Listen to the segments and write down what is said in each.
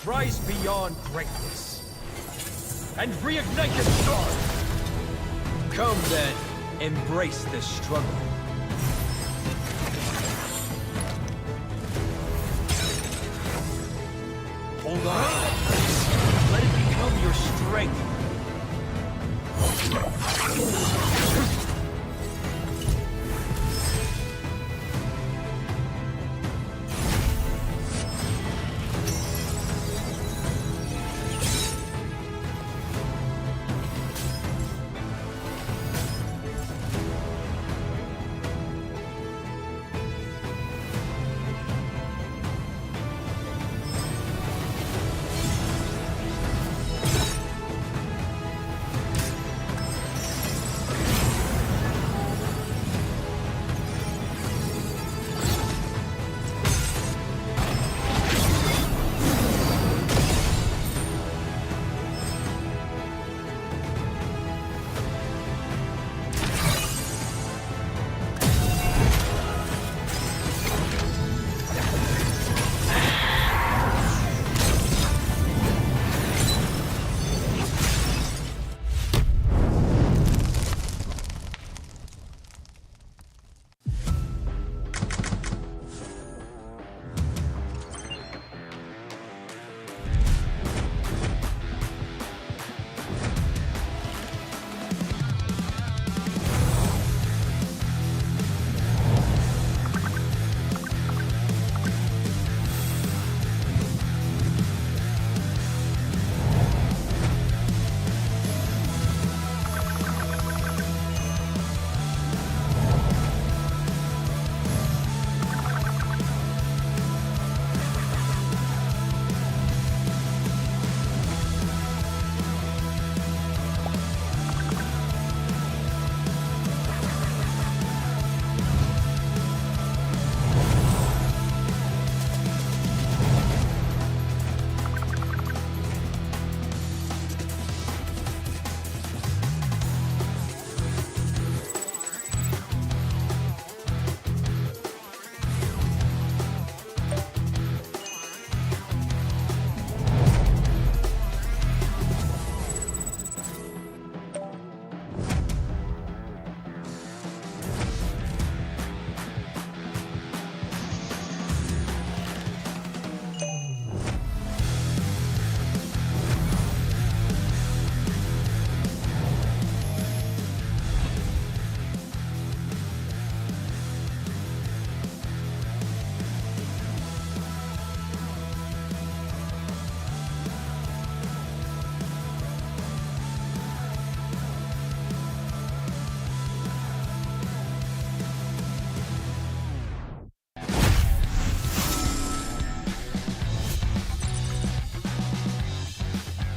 rise beyond greatness and reignite the star. Come then, embrace the struggle. Hold on. Let it become your strength.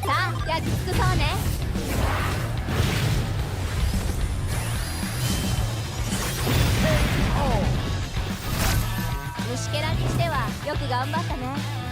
자,焼き尽くそうね。虫けらにしてはよく頑張ったね。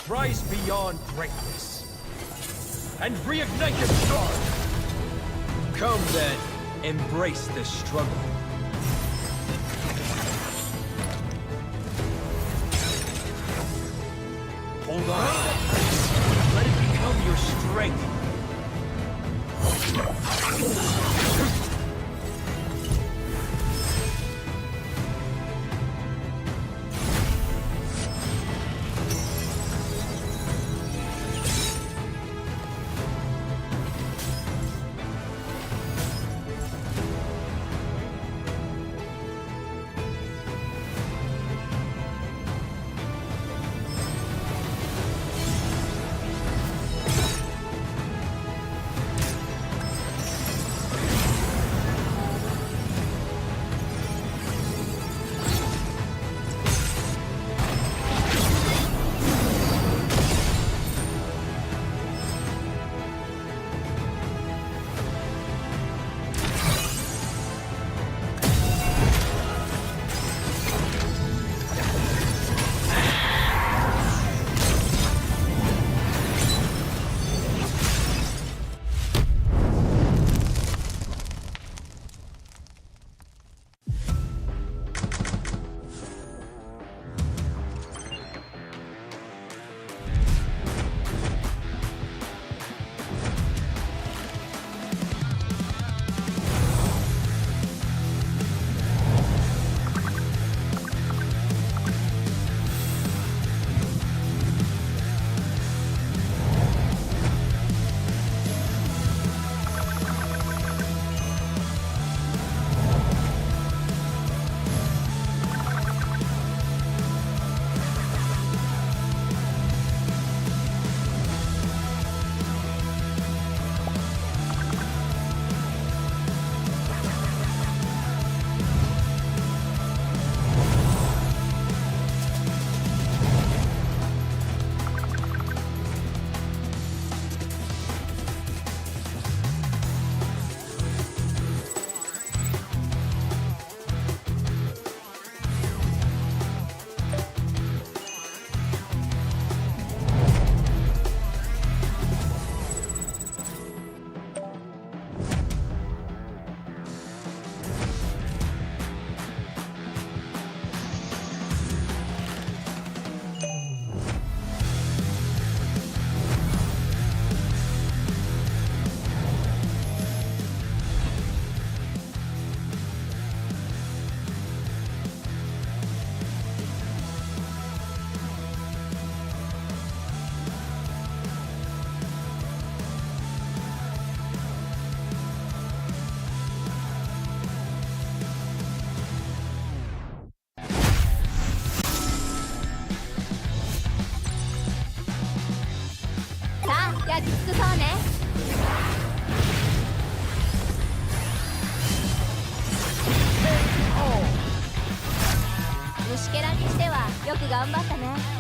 rise beyond greatness and reignite the star. Come then, embrace the struggle. Hold on. Let it become your strength.焼き尽くそうね。虫けらにしてはよく頑張ったね。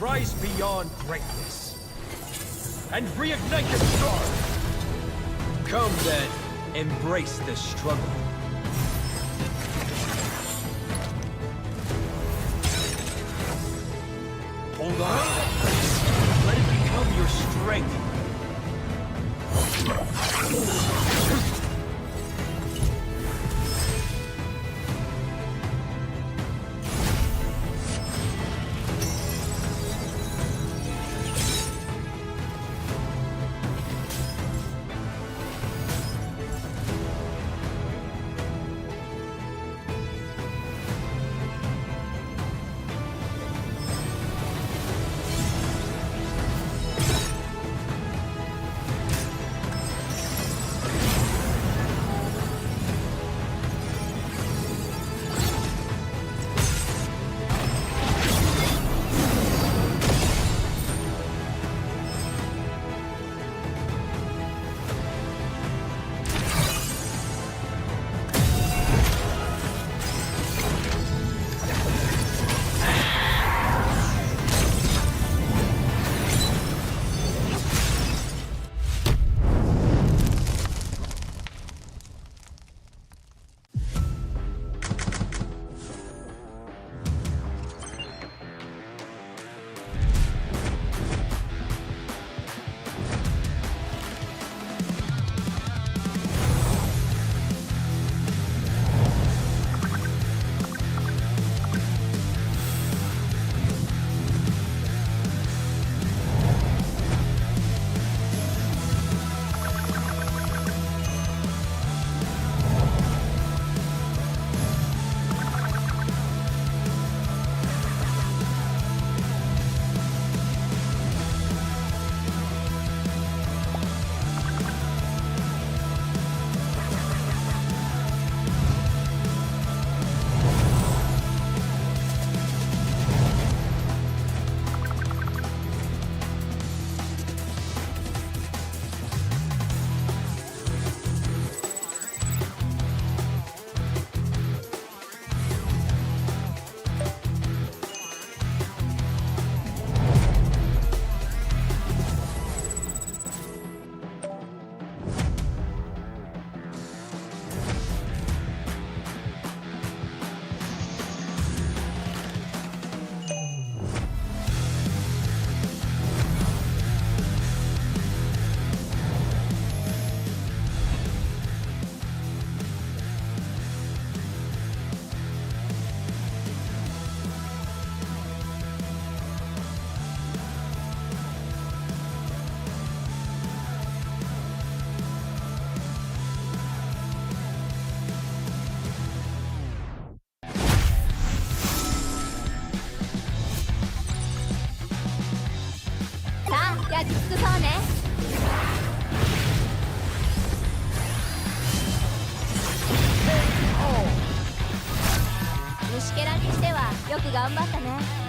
rise beyond greatness and reignite the star. Come then, embrace the struggle. Hold on. Let it become your strength.焼き尽くそうね。虫けらにしてはよく頑張ったね。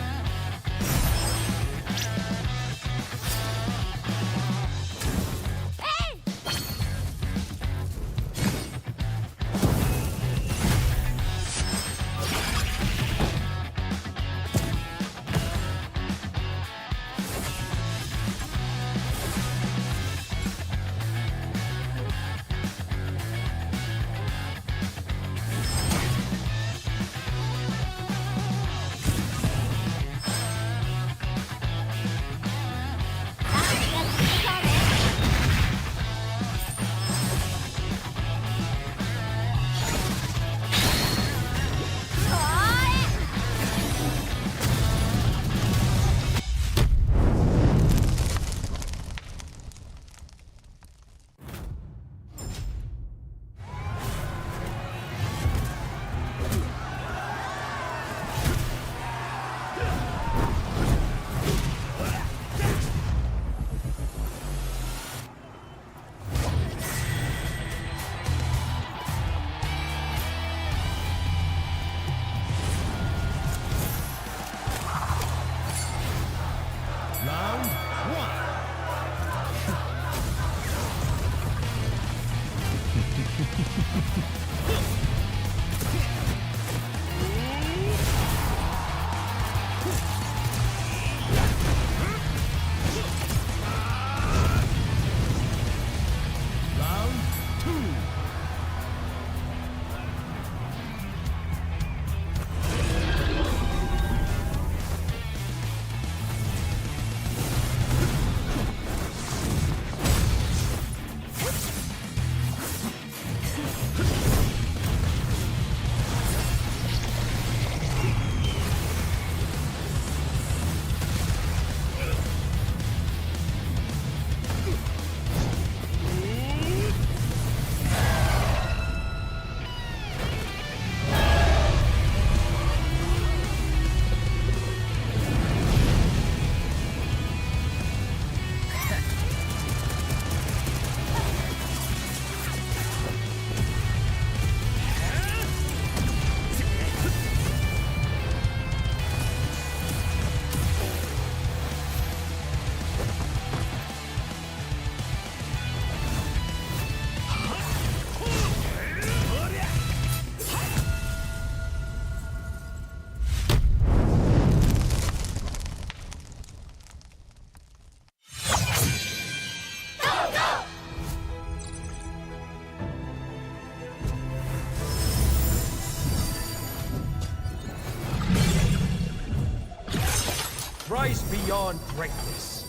Rise beyond greatness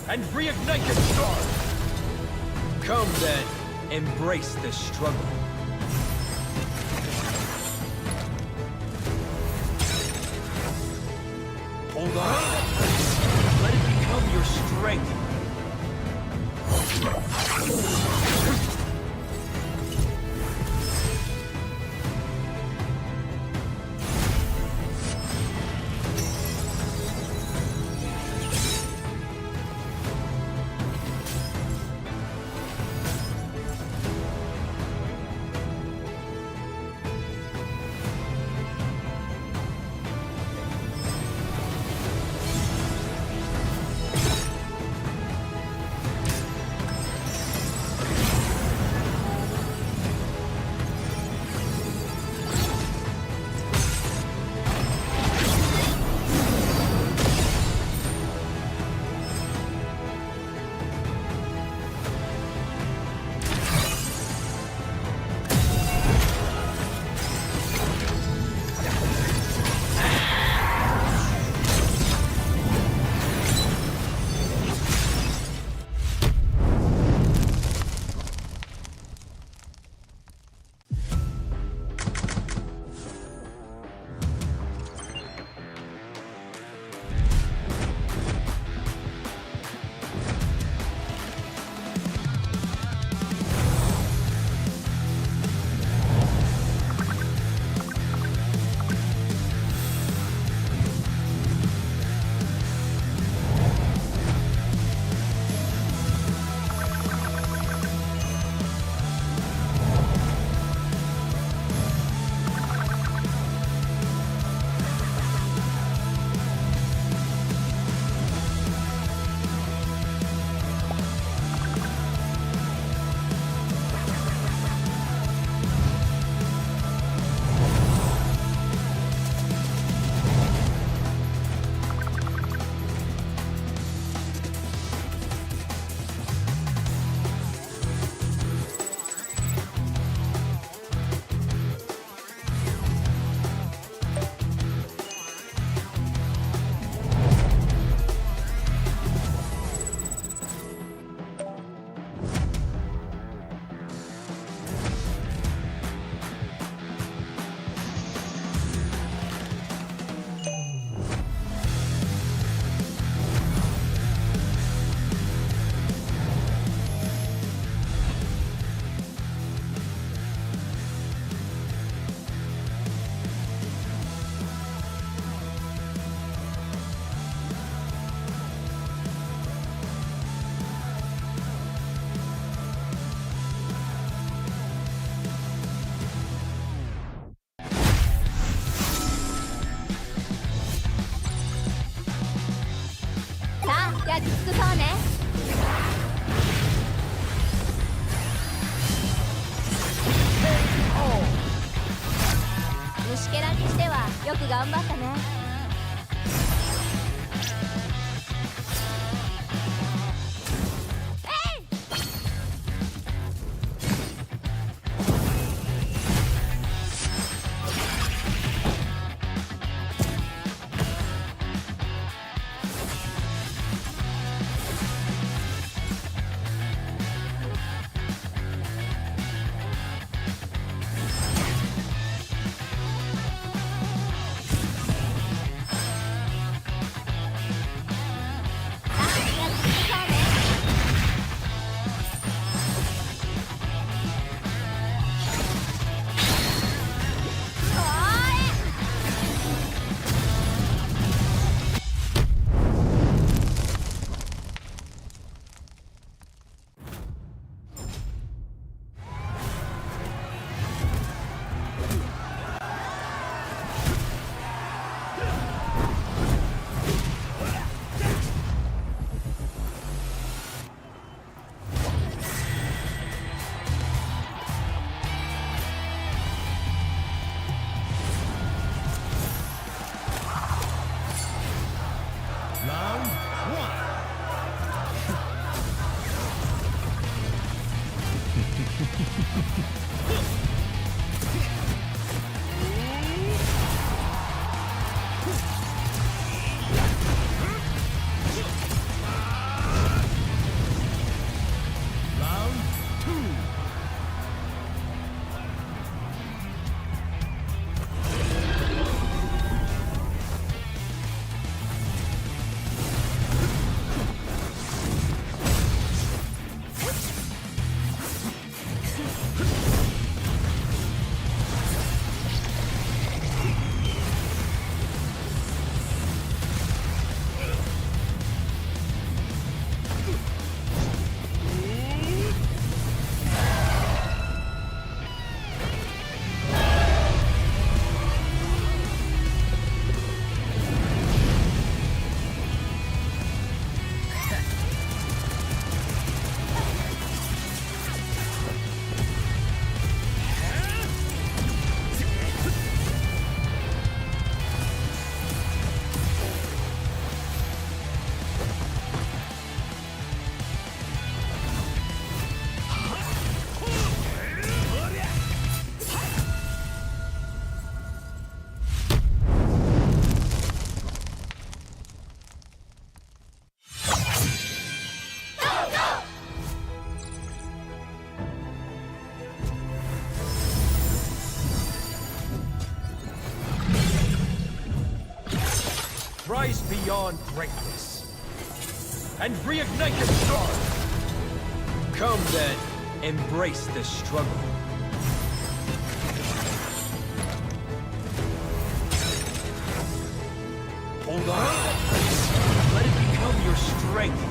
and reignite the star. Come then, embrace the struggle. Hold on. Let it become your strength.焼き尽くそうね。虫けらにしてはよく頑張ったね。Rise beyond greatness and reignite your star. Come then, embrace the struggle. Hold on. Let it become your strength.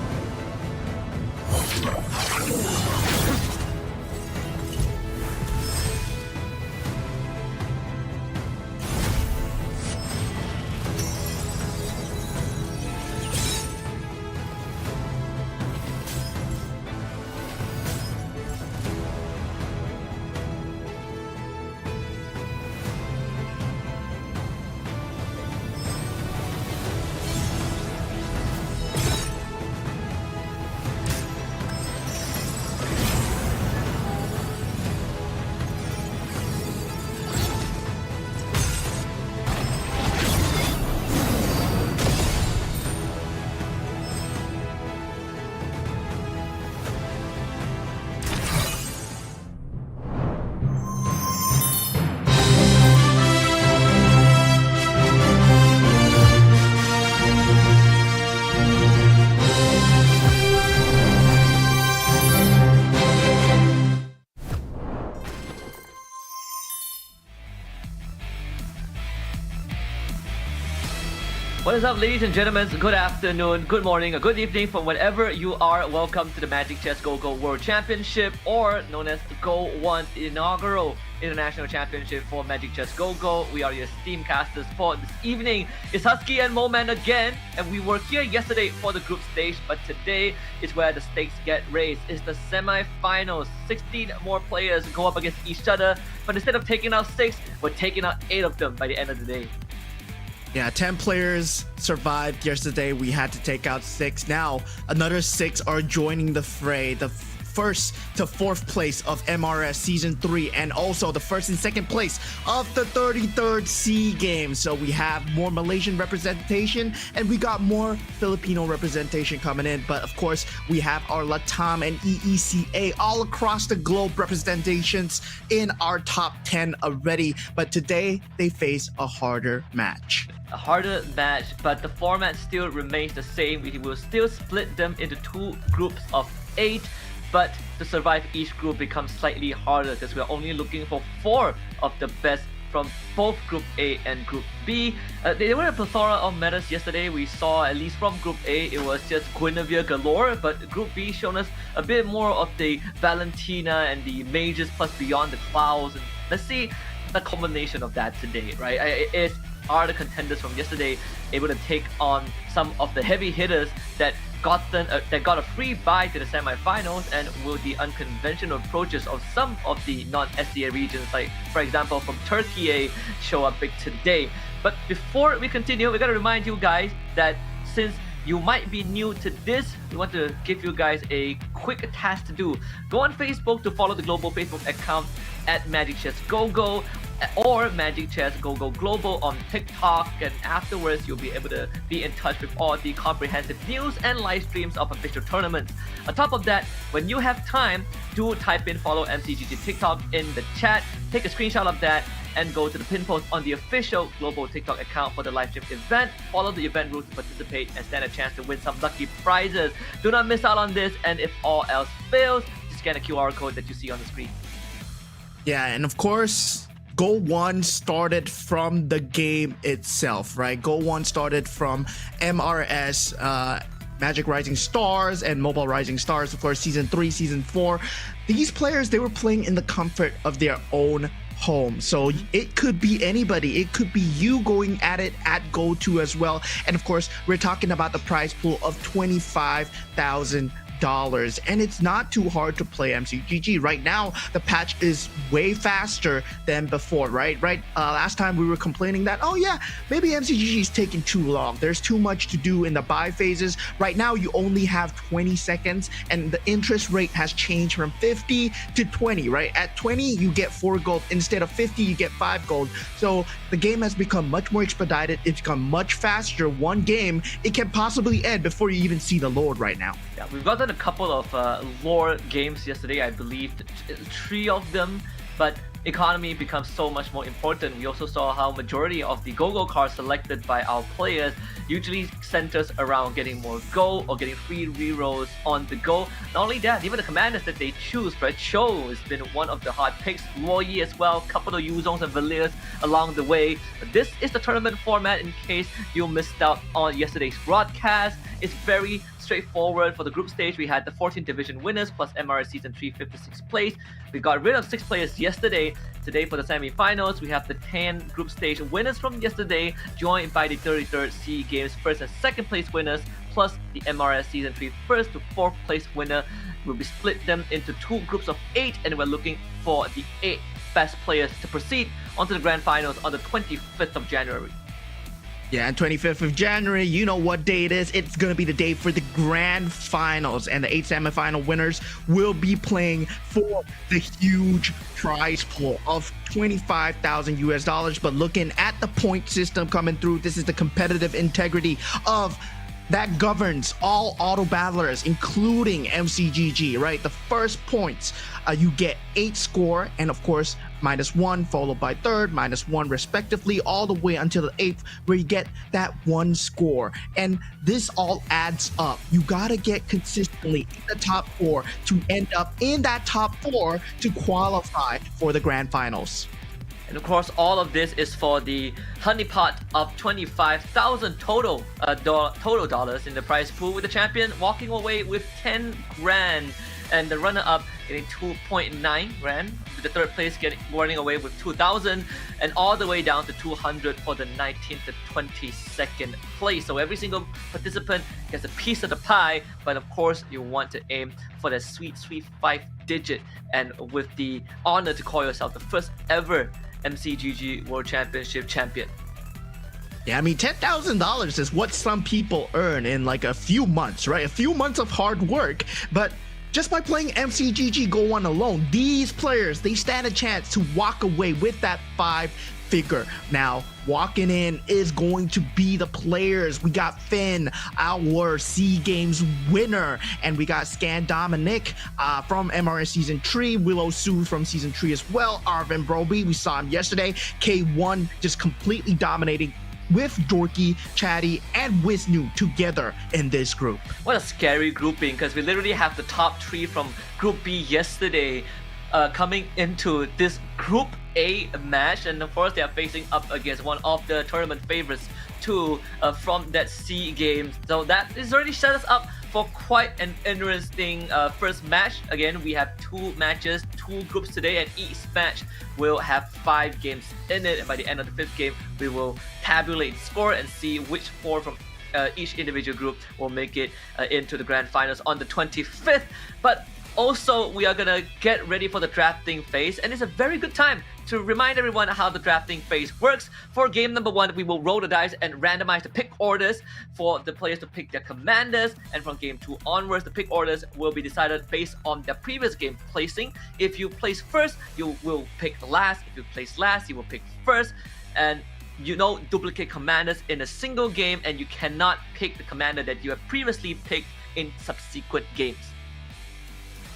What is up, ladies and gentlemen? Good afternoon, good morning, or good evening from wherever you are. Welcome to the Magic Chess Go World Championship, or known as GO1 Inaugural International Championship for Magic Chess Go. We are your steam casters for this evening. It's Husky and Moman again, and we were here yesterday for the group stage, but today is where the stakes get raised. It's the semi-finals. 16 more players go up against each other, but instead of taking out 6, we're taking out 8 of them by the end of the day. Yeah, 10 players survived yesterday. We had to take out 6. Now, another 6 are joining the fray. The first to 4th place of MRS Season 3, and also the first and second place of the 33rd SEA Games. So we have more Malaysian representation, and we got more Filipino representation coming in. But of course, we have our LATAM and EECA all across the globe representations in our top 10 already. But today, they face a harder match. A harder match, but the format still remains the same. We will still split them into 2 groups of 8, but to survive each group becomes slightly harder because we're only looking for 4 of the best from both Group A and Group B. There were a plethora of metas yesterday. We saw, at least from Group A, it was just Guinevere galore, but Group B shown us a bit more of the Valentina and the mages plus Beyond the Clouds. And let's see the combination of that today, right? Are the contenders from yesterday able to take on some of the heavy hitters that got a free bye to the semi-finals, and will the unconventional approaches of some of the non-SDA regions, like for example from Turkey, show up big today? But before we continue, we gotta remind you guys that since you might be new to this, we want to give you guys a quick task to do. Go on Facebook to follow the global Facebook account at Magic Chess Go, or Magic Chess Go Global on TikTok, and afterwards you'll be able to be in touch with all the comprehensive news and live streams of official tournaments. On top of that, when you have time, do type in follow MCGG TikTok in the chat, take a screenshot of that, and go to the pin post on the official global TikTok account for the live stream event. Follow the event rules to participate and stand a chance to win some lucky prizes. Do not miss out on this, and if all else fails, just scan a QR code that you see on the screen. Yeah, and of course, GO1 started from the game itself, right? GO1 started from MRS, Magic Rising Stars and Mobile Rising Stars, of course, Season 3, Season 4. These players, they were playing in the comfort of their own home. So it could be anybody. It could be you going at it at Go2 as well. And of course, we're talking about the prize pool of $25,000. And it's not too hard to play MCGG. Right now, the patch is way faster than before, right? Last time we were complaining that, oh yeah, maybe MCGG is taking too long. There's too much to do in the buy phases. Right now, you only have 20 seconds, and the interest rate has changed from 50 to 20, right? At 20, you get 4 gold. Instead of 50, you get 5 gold. So the game has become much more expedited. It's become much faster. One game, it can possibly end before you even see the Lord right now. Yeah, we've gotten a couple of lore games yesterday, I believe 3 of them, but economy becomes so much more important. We also saw how majority of the Go cards selected by our players usually centers around getting more gold or getting free rerolls on the go. Not only that, even the commanders that they choose, right? Cho has been one of the hot picks, Luoyi as well, couple of Yuzongs and Valiers along the way. But this is the tournament format in case you missed out on yesterday's broadcast. It's very straightforward. For the group stage, we had the 14 division winners plus MRS Season 3 56th place. We got rid of 6 players yesterday. Today for the semi-finals, we have the 10 group stage winners from yesterday, joined by the 33rd SEA Games first and second place winners, plus the MRS Season 3 first to fourth place winner. We'll be split them into 2 groups of 8, and we're looking for the 8 best players to proceed onto the grand finals on the 25th of January. Yeah, and 25th of January, you know what day it is. It's going to be the day for the grand finals, and the 8 semifinal winners will be playing for the huge prize pool of 25,000 US dollars. But looking at the point system coming through, this is the competitive integrity of that governs all auto battlers, including MCGG, right? The first points, you get 8 score, and of course, -1 followed by third, -1 respectively, all the way until the 8th, where you get that 1 score. And this all adds up. You gotta get consistently in the top 4 to end up in that top 4 to qualify for the grand finals. And of course, all of this is for the honeypot of 25,000 total dollars in the prize pool, with the champion walking away with 10 grand, and the runner-up getting 2.9 grand, with the third place running away with 2,000, and all the way down to 200 for the 19th to 22nd place. So every single participant gets a piece of the pie, but of course you want to aim for that sweet 5-digit, and with the honor to call yourself the first ever MCGG World Championship champion. Yeah, I mean, $10,000 is what some people earn in like a few months, right? A few months of hard work. But just by playing MCGG GO1 alone, these players, they stand a chance to walk away with that 5-figure. Now, walking in is going to be the players. We got Finn, our SEA Games winner, and we got Scan Dominic from MRS Season 3, Willow Sue from Season 3 as well, Arvin Broby, we saw him yesterday, K1 just completely dominating with Dorky, Chatty, and Wisnu together in this group. What a scary grouping, because we literally have the top 3 from Group B yesterday coming into this Group A match, and of course they are facing up against one of the tournament favorites too from that SEA Games. So that is already set us up for quite an interesting first match. Again, we have 2 matches, 2 groups today, and each match will have 5 games in it, and by the end of the 5th game we will tabulate score and see which 4 from each individual group will make it into the grand finals on the 25th. But also, we are gonna get ready for the drafting phase, and it's a very good time to remind everyone how the drafting phase works. For game number 1, we will roll the dice and randomize the pick orders for the players to pick their commanders, and from game 2 onwards, the pick orders will be decided based on their previous game placing. If you place first, you will pick last. If you place last, you will pick first, and you don't duplicate commanders in a single game, and you cannot pick the commander that you have previously picked in subsequent games.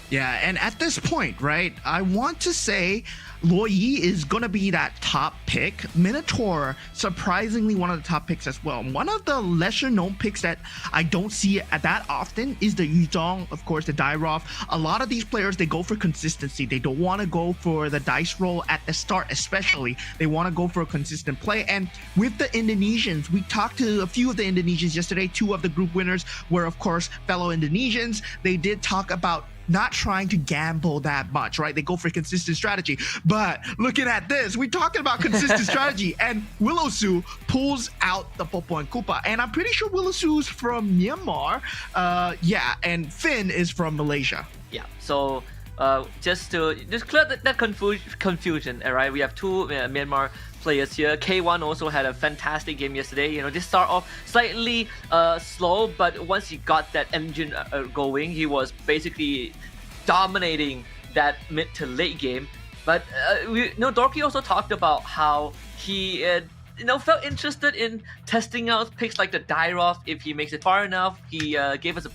Yeah, and at this point, right, I want to say Luoyi is going to be that top pick. Minotaur, surprisingly, one of the top picks as well. One of the lesser known picks that I don't see that often is the Yuzong, of course, the Dairoff. A lot of these players, they go for consistency. They don't want to go for the dice roll at the start, especially. They want to go for a consistent play. And with the Indonesians, we talked to a few of the Indonesians yesterday. 2 of the group winners were, of course, fellow Indonesians. They did talk about not trying to gamble that much, right? They go for consistent strategy. But looking at this, we're talking about consistent strategy, and Willow Sue pulls out the Popo and Koopa. And I'm pretty sure Willow Sue's from Myanmar. And Finn is from Malaysia. Yeah, so just to clear that confusion, all right? We have 2 Myanmar players here. K1 also had a fantastic game yesterday. You know, they start off slightly slow, but once he got that engine going, he was basically dominating that mid to late game. But Dorky also talked about how he felt interested in testing out picks like the Dairoff if he makes it far enough. He gave us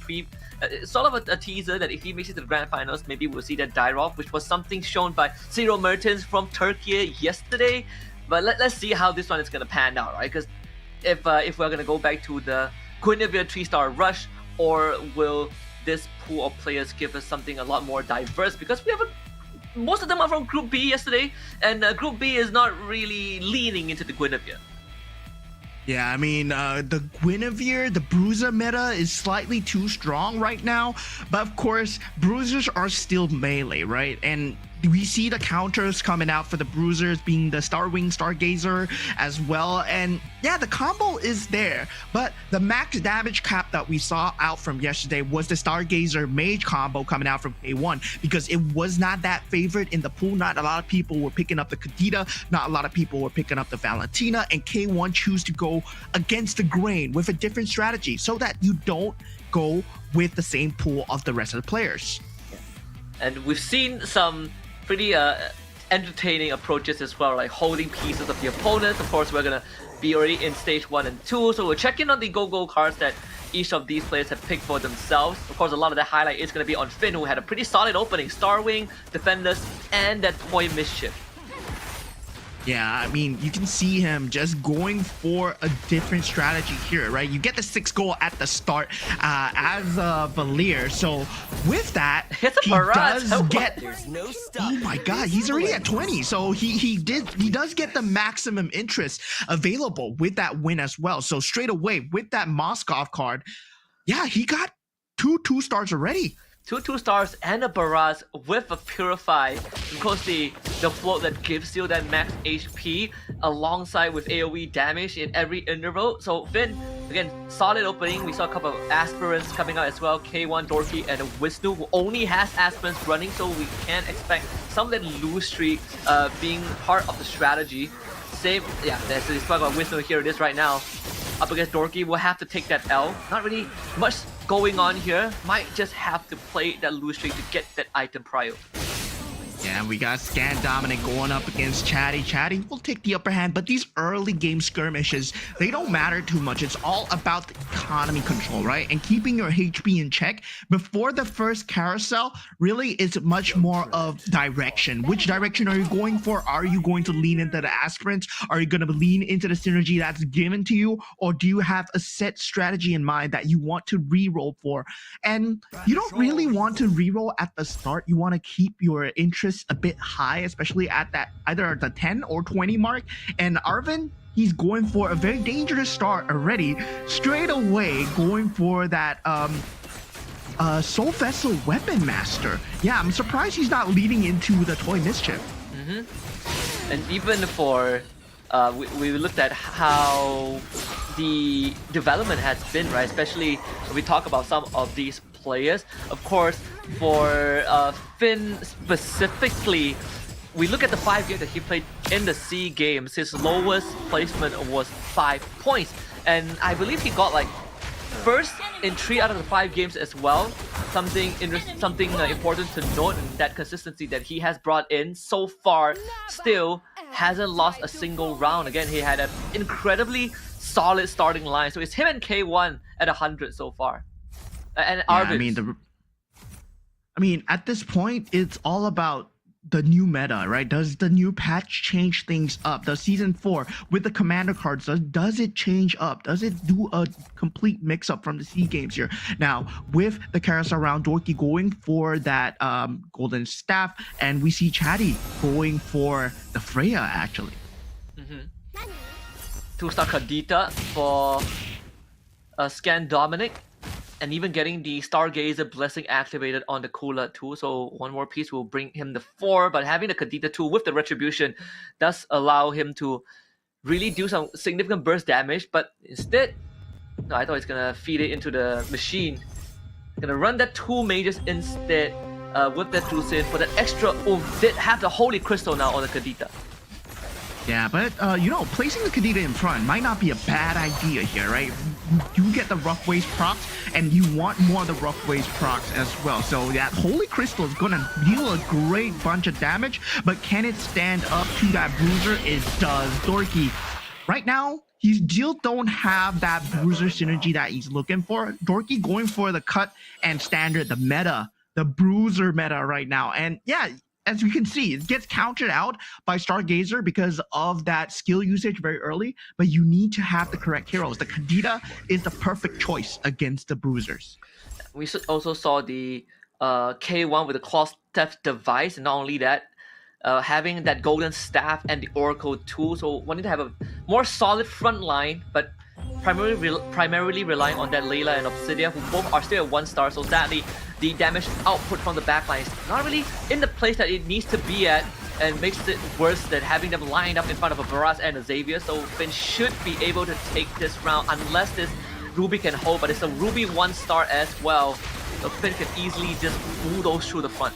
sort of a teaser that if he makes it to the grand finals, maybe we'll see that Dairoff, which was something shown by Cyril Mertens from Turkey yesterday. But let's see how this one is going to pan out, right? Because if we're gonna go back to the Guinevere 3-star rush, or will this pool of players give us something a lot more diverse? Because we have most of them are from Group B yesterday, and Group B is not really leaning into the Guinevere. Yeah, I mean, the Guinevere, the Bruiser meta is slightly too strong right now. But of course, Bruisers are still melee, right? And we see the counters coming out for the Bruisers being the Starwing Stargazer as well. And yeah, the combo is there. But the max damage cap that we saw out from yesterday was the Stargazer Mage combo coming out from K1, because it was not that favorite in the pool. Not a lot of people were picking up the Kadita. Not a lot of people were picking up the Valentina. And K1 choose to go against the grain with a different strategy so that you don't go with the same pool of the rest of the players. And we've seen some pretty entertaining approaches as well, like holding pieces of the opponent. Of course, we're gonna be already in stage 1 and 2, so we're checking on the go cards that each of these players have picked for themselves. Of course, a lot of the highlight is gonna be on Finn, who had a pretty solid opening. Starwing, Defenders, and that Toy Mischief. Yeah, I mean, you can see him just going for a different strategy here, right? You get the 6 goal at the start as Valier. So with that, he does get... Oh my god, he's already at 20. So he does get the maximum interest available with that win as well. So straight away with that Moskov card, yeah, he got 2 stars already. 2 stars and a barrage with a Purify. Of course, the float that gives you that max HP alongside with AoE damage in every interval. So Finn, again, solid opening. We saw a couple of aspirants coming out as well. K1, Dorky, and Wisnu, who only has aspirants running, so we can expect some of that lose streak being part of the strategy. Same, yeah, there's this talk about Wisnu. Here it is right now. Up against Dorky, will have to take that L. Not really much going on here. Might just have to play that lose streak to get that item prio. Yeah, we got Scan Dominic going up against Chatty. Chatty will take the upper hand, but these early game skirmishes, they don't matter too much. It's all about the economy control, right? And keeping your HP in check before the first carousel really is much more of direction. Which direction are you going for? Are you going to lean into the aspirants? Are you going to lean into the synergy that's given to you? Or do you have a set strategy in mind that you want to reroll for? And you don't really want to reroll at the start. You want to keep your interest a bit high, especially at that either the 10 or 20 mark. And Arvin, he's going for a very dangerous start already, straight away going for that Soul Vessel Weapon Master. Yeah, I'm surprised he's not leading into the Toy Mischief. And even for we looked at how the development has been, right? Especially when we talk about some of these players. Of course, for Finn specifically, we look at the 5 games that he played in the C games. His lowest placement was 5 points, and I believe he got like first in 3 out of the 5 games as well. Something important to note, and that consistency that he has brought in so far still hasn't lost a single round. Again, he had an incredibly solid starting line. So it's him and K1 at 100 so far. And Arvind. I mean, at this point, it's all about the new meta, right? Does the new patch change things up? Does Season 4 with the commander cards, does it change up? Does it do a complete mix-up from the C games here? Now, with the carousel round, Dorky going for that golden staff, and we see Chatty going for the Freya, actually. 2-star Kadita for Scan Dominic. And even getting the Stargazer Blessing activated on the Kula too. So 1 more piece will bring him to 4. But having the Kadita too with the Retribution does allow him to really do some significant burst damage. But instead, no, I thought he's going to feed it into the machine. Going to run that 2 mages instead with that Drusin for that extra oomph. Did have the Holy Crystal now on the Kadita. Yeah, but you know, placing the Kadita in front might not be a bad idea here, right? You get the Rough Waves procs, and you want more of the Rough Waves procs as well. So that Holy Crystal is gonna deal a great bunch of damage, but can it stand up to that Bruiser? It does. Dorky, right now, he still don't have that Bruiser synergy that he's looking for. Dorky going for the cut and standard, the meta, the Bruiser meta right now. And yeah, as we can see, it gets countered out by Stargazer because of that skill usage very early, but you need to have the correct heroes. The Kadita is the perfect choice against the Bruisers. We also saw the K1 with the Claw Theft device, and not only that, having that Golden Staff and the Oracle too, so wanting to have a more solid front line, but primarily relying on that Layla and Obsidian, who both are still at 1 star, so sadly, the damage output from the backline is not really in the place that it needs to be at, and makes it worse than having them lined up in front of a Baraz and a Xavier, so Finn should be able to take this round unless this Ruby can hold, but it's a Ruby 1 star as well, so Finn can easily just move those through the front.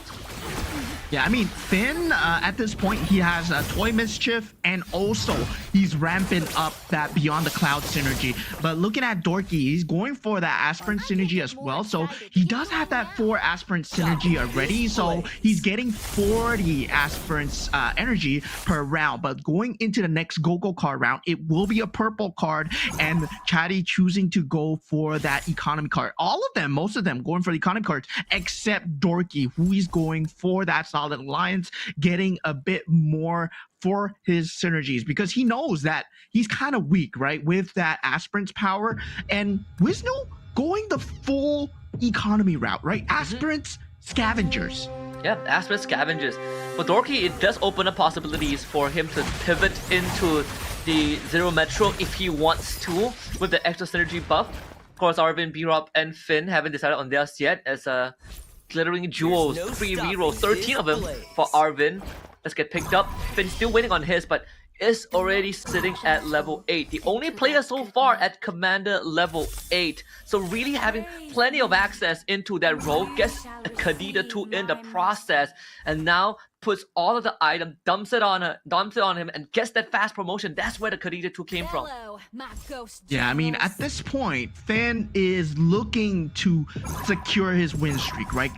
Yeah, I mean, Finn, at this point, he has Toy Mischief, and also he's ramping up that Beyond the Cloud synergy. But looking at Dorky, he's going for that Aspirant synergy as well. So he does have that 4 Aspirant synergy already. So he's getting 40 Aspirants energy per round. But going into the next Go-Go card round, it will be a purple card, and Chatty choosing to go for that economy card. All of them, most of them, going for the economy cards, except Dorky, who is going for that Solid Alliance, getting a bit more for his synergies because he knows that he's kind of weak, right, with that Aspirant's power. And Wisnu going the full economy route, right? Aspirants, Scavengers. Yeah, Aspirant Scavengers. For Dorky, it does open up possibilities for him to pivot into the Zero Metro if he wants to, with the extra synergy buff. Of course, Arvin, B-Rob, and Finn haven't decided on theirs yet, as Glittering Jewels, 3 rerolls, 13 of them for Arvin. Let's get picked up. Finn's still waiting on his, but is already sitting at level 8. The only player so far at Commander level 8. So really having plenty of access into that role. Gets a Kadita 2 in the process. And now puts all of the item, dumps it on him, and gets that fast promotion. That's where the Kadita 2 came from. Yeah, I mean, at this point, Finn is looking to secure his win streak, right?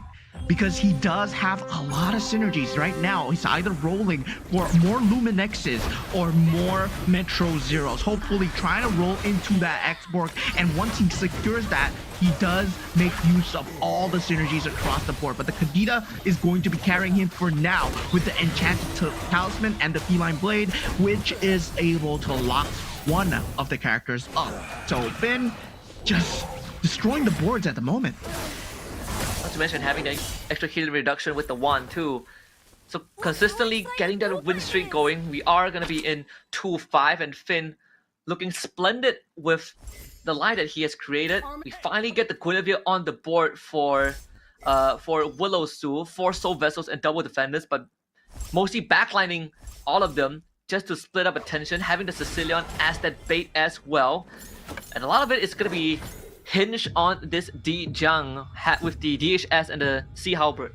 Because he does have a lot of synergies right now. He's either rolling for more Luminexes or more Metro Zeros, hopefully trying to roll into that X-Borg. And once he secures that, he does make use of all the synergies across the board. But the Kadita is going to be carrying him for now with the Enchanted Talisman and the Feline Blade, which is able to lock one of the characters up. So Finn just destroying the boards at the moment. Not to mention having the extra healing reduction with the wand too. So consistently getting that win streak going. We are going to be in 2-5, and Finn looking splendid with the line that he has created. We finally get the Guinevere on the board for Willow Su, 4 Soul Vessels and double defenders, but mostly backlining all of them just to split up attention, having the Sicilian as that bait as well. And a lot of it is going to be hinged on this D Jung with the DHS and the Sea Halberd.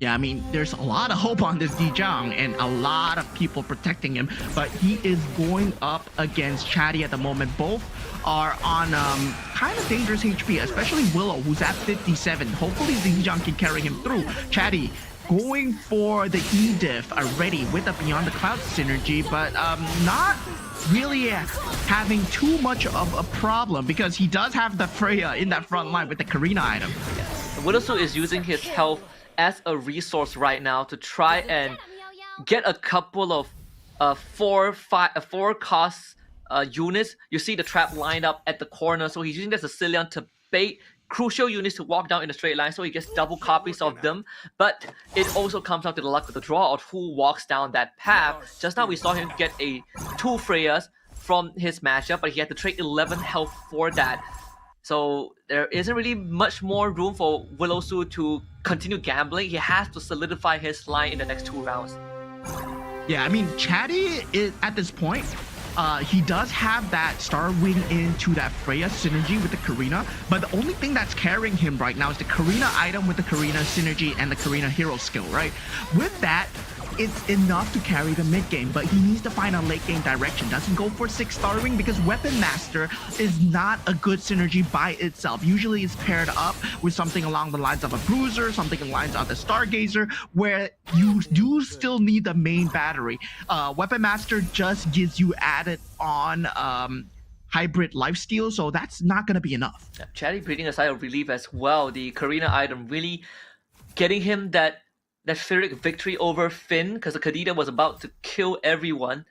Yeah, I mean, there's a lot of hope on this D Jung and a lot of people protecting him, but he is going up against Chatty at the moment. Both are on kind of dangerous HP, especially Willow, who's at 57. Hopefully D Jung can carry him through. Chatty going for the E-Diff already with the Beyond the Cloud synergy, but not really having too much of a problem because he does have the Freya in that front line with the Karina item. Yes. Widowsu is using his health as a resource right now to try and get a couple of 4 cost units. You see the trap lined up at the corner, so he's using the Sicilian to bait crucial units to walk down in a straight line, so he gets double copies of them. But it also comes down to the luck of the draw of who walks down that path. Just now we saw him get 2 Freyas from his matchup, but he had to trade 11 health for that. So there isn't really much more room for Willow Su to continue gambling. He has to solidify his line in the next 2 rounds. Yeah, I mean, Chatty is at this point, he does have that Star Wing into that Freya synergy with the Karina, but the only thing that's carrying him right now is the Karina item with the Karina synergy and the Karina hero skill, right? With that, it's enough to carry the mid game, but he needs to find a late game direction. Doesn't go for 6 Star Ring because Weapon Master is not a good synergy by itself. Usually it's paired up with something along the lines of a Bruiser, something along the lines of the Stargazer, where you do still need the main battery. Weapon Master just gives you added on hybrid lifesteal, so that's not going to be enough. Yeah, Chatty breathing a sigh of relief as well. The Karina item really getting him that that Pyrrhic victory over Finn because the Kadita was about to kill everyone.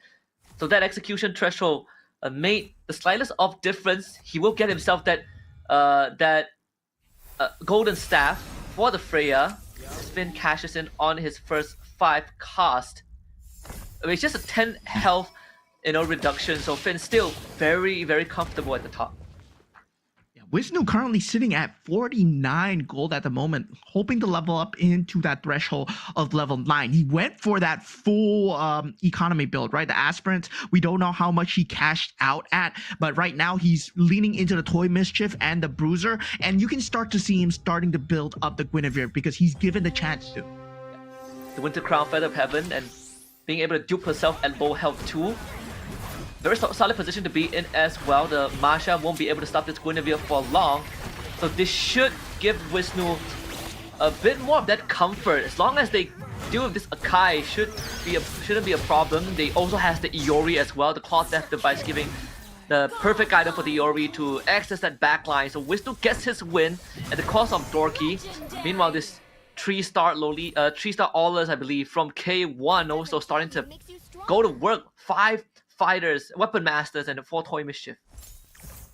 So that execution threshold made the slightest of difference. He will get himself that golden staff for the Freya. Finn cashes in on his first 5 cast. I mean, it's just a 10 health, reduction. So Finn's still very, very comfortable at the top. Wisnu currently sitting at 49 gold at the moment, hoping to level up into that threshold of level 9. He went for that full economy build, right? The aspirant, we don't know how much he cashed out at, but right now he's leaning into the Toy Mischief and the Bruiser, and you can start to see him starting to build up the Guinevere because he's given the chance to. The Winter Crown, Feather of Heaven, and being able to dupe herself at low health too. Very solid position to be in as well. The Masha won't be able to stop this Guinevere for long. So this should give Wisnu a bit more of that comfort. As long as they deal with this Akai, shouldn't be a problem. They also has the Iori as well, the Cloth Death device giving the perfect item for the Iori to access that backline. So Wisnu gets his win at the cost of Dorky. Meanwhile, this 3-star Allers, I believe, from K1 also starting to go to work. 5 fighters, weapon masters, and 4 Toy Mischief.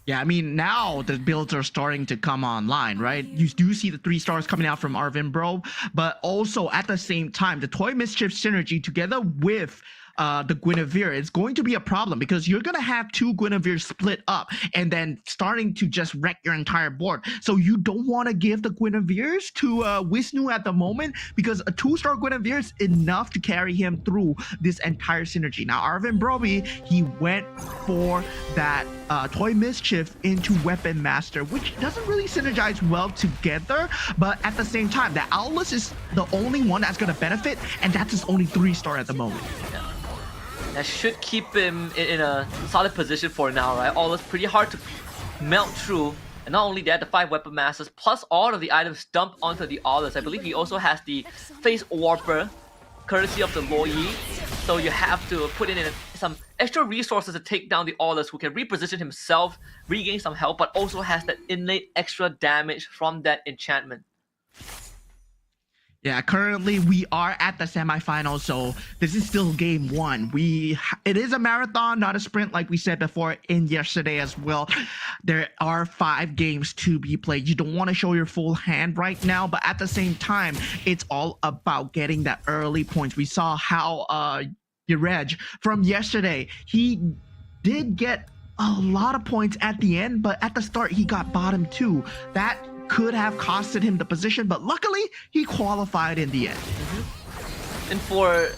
Yeah, I mean, now the builds are starting to come online, right? You do see the 3 stars coming out from Arvin Bro, but also at the same time, the Toy Mischief synergy together with the Guinevere is going to be a problem because you're going to have 2 Guineveres split up and then starting to just wreck your entire board. So you don't want to give the Guineveres to Wisnu at the moment because a 2-star Guinevere is enough to carry him through this entire synergy. Now, Arvin Broby, he went for that Toy Mischief into Weapon Master, which doesn't really synergize well together, but at the same time, the Owlus is the only one that's going to benefit, and that's his only 3-star at the moment. Yeah. That should keep him in a solid position for now, right? All is pretty hard to melt through. And not only that, the 5 Weapon Masters, plus all of the items dumped onto the Allers. I believe he also has the Face Warper, courtesy of the Loyi. So you have to put in some extra resources to take down the Allers, who can reposition himself, regain some health, but also has that innate extra damage from that enchantment. Yeah, currently we are at the semifinals, so this is still game 1. It is a marathon, not a sprint, like we said before in yesterday as well. There are 5 games to be played. You don't want to show your full hand right now, but at the same time, it's all about getting that early points. We saw how Yerej from yesterday, he did get a lot of points at the end, but at the start he got bottom 2. That could have costed him the position, but luckily he qualified in the end. And for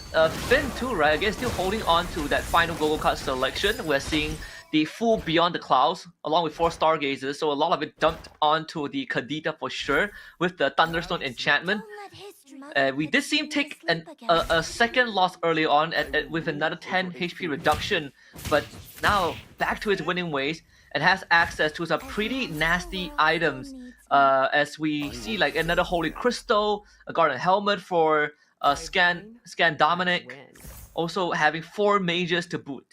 Finn too, right? Again, still holding on to that final Gogo card selection. We're seeing the full Beyond the Clouds along with 4 Stargazers, so a lot of it dumped onto the Kadita for sure with the Thunderstone enchantment. We did see him take a second loss early on with another 10 HP reduction, but now back to his winning ways and has access to some pretty nasty items. As we see like another Holy Crystal, a Garden Helmet for Scan Dominic, also having 4 mages to boot.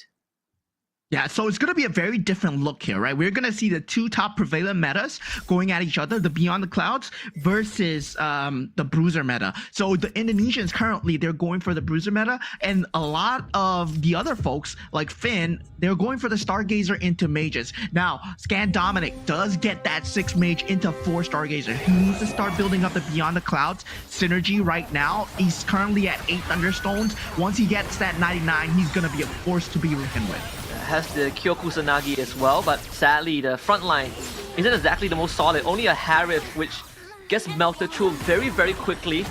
Yeah, so it's going to be a very different look here, right? We're going to see the 2 top prevalent metas going at each other, the Beyond the Clouds versus the Bruiser meta. So the Indonesians currently, they're going for the Bruiser meta, and a lot of the other folks, like Finn, they're going for the Stargazer into mages. Now, Scan Dominic does get that 6 mage into 4 Stargazer. He needs to start building up the Beyond the Clouds synergy right now. He's currently at 8 Thunderstones. Once he gets that 99, he's going to be a force to be reckoned with. Has the Kyokusanagi as well, but sadly the front line isn't exactly the most solid. Only a Harith, which gets melted through very, very quickly.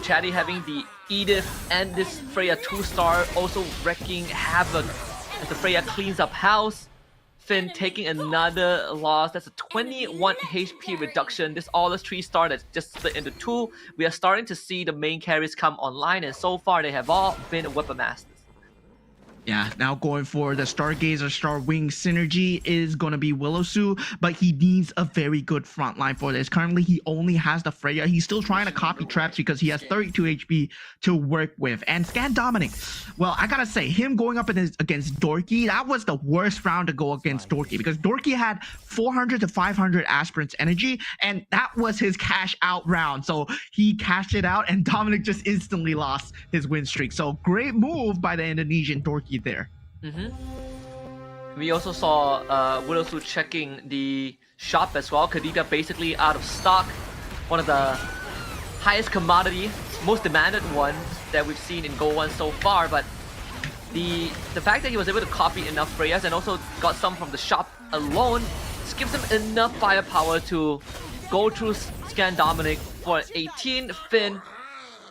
Chatty having the Edith and this Freya 2-star also wreaking havoc as the Freya cleans up house. Finn taking another loss. That's a 21 HP reduction. This Allers 3-star that's just split into 2. We are starting to see the main carries come online, and so far they have all been Weapon Masters. Yeah, now going for the Stargazer Starwing synergy is going to be Willowsu, but he needs a very good front line for this. Currently, he only has the Freya. He's still trying to copy traps because he has 32 HP to work with. And Scan Dominic, well, I gotta say, him going up against Dorky, that was the worst round to go against Dorky because Dorky had 400 to 500 aspirants energy, and that was his cash out round. So he cashed it out, and Dominic just instantly lost his win streak. So great move by the Indonesian Dorky there. We also saw Willowsu checking the shop as well. Kadita basically out of stock. One of the highest commodity, most demanded ones that we've seen in GO1 so far. But the fact that he was able to copy enough Freyas and also got some from the shop alone just gives him enough firepower to go through Scan Dominic for an 18. Finn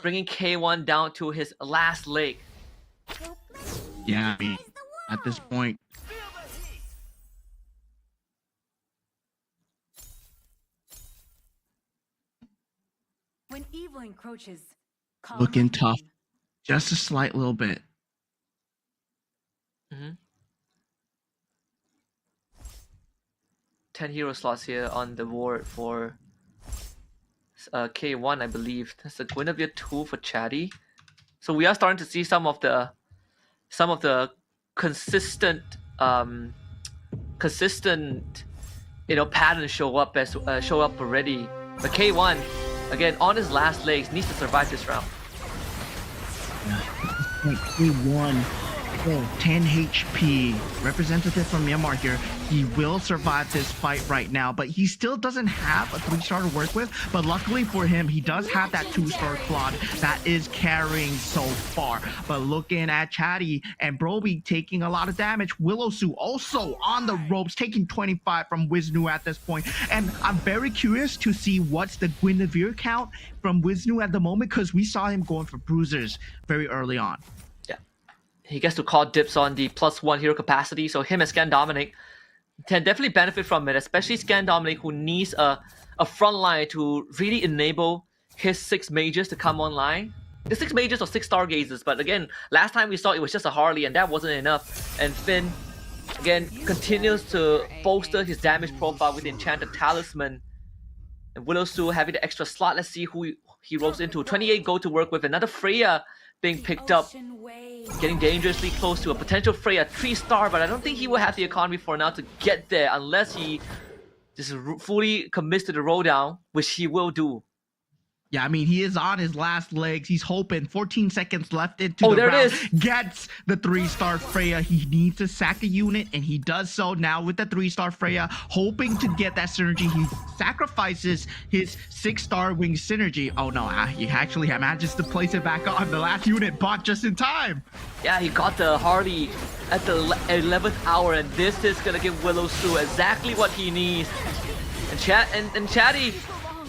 bringing K1 down to his last leg. Yeah, I mean, at this point, when evil encroaches, call looking my tough, name. just a slight little bit. 10 hero slots here on the board for K1, I believe. That's a Guinevere 2 for Chatty. So we are starting to see some of the consistent patterns show up already. But K1 again on his last legs needs to survive this round. K1, 10 HP, representative from Myanmar here. He will survive this fight right now, but he still doesn't have a 3-star to work with. But luckily for him, he does have that 2-star Claude that is carrying so far. But looking at Chatty and Broby taking a lot of damage. Willowsu also on the ropes, taking 25 from Wisnu at this point. And I'm very curious to see what's the Guinevere count from Wisnu at the moment, because we saw him going for bruisers very early on. He gets to call dips on the +1 hero capacity, so him and Scan Dominic can definitely benefit from it, especially Scan Dominic, who needs a front line to really enable his 6 mages to come online. The 6 mages or 6 stargazers, but again, last time we saw it was just a Harley and that wasn't enough. And Finn, again, continues to bolster his damage profile with the Enchanted Talisman. And Willowsu having the extra slot. Let's see who he rolls into. 28 gold to work with, another Freya being picked up. Getting dangerously close to a potential Freya 3-star, but I don't think he will have the economy for now to get there unless he just fully commits to the roll down, which he will do. Yeah, I mean, he is on his last legs. He's hoping 14 seconds left into the there round. it is. Gets the 3-star Freya. He needs to sack a unit, and he does so now with the 3-star Freya, hoping to get that synergy. He sacrifices his 6-star wing synergy. Oh no, he actually manages to place it back on. The last unit bought just in time. Yeah, he got the Harley at the 11th hour, and this is gonna give Willowsu exactly what he needs. And Chatty,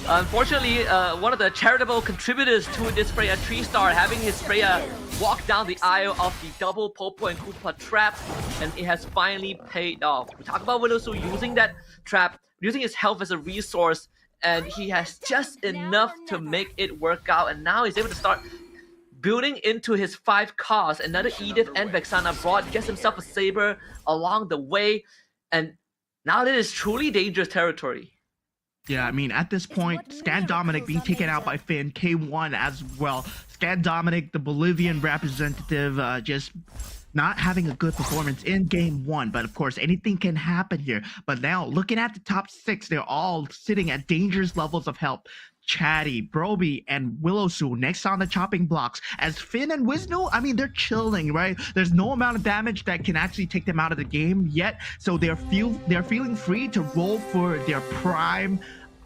unfortunately, one of the charitable contributors to this Freya 3-star, having his Freya walk down the aisle of the double Popo and Koopa trap, and it has finally paid off. We talk about Willowsu using that trap, using his health as a resource, and he has just enough to make it work out, and now he's able to start building into his 5 cars. Another Edith and Vexana brought, gets himself a Saber along the way, and now this is truly dangerous territory. Yeah, I mean, at this point, Scan Dominic being taken out by Finn, K1 as well. Scan Dominic, the Bolivian representative, just not having a good performance in game 1. But of course, anything can happen here. But now, looking at the top 6, they're all sitting at dangerous levels of health. Chatty, Broby, and Willowsu next on the chopping blocks. As Finn and Wisnu, I mean, they're chilling, right? There's no amount of damage that can actually take them out of the game yet, so they're feeling free to roll for their prime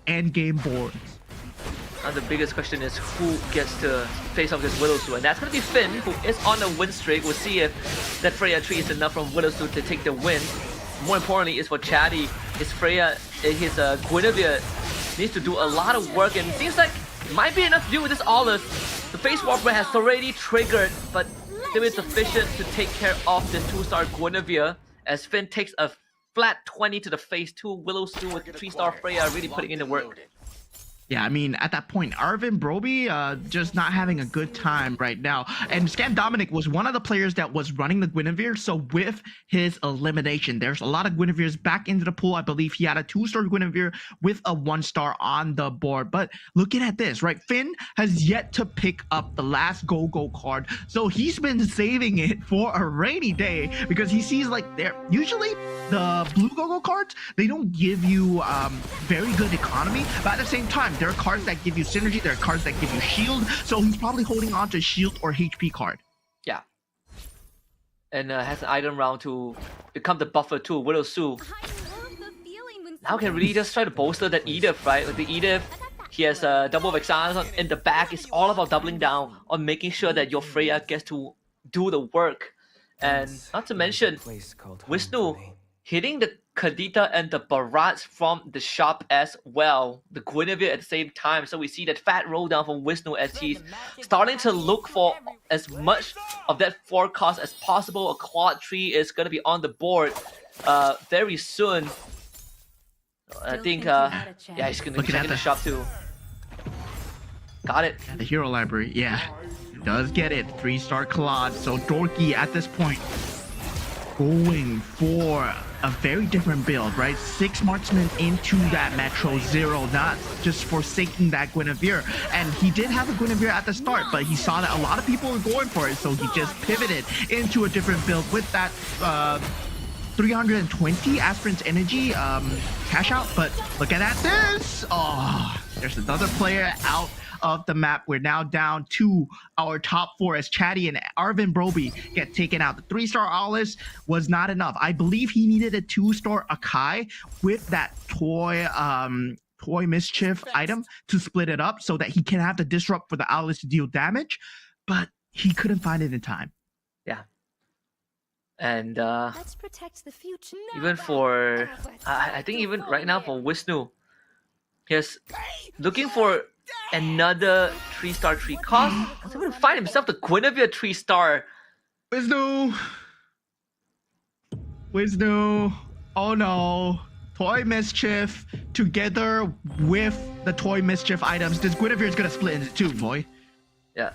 end game boards. Now the biggest question is who gets to face off against Willowsu, and that's going to be Finn, who is on a win streak. We'll see if that Freya 3 is enough from Willowsu to take the win. More importantly is for Chatty, his Guinevere needs to do a lot of work, and it seems like it might be enough to do with this Aulus. The Face Warper has already triggered, but still is sufficient to take care of this 2-star Guinevere, as Finn takes a flat 20 to the face 2. Willowsu with 3-star Freya really putting in the work. Yeah, I mean, at that point, Arvin Broby just not having a good time right now. And Scam Dominic was one of the players that was running the Guinevere. So with his elimination, there's a lot of Guineveres back into the pool. I believe he had a 2-star Guinevere with a 1-star on the board. But looking at this, right? Finn has yet to pick up the last Go-Go card. So he's been saving it for a rainy day because he sees like they're usually the blue Go-Go cards, they don't give you very good economy. But at the same time, there are cards that give you synergy, there are cards that give you shield, so he's probably holding on to shield or HP card. Yeah. And has an item round to become the buffer too, Widow Su. I love the feeling when Now can really just try to bolster that Edith, right? Like the Edith, he has a double of Exiles in the back. It's all about doubling down on making sure that your Freya gets to do the work. And not to mention, Wisnu hitting the Kadita and the Barats from the shop as well. The Guinevere at the same time. So we see that fat roll down from Wisnu as he's starting to look for as much of that forecast as possible. A Claude tree is going to be on the board very soon. I think, yeah, he's going to check in the shop too. Got it. The hero library, yeah. Does get it. 3-star Claude. So Dorky at this point going for a very different build, right? 6 marksmen into that Metro Zero, not just forsaking that Guinevere. And he did have a Guinevere at the start, but he saw that a lot of people were going for it, so he just pivoted into a different build with that 320 Aspirant's Energy cash out. But look at this! Oh, there's another player out of the map. We're now down to our top 4 as Chatty and Arvin Broby get taken out. The 3-star Alice was not enough. I believe he needed a 2-star Akai with that toy mischief item to split it up so that he can have the disrupt for the Alice to deal damage, but he couldn't find it in time. Yeah. And let's protect the future. even for I think even right now for Wisnu, he's looking for another 3-star tree cost. He's able to find himself the Guinevere 3-star. Wisnu, oh no. Toy Mischief together with the Toy Mischief items. This Guinevere is gonna split into 2, boy. Yeah.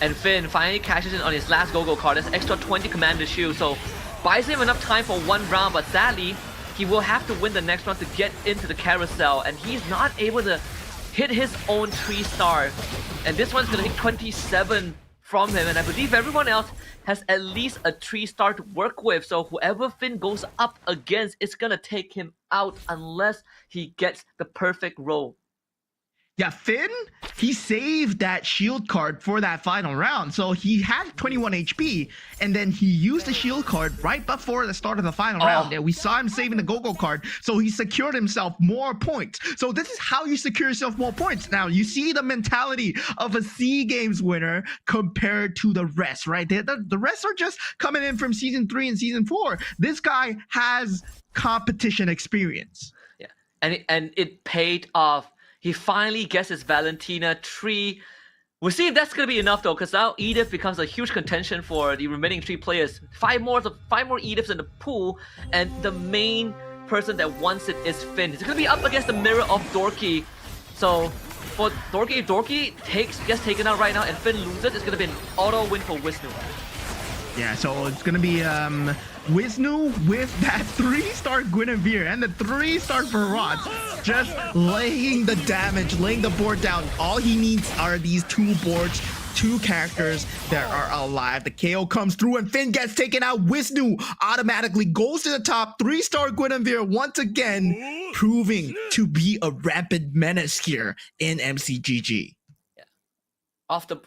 And Finn finally cashes in on his last Go-Go card. That's extra 20 Commander Shield, so buys him enough time for 1 round, but sadly, he will have to win the next round to get into the carousel, and he's not able to hit his own 3-star. And this one's gonna hit 27 from him, and I believe everyone else has at least a 3-star to work with, so whoever Finn goes up against, it's gonna take him out unless he gets the perfect roll. Yeah, Finn, he saved that shield card for that final round. So he had 21 HP, and then he used the shield card right before the start of the final round. And we saw him saving the Go-Go card, so he secured himself more points. So this is how you secure yourself more points. Now, you see the mentality of a SEA Games winner compared to the rest, right? The rest are just coming in from Season 3 and Season 4. This guy has competition experience. Yeah, and it paid off. He finally gets his Valentina tree. We'll see if that's gonna be enough though, because now Edith becomes a huge contention for the remaining 3 players. 5 more Ediths in the pool, and the main person that wants it is Finn. He's gonna be up against the mirror of Dorky. So for Dorky, if Dorky gets taken out right now and Finn loses, it's gonna be an auto win for Wisnu. Yeah, so it's gonna be Wisnu with that 3-star Guinevere and the 3-star Barats just laying the damage, laying the board down. All he needs are these 2 boards, 2 characters that are alive. The KO comes through and Finn gets taken out. Wisnu automatically goes to the top. 3-star Guinevere once again proving to be a rapid menace here in MCGG.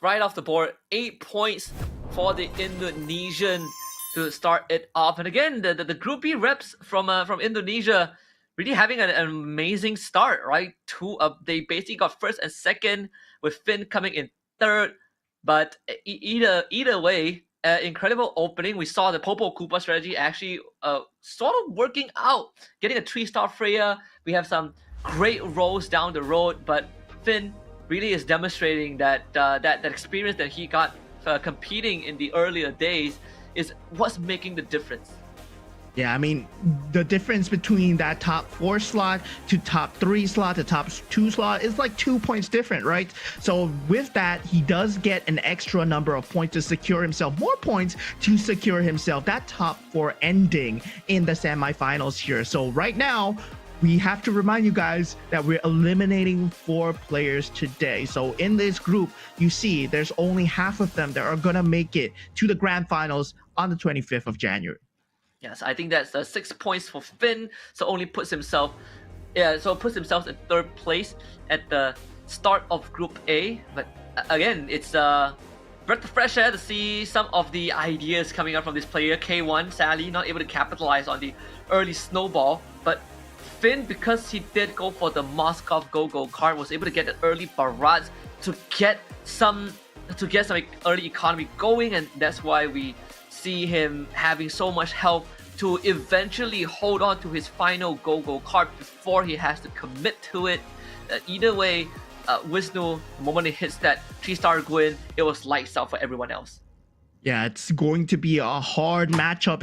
Right off the board, 8 points for the Indonesian to start it off. And again, the Group B reps from Indonesia really having an amazing start, right? They basically got first and second, with Finn coming in third. But either way, incredible opening. We saw the Popo Koopa strategy actually sort of working out, getting a 3-star Freya. We have some great rolls down the road, but Finn really is demonstrating that that experience that he got competing in the earlier days is what's making the difference. Yeah, I mean, the difference between that top 4 slot to top 3 slot to top 2 slot is like 2 points different, right? So with that, he does get an extra number of points to secure himself, more points to secure himself that top 4 ending in the semifinals here. So right now, we have to remind you guys that we're eliminating 4 players today. So in this group, you see there's only half of them that are going to make it to the grand finals on the 25th of January. Yes, I think that's 6 points for Finn. So only puts himself, puts himself in 3rd place at the start of Group A. But again, it's breath of fresh air to see some of the ideas coming out from this player. K1 sadly not able to capitalize on the early snowball, but Finn, because he did go for the Moscow Go card, was able to get an early barrage to get some early economy going, and that's why we see him having so much health to eventually hold on to his final Go card before he has to commit to it. Either way, Wisnu, the moment he hits that 3-star Gwyn, it was lights out for everyone else. Yeah, it's going to be a hard matchup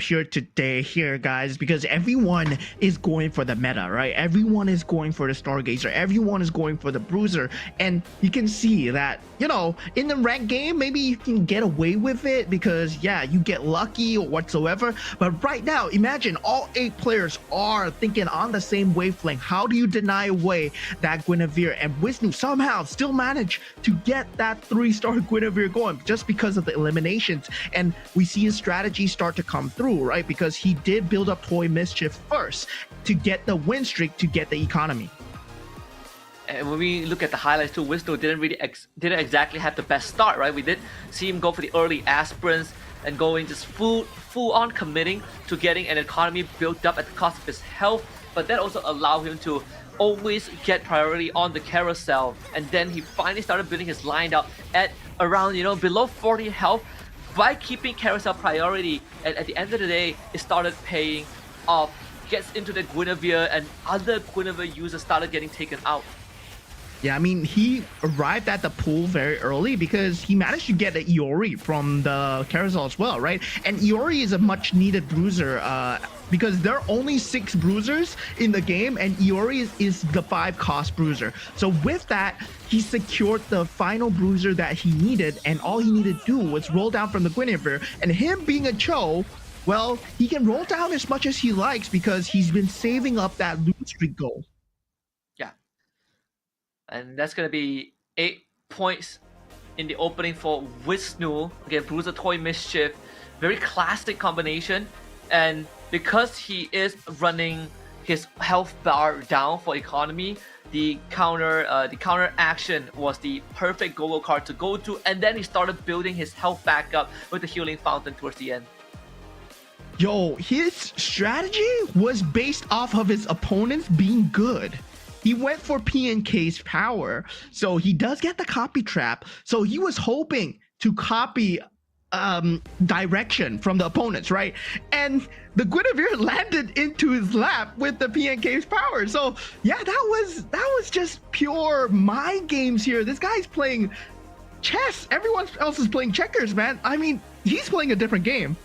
here, guys, because everyone is going for the meta, right? Everyone is going for the Stargazer. Everyone is going for the Bruiser. And you can see that, you know, in the ranked game, maybe you can get away with it because, yeah, you get lucky or whatsoever. But right now, imagine all 8 players are thinking on the same wavelength. How do you deny away that Guinevere? And Wisnu somehow still managed to get that 3-star Guinevere going just because of the eliminations. And we see his strategy start to come through, right? Because he did build up Toy Mischief first to get the win streak, to get the economy. And when we look at the highlights too, Wisnu didn't exactly have the best start, right? We did see him go for the early aspirants and going just full on committing to getting an economy built up at the cost of his health, but that also allowed him to always get priority on the carousel. And then he finally started building his line out at around, you know, below 40 health. By keeping carousel priority, and at the end of the day, it started paying off. Gets into the Guinevere, and other Guinevere users started getting taken out. Yeah, I mean, he arrived at the pool very early because he managed to get an Iori from the carousel as well, right? And Iori is a much needed bruiser because there are only 6 bruisers in the game, and Iori is the 5 cost bruiser. So with that, he secured the final bruiser that he needed, and all he needed to do was roll down from the Guinevere. And him being a Cho, well, he can roll down as much as he likes because he's been saving up that loot streak goal. Yeah. And that's going to be 8 points in the opening for Wisnu. Again, Bruiser Toy Mischief. Very classic combination. And because he is running his health bar down for economy, the counter action was the perfect Go card to go to. And then he started building his health back up with the healing fountain towards the end. Yo, his strategy was based off of his opponents being good. He went for PNK's power, so he does get the copy trap. So he was hoping to copy direction from the opponents, right? And the Guinevere landed into his lap with the PNK's power. So yeah, that was just pure mind games here. This guy's playing chess. Everyone else is playing checkers, man. I mean, he's playing a different game.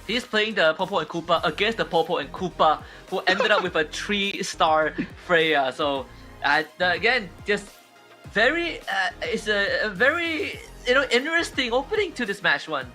He's playing the Popo and Koopa against the Popo and Koopa, who ended up with a 3-star Freya. So again, just very it's a very interesting opening to this match one.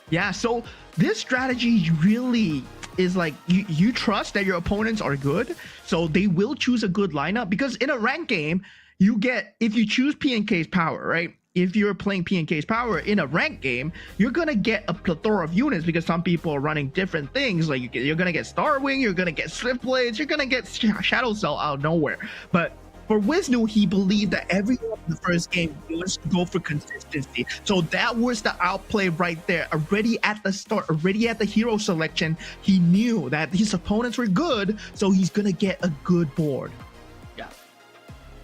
Yeah, so this strategy really is like you trust that your opponents are good, so they will choose a good lineup, because in a ranked game, you get, if you choose PNK's power, right? If you're playing PNK's power in a ranked game, you're gonna get a plethora of units because some people are running different things. Like you're gonna get Starwing, you're gonna get Swift Blades, you're gonna get Shadow Cell out of nowhere. But for Wisnu, he believed that everyone in the first game wants to go for consistency. So that was the outplay right there. Already at the start, already at the hero selection, he knew that his opponents were good, so he's gonna get a good board. Yeah,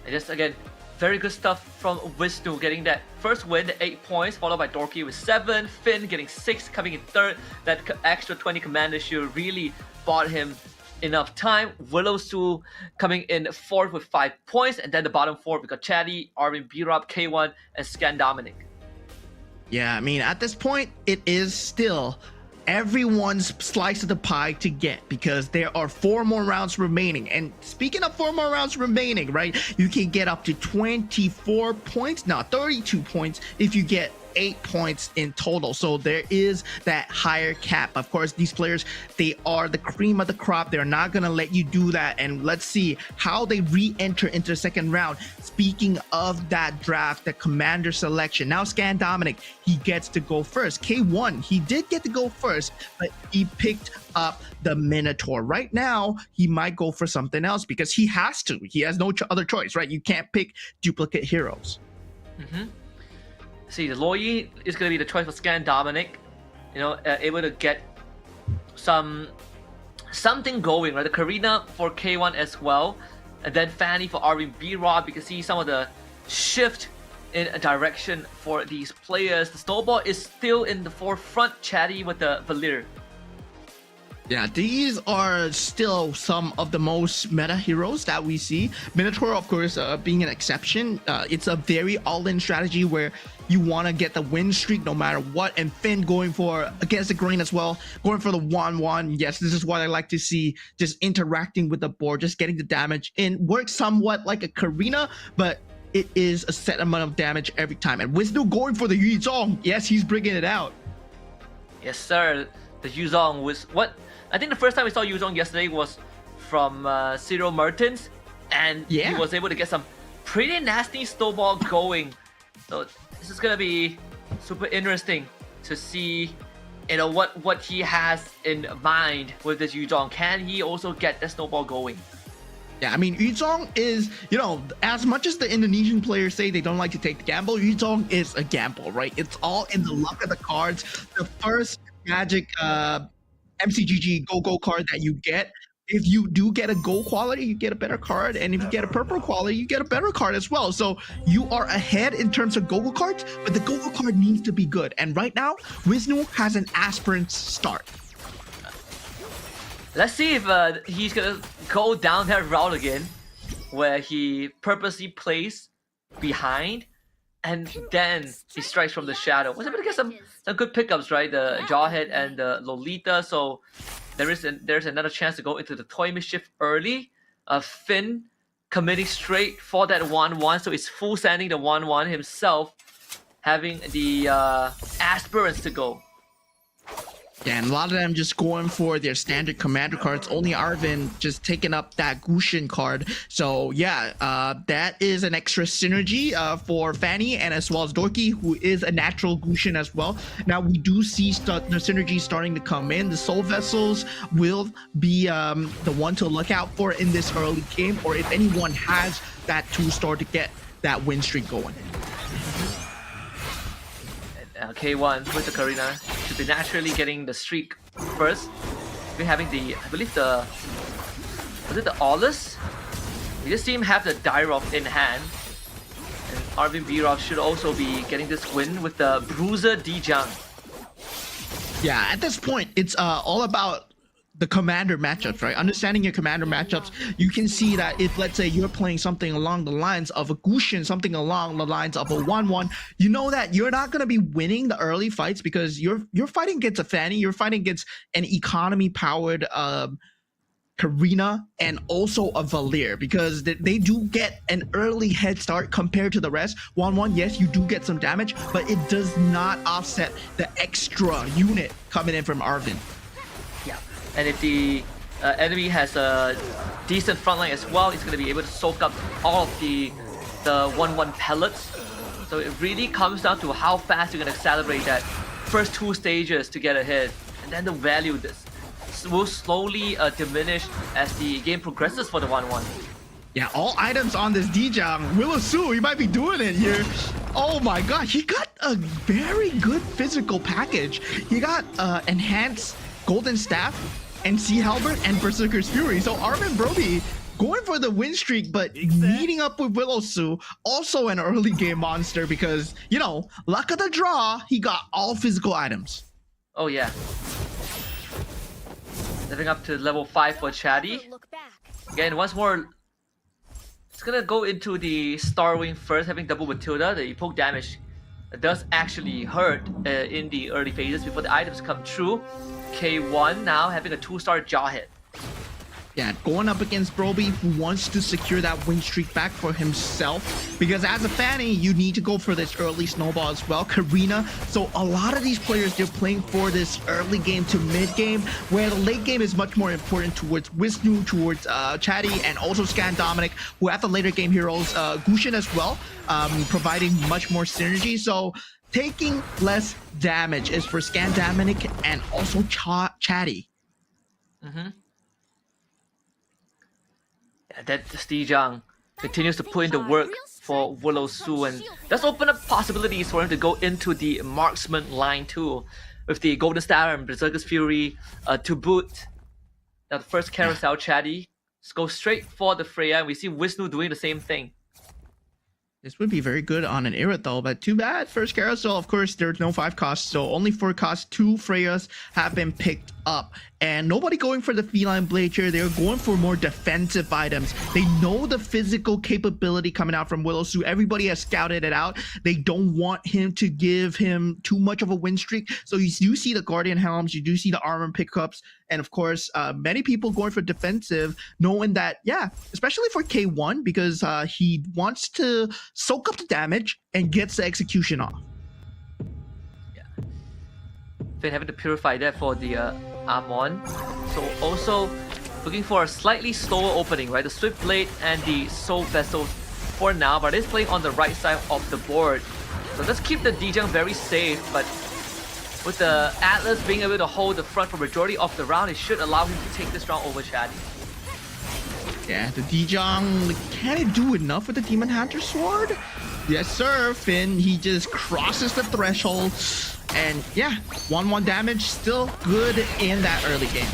and just again, very good stuff from Wisnu, getting that first win, the 8 points, followed by Dorky with 7, Finn getting 6, coming in 3rd. That extra 20 Commander Shield really bought him enough time. Willow Su coming in 4th with 5 points, and then the bottom 4 we got Chatty, Armin B-Rob, K1, and Scan Dominic. Yeah, I mean, at this point, it is still everyone's slice of the pie to get, because there are 4 more rounds remaining. And speaking of 4 more rounds remaining, right, you can get up to 24 points, no, 32 points if you get 8 points in total. So there is that higher cap. Of course, these players, they are the cream of the crop. They're not gonna let you do that. And let's see how they re-enter into the second round. Speaking of that draft, the commander selection, now Scan Dominic, he gets to go first. K1, he did get to go first, but he picked up the Minotaur. Right now, he might go for something else because he has to. He has no other choice, right? You can't pick duplicate heroes. See, the Loyi is going to be the choice for Scan Dominic. You know, able to get something going, right? The Karina for K1 as well. And then Fanny for Arvin B-Rob. You can see some of the shift in a direction for these players. The Snowball is still in the forefront, chatty with the Valir. Yeah, these are still some of the most meta heroes that we see. Minotaur, of course, being an exception. It's a very all-in strategy where you want to get the win streak no matter what. And Finn going for against the green as well, going for the 1-1. Yes, this is what I like to see, just interacting with the board, just getting the damage in. Works somewhat like a Karina, but it is a set amount of damage every time. And Wisnu going for the Yuzong. Yes, he's bringing it out. Yes, sir. The Yuzong was what? I think the first time we saw Yuzong yesterday was from Cyril Mertens, and he was able to get some pretty nasty snowball going. So this is gonna be super interesting to see, you know, what he has in mind with this Yuzong. Can he also get the snowball going? Yeah, I mean, Yuzong is, you know, as much as the Indonesian players say they don't like to take the gamble, Yuzong is a gamble, right? It's all in the luck of the cards. The first Magic MCGG Go card that you get, if you do get a gold quality, you get a better card, and if you get a purple quality, you get a better card as well. So you are ahead in terms of Gogo cards, but the Gogo card needs to be good. And right now, Wisnu has an aspirant start. Let's see if he's gonna go down that route again, where he purposely plays behind, and then he strikes from the shadow. Was able to get some good pickups, right? The Jawhead and the Lolita. So there's another chance to go into the Toy Mischief early. Finn committing straight for that 1-1, so it's full sending the 1-1 himself, having the aspirants to go. Yeah, and a lot of them just going for their standard commander cards. Only Arvin just taking up that Gushin card. So yeah, that is an extra synergy for Fanny, and as well as Dorky, who is a natural Gushin as well. Now we do see the synergy starting to come in. The Soul Vessels will be the one to look out for in this early game, or if anyone has that 2-star to get that win streak going. K1 with the Karina should be naturally getting the streak first. We're having the, I believe was it the Aulus? We just see him have the Dyrov in hand. And Arvin Virov should also be getting this win with the Bruiser Dijang. Yeah, at this point, it's all about the commander matchups, right? Understanding your commander matchups, you can see that if, let's say, you're playing something along the lines of a Gushin, something along the lines of a 1-1, you know that you're not going to be winning the early fights because you're fighting against a Fanny, you're fighting against an economy-powered Karina, and also a Valir, because they do get an early head start compared to the rest. 1-1, yes, you do get some damage, but it does not offset the extra unit coming in from Arvin. Yeah, and if the enemy has a decent frontline as well, it's going to be able to soak up all of the 1-1 pellets. So it really comes down to how fast you can accelerate that first 2 stages to get ahead, and then the value will slowly diminish as the game progresses for the 1-1. Yeah, all items on this Dijang. Willow Su, he might be doing it here. Oh my god, he got a very good physical package. He got enhanced Golden Staff and Sea Halberd and Berserker's Fury. So Armin Brody going for the win streak, but meeting up with Willow Su, also an early game monster because, you know, luck of the draw, he got all physical items. Oh yeah. Living up to level 5 for Chatty. Again, once more, it's gonna go into the Starwing first, having double Matilda. The poke damage does actually hurt in the early phases before the items come true. K1 now having a 2-star jaw hit. Yeah, going up against Broby, who wants to secure that win streak back for himself. Because as a Fanny, you need to go for this early snowball as well. Karina. So a lot of these players, they're playing for this early game to mid game, where the late game is much more important towards Wisnu, towards Chatty, and also Scan Dominic, who have the later game heroes, Gushin as well, providing much more synergy. So taking less damage is for Scan Dominic and also Chatty. That Stijang continues to put in the work for Willow Su, and does open up possibilities for him to go into the marksman line too, with the Golden Star and Berserker's Fury to boot. Now the first carousel, Chatty goes straight for the Freya, and we see Wisnu doing the same thing. This would be very good on an Aerith though, but too bad. First carousel, of course, there's no 5 costs, so only 4 costs. 2 Freyas have been picked up. And nobody going for the Feline Blade here. They're going for more defensive items. They know the physical capability coming out from Willow Su. Everybody has scouted it out. They don't want him to give him too much of a win streak. So you do see the Guardian Helms, you do see the armor pickups, and of course, many people going for defensive, knowing that, yeah, especially for K1, because he wants to soak up the damage and gets the execution off. Been having to purify that for the Amon. So also looking for a slightly slower opening, right? The Swift Blade and the Soul Vessel for now, but it's playing on the right side of the board. So let's keep the Dijang very safe, but with the Atlas being able to hold the front for majority of the round, it should allow him to take this round over Chatty. Yeah, the Dijang, can it do enough with the Demon Hunter Sword? Yes, sir. Finn, he just crosses the threshold. And yeah, 1-1 damage, still good in that early game.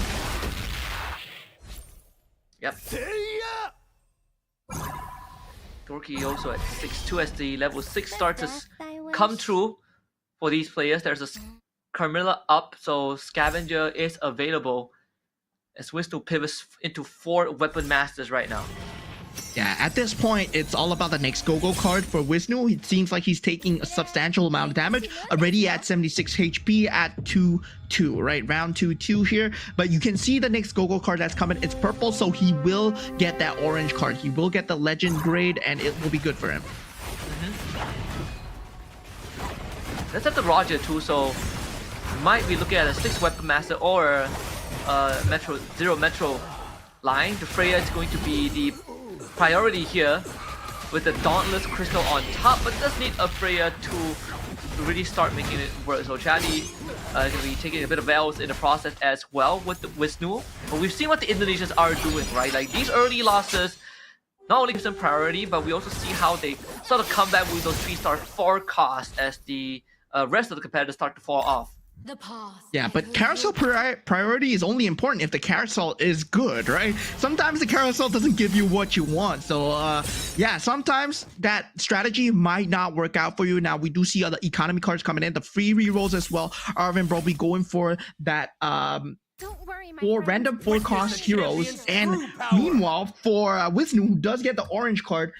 Yep. Dorky also at 6-2 as the level 6 starts to come true for these players. There's a Carmilla up, so Scavenger is available as Wisnu pivots into 4 Weapon Masters right now. Yeah, at this point, it's all about the next Go-Go card for Wisnu. It seems like he's taking a substantial amount of damage, already at 76 HP at 2-2, right? Round 2-2 here. But you can see the next Go-Go card that's coming. It's purple, so he will get that orange card. He will get the Legend grade, and it will be good for him. Let's have the Roger too, so might be looking at a 6 Weapon Master or Zero Metro line. The Freya is going to be the priority here with the Dauntless Crystal on top, but does need a Freya to really start making it work. So Chatty is going to be taking a bit of L's in the process as well with the Wisnu. But we've seen what the Indonesians are doing, right? Like these early losses not only gives them priority, but we also see how they sort of come back with those 3-star 4 costs as the rest of the competitors start to fall off. The pause. Yeah, but carousel priority is only important if the carousel is good, right? Sometimes the carousel doesn't give you what you want. So, yeah, sometimes that strategy might not work out for you. Now, we do see other economy cards coming in. The free rerolls as well. Arvin probably going for that, Don't worry, my 4 friend. random 4-cost heroes. And meanwhile, for Wisnu, who does get the orange card,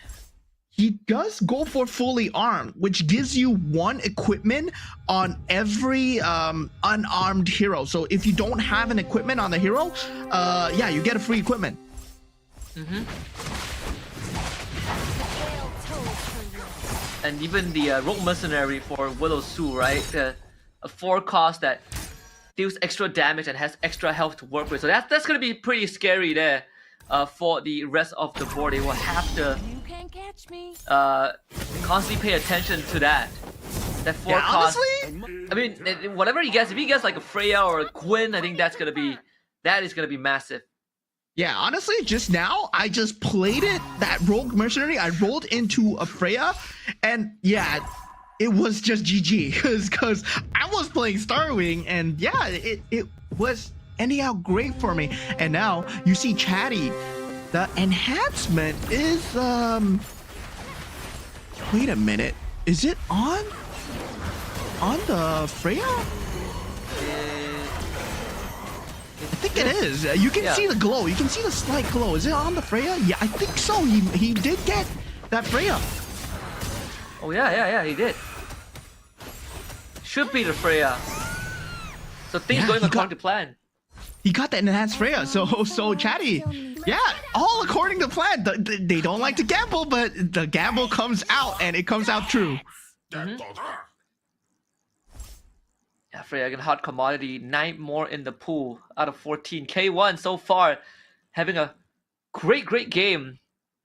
he does go for fully armed, which gives you 1 equipment on every unarmed hero. So if you don't have an equipment on the hero, yeah, you get a free equipment. And even the Rogue Mercenary for Willow Su, right? A 4 cost that deals extra damage and has extra health to work with. So that's going to be pretty scary there for the rest of the board. They will have to Catch me. constantly pay attention to that. That 4 Yeah, cost. honestly, I mean, whatever he gets, if he gets like a Freya or a Quinn, I think that is gonna be massive. yeah, honestly, just now, I just played it, that Rogue Mercenary, I rolled into a Freya, and yeah, it was just GG, because I was playing Starwing, and yeah, it was ending out great for me. And now, you see Chatty, the enhancement is, wait a minute, is it on the Freya? I think it is. You can see the glow. You can see the slight glow. Is it on the Freya? Yeah, I think so. He did get that Freya. Oh yeah, he did. should be the Freya. So things Yeah, going he according got- to plan. He got the enhanced Freya, so chatty. Yeah, all according to plan. They don't like to gamble, but the gamble comes out, and it comes out true. Yeah, Freya again, hot commodity. 9 more in the pool out of 14. K1 so far having a great game.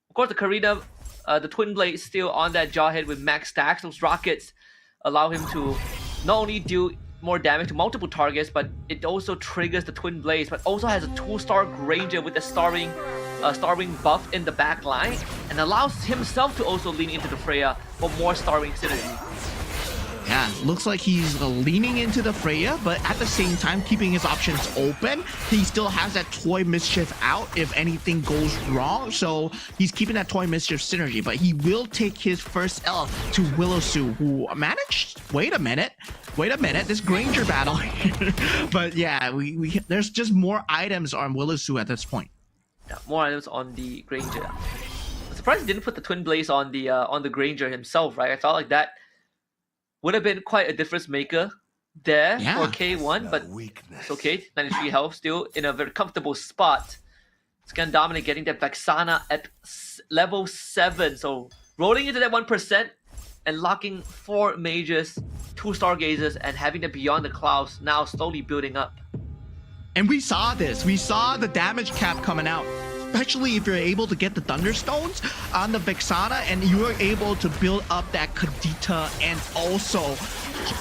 Of course, the Karina, the Twin Blade still on that Jawhead with max stacks. Those rockets allow him to not only do more damage to multiple targets, but it also triggers the Twin Blades, but also has a 2-star Granger with the starring buff in the back line, and allows himself to also lean into the Freya for more starring synergy. Yeah, looks like he's leaning into the Freya, but at the same time keeping his options open. He still has that Toy Mischief out if anything goes wrong, so he's keeping that Toy Mischief synergy, but he will take his first L to Willowsue, who managed... Wait a minute, this Granger battle. But yeah, we there's just more items on Willowsue at this point. Yeah, more items on the Granger. I'm surprised he didn't put the Twin Blaze on the Granger himself, right? I felt like that would have been quite a difference maker there for K1, but it's okay. 93 health, still in a very comfortable spot. Scandominic getting that Vexana at level 7, so rolling into that 1% and locking 4 mages, 2 stargazers, and having the Beyond the Clouds now slowly building up. And we saw this. We saw the damage cap coming out. Especially if you're able to get the Thunderstones on the Vexana and you are able to build up that Kadita and also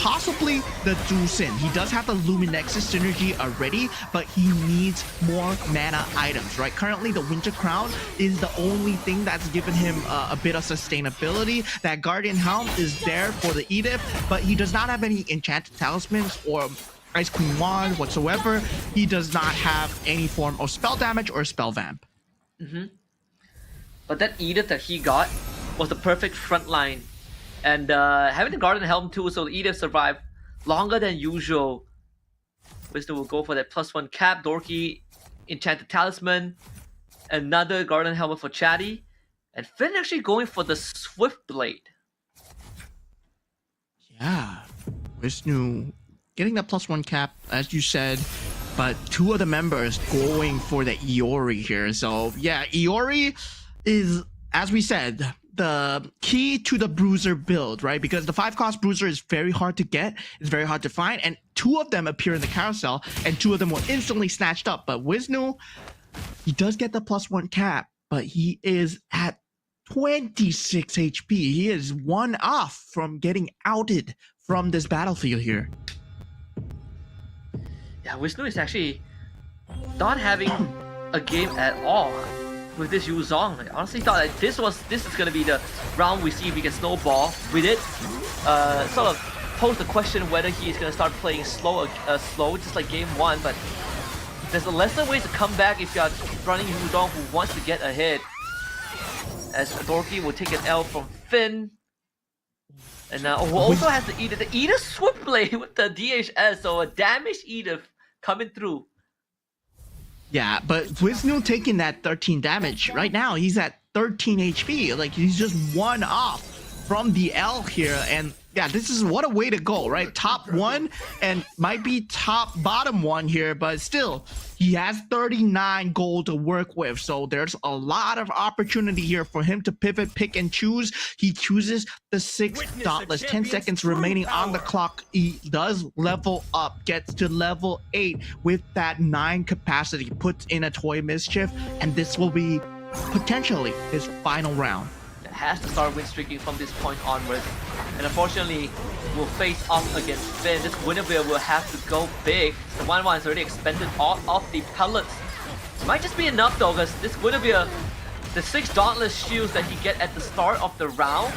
possibly the Doosin. He does have the Luminexus synergy already, but he needs more mana items, right? Currently, the Winter Crown is the only thing that's given him a bit of sustainability. That Guardian Helm is there for the Edith, but he does not have any Enchanted Talismans or Ice Queen Wand whatsoever. He does not have any form of spell damage or spell vamp. But that Edith that he got was the perfect front line, and having the Guardian Helm too, so the Edith survived longer than usual. Wisdom will go for that +1 cap. Dorky, Enchanted Talisman, another Guardian Helmet for Chatty, and Finn actually going for the Swift Blade. Yeah, Vishnu getting that +1 cap, as you said, but 2 of the members going for the Iori here. So yeah, Iori is, as we said, the key to the Bruiser build, right? Because the 5-cost Bruiser is very hard to get, it's very hard to find, and 2 of them appear in the carousel, and 2 of them were instantly snatched up. But Wisnu, he does get the +1 cap, but he is at 26 HP. He is 1 off from getting outed from this battlefield here. Yeah, Wisnu is actually not having a game at all with this Yu Zong. I honestly thought that this is gonna be the round we see if we can snowball with it. Sort of pose the question whether he's gonna start playing slow just like game 1, but there's a lesser way to come back if you're running Yu Zong who wants to get ahead. As Dorky will take an L from Finn. And who also has the Edith Swift Blade with the DHS, so a damaged Edith coming through. Yeah, but Wisnu taking that 13 damage. Right now, he's at 13 HP. Like, he's just 1 off from the L here. And yeah, this is what a way to go, right? Top 1 and might be top bottom 1 here, but still, he has 39 gold to work with. So there's a lot of opportunity here for him to pivot, pick, and choose. He chooses the 6 Dauntless, 10 seconds remaining on the clock. He does level up, gets to level 8 with that 9 capacity, puts in a Toy Mischief, and this will be potentially his final round. Has to start win streaking from this point onwards, and unfortunately will face off against Finn. This Guinevere will have to go big. The 1-1 is already expended all of the pellets. It might just be enough though, because this Guinevere, the 6 Dauntless shields that he get at the start of the round,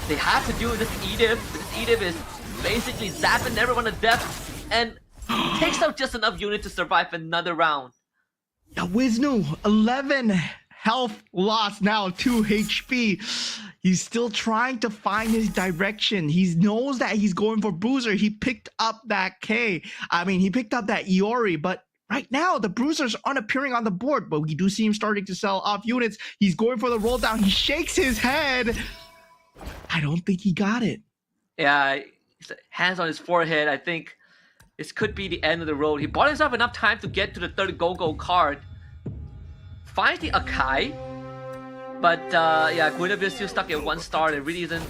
they have to do with this Edith. This Edith is basically zapping everyone to death and takes out just enough unit to survive another round. Yeah, Wisnu, 11 health loss, now 2 HP. He's still trying to find his direction. He knows that he's going for Bruiser. He picked up that K. I mean, he picked up that Iori, but right now the Bruisers aren't appearing on the board, but we do see him starting to sell off units. He's going for the roll down. He shakes his head. I don't think he got it. Yeah, his hands on his forehead. I think this could be the end of the road. He bought himself enough time to get to the third go-go card. Finds the Akai. But yeah, Guinevere still stuck at 1 star. There really isn't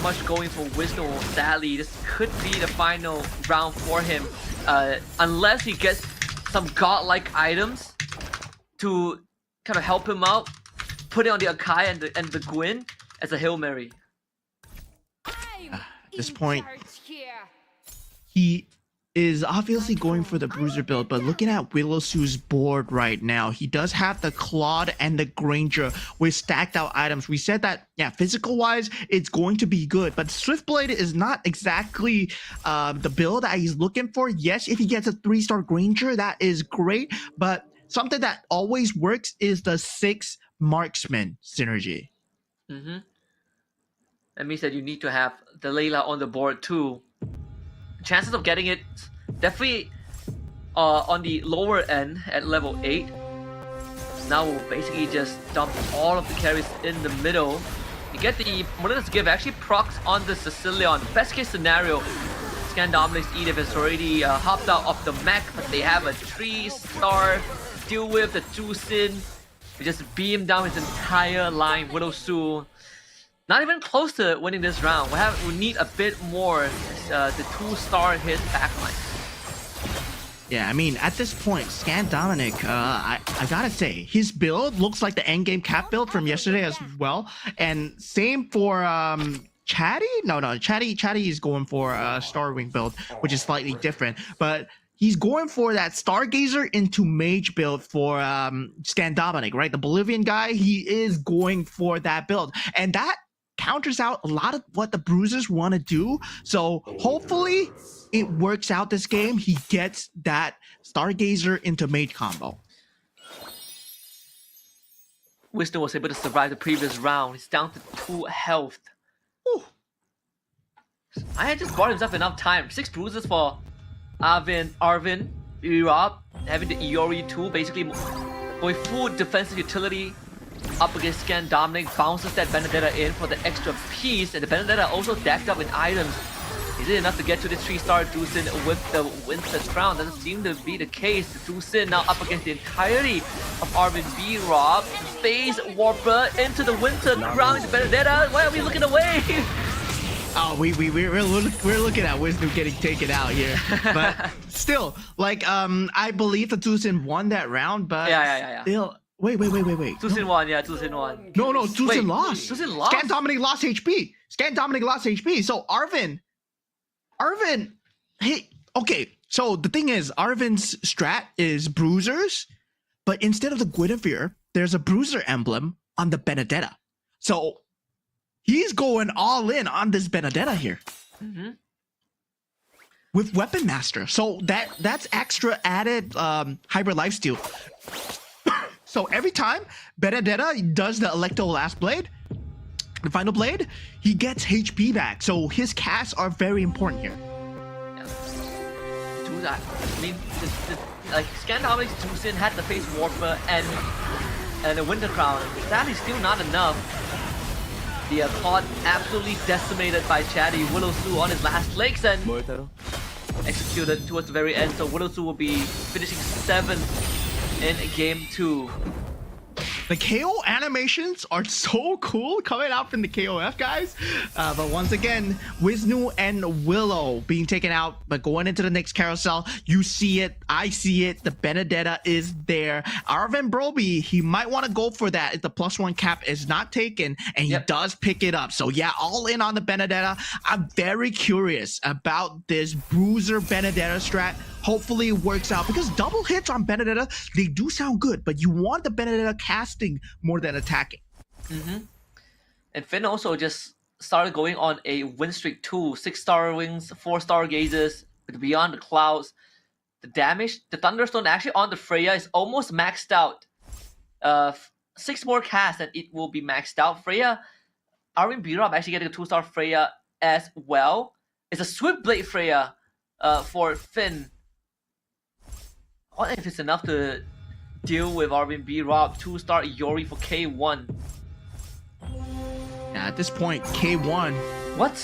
much going for Wisdom. Sadly, this could be the final round for him. Unless he gets some godlike items to kind of help him out. Put it on the Akai and the Gwyn as a Hail Mary. I'm At this in point, charge here. he is obviously going for the bruiser build, but looking at Willowsu's board right now, he does have the Claude and the Granger with stacked out items. We said that, yeah, physical wise, it's going to be good, but Swiftblade is not exactly the build that he's looking for. Yes, if he gets a 3-star Granger, that is great, but something that always works is the 6 marksman synergy. That means that you need to have the Layla on the board too. Chances of getting it definitely on the lower end at level 8. Now we'll basically just dump all of the carries in the middle. You get the Molina's Gift actually procs on the Sicilian. Best case scenario, Scan Dominic's Edith has already hopped out of the mech, but they have a 3-star deal with the Jusin. We just beam down his entire line. Widowsu not even close to winning this round. We need a bit more the 2-star his backline. Yeah, I mean, at this point, Scan Dominic, I gotta say, his build looks like the endgame cap build from yesterday as well. And same for Chatty? No, Chatty is going for a Starwing build, which is slightly different. But he's going for that Stargazer into Mage build for Scan Dominic, right? The Bolivian guy, he is going for that build. And that counters out a lot of what the Bruisers want to do. So hopefully it works out this game. He gets that Stargazer into Mage combo. Wisdom was able to survive the previous round. He's down to 2 health. Whew. I had just bought himself enough time. 6 bruises for Arvin, Rob, having the Iori too, basically going full defensive utility up against Scan Dominic, bounces that Benedetta in for the extra piece, and the Benedetta also decked up in items. Is it enough to get to this 3-star Jusin with the Winter Crown? Doesn't seem to be the case. Jusin now up against the entirety of Arvin B. Rob. Phase Warper into the Winter Crown. Benedetta, why are we looking away? Oh, we're looking at Wisdom getting taken out here, but still, like, I believe the Jusin won that round, but yeah. Still, wait. Jusin won, yeah, Jusin won. No, Jusin lost. Jusin lost? Scan Dominic lost HP. So Arvin, hey, okay. So the thing is, Arvin's strat is Bruisers, but instead of the Guinevere, there's a Bruiser emblem on the Benedetta. So he's going all in on this Benedetta here. With Weapon Master. So that's extra added hybrid lifesteal. So every time Benedetta does the Electo Last Blade, the final blade, he gets HP back. So his casts are very important here. Yeah. Do that. I mean, like Scan Dominic's Jusin had the Face Warper and the Winter Crown. That is still not enough. The Claude absolutely decimated by Chatty. Willowsu on his last legs and executed towards the very end. So Willowsu will be finishing 7th in game 2. The KO animations are so cool coming out from the KOF guys. But once again, Wisnu and Willow being taken out, but going into the next carousel, you see it, I see it, the Benedetta is there. Arvin Broby, he might want to go for that if the +1 cap is not taken, and he does pick it up. So yeah, all in on the Benedetta. I'm very curious about this Bruiser Benedetta strat. Hopefully it works out, because double hits on Benedetta, they do sound good, but you want the Benedetta casting more than attacking. And Finn also just started going on a win streak too. 6-star wings, 4-star gazes, with Beyond the Clouds. The damage, the Thunderstone actually on the Freya is almost maxed out. 6 more casts and it will be maxed out. Freya, Arvin B-Rob actually getting a 2-star Freya as well. It's a Swiftblade Freya for Finn. I wonder if it's enough to deal with Arvin B-Rob. 2-star Iori for K1. Yeah, at this point, K1. What?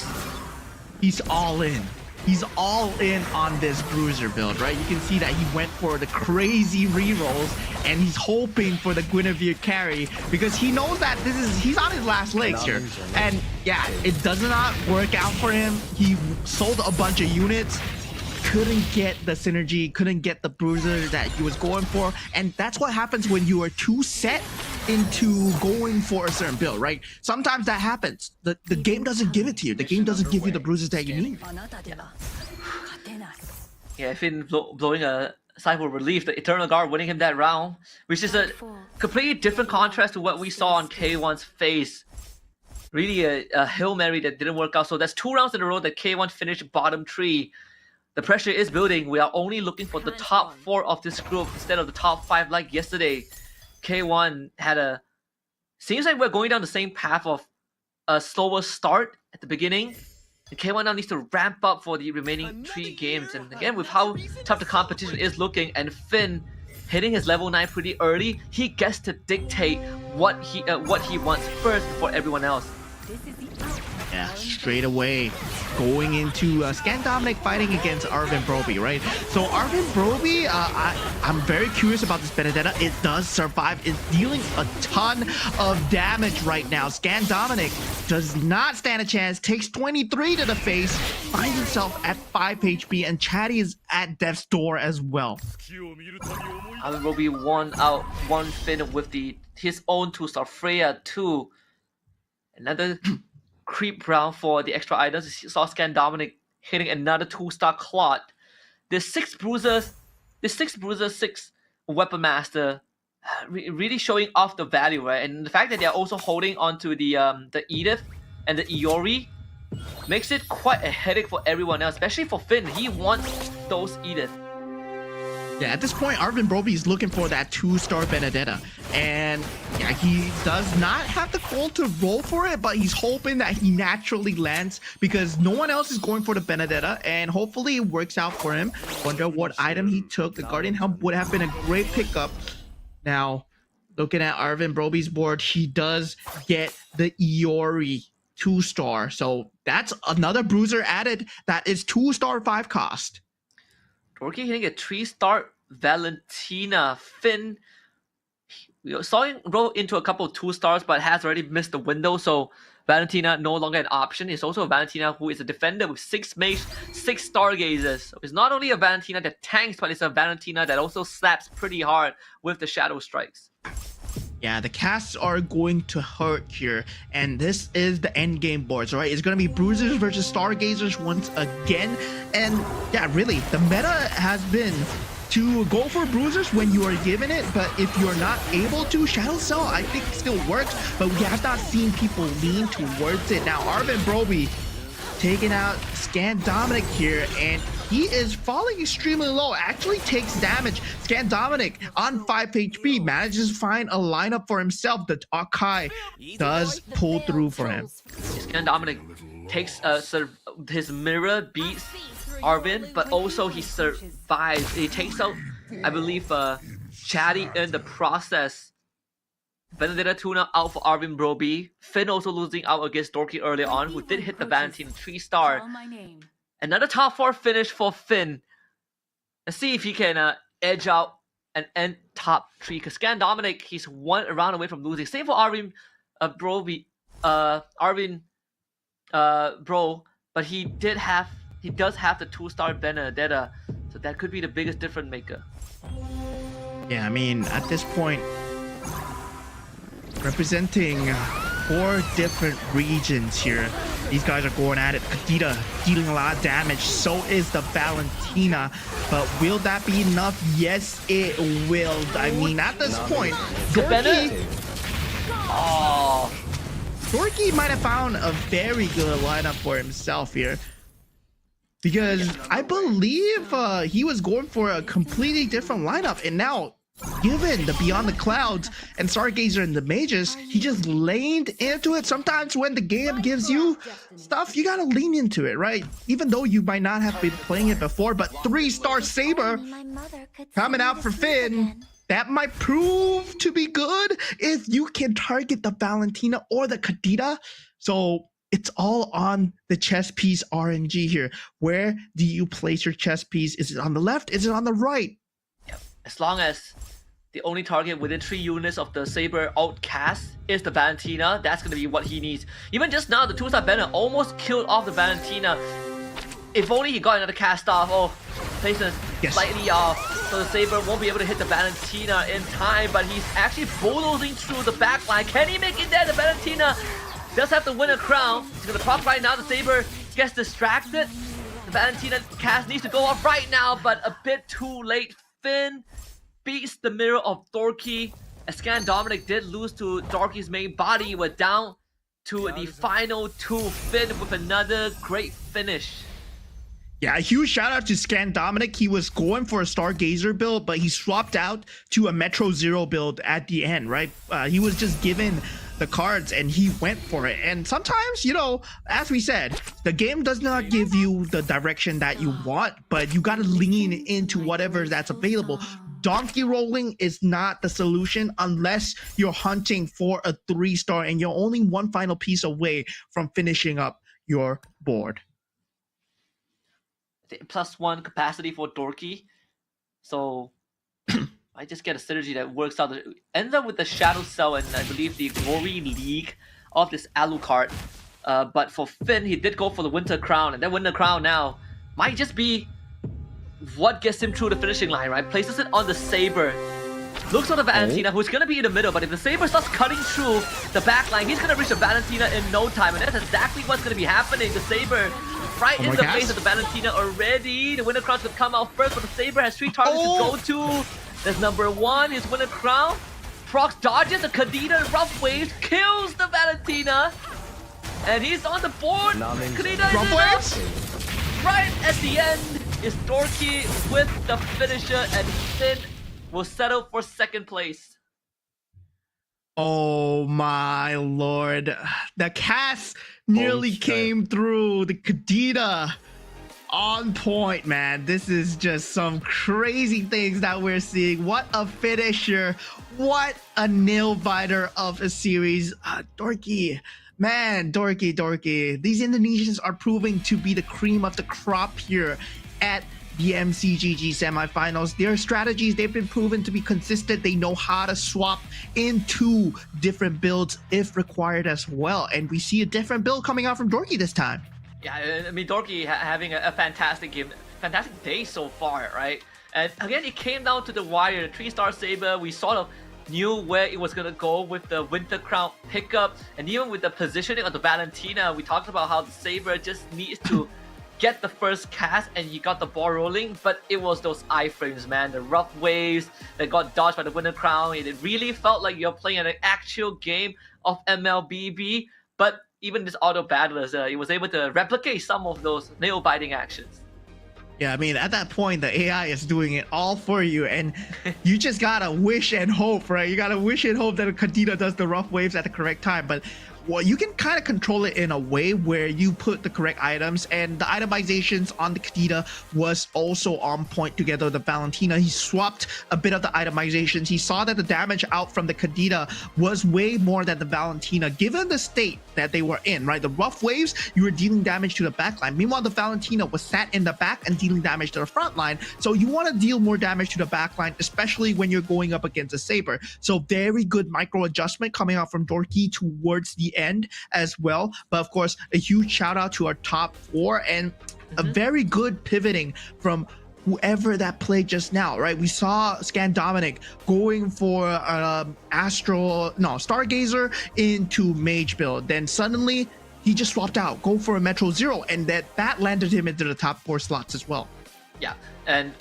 he's all in. He's all in on this bruiser build, right? You can see that he went for the crazy rerolls and he's hoping for the Guinevere carry because he knows that he's on his last legs here. And yeah, it does not work out for him. He sold a bunch of units, couldn't get the synergy, couldn't get the bruiser that he was going for. And that's what happens when you are too set into going for a certain build, right? Sometimes that happens. The game doesn't give it to you. The game doesn't give you the bruises that you need. Yeah, Finn blowing a sigh of relief. The Eternal Guard winning him that round, which is a completely different contrast to what we saw on K1's face. Really a Hail Mary that didn't work out. So that's 2 rounds in a row that K1 finished bottom 3. The pressure is building. We are only looking for the top 4 of this group instead of the top 5 like yesterday. K1 had seems like we're going down the same path of a slower start at the beginning. And K1 now needs to ramp up for the remaining 3 games. And again, with how tough the competition is looking, and Finn hitting his level 9 pretty early, he gets to dictate what he wants first before everyone else. Yeah, straight away going into Scan Dominic fighting against Arvin Broby, right? So Arvin Broby, I'm very curious about this Benedetta. It does survive. It's dealing a ton of damage right now. Scan Dominic does not stand a chance, takes 23 to the face, finds himself at 5 HP, and Chatty is at death's door as well. Arvin Broby one Finn with his own 2-star Freya 2. Another creep round for the extra items. You saw Scan Dominic hitting another 2-star Clot. There's 6 bruisers, 6 Weapon Master, really showing off the value, right? And the fact that they're also holding onto the Edith and the Iori makes it quite a headache for everyone else, especially for Finn. He wants those Edith. Yeah, at this point, Arvin Broby is looking for that 2-star Benedetta. And yeah, he does not have the gold to roll for it, but he's hoping that he naturally lands because no one else is going for the Benedetta, and hopefully it works out for him. Wonder what item he took. The Guardian Helm would have been a great pickup. Now, looking at Arvin Broby's board, he does get the Iori 2-star. So that's another bruiser added that is 2-star 5 cost. Dorky hitting a 3-star Valentina. Finn, we saw him roll into a couple of 2-stars, but has already missed the window, so Valentina no longer an option. It's also a Valentina who is a defender with 6 mage, 6 stargazers. So it's not only a Valentina that tanks, but it's a Valentina that also slaps pretty hard with the shadow strikes. Yeah, the casts are going to hurt here, and this is the end game boards, right? It's going to be bruisers versus stargazers once again. And yeah, really, the meta has been to go for bruisers when you are given it, but if you're not able to, Shadow Cell I think still works, but we have not seen people lean towards it. Now Arvin Broby taking out Scan Dominic here, and he is falling extremely low, actually takes damage. Scan Dominic on 5 HP manages to find a lineup for himself. The Akai does pull through for him. Scan Dominic takes his mirror beats Arvin, but also he survives. He takes out, I believe, Chatty in the process. Benedetta Tuna out for Arvin Broby. Finn also losing out against Dorky early on, who did hit the Valentine 3-star. Another top 4 finish for Finn. Let's see if he can edge out and end top 3. Because Scan Dominic, he's 1 round away from losing. Same for Arvin Broby, Arvin Bro, but he does have the 2-star Benedetta, so that could be the biggest difference maker. Yeah, I mean, at this point, representing 4 different regions here. These guys are going at it. Kadita dealing a lot of damage. So is the Valentina. But will that be enough? Yes, it will. I mean, at this point, Dorky might have found a very good lineup for himself here. Because I believe he was going for a completely different lineup. And now, given the Beyond the Clouds and Stargazer and the mages, he just leaned into it. Sometimes when the game gives you stuff, you gotta lean into it, right? Even though you might not have been playing it before, but 3-star Saber coming out for Finn. That might prove to be good if you can target the Valentina or the Kadita. So it's all on the chess piece RNG here. Where do you place your chess piece? Is it on the left? Is it on the right? As long as the only target within 3 units of the Saber outcast is the Valentina, that's going to be what he needs. Even just now, the 2-star banner almost killed off the Valentina. If only he got another cast off. Oh, placement is slightly off, so the Saber won't be able to hit the Valentina in time, but he's actually bulldozing through the backline. Can he make it there? The Valentina does have to win a crown. He's going to pop right now. The Saber gets distracted. The Valentina cast needs to go off right now, but a bit too late. Finn beats the mirror of Dorky. As Scan Dominic did lose to Dorky's main body, we're down to the final 2. Finn with another great finish. Yeah, a huge shout out to Scan Dominic. He was going for a Stargazer build, but he swapped out to a Metro Zero build at the end, right? He was just given the cards and he went for it. And sometimes, you know, as we said, the game does not give you the direction that you want, but you got to lean into whatever that's available. Donkey rolling is not the solution unless you're hunting for a 3-star and you're only one final piece away from finishing up your board. +1 capacity for Dorky, so I just get a synergy that works out. Ends up with the Shadow Cell and I believe the Glory League of this Alucard. But for Finn, he did go for the Winter Crown, and that Winter Crown now might just be what gets him through the finishing line, right? Places it on the Saber. Looks on the Valentina, who's going to be in the middle, but if the Saber starts cutting through the back line, he's going to reach the Valentina in no time, and that's exactly what's going to be happening. The Saber right in the face of the Valentina already. The Winter Crown's going to come out first, but the Saber has 3 targets to go to. There's number 1, his Winter Crown. Prox dodges the Kadena Rough Waves, kills the Valentina, and he's on the board. Kadena Rough Waves? Right at the end is Dorky with the finisher, and Finn will settle for 2nd place. Oh my lord. The cast nearly came through. The Kadena on point, man. This is just some crazy things that we're seeing. What a finisher. What a nail biter of a series. Dorky. Man, Dorky. These Indonesians are proving to be the cream of the crop here at the MCGG semifinals. Their strategies, they've been proven to be consistent. They know how to swap into different builds if required as well. And we see a different build coming out from Dorky this time. Yeah, I mean, Dorky having a fantastic game, fantastic day so far, right? And again, it came down to the wire. The 3-star Saber, we sort of knew where it was going to go with the Winter Crown pickup. And even with the positioning of the Valentina, we talked about how the Saber just needs to get the first cast and you got the ball rolling, but it was those iframes, man. The rough waves that got dodged by the Winter Crown. It really felt like you're playing an actual game of MLBB, but even this auto battlers, it was able to replicate some of those nail-biting actions. Yeah, I mean, at that point, the AI is doing it all for you, and you just gotta wish and hope, right? You gotta wish and hope that Kadena does the rough waves at the correct time, but well, you can kind of control it in a way where you put the correct items, and the itemizations on the Kadena was also on point together with the Valentina. He swapped a bit of the itemizations. He saw that the damage out from the Kadena was way more than the Valentina, given the state that they were in, right? The rough waves, you were dealing damage to the back line. Meanwhile, the Valentina was sat in the back and dealing damage to the front line. So you want to deal more damage to the back line, especially when you're going up against a Saber. So very good micro adjustment coming out from Dorky towards the end as well. But of course, a huge shout out to our top 4 and a very good pivoting from whoever that played just now, right? We saw Scan Dominic going for Stargazer into Mage build. Then suddenly he just swapped out, go for a Metro Zero, and that landed him into the top 4 slots as well. Yeah, and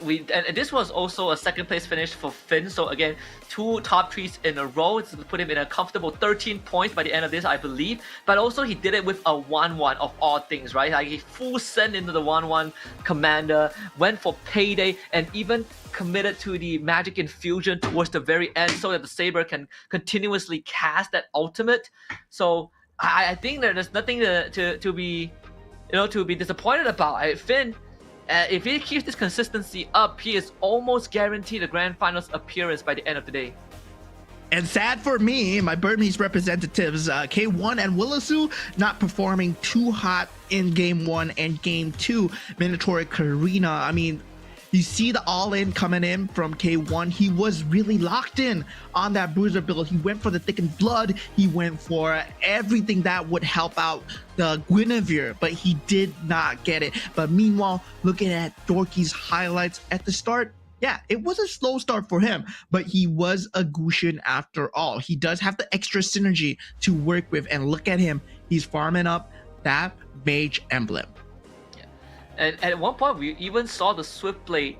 this was also a 2nd place finish for Finn. So again, 2 top 3s in a row to put him in a comfortable 13 points by the end of this, I believe. But also he did it with a 1-1 of all things, right? Like he full send into the 1-1 commander, went for payday, and even committed to the magic infusion towards the very end so that the Saber can continuously cast that ultimate. So I think that there's nothing to be disappointed about. Finn, if he keeps this consistency up, he is almost guaranteed a grand finals appearance by the end of the day. And sad for me, my Burmese representatives, K1 and Willisu, not performing too hot in Game 1 and Game 2. Minotaur Karina, I mean, you see the all-in coming in from K1. He was really locked in on that bruiser build. He went for the thickened blood. He went for everything that would help out the Guinevere, but he did not get it. But meanwhile, looking at Dorky's highlights at the start, yeah, it was a slow start for him, but he was a Gusion after all. He does have the extra synergy to work with, and look at him. He's farming up that mage emblem. And at one point, we even saw the Swiftblade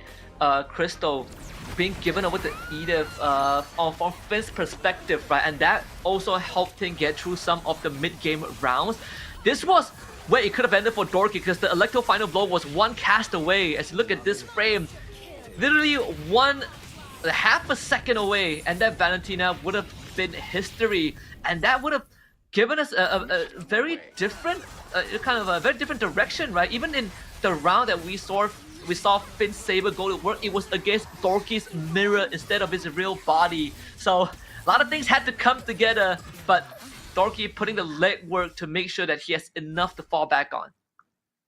crystal being given over to Edith from Finn's perspective, right? And that also helped him get through some of the mid-game rounds. This was where it could have ended for Dorky, because the Electro Final Blow was one cast away. As you look at this frame, literally half a second away, and that Valentina would have been history. And that would have given us a very different, kind of a very different direction, right? Even in the round that we saw Finn Saber go to work, it was against Dorky's mirror instead of his real body. So a lot of things had to come together, but Dorky putting the legwork to make sure that he has enough to fall back on.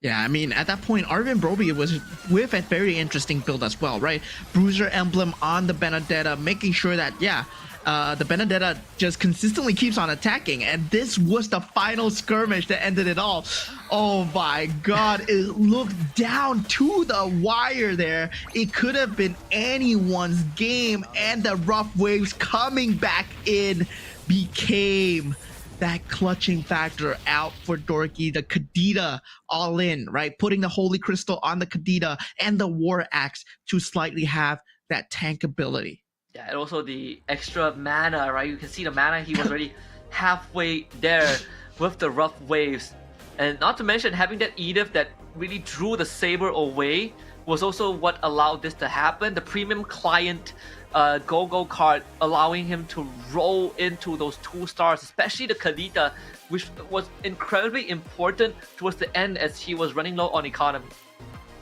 Yeah, I mean, at that point, Arvin Broby was with a very interesting build as well, right? Bruiser emblem on the Benedetta, making sure that, yeah, the Benedetta just consistently keeps on attacking, and this was the final skirmish that ended it all. Oh my god, it looked down to the wire there. It could have been anyone's game, and the rough waves coming back in became that clutching factor out for Dorky. The Kadita all in, right? Putting the Holy Crystal on the Kadita and the War Axe to slightly have that tank ability. Yeah, and also the extra mana, right? You can see the mana, he was already halfway there with the rough waves. And not to mention having that Edith that really drew the Saber away was also what allowed this to happen. The premium client Go-Go card allowing him to roll into those 2 stars, especially the Kadita, which was incredibly important towards the end as he was running low on economy.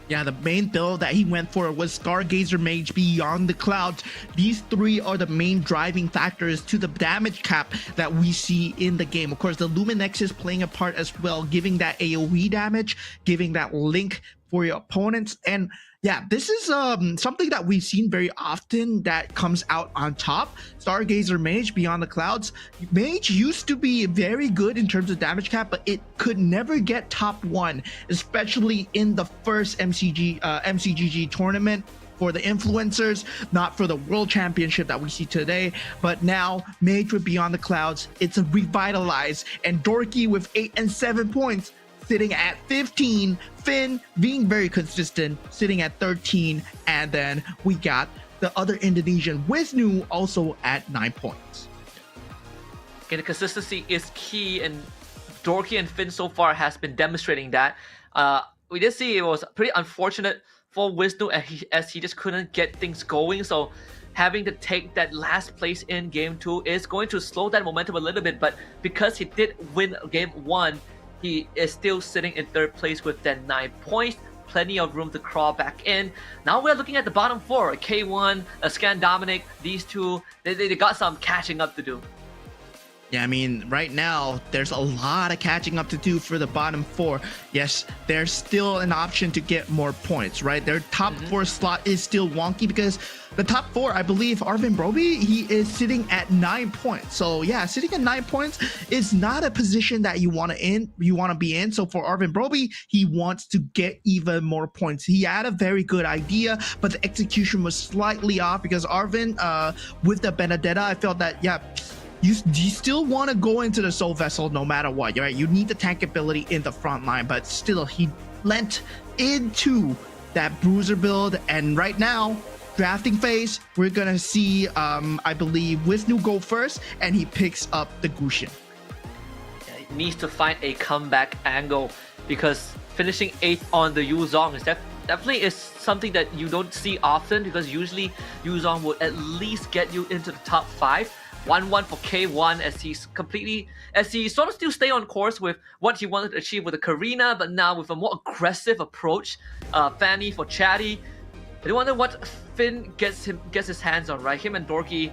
Yeah, the main build that he went for was Stargazer Mage Beyond the Clouds. These 3 are the main driving factors to the damage cap that we see in the game. Of course, the Luminex is playing a part as well, giving that AoE damage, giving that link for your opponents. And yeah, this is something that we've seen very often that comes out on top. Stargazer Mage Beyond the Clouds. Mage used to be very good in terms of damage cap, but it could never get top 1, especially in the first MCGG tournament for the influencers, not for the World Championship that we see today. But now, Mage with Beyond the Clouds, it's a revitalized, and Dorky with 8 and 7 points, sitting at 15, Finn being very consistent, sitting at 13, and then we got the other Indonesian, Wisnu, also at 9 points. Okay, the consistency is key, and Dorky and Finn so far has been demonstrating that. We did see it was pretty unfortunate for Wisnu as he just couldn't get things going, so having to take that last place in Game 2 is going to slow that momentum a little bit, but because he did win Game 1, he is still sitting in 3rd place with that 9 points. Plenty of room to crawl back in. Now we're looking at the bottom 4. K1, Scan Dominic, these 2, they got some catching up to do. Yeah, I mean, right now, there's a lot of catching up to do for the bottom 4. Yes, there's still an option to get more points, right? Their top 4 slot is still wonky because the top 4, I believe, Arvin Broby, he is sitting at 9 points. So yeah, sitting at 9 points is not a position that you want to be in. So for Arvin Broby, he wants to get even more points. He had a very good idea, but the execution was slightly off because Arvin, with the Benedetta, I felt that, yeah, you still want to go into the Soul Vessel no matter what, right? You need the tank ability in the front line, but still he lent into that bruiser build. And right now, drafting phase, we're gonna see I believe Wisnu go first, and he picks up the Gusion. Yeah, he needs to find a comeback angle because finishing 8th on the Yuzong is definitely is something that you don't see often, because usually Yuzong will at least get you into the top 5. 1-1 for K1 as he sort of still stay on course with what he wanted to achieve with the Karina, but now with a more aggressive approach. Fanny for Chatty. I wonder what Finn gets his hands on, right? Him and Dorky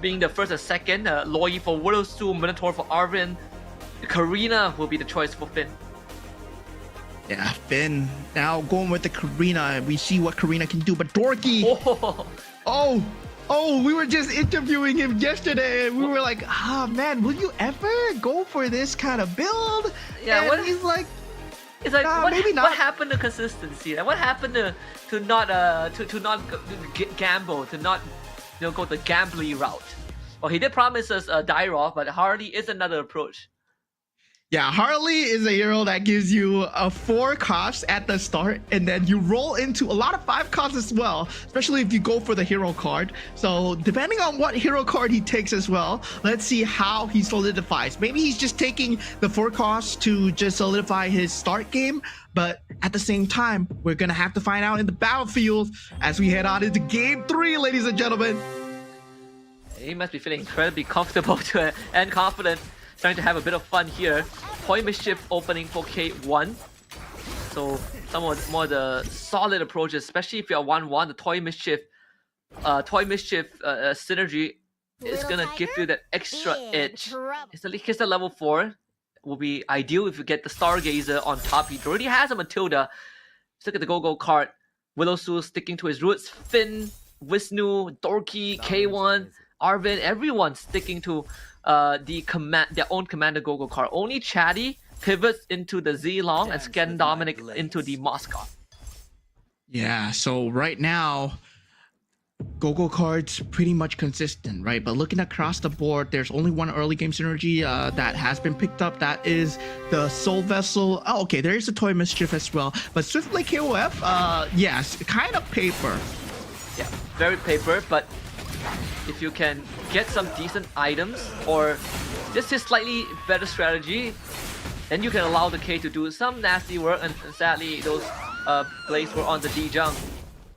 being the first and second. Loi for Willowsu, Minotaur for Arvin. Karina will be the choice for Finn. Yeah, Finn now going with the Karina. We see what Karina can do, but Dorky. Oh, we were just interviewing him yesterday, and we were like, man, will you ever go for this kind of build? Yeah, and he's like, it's like maybe not. What happened to consistency? Like, what happened to not gamble, to not go the gambly route? Well, he did promise us Dyrov, but Harley is another approach. Yeah, Harley is a hero that gives you a 4 cost at the start, and then you roll into a lot of 5 costs as well, especially if you go for the hero card. So depending on what hero card he takes as well, let's see how he solidifies. Maybe he's just taking the 4 costs to just solidify his start game, but at the same time, we're gonna have to find out in the battlefield as we head on into game 3, ladies and gentlemen. He must be feeling incredibly comfortable and confident. Trying to have a bit of fun here. Toy Mischief opening for K1. So some more of the solid approaches, especially if you're 1-1, the Toy Mischief synergy is gonna give you that extra edge. It's at level 4. Will be ideal if you get the Stargazer on top. He already has a Matilda. Let's look at the Go-Go card. Willowsu sticking to his roots. Finn, Wisnu, Dorky, K1, Arvin, everyone sticking to their own commander Go-Go card. Only Chatty pivots into the Z-Long and Scan Dominic into the Moscow. Yeah, so right now, Go-Go cards pretty much consistent, right? But looking across the board, there's only one early game synergy that has been picked up. That is the Soul Vessel. Oh, okay, there is the Toy Mischief as well. But Swiftly KOF, yes, kind of paper. Yeah, very paper, but if you can get some decent items or just a slightly better strategy, then you can allow the K to do some nasty work, and sadly those blades were on the D-Jung.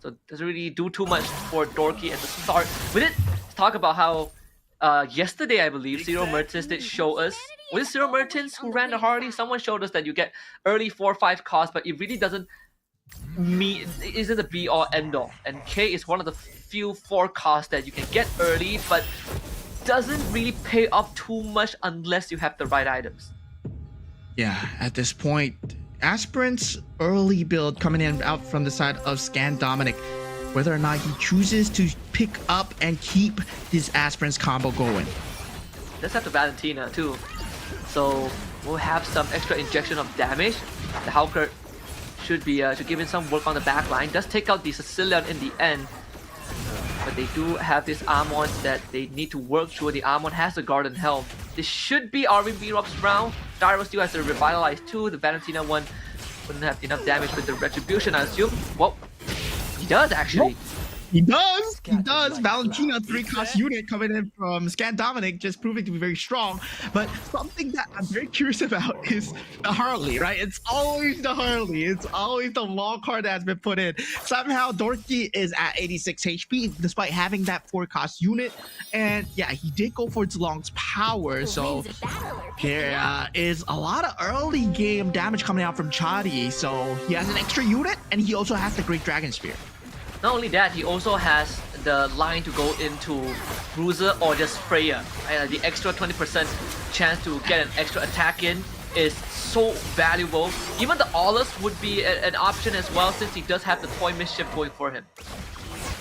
So it doesn't really do too much for Dorky at the start. We did talk about how yesterday, I believe, Zero Mertens did show us. Was it Zero Mertens who ran the Harley? Someone showed us that you get early 4-5 cost, but it really doesn't isn't the be all end all. And K is one of the few 4 costs that you can get early, but doesn't really pay off too much unless you have the right items. Yeah, at this point, Aspirant's early build coming in out from the side of Scan Dominic, whether or not he chooses to pick up and keep his Aspirant's combo going. Let's have the Valentina too. So we'll have some extra injection of damage. The Hawker should be to give it some work on the back line. Does take out the Sicilian in the end. But they do have this Amon that they need to work through. The Amon has the Garden Helm. This should be Arvin B-Rob's round. Dyro still has to revitalize too. The Valentina one wouldn't have enough damage with the Retribution, I assume. Well, he does actually. Nope. He does. Valentina 3-cost unit coming in from Scan Dominic, just proving to be very strong. But something that I'm very curious about is the Harley, right? It's always the Harley. It's always the long card that has been put in. Somehow Dorky is at 86 HP despite having that 4-cost unit. And yeah, he did go for Zlong's power. So there is a lot of early game damage coming out from Chadi. So he has an extra unit, and he also has the Great Dragon Spear. Not only that, he also has the line to go into Bruiser or just Freya. Right? The extra 20% chance to get an extra attack in is so valuable. Even the Aulus would be an option as well, since he does have the Toy Mischief going for him.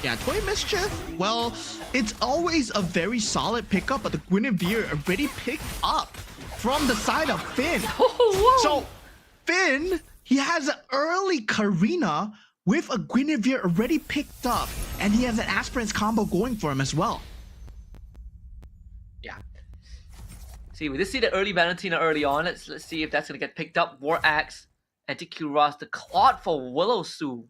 Yeah, Toy Mischief, well, it's always a very solid pickup, but the Guinevere already picked up from the side of Finn. So Finn, he has an early Karina with a Guinevere already picked up, and he has an Aspirant's combo going for him as well. Yeah. See, we did see the early Valentina early on. Let's see if that's gonna get picked up. War Axe, Anticuros, the Claude for Willowsu.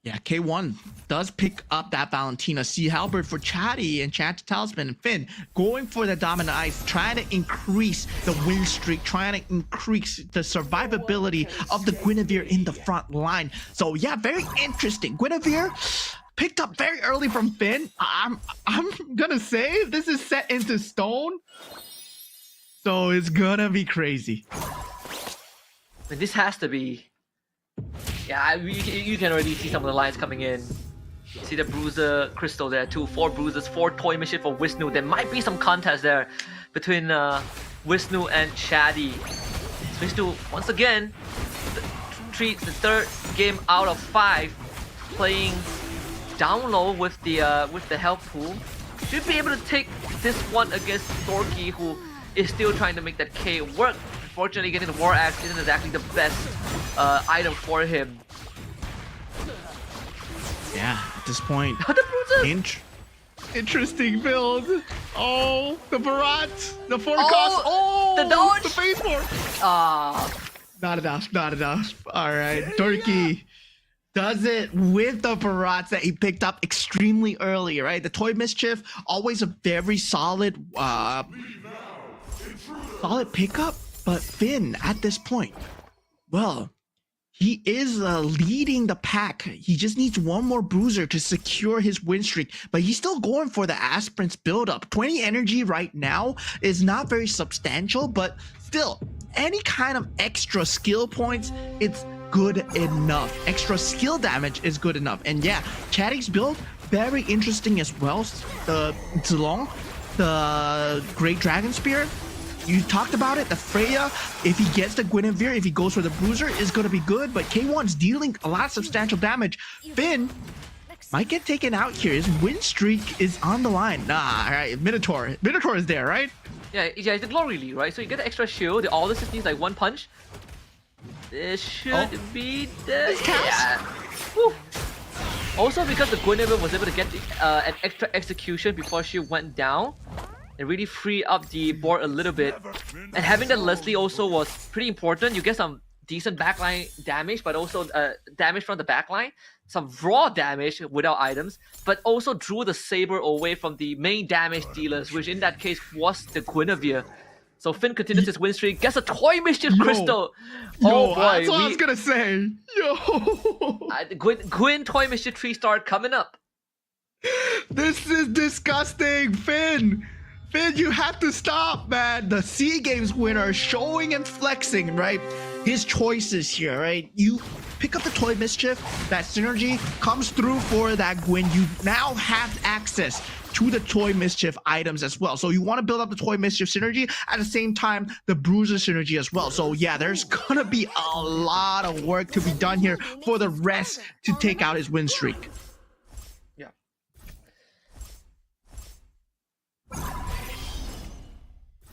Yeah, K1 does pick up that Valentina. Sea Halberd for Chatty and Chat Talisman and Finn going for the Dominant Ice, trying to increase the win streak, trying to increase the survivability of the Guinevere in the front line. So yeah, very interesting. Guinevere picked up very early from Finn. I'm gonna say this is set into stone, so it's gonna be crazy. And this has to be. Yeah, you can already see some of the lines coming in. See the bruiser crystal there too. 4 bruises, 4 toy mission for Wisnu. There might be some contest there between Wisnu and Shadi. Wisnu once again, the third game out of 5, playing down low with the health pool. Should be able to take this one against Dorky, who is still trying to make that K work. Unfortunately, getting the War Axe isn't exactly the best item for him. Yeah, at this point, The bruises! interesting build. Oh, the Barat, the forecast. Oh, the dodge! the phase 4. Ah, Not enough, not enough. All right, Dorky does it with the Barats that he picked up extremely early, right? The Toy Mischief, always a very solid pickup, but Finn at this point, well, he is leading the pack. He just needs one more bruiser to secure his win streak, but he's still going for the Aspirants build-up. 20 energy right now is not very substantial, but still, any kind of extra skill points, it's good enough. Extra skill damage is good enough. And yeah, Chatty's build, very interesting as well. The Zilong, the Great Dragon Spear, you talked about it. The Freya, if he gets the Guinevere, if he goes for the Bruiser, is going to be good. But K1's dealing a lot of substantial damage. Finn might get taken out here. His win streak is on the line. Nah, all right, Minotaur. Minotaur is there, right? yeah, it's the Glory League, right? So you get the extra shield. All this needs like 1 punch. This should be the yeah. Woo. Also, because the Guinevere was able to get an extra execution before she went down, it really freed up the board a little bit. And having the Leslie also was pretty important. You get some decent backline damage, but also damage from the backline, some raw damage without items, but also drew the saber away from the main damage dealers, which in that case was the Guinevere. So Finn continues his win streak, gets a Toy Mischief Crystal. Oh boy, that's what I was gonna say. Yo, Gwyn Toy Mischief 3-star coming up. this is disgusting, Finn. Finn, you have to stop, man. The SEA Games winner showing and flexing, right? His choices here, right? You pick up the Toy Mischief, that synergy comes through for that Gwyn. You now have access to the Toy Mischief items as well. So you want to build up the Toy Mischief synergy, at the same time, the Bruiser synergy as well. So yeah, there's gonna be a lot of work to be done here for the rest to take out his win streak. Yeah.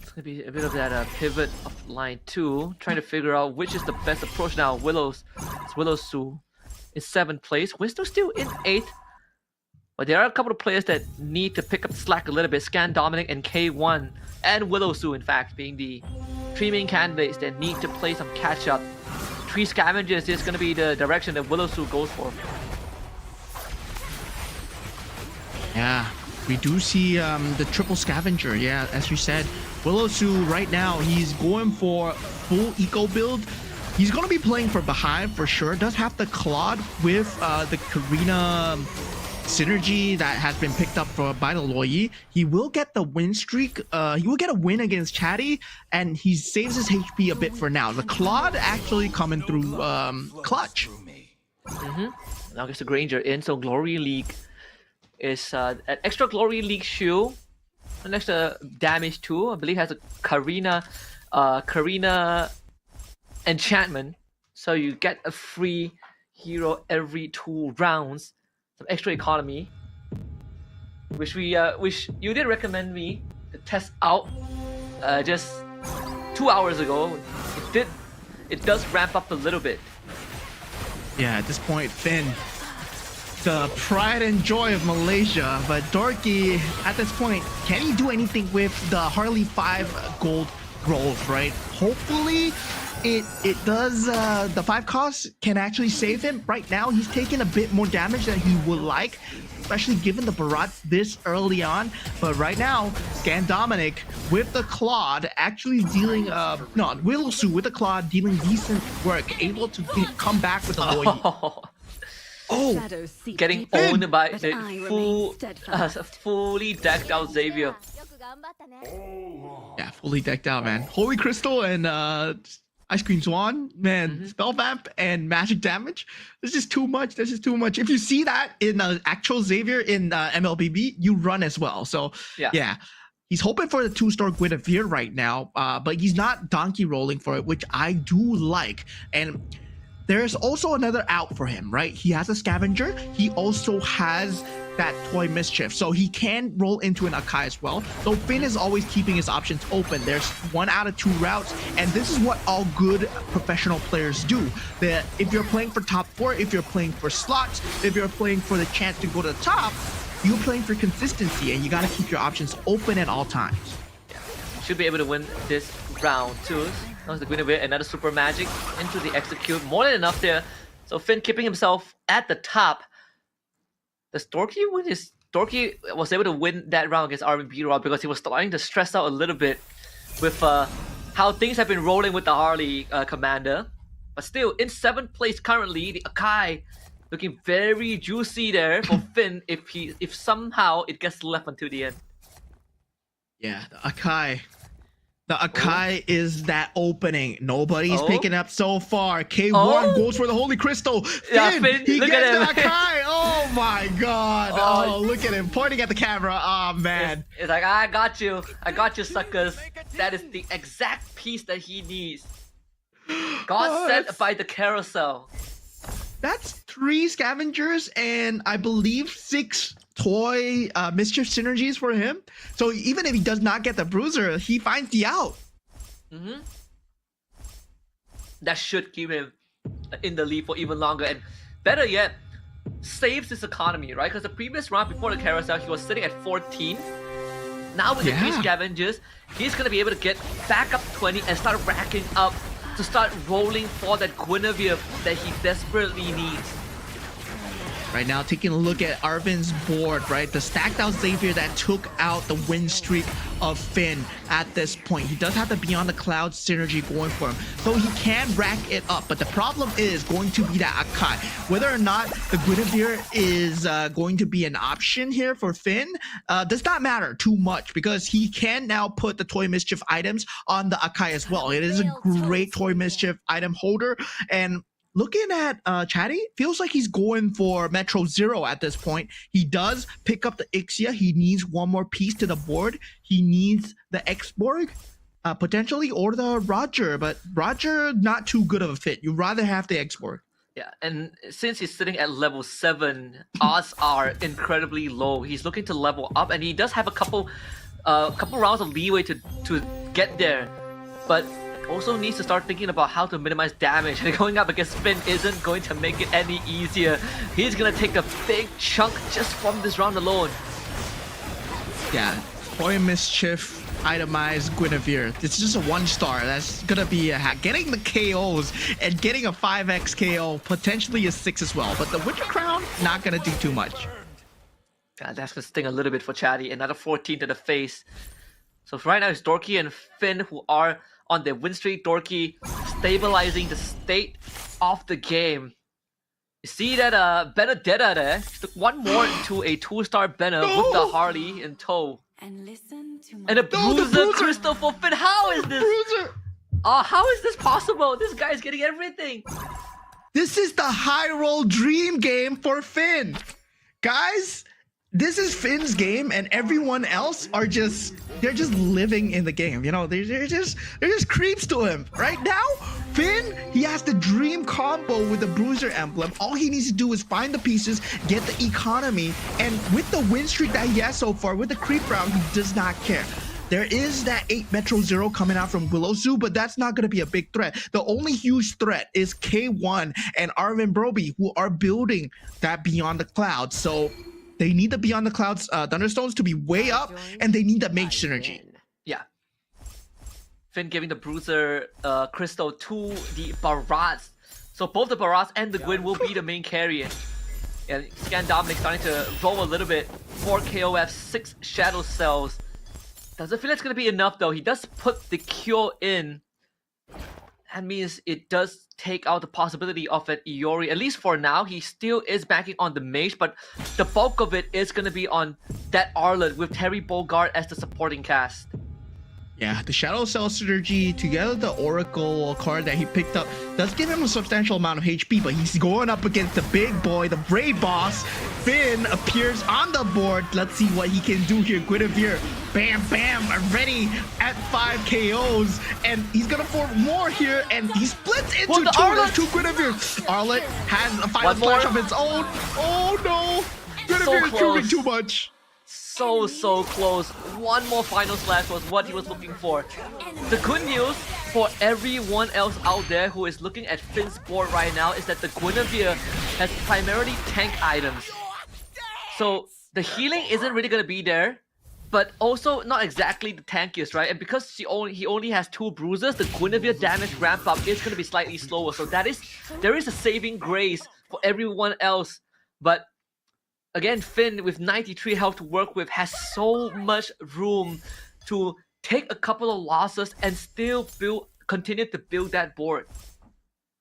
It's gonna be a bit of that pivot of line 2, trying to figure out which is the best approach now. Willowsu in 7th place. Wisdom still in 8th. But there are a couple of players that need to pick up the slack a little bit. Scan Dominic and K1 and Willowsu, in fact, being the 3 main candidates that need to play some catch up. 3 scavengers is going to be the direction that Willowsu goes for. Yeah, we do see the triple scavenger. Yeah, as you said, Willowsu right now, he's going for full eco build. He's going to be playing for Behive for sure. Does have the Claude with the Karina synergy that has been picked up by the Loyi. He will get the win streak. He will get a win against Chatty, and he saves his HP a bit for now. The Claude actually coming through clutch. Now gets the Granger in, so Glory League is an extra Glory League shield, an extra damage too. I believe has a Karina enchantment, so you get a free hero every 2 rounds. Some extra economy, which you did recommend me to test out just 2 hours ago. It does ramp up a little bit. Yeah, at this point, Finn, the pride and joy of Malaysia, but Dorky, at this point, can he do anything with the Harley 5 gold growth, right? Hopefully, it does. The 5 costs can actually save him. Right now, he's taking a bit more damage than he would like, especially given the Barats this early on. But right now, Scan Dominic with the Claude actually dealing, Willowsu with the Claude dealing decent work, able to come back with the Loyi. Shadows seep Getting deeper, owned by but the I remain steadfast. fully decked out Xavier. Yeah, fully decked out, man. Holy Crystal and Ice Cream Swan, man, Spell Vamp and magic damage. This is too much. This is too much. If you see that in actual Xavier in MLBB, you run as well. So yeah. He's hoping for the 2-star Guinevere right now, but he's not donkey rolling for it, which I do like. And there's also another out for him, right? He has a Scavenger. He also has that Toy Mischief, so he can roll into an Akai as well. So Finn is always keeping his options open. There's 1 out of 2 routes, and this is what all good professional players do. That if you're playing for top 4, if you're playing for slots, if you're playing for the chance to go to the top, you're playing for consistency, and you gotta keep your options open at all times. Should be able to win this round too. That the Guinevere, another super magic into the execute. More than enough there. So Finn keeping himself at the top. Does Dorky win his... Dorky was able to win that round against Arvin B-Rob because he was starting to stress out a little bit with how things have been rolling with the Harley commander. But still, in 7th place currently, the Akai looking very juicy there for Finn if somehow it gets left until the end. Yeah, the Akai. The Akai is that opening. Nobody's picking up so far. K1 goes for the Holy Crystal. Finn, he look gets at the Akai. Oh my god. Oh, look at him pointing at the camera. Oh man. It's like, I got you, suckers. That is the exact piece that he needs. God sent by the carousel. That's 3 Scavengers and I believe 6 Toy Mischief synergies for him. So even if he does not get the Bruiser, he finds the out. That should keep him in the lead for even longer, and better yet, saves his economy, right? Because the previous round before the carousel, he was sitting at 14. Now with the 3 Scavengers, he's gonna be able to get back up 20 and start racking up to start rolling for that Guinevere that he desperately needs. Right now, taking a look at Arvin's board, right? The stacked out Xavier that took out the win streak of Finn at this point. He does have the Beyond the Clouds synergy going for him, so he can rack it up. But the problem is going to be that Akai. Whether or not the Guinevere is going to be an option here for Finn does not matter too much because he can now put the Toy Mischief items on the Akai as well. It is a great Toy Mischief item holder, and looking at Chatty, feels like he's going for Metro Zero at this point. He does pick up the Ixia. He needs one more piece to the board. He needs the Xborg, potentially, or the Roger. But Roger, not too good of a fit. You'd rather have the Xborg. Yeah, and since he's sitting at level 7, odds are incredibly low. He's looking to level up, and he does have a couple rounds of leeway to get there. But also needs to start thinking about how to minimize damage, and going up against Finn isn't going to make it any easier. He's gonna take a big chunk just from this round alone. Yeah, Toy Mischief, itemized Guinevere. It's just a 1-star. That's gonna be a hack. Getting the KOs and getting a 5x KO, potentially a 6 as well. But the Winter Crown, not gonna do too much. God, that's gonna sting a little bit for Chatty. Another 14 to the face. So right now it's Dorky and Finn who are on the win streak. Dorky stabilizing the state of the game. You see that Benedetta there? She took one more into a 2-star Benna with the Harley in tow. And listen to my And a Bruiser Crystal for Finn. How is this? How is this possible? This guy's getting everything. This is the high roll dream game for Finn. Guys, this is Finn's game, and everyone else are they're just living in the game. You know, they're just creeps to him. Right now, Finn, he has the dream combo with the Bruiser emblem. All he needs to do is find the pieces, get the economy, and with the win streak that he has so far, with the creep round, he does not care. There is that 8 Metro Zero coming out from Willow Zoo, but that's not going to be a big threat. The only huge threat is K1 and Arvin Broby, who are building that Beyond the Clouds. So they need the Beyond the Clouds Thunderstones to be way up, and they need the Mage synergy. Yeah. Finn giving the Bruiser Crystal to the Barats. So both the Barats and the Gwyn will be the main carrier. And Scan Dominic starting to roll a little bit. 4 KOF, 6 Shadow Cells. Doesn't feel like it's going to be enough though. He does put the Cure in. That means it does take out the possibility of an Iori. At least for now, he still is banking on the Mage, but the bulk of it is going to be on that Arlet with Terry Bogard as the supporting cast. Yeah, the Shadow Cell synergy together the Oracle card that he picked up does give him a substantial amount of HP, but he's going up against the big boy, the Brave Boss. Finn appears on the board. Let's see what he can do here. Guinevere, bam, bam, already at 5 KOs, and he's gonna form more here, and he splits into Well, the Arlet! two Guinevere. Arlet has a final One more. flash of its own. Oh no, Guinevere is close. shooting too much. So close. One more final slash was what he was looking for. The good news for everyone else out there who is looking at Finn's board right now is that the Guinevere has primarily tank items. So the healing isn't really gonna be there, but also not exactly the tankiest, right? And because he only has 2 bruises, the Guinevere damage ramp up is gonna be slightly slower. So there is a saving grace for everyone else, but again, Finn with 93 health to work with has so much room to take a couple of losses and still continue to build that board.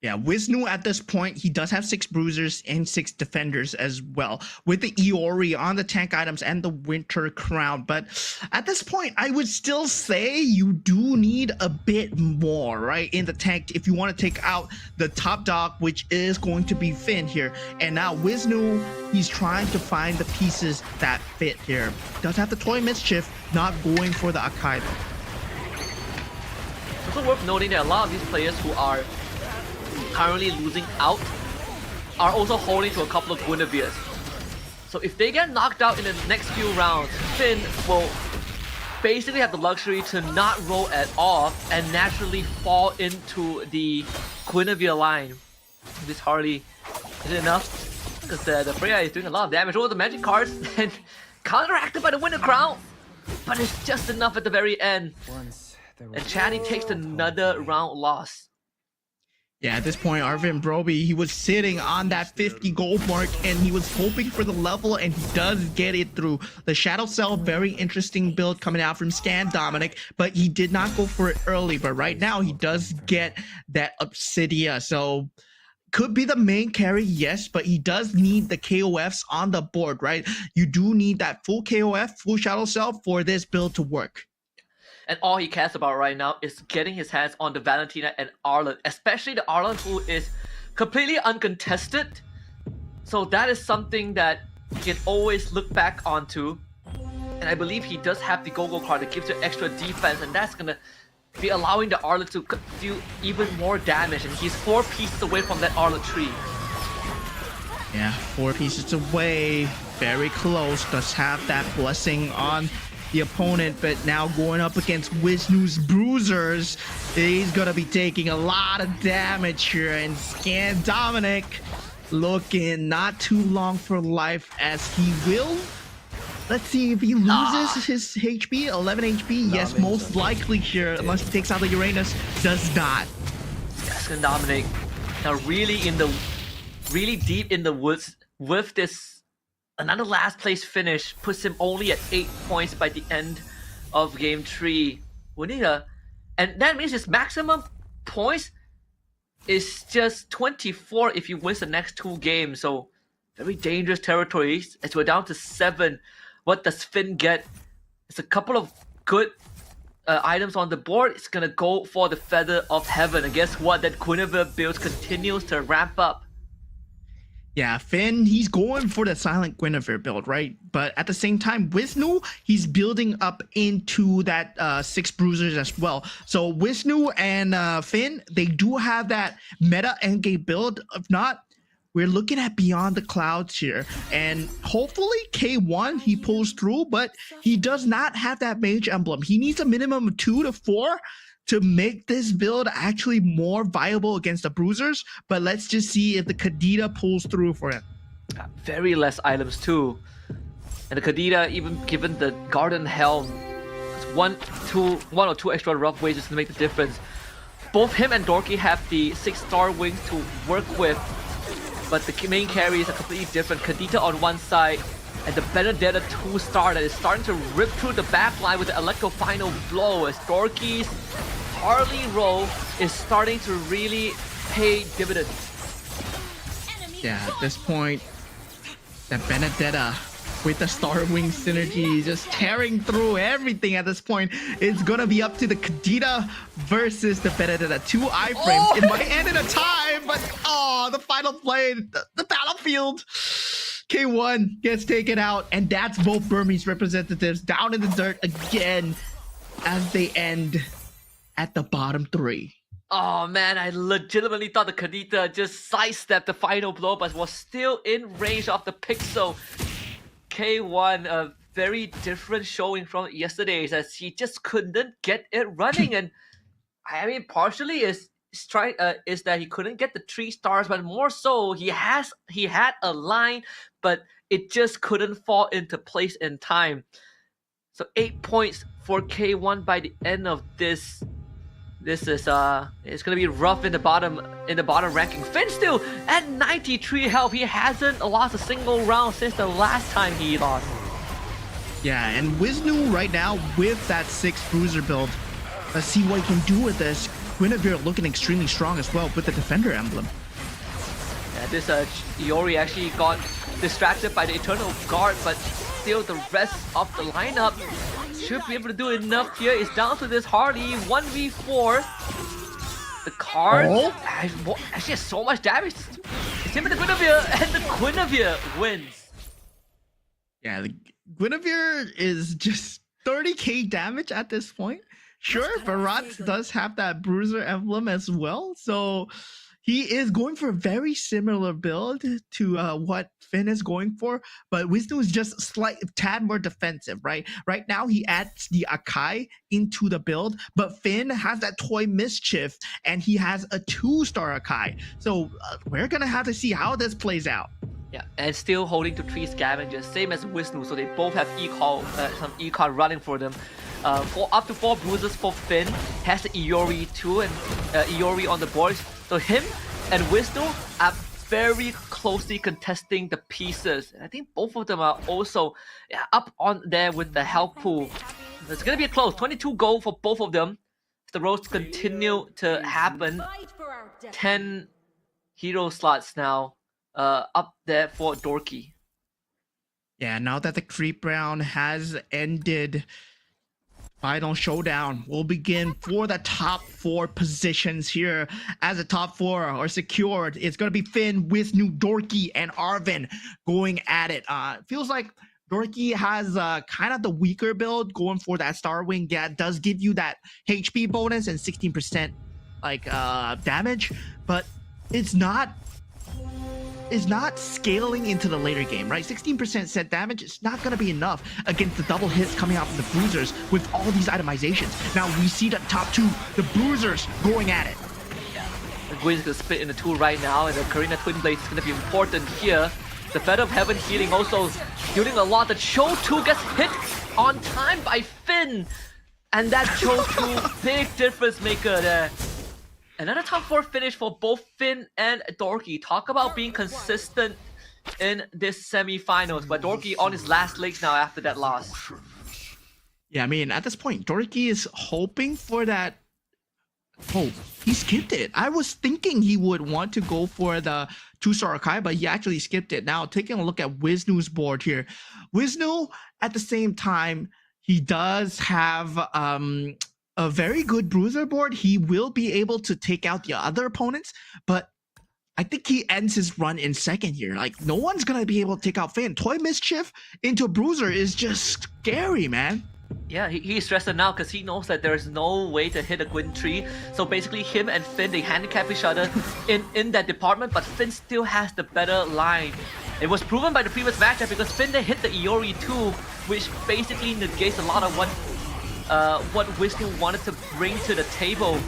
Yeah, Wisnu at this point, he does have 6 bruisers and 6 defenders as well, with the Iori on the tank items and the Winter Crown. But at this point, I would still say you do need a bit more, right, in the tank if you want to take out the top dog, which is going to be Finn here. And now Wisnu, he's trying to find the pieces that fit here. Does have the Toy Mischief, not going for the Akai. It's also worth noting that a lot of these players who are currently losing out are also holding to a couple of Guineveres. So if they get knocked out in the next few rounds, Finn will basically have the luxury to not roll at all and naturally fall into the Guinevere line. This hardly is it enough? Because the Freya is doing a lot of damage over the magic cards and counteracted by the Winter Crown. But it's just enough at the very end. And Channy takes another round loss. Yeah, at this point, Arvin Broby, he was sitting on that 50 gold mark and he was hoping for the level, and he does get it through. The Shadow Cell, very interesting build coming out from Scan Dominic, but he did not go for it early. But right now, he does get that Obsidia. So could be the main carry, yes, but he does need the KOFs on the board, right? You do need that full KOF, full Shadow Cell for this build to work. And all he cares about right now is getting his hands on the Valentina and Arlen, especially the Arlen who is completely uncontested. So that is something that he can always look back onto. And I believe he does have the Go-Go card that gives you extra defense, and that's gonna be allowing the Arlen to do even more damage. And he's 4 pieces away from that Arlen tree. Yeah, 4 pieces away, very close. Does have that blessing on the opponent, but now going up against Wisnu's Bruisers, he's gonna be taking a lot of damage here. And Scan Dominic looking not too long for life as he will. Let's see if he loses his HP, 11 HP. Yes, most likely here, unless he takes out the Uranus. Does not. Scan Dominic now really deep in the woods with this. Another last place finish puts him only at 8 points by the end of game 3. And that means his maximum points is just 24 if he wins the next 2 games. So very dangerous territories as we're down to 7. What does Finn get? It's a couple of good items on the board. It's gonna go for the Feather of Heaven. And guess what? That Guinevere build continues to ramp up. Yeah, Finn, he's going for the Silent Guinevere build, right? But at the same time, Wisnu, he's building up into that 6 bruisers as well. So Wisnu and Finn, they do have that meta endgame build. If not, we're looking at Beyond the Clouds here. And hopefully K1, he pulls through, but he does not have that mage emblem. He needs a minimum of 2 to 4 to make this build actually more viable against the bruisers. But let's just see if the Kadita pulls through for him. Very less items too. And the Kadita, even given the Garden Helm, it's one or two extra rough wages to make the difference. Both him and Dorky have the 6-star wings to work with, but the main carry is a completely different. Kadita on one side, and the Benedetta 2-star that is starting to rip through the backline with the Electro Final Blow as Dorky's Harley roll is starting to really pay dividends. Yeah, at this point, that Benedetta with the Starwing synergy just tearing through everything at this point. It's gonna be up to the Kadita versus the Benedetta. 2 iframes. It might end in a tie, but the final play, the battlefield. K1 gets taken out, and that's both Burmese representatives down in the dirt again as they end at the bottom 3. Oh man, I legitimately thought the Kadita just sidestepped the final blow, but was still in range of the pixel. K1, a very different showing from yesterday's, as he just couldn't get it running. And I mean, partially is that he couldn't get the 3 stars, but more so he had a line, but it just couldn't fall into place in time. So 8 points for K1 by the end of this. This is it's gonna be rough in the bottom ranking. Finn still at 93 health. He hasn't lost a single round since the last time he lost. Yeah, and Wisnu right now with that 6 bruiser build. Let's see what he can do with this. Guinevere looking extremely strong as well with the defender emblem. Yeah, this Iori actually got distracted by the Eternal Guard, but still the rest of the lineup should be able to do enough here. It's down to this Harley 1v4. The card actually has so much damage. It's him and the Guinevere, and the Guinevere wins. Yeah, the Guinevere is just 30k damage at this point. Sure, Barat does have that bruiser emblem as well, so he is going for a very similar build to what Finn is going for, but Wisnu is just a tad more defensive, right? Right now, he adds the Akai into the build, but Finn has that Toy Mischief, and he has a 2-star Akai. So we're going to have to see how this plays out. Yeah, and still holding to 3 scavengers, same as Wisnu, so they both have some E-card running for them. For up to 4 bruises for Finn, has the Iori too, and Iori on the board. So him and Wisnu are very closely contesting the pieces. And I think both of them are also up on there with the health pool. It's gonna be a close 22 gold for both of them. The roads continue to happen. 10 hero slots now up there for Dorky. Yeah, now that the creep round has ended, final showdown will begin for the top 4 positions here. As the top 4 are secured, it's going to be Finn, Wisnu, Dorky, and Arvin going at it. Feels like Dorky has kind of the weaker build going for that Starwing. Yeah, it does give you that HP bonus and 16% damage, but it's not scaling into the later game, right? 16% set damage is not going to be enough against the double hits coming out from the bruisers with all these itemizations. Now we see the top 2, the bruisers, going at it. Yeah, the Gwyn's going to split into 2 right now, and the Karina Twin Blades is going to be important here. The Feather of Heaven healing also healing a lot. The Cho 2 gets hit on time by Finn, and that Cho 2, big difference maker there. Another top 4 finish for both Finn and Dorky. Talk about being consistent in this semi-finals, but Dorky on his last legs now after that loss. Yeah, I mean, at this point, Dorky is hoping for that. Oh, he skipped it. I was thinking he would want to go for the 2-star Akai, but he actually skipped it. Now, taking a look at Wisnu's board here. Wisnu, at the same time, he does have a very good bruiser board. He will be able to take out the other opponents, but I think he ends his run in second here. Like, no one's gonna be able to take out Finn. Toy Mischief into a bruiser is just scary, man. Yeah, he's stressed now because he knows that there's no way to hit a Gwyn tree. So basically him and Finn, they handicap each other in that department, but Finn still has the better line. It was proven by the previous matchup because Finn, they hit the Iori too, which basically negates a lot of what Wisnu wanted to bring to the table.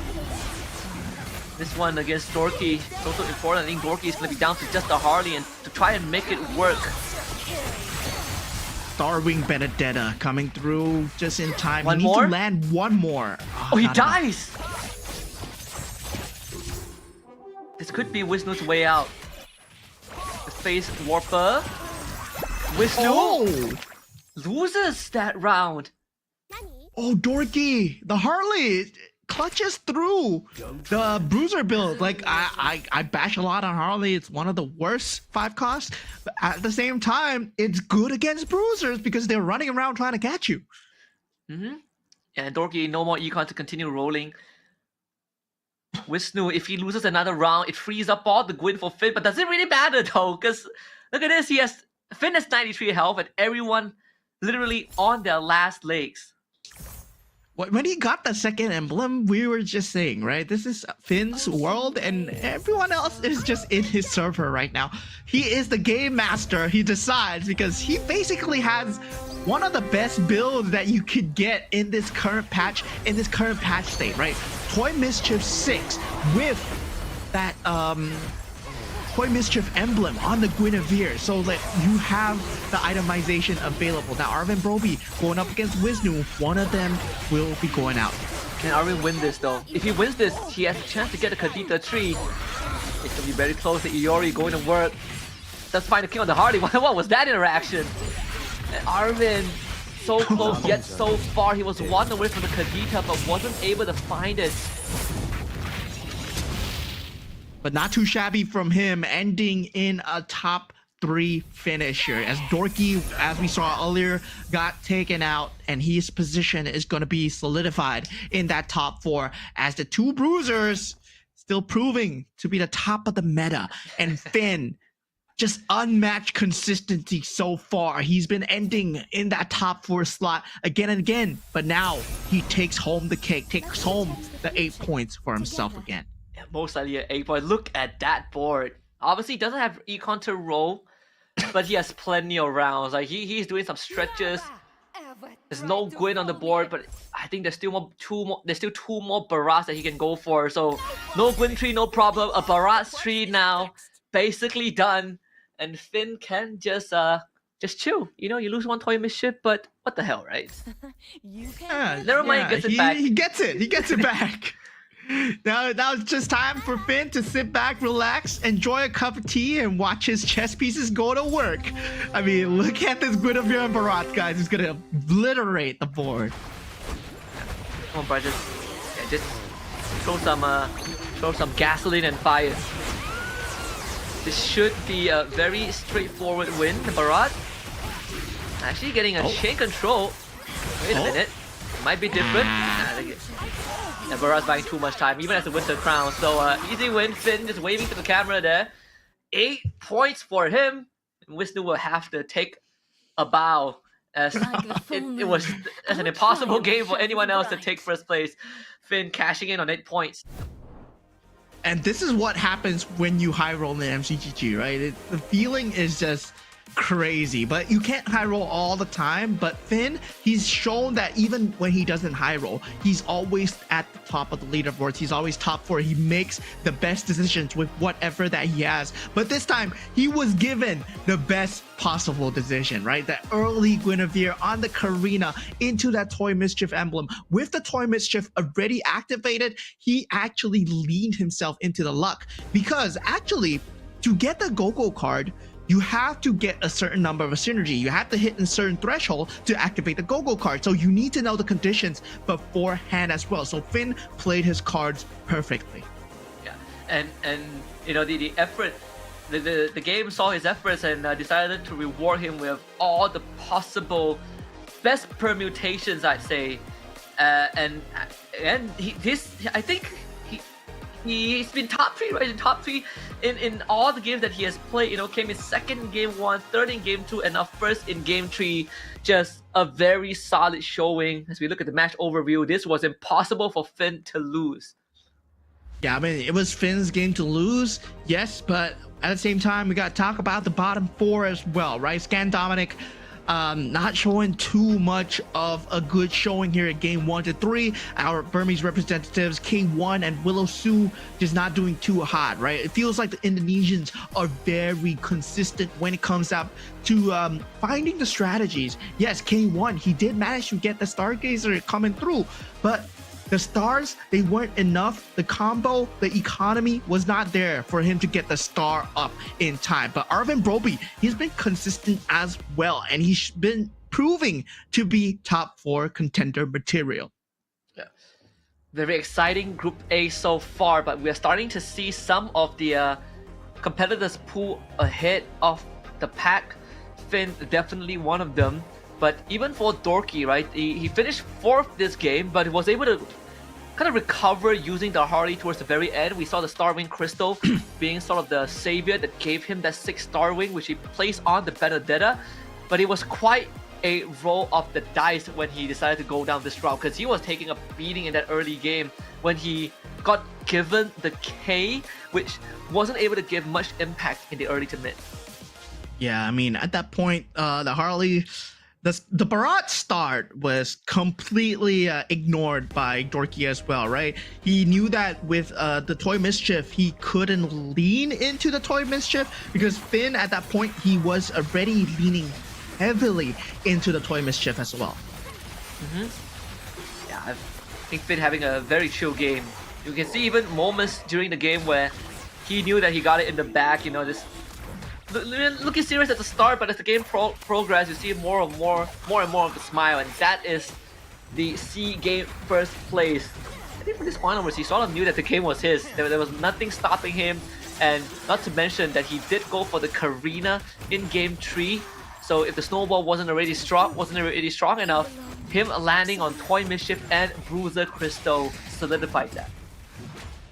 This one against Dorky is also important. I think Dorky is going to be down to just a Harley and to try and make it work. Starwing Benedetta coming through just in time. One he needs more? to land one more. Oh, he dies! This could be Wisnu's way out. The Space Warper. Wisnu loses that round. Oh, Dorky, the Harley clutches through the bruiser build. Like I bash a lot on Harley. It's one of the worst 5 costs, but at the same time, it's good against bruisers because they're running around trying to catch you. And Dorky, no more econ to continue rolling. Wisnu, if he loses another round, it frees up all the Gwyn for Finn, but does it really matter though? Because look at this, Finn has 93 health and everyone literally on their last legs. When he got the second emblem, we were just saying, right? This is Finn's world and everyone else is just in his server right now. He is the game master, he decides, because he basically has one of the best builds that you could get in this current patch, state, right? Toy Mischief 6 with that Toy Mischief emblem on the Guinevere, so that you have the itemization available. Now Arvin Broby going up against Wisnu, one of them will be going out. Can Arvin win this though? If he wins this, he has a chance to get the Kadita tree. It's gonna be very close to Iori going to work. Let's find the king on the Hardy. What was that interaction? And Arvin, so close yet so far. He was one away from the Kadita, but wasn't able to find it. But not too shabby from him, ending in a top 3 finisher. As Dorky, as we saw earlier, got taken out, and his position is going to be solidified in that top 4 as the 2 bruisers still proving to be the top of the meta. And Finn, just unmatched consistency so far. He's been ending in that top 4 slot again and again, but now he takes home the cake, takes home the 8 points for himself again. Most likely an 8 point. Look at that board. Obviously, he doesn't have econ to roll, but he has plenty of rounds. Like he's doing some stretches. There's no Gwyn on the board, but I think there's still two more Barats that he can go for. So no Gwyn tree, no problem. A Barat tree now, basically done, and Finn can just chill. You know, you lose one Toy Mischief, but what the hell, right? Never mind, he gets it back. He gets it. He gets it back. Now it's just time for Finn to sit back, relax, enjoy a cup of tea, and watch his chess pieces go to work. I mean, look at this Guinevere and Barat, guys. He's gonna obliterate the board. Come on, bro, just throw some gasoline and fire. This should be a very straightforward win. The Barat actually getting a chain control. Wait a minute, it might be different. And Barat's buying too much time, even as the Winter Crown. So easy win. Finn just waving to the camera there. 8 points for him. And Wisnu will have to take a bow, as it was an impossible game for anyone else to take first place. Finn cashing in on 8 points. And this is what happens when you high roll in MCGG, right? The feeling is just crazy, but you can't high roll all the time. But Finn, he's shown that even when he doesn't high roll, he's always at the top of the leaderboards. He's always top 4. He makes the best decisions with whatever that he has. But this time he was given the best possible decision, right? That early Guinevere on the Karina into that Toy Mischief emblem. With the Toy Mischief already activated, he actually leaned himself into the luck, because actually to get the Go-Go card, you have to get a certain number of a synergy. You have to hit a certain threshold to activate the Go-Go card. So you need to know the conditions beforehand as well. So Finn played his cards perfectly. Yeah, and you know the effort, the game saw his efforts and decided to reward him with all the possible best permutations, I'd say. I think he's been top 3, right? In top 3 in all the games that he has played. You know, came in second in game 1, third in game 2, and now first in game 3. Just a very solid showing. As we look at the match overview, this was impossible for Finn to lose. Yeah, I mean, it was Finn's game to lose, yes, but at the same time, we got to talk about the bottom 4 as well, right? Scan Dominic, not showing too much of a good showing here at game 1 to 3. Our Burmese representatives, K1 and Willow Su, just not doing too hot, right? It feels like the Indonesians are very consistent when it comes up to finding the strategies. Yes, K1, he did manage to get the Stargazer coming through, but the stars, they weren't enough. The combo, the economy was not there for him to get the star up in time. But Arvin Broby, he's been consistent as well, and he's been proving to be top 4 contender material. Yeah, very exciting Group A so far, but we are starting to see some of the competitors pull ahead of the pack. Finn definitely one of them, but even for Dorky, right, he finished 4th this game, but he was able to kind of recover using the Harley towards the very end. We saw the Star Wing Crystal being sort of the savior that gave him that 6 Star Wing, which he placed on the Benedetta, but it was quite a roll of the dice when he decided to go down this route, because he was taking a beating in that early game when he got given the K, which wasn't able to give much impact in the early to mid. Yeah, I mean, at that point, the Harley, the Barat start was completely ignored by Dorky as well, right? He knew that with the Toy Mischief, he couldn't lean into the Toy Mischief because Finn, at that point, he was already leaning heavily into the Toy Mischief as well. Yeah, I think Finn having a very chill game. You can see even moments during the game where he knew that he got it in the back, you know, just looking serious at the start, but as the game progress, you see more and more of the smile, and that is the C game first place. I think for this final he sort of knew that the game was his. There was nothing stopping him, and not to mention that he did go for the Karina in game 3. So if the snowball wasn't already strong enough, him landing on Toy Mischief and Bruiser Crystal solidified that.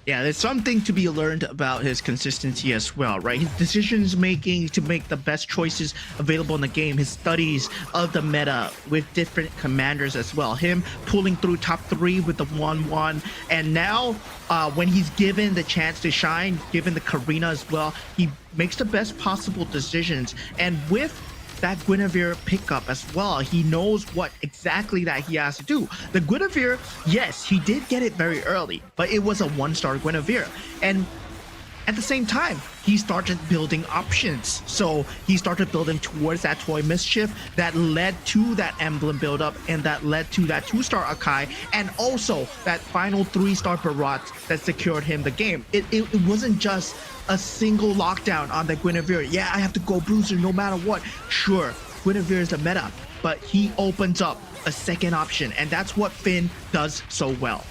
Yeah, there's something to be learned about his consistency as well, right? His decisions making to make the best choices available in the game, his studies of the meta with different commanders as well, him pulling through top 3 with the 1-1, and now when he's given the chance to shine, given the Karina as well, he makes the best possible decisions. And with that Guinevere pickup as well, he knows what exactly that he has to do. The Guinevere, yes, he did get it very early, but it was a 1-star Guinevere, and at the same time he started building options. So he started building towards that Toy Mischief that led to that emblem buildup, and that led to that 2-star Akai, and also that final 3-star Barat that secured him the game. It wasn't just a single lockdown on the Guinevere. Yeah, I have to go Bruiser no matter what. Sure, Guinevere is the meta, but he opens up a second option, and that's what Finn does so well.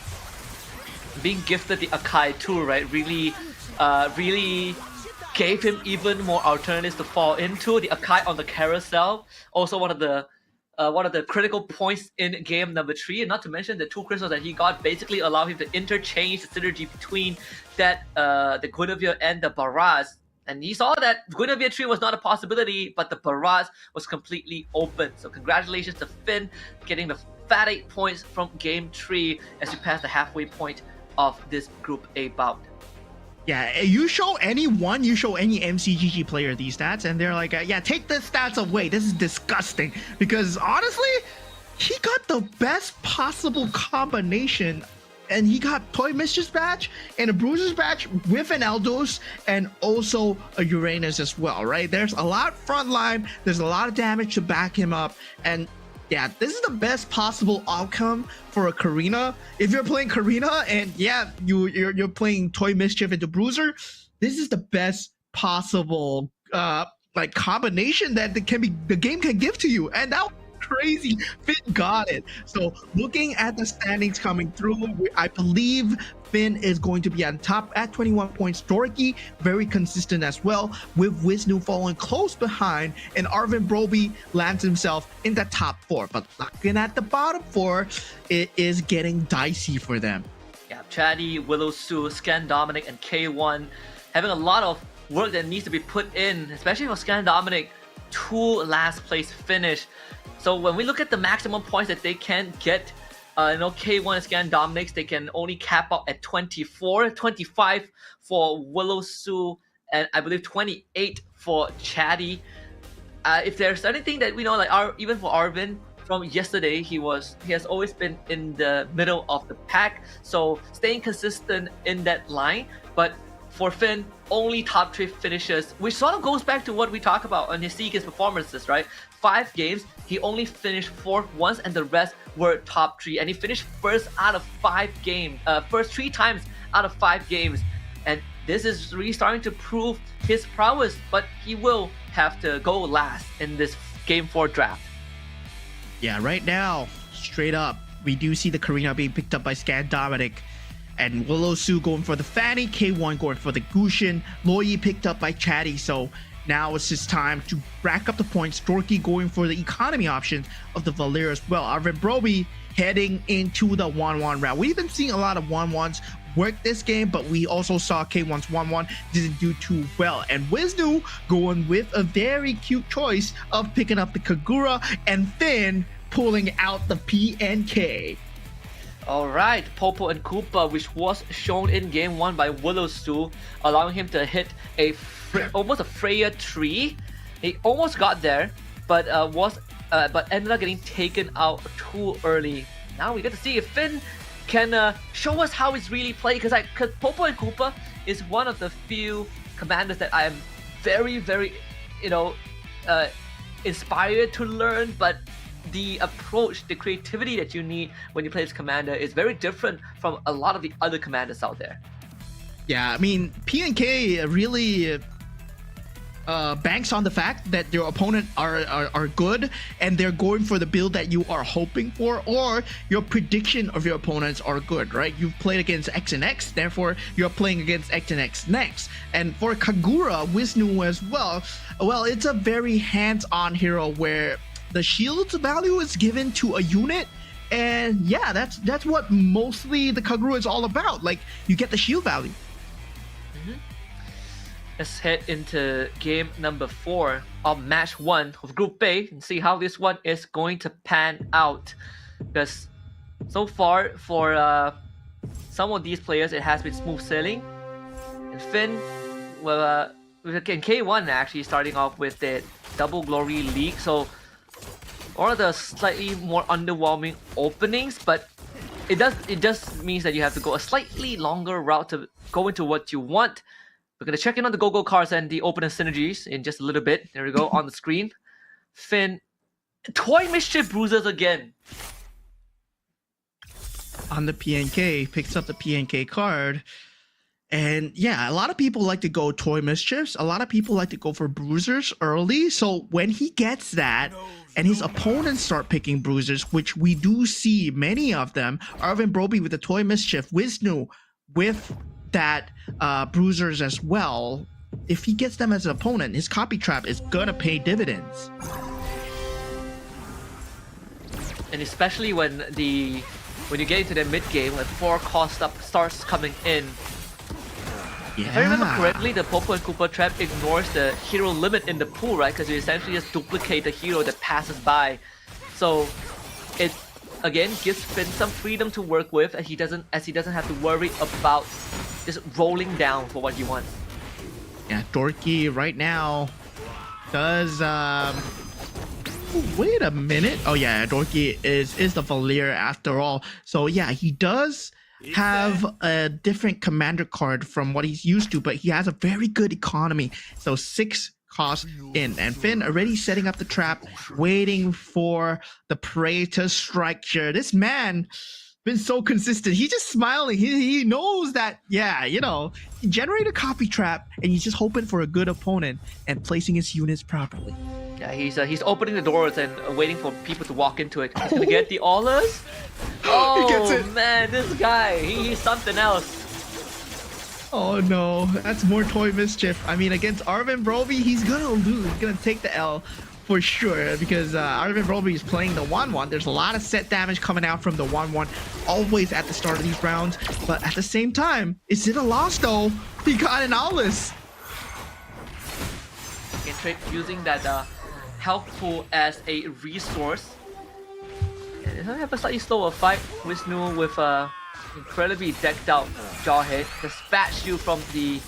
Being gifted the Akai too, right, really gave him even more alternatives to fall into. The Akai on the carousel, also one of the critical points in game number 3, and not to mention the 2 crystals that he got basically allow him to interchange the synergy between that the Guinevere and the Baraz. And he saw that Guinevere 3 was not a possibility, but the Baraz was completely open. So congratulations to Finn getting the fat 8 points from game 3 as you pass the halfway point of this Group A bout. Yeah, you show any MCGG player these stats, and they're like, yeah, take the stats away. This is disgusting. Because honestly, he got the best possible combination, and he got Toy Mischief's badge and a Bruiser's badge with an Eldos and also a Uranus as well, right? There's a lot frontline, there's a lot of damage to back him up, and yeah, this is the best possible outcome for a Karina. If you're playing Karina and yeah, you're playing Toy Mischief into Bruiser, this is the best possible like combination that the game can give to you, and that was crazy. Finn got it. So looking at the standings coming through, I believe Finn is going to be on top at 21 points. Dorky, very consistent as well, with Wisnu falling close behind, and Arvin Broby lands himself in the top 4. But looking at the bottom 4, it is getting dicey for them. Yeah, Chatty, Willow Sue, Scan Dominic, and K1 having a lot of work that needs to be put in, especially for Scan Dominic, 2 last place finish. So when we look at the maximum points that they can get, K1 and Scan Dominics, they can only cap out at 24, 25 for Willow Sue, and I believe 28 for Chatty. If there's anything that we know, like even for Arvin from yesterday, he has always been in the middle of the pack, so staying consistent in that line. But for Finn, only top 3 finishes, which sort of goes back to what we talk about on his Seekers performances, right? 5 games, he only finished 4th once, and the rest were top 3. And he finished first out of 5 games, first 3 times out of 5 games. And this is really starting to prove his prowess, but he will have to go last in this Game 4 draft. Yeah, right now, straight up, we do see the Karina being picked up by Scan Dominic. And Willow Su going for the Fanny, K1 going for the Gushin, Loyi picked up by Chatty. So now it's just time to rack up the points. Dorky going for the economy option of the Valeer as well. Arvin Broby heading into the 1-1 round. We've been seeing a lot of 1-1s work this game, but we also saw K1's 1-1 didn't do too well. And Wisnu going with a very cute choice of picking up the Kagura, and Finn pulling out the PNK. Alright, Popo and Koopa, which was shown in game 1 by Willow Su, allowing him to hit almost a Freya tree. He almost got there, but ended up getting taken out too early. Now we get to see if Finn can show us how it's really played, because Popo and Koopa is one of the few commanders that I am very, very, inspired to learn, but the approach, the creativity that you need when you play this commander is very different from a lot of the other commanders out there. Yeah, I mean, PNK really banks on the fact that your opponent are good and they're going for the build that you are hoping for, or your prediction of your opponents are good, right? You've played against X and X, therefore you're playing against X and X next. And for Kagura, Wisnu as well, it's a very hands-on hero where the shield's value is given to a unit, and yeah, that's what mostly the Kagura is all about. Like, you get the shield value. Let's head into game number 4 of match 1 of Group A and see how this one is going to pan out. Because so far, for some of these players, it has been smooth sailing. And Finn, well, in K1 actually starting off with the Double Glory League, so one of the slightly more underwhelming openings, but it just means that you have to go a slightly longer route to go into what you want. We're going to check in on the Go-Go cards and the opening synergies in just a little bit. There we go, on the screen. Finn, Toy Mischief Bruisers again. On the PNK, picks up the PNK card. And yeah, a lot of people like to go Toy Mischiefs. A lot of people like to go for Bruisers early. So when he gets that, and his opponents start picking Bruisers, which we do see many of them, Arvin Broby with the Toy Mischief, Wisnu with that Bruisers as well. If he gets them as an opponent, his copy trap is gonna pay dividends. And especially when you get into the mid game, when 4 cost up starts coming in. Yeah. If I remember correctly, the Popo and Koopa trap ignores the hero limit in the pool, right? Because you essentially just duplicate the hero that passes by. So it again gives Finn some freedom to work with, as he doesn't have to worry about just rolling down for what he wants. Yeah, Dorky right now does wait a minute. Oh yeah, Dorky is the Valeer after all. So yeah, he does have a different commander card from what he's used to, but he has a very good economy. So 6 cost in, and Finn already setting up the trap, waiting for the prey to strike here. This man been so consistent. He's just smiling. He knows that, yeah, he generate a copy trap and he's just hoping for a good opponent and placing his units properly. Yeah, he's opening the doors and waiting for people to walk into it. He's gonna get the Aulas. Oh, he gets it. Man, this guy, he's something else. Oh no, that's more Toy Mischief. I mean, against Arvin Broby, he's gonna lose. He's gonna take the L for sure, because Arvin Broby is playing the 1-1. There's a lot of set damage coming out from the 1-1 always at the start of these rounds, but at the same time, is it a loss though? He got an Aulas. Using that health pool as a resource. And I have a slightly slower fight. Wisnu with incredibly decked out Jawhead. The fat shield from the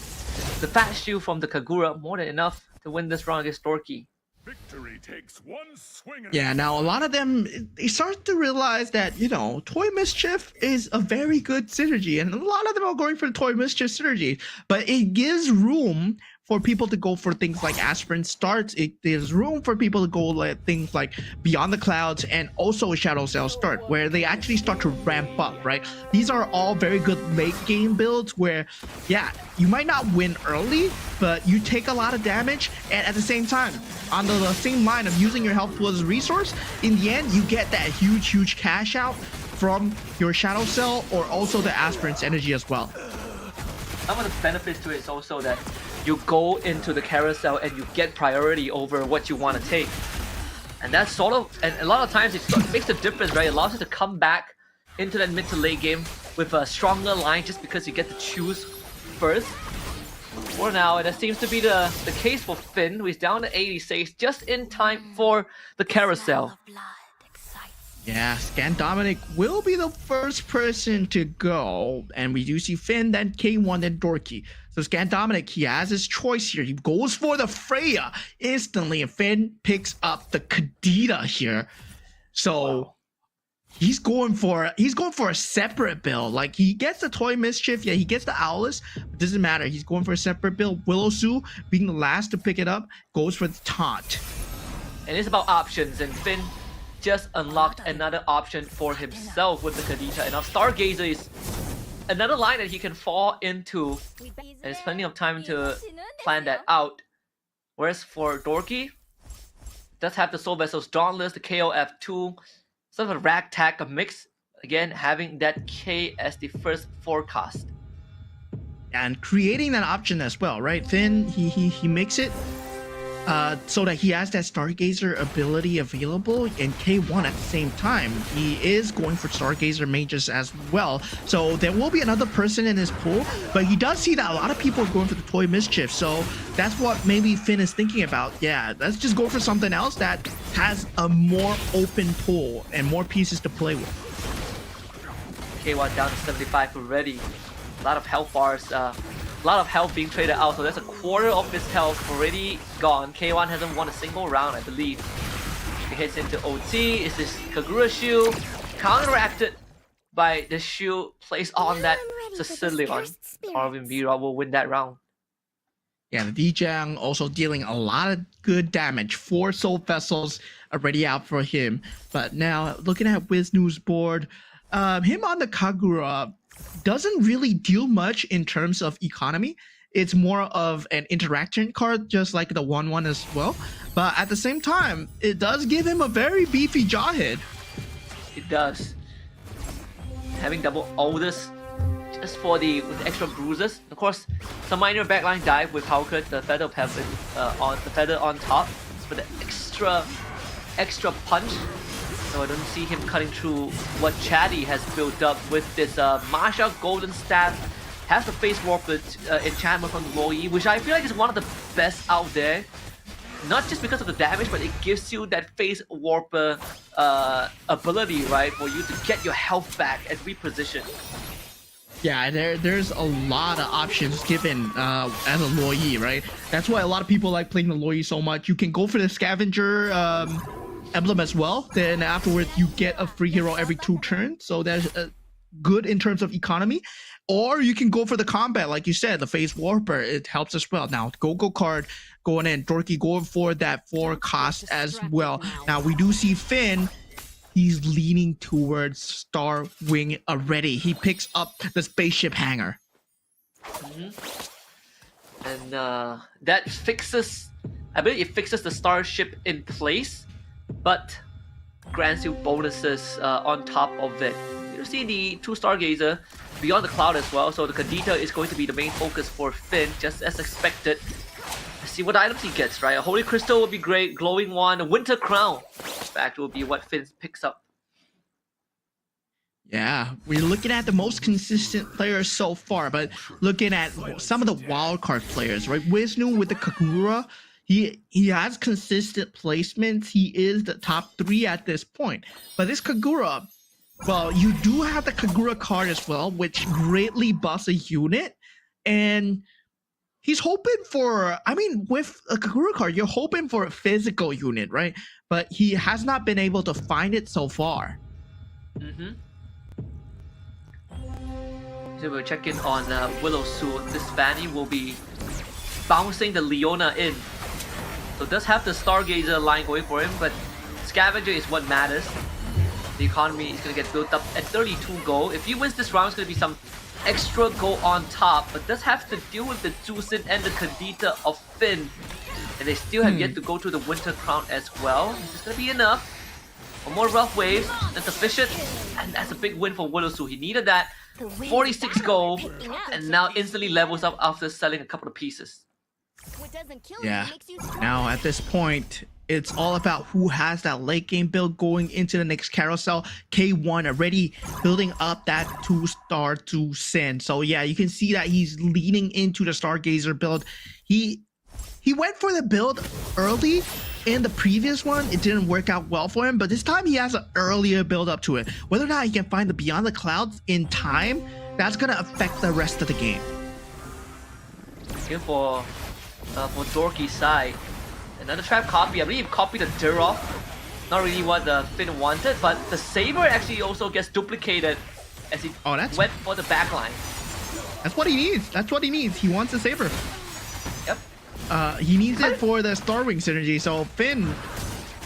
Kagura, more than enough to win this round against Dorky. Victory takes one swing. Yeah, now a lot of them, they start to realize that, Toy Mischief is a very good synergy, and a lot of them are going for the Toy Mischief synergy, but it gives room for people to go for things like Aspirin starts. There's room for people to go like things like Beyond the Clouds and also Shadow Cell start, where they actually start to ramp up, right? These are all very good late game builds where, yeah, you might not win early, but you take a lot of damage, and at the same time, on the same line of using your health pool as a resource, in the end, you get that huge cash out from your Shadow Cell or also the Aspirant's energy as well. Some of the benefits to it is also that you go into the carousel and you get priority over what you want to take. And that's sort of, and a lot of times it makes a difference, right? It allows you to come back into that mid to late game with a stronger line just because you get to choose first. For now, that seems to be the case for Finn, who is down to 86, just in time for the carousel. Yeah, Scan Dominic will be the first person to go, and we do see Finn, then K1, then Dorky. So Scan Dominic, he has his choice here. He goes for the Freya instantly, and Finn picks up the Kadita here. So wow. He's going for a separate build. Like, he gets the Toy Mischief, yeah, he gets the Owlus, but doesn't matter. He's going for a separate build. Willow Su, being the last to pick it up, goes for the taunt. And it's about options, and Finn just unlocked another option for himself with the Kadita. And now Stargazer is another line that he can fall into, and there's plenty of time to plan that out. Whereas for Dorky, does have the Soul Vessels Dauntless, the KOF2, sort of a ragtag mix. Again, having that K as the first forecast. And creating that option as well, right? Finn, he makes it so that he has that Stargazer ability available, and K1 at the same time. He is going for Stargazer mages as well. So there will be another person in his pool, but he does see that a lot of people are going for the Toy Mischief. So that's what maybe Finn is thinking about. Yeah, let's just go for something else that has a more open pool and more pieces to play with. K1 down to 75 already. A lot of health bars. A lot of health being traded out, so that's a quarter of his health already gone. K1 hasn't won a single round, I believe. He hits into OT. Is this Kagura shield counteracted by the shield placed on that Sicilian? Arvin Vira will win that round. Yeah, the Dijang also dealing a lot of good damage. 4 Soul Vessels already out for him. But now, looking at Wisnu's board, him on the Kagura doesn't really deal much in terms of economy. It's more of an interaction card, just like the 1/1 as well. But at the same time, it does give him a very beefy jawhead. It does. Having double Aldous just for with extra bruises. Of course, some minor backline dive with Hauke, the Feather of Heaven on the Feather on top for the extra punch. So I don't see him cutting through what Chatty has built up with this Masha Golden Staff. Has the Face Warper enchantment from Loi, which I feel like is one of the best out there. Not just because of the damage, but it gives you that Face Warper ability, right? For you to get your health back and reposition. Yeah, there's a lot of options given as a Loi, right? That's why a lot of people like playing the Loi so much. You can go for the Scavenger emblem as well, then afterwards you get a free hero every 2 turns, so that's good in terms of economy. Or you can go for the combat, like you said, the Face Warper, it helps as well. Now Go-Go card going in, Dorky going for that 4 cost as well. Now we do see Finn, he's leaning towards Star Wing already. He picks up the spaceship hangar. And that fixes, I believe it fixes the starship in place, but grants you bonuses on top of it. You see the 2 Stargazer beyond the cloud as well, so the Kadita is going to be the main focus for Finn, just as expected. Let's see what items he gets, right? A Holy Crystal would be great, Glowing Wand, a Winter Crown, in fact, will be what Finn picks up. Yeah, we're looking at the most consistent players so far, but looking at some of the wildcard players, right? Wisnu with the Kagura, he has consistent placements. He is the top 3 at this point. But this Kagura, well, you do have the Kagura card as well, which greatly buffs a unit. And he's hoping for, I mean, with a Kagura card, you're hoping for a physical unit, right? But he has not been able to find it so far. So we'll check in on Willow Su. This Fanny will be bouncing the Leona in. So does have the Stargazer line going for him, but Scavenger is what matters. The economy is going to get built up at 32 gold. If he wins this round, it's going to be some extra gold on top, but does have to deal with the Jusin and the Kadita of Finn. And they still have yet to go through the Winter Crown as well. Is this going to be enough? One more rough waves, that's sufficient, and that's a big win for Wolosu. He needed that 46 gold, and now instantly levels up after selling a couple of pieces. What doesn't kill Yeah. you makes you stronger. Now at this point, it's all about who has that late game build going into the next carousel. K1 already building up that 2-star to Sin. So yeah, you can see that he's leaning into the Stargazer build. He went for the build early in the previous one. It didn't work out well for him, but this time he has an earlier build up to it. Whether or not he can find the Beyond the Clouds in time, that's gonna affect the rest of the game. Here for Dorky's side. Another trap copy. I believe he copied the Durov. Not really what the Finn wanted, but the Saber actually also gets duplicated as he went for the backline. That's what he needs. That's what he needs. He wants a Saber. Yep. He needs it for the Starwing synergy. So Finn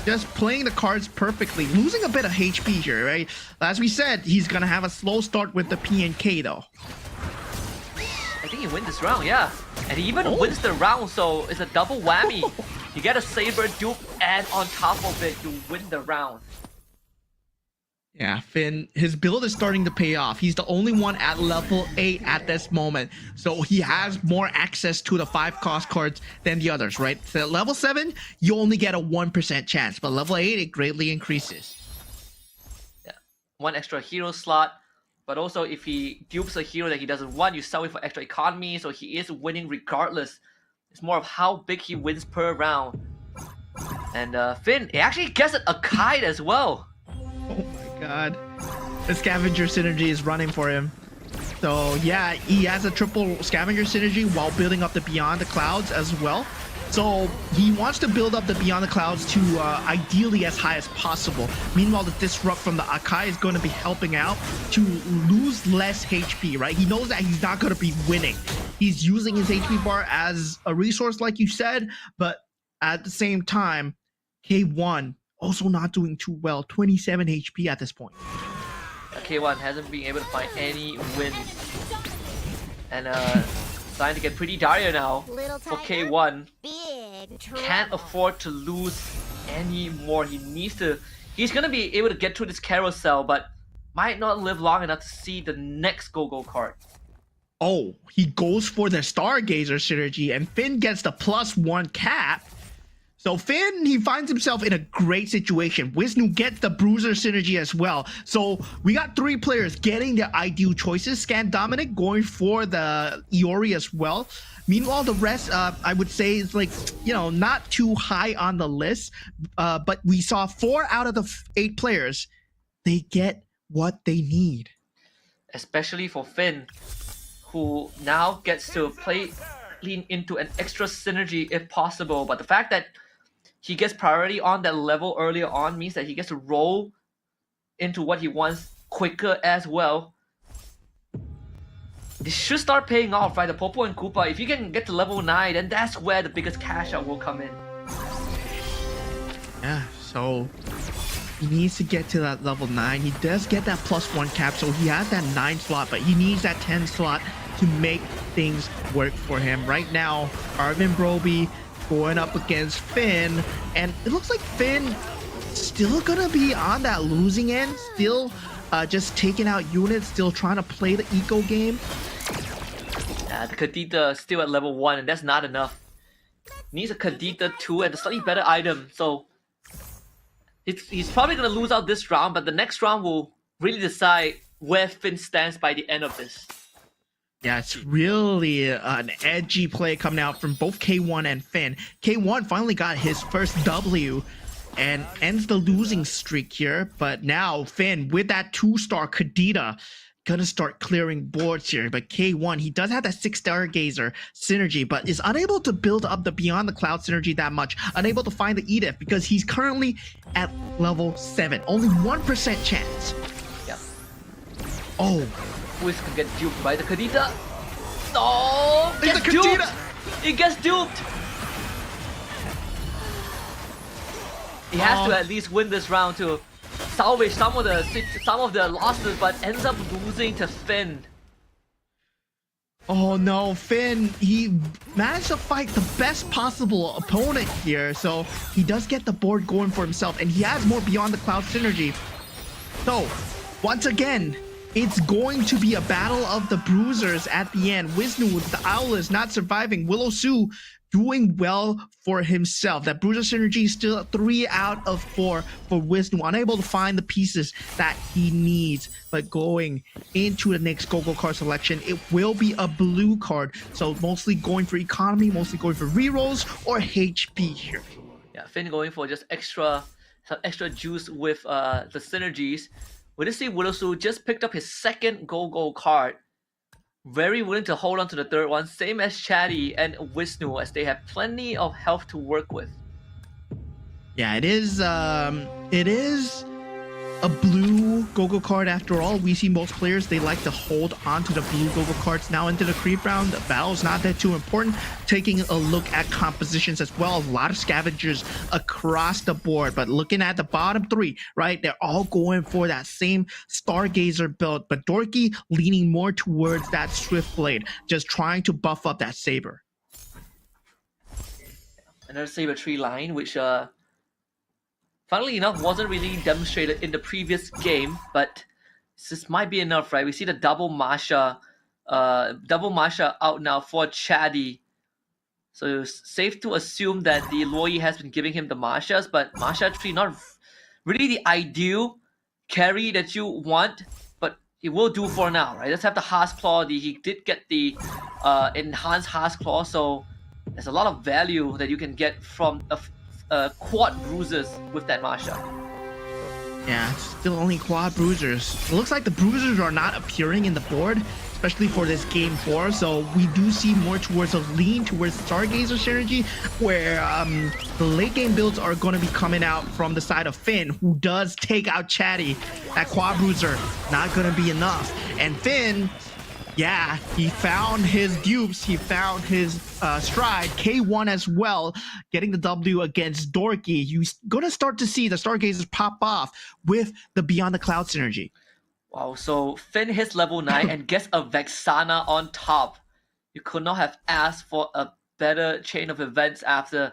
just playing the cards perfectly, losing a bit of HP here, right? As we said, he's gonna have a slow start with the PNK though. I think he wins this round, yeah. And he even wins the round, so it's a double whammy. You get a Saber dupe, and on top of it, you win the round. Yeah, Finn, his build is starting to pay off. He's the only one at level 8 at this moment. So he has more access to the 5-cost cards than the others, right? So at level 7, you only get a 1% chance, but level 8, it greatly increases. Yeah, 1 extra hero slot. But also, if he dupes a hero that he doesn't want, you sell it for extra economy, so he is winning regardless. It's more of how big he wins per round. And Finn, he actually gets a kite as well. Oh my god. The scavenger synergy is running for him. So yeah, he has a triple scavenger synergy while building up the Beyond the Clouds as well. So he wants to build up the Beyond the Clouds to ideally as high as possible. Meanwhile, the Disrupt from the Akai is going to be helping out to lose less HP, right? He knows that he's not going to be winning. He's using his HP bar as a resource, like you said, but at the same time, K1 also not doing too well. 27 HP at this point. K1 hasn't been able to find any wins. And starting to get pretty dire now for K1. Can't afford to lose any more. He's gonna be able to get through this carousel, but might not live long enough to see the next go-go card. Oh, he goes for the Stargazer synergy, and Finn gets the +1 cap. So Finn, he finds himself in a great situation. Wisnu gets the Bruiser synergy as well. So we got 3 players getting their ideal choices. Scan Dominic going for the Iori as well. Meanwhile, the rest, I would say, is like, you know, not too high on the list. But we saw 4 out of the 8 players. They get what they need. Especially for Finn, who now gets to lean into an extra synergy if possible. But the fact that he gets priority on that level earlier on means that he gets to roll into what he wants quicker as well. This should start paying off, right? The Popo and Koopa, if you can get to level 9, then that's where the biggest cash out will come in. Yeah, so he needs to get to that level 9. He does get that +1 cap, so he has that 9 slot, but he needs that 10 slot to make things work for him. Right now, Arvin Broby going up against Finn, and it looks like Finn still gonna be on that losing end, still just taking out units, still trying to play the eco game. The Kadita still at level 1, and that's not enough. Needs a Kadita 2 and a slightly better item, so he's probably gonna lose out this round, but the next round will really decide where Finn stands by the end of this. Yeah, it's really an edgy play coming out from both K1 and Finn. K1 finally got his first W and ends the losing streak here. But now Finn, with that 2-star Kadita, gonna start clearing boards here. But K1, he does have that 6 Stargazer synergy, but is unable to build up the Beyond the Cloud synergy that much. Unable to find the Edith because he's currently at level 7. Only 1% chance. Yeah. Oh. Who can get duped by the Kadita? No! It's Gets the duped! Kadita! It gets duped! He has to at least win this round to salvage some of the losses, but ends up losing to Finn. Oh no, Finn, he managed to fight the best possible opponent here, so he does get the board going for himself, and he has more Beyond the Cloud synergy. So, once again, it's going to be a battle of the bruisers at the end. Wisnu with the Owless not surviving. Willow Su doing well for himself. That bruiser synergy is still 3 out of 4 for Wisnu. Unable to find the pieces that he needs. But going into the next Go-Go card selection, it will be a blue card. So mostly going for economy, mostly going for rerolls or HP here. Yeah, Finn going for just some extra juice with the synergies. We just see Willow Su just picked up his second Go-Go card. Very willing to hold on to the third one, same as Chatty and Wisnu, as they have plenty of health to work with. Yeah, it is a blue Go-Go card after all. We see most players, they like to hold on to the blue Go-Go cards now into the creep round. The battle's not that too important. Taking a look at compositions as well. A lot of scavengers across the board, but looking at the bottom 3, right? They're all going for that same Stargazer build, but Dorky leaning more towards that Swift Blade, just trying to buff up that Saber. Another Saber tree line, which funnily enough, wasn't really demonstrated in the previous game, but this might be enough, right? We see the double Masha out now for Chatty. So it's safe to assume that the Loi has been giving him the Mashas, but Masha tree not really the ideal carry that you want, but it will do for now, right? Let's have the Haas Claw. He did get the enhanced Haas Claw, so there's a lot of value that you can get from quad bruisers with that Masha. Yeah, still only quad bruisers. It looks like the bruisers are not appearing in the board, especially for this game 4. So we do see more towards a lean towards Stargazer synergy, where the late game builds are going to be coming out from the side of Finn, who does take out Chatty. That quad bruiser not going to be enough, and Finn. Yeah, he found his dupes, he found his stride, K1 as well, getting the W against Dorky. You're going to start to see the Stargazers pop off with the Beyond the Cloud synergy. Wow, so Finn hits level 9 and gets a Vexana on top. You could not have asked for a better chain of events after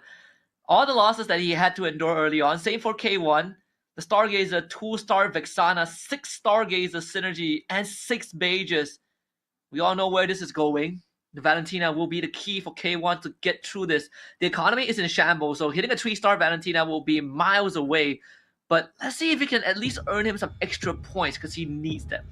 all the losses that he had to endure early on. Same for K1. The Stargazer, 2-star Vexana, 6 Stargazer synergy, and 6 Mages. We all know where this is going. The Valentina will be the key for K1 to get through this. The economy is in shambles, so hitting a 3-star Valentina will be miles away. But let's see if we can at least earn him some extra points, because he needs them.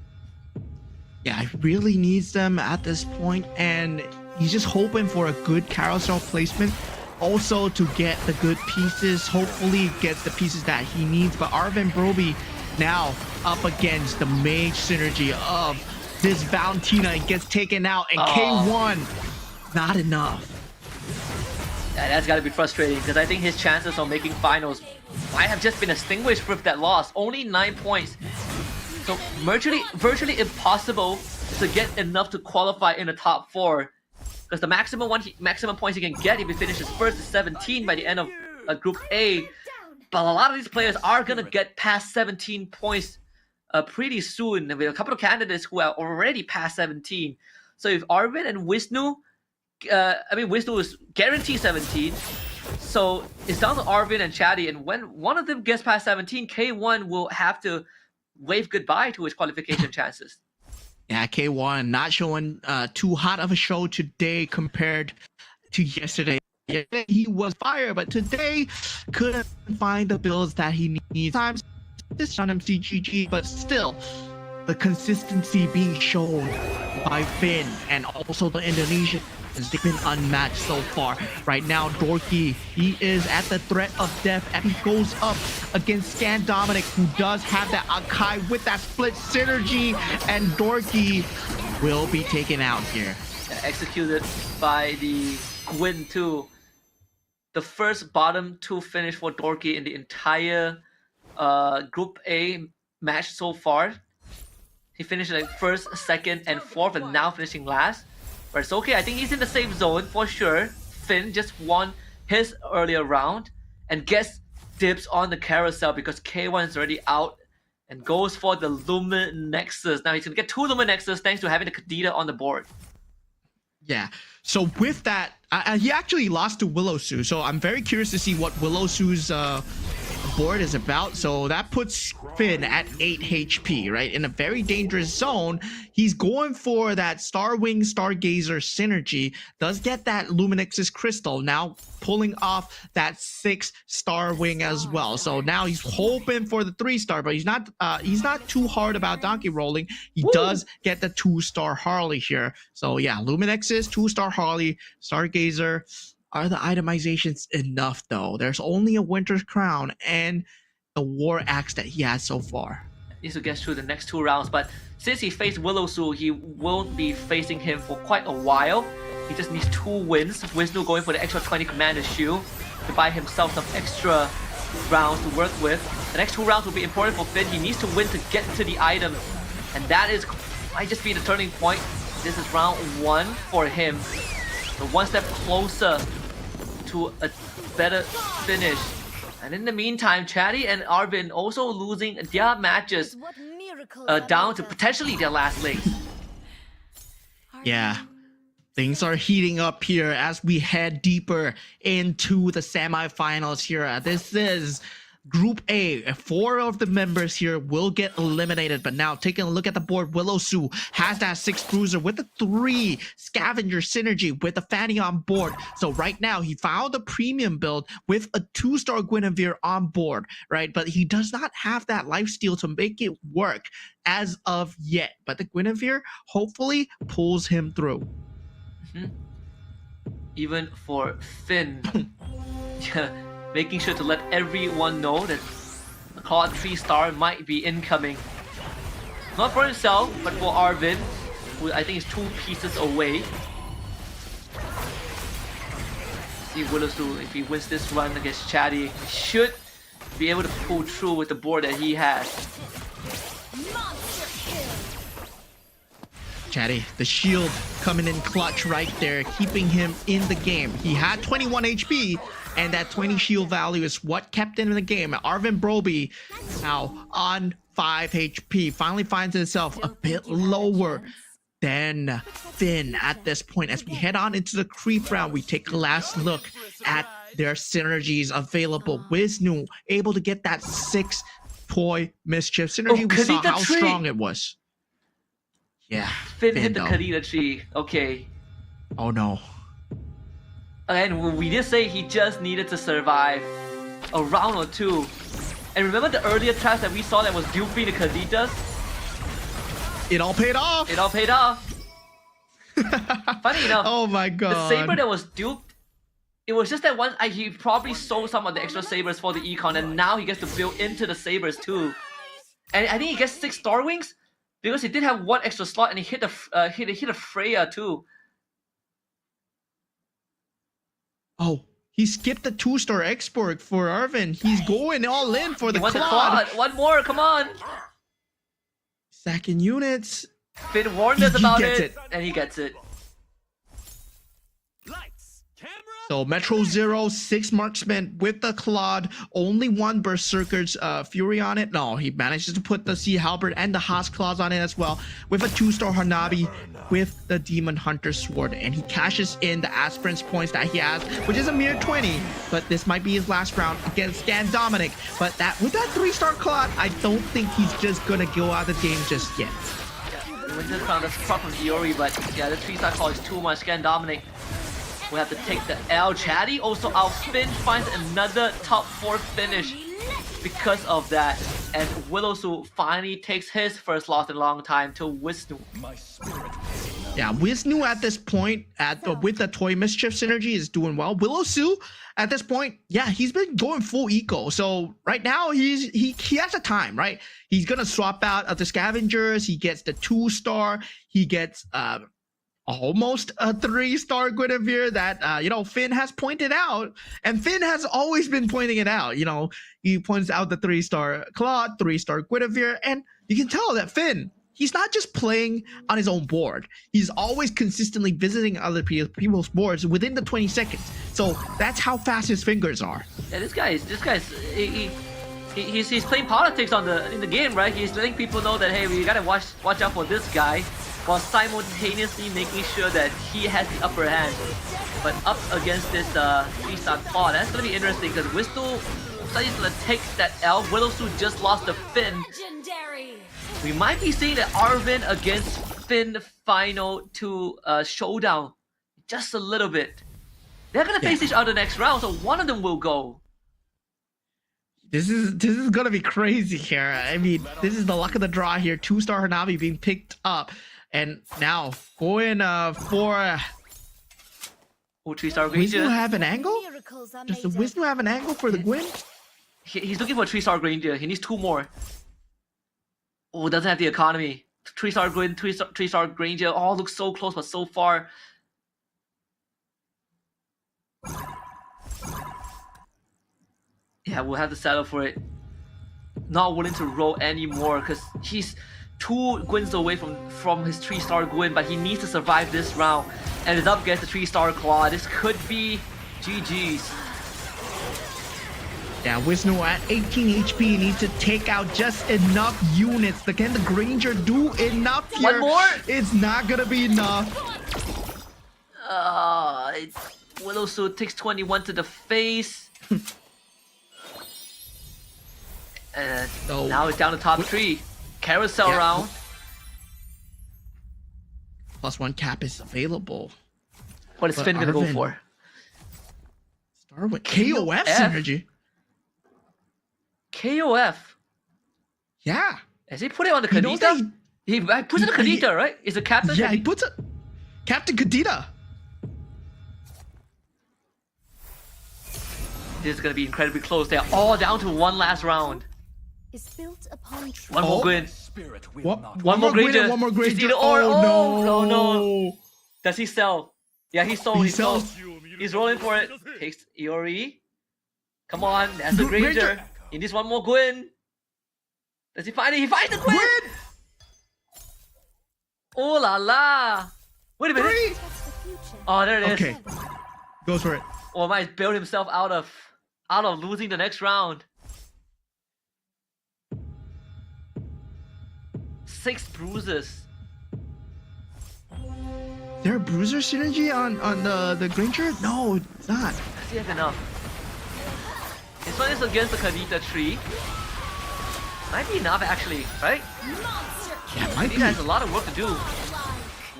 Yeah, he really needs them at this point, and he's just hoping for a good carousel placement. Also to get the good pieces, hopefully gets the pieces that he needs. But Arvin Broby now up against the mage synergy of this Valentina, gets taken out, and K1 not enough. Yeah, that's gotta be frustrating, because I think his chances of making finals might have just been extinguished with that loss. Only 9 points, so virtually impossible to get enough to qualify in the top 4, because the maximum points he can get if he finishes first is 17 by the end of Group A. But a lot of these players are gonna get past 17 points pretty soon. With a couple of candidates who are already past 17. So if Arvin and Wisnu, Wisnu is guaranteed 17. So it's down to Arvin and Chatty, and when one of them gets past 17, K1 will have to wave goodbye to his qualification chances. Yeah, K1 not showing too hot of a show today compared to yesterday. Yesterday he was fire, but today couldn't find the builds that he needs. Times this on MCGG, but still the consistency being shown by Finn and also the Indonesians, they've been unmatched so far. Right now, Dorky, he is at the threat of death, and he goes up against Scan Dominic, who does have that Akai with that split synergy, and Dorky will be taken out here. Executed by the Gwyn too. The first bottom 2 finish for Dorky in the entire Group A match so far. He finished like first, second, and fourth, and now finishing last. But it's okay. I think he's in the safe zone for sure. Finn just won his earlier round and gets dibs on the carousel because K1 is already out and goes for the Lumen Nexus. Now he's gonna get 2 Lumen Nexus thanks to having the Kadita on the board. Yeah. So with that, he actually lost to Willow Su. So I'm very curious to see what Willow Su's board is about. So that puts Finn at 8 HP, right? In a very dangerous zone. He's going for that Starwing Stargazer synergy. Does get that Luminex's crystal. Now pulling off that 6 Starwing as well. So now he's hoping for the 3-star, but he's not too hard about donkey rolling. He does get the 2-star Harley here. So yeah, Luminex's 2-star Harley, Stargazer. Are the itemizations enough though? There's only a Winter's Crown and the War Axe that he has so far. Needs to get through the next 2 rounds, but since he faced Willow Su, he won't be facing him for quite a while. He just needs 2 wins. Wisnu going for the extra 20 Commander Shield to buy himself some extra rounds to work with. The next 2 rounds will be important for Finn. He needs to win to get to the item, and that might just be the turning point. This is round 1 for him. So 1 step closer to a better finish. And in the meantime, Chatty and Arvin also losing their matches down to potentially their last legs. Yeah. Things are heating up here as we head deeper into the semifinals here. This is Group A. 4 of the members here will get eliminated, but now taking a look at the board, Willow Su has that 6 bruiser with the 3 scavenger synergy with the Fanny on board. So right now he found a premium build with a 2-star Guinevere on board, right? But he does not have that lifesteal to make it work as of yet. But the Guinevere hopefully pulls him through. Even for Finn, making sure to let everyone know that a Claude 3-star might be incoming. Not for himself, but for Arvin, who I think is 2 pieces away. See Willow Su, if he wins this run against Chatty, he should be able to pull through with the board that he has. Chatty, the shield coming in clutch right there, keeping him in the game. He had 21 HP, and that 20 shield value is what kept him in the game. Arvin Broby now on 5 HP, finally finds himself a bit lower than Finn at this point. As we head on into the creep round, we take a last look at their synergies available. Wisnu able to get that 6 toy mischief synergy. We saw how strong it was. Yeah, Finn hit the Kadita tree. Okay. Oh no. And we did say he just needed to survive a round or 2. And remember the earlier traps that we saw that was duping the Kaditas? It all paid off. It all paid off. Funny enough. Oh my god. The saber that was duped, it was just that one. He probably sold some of the extra sabers for the econ, and now he gets to build into the sabers too. And I think he gets 6 Star Wings because he did have 1 extra slot, and he hit a Freya too. Oh, he skipped the 2-star export for Arvin. He's going all in for the Claude. One more, come on. Second units. Finn warned us about it, and he gets it. So Metro Zero, 6 marksmen with the Claude, only 1 Berserker's Fury on it. No, he manages to put the Sea Halberd and the Haas Claws on it as well, with a 2-star Hanabi with the Demon Hunter Sword, and he cashes in the Aspirant's points that he has, which is a mere 20, but this might be his last round against Scan Dominic. But that with that 3-star Claude, I don't think he's just gonna go out of the game just yet. Yeah, Winter's Crown does prop from Iori, but yeah, the 3-star Claude is too much. Scan Dominic will have to take the L. Chatty also out. Finn finds another top 4 finish because of that. And Willow Su finally takes his first loss in a long time to Wisnu. Yeah, Wisnu at this point, with the Toy Mischief synergy, is doing well. Willow Su at this point, yeah, he's been going full eco. So right now he has a time, right? He's gonna swap out the Scavengers. He gets the 2-star. He gets almost a 3-star Guinevere that Finn has pointed out, and Finn has always been pointing it out. He points out the 3-star Claude, 3-star Guinevere, and you can tell that Finn, he's not just playing on his own board. He's always consistently visiting other people's boards within the 20 seconds. So that's how fast his fingers are. Yeah, this guy's he's playing politics in the game, right? He's letting people know that, hey, we gotta watch out for this guy. while simultaneously making sure that he has the upper hand. But up against this 3-star claw, that's gonna be interesting because Whistle is gonna take that L. Willowsu just lost to Finn. Legendary. We might be seeing the Arvin against Finn final to showdown just a little bit. They're gonna face each other next round, so one of them will go. This is gonna be crazy here. I mean, this is the luck of the draw here. 2-star Hanabi being picked up, and now going for. Oh, 3-star Wisnu Granger. have an angle? Miracles are Does the made of- Wisnu have an angle for the Gwyn? He's looking for a 3-star Granger. He needs 2 more. Oh, doesn't have the economy. 3-star Gwyn, 3-star Granger. Oh, looks so close, but so far. Yeah, we'll have to settle for it. Not willing to roll anymore because he's 2 Gwyns away from his 3-star Gwyn, but he needs to survive this round. And it's up against the 3-star Claw. This could be GG's. Yeah, Wisnu at 18 HP needs to take out just enough units. Can the Granger do enough here? One more? It's not gonna be enough. Willowsu takes 21 to the face. And No. now it's down to top 3. Carousel Yeah. round. +1 cap is available. What is But Finn gonna go Arvin- for? Start with KOF F? synergy. KOF. Yeah. Has he put it on the He knows that Kadita? He puts it on the he- Kadita, right? Is the captain? Yeah, he puts it. Captain Kadita. This is gonna be incredibly close. They're all down to one last round. Is built upon truth. One more Oh. Gwyn. One more Granger. Gwyn, one more It's Granger. either or. Oh, Oh, no. no. Does he sell? Yeah, he sold. He He sold. sells. He's rolling for it. Takes Iori. Come on, that's the Granger. Granger. He needs one more Gwyn. Does he find it? He finds the Gwyn! Gwyn! Oh la la! Wait a minute. 3. That's the future. Oh, there it is. Okay. Goes for it. Oh, might bailed himself out of losing the next round. 6 bruises. Is there a bruiser synergy on the Granger? No, it's not. Does he have enough? This one is against the Kadita tree. Might be enough actually, right? Monster Yeah, it might Kadita be. has a lot of work to do.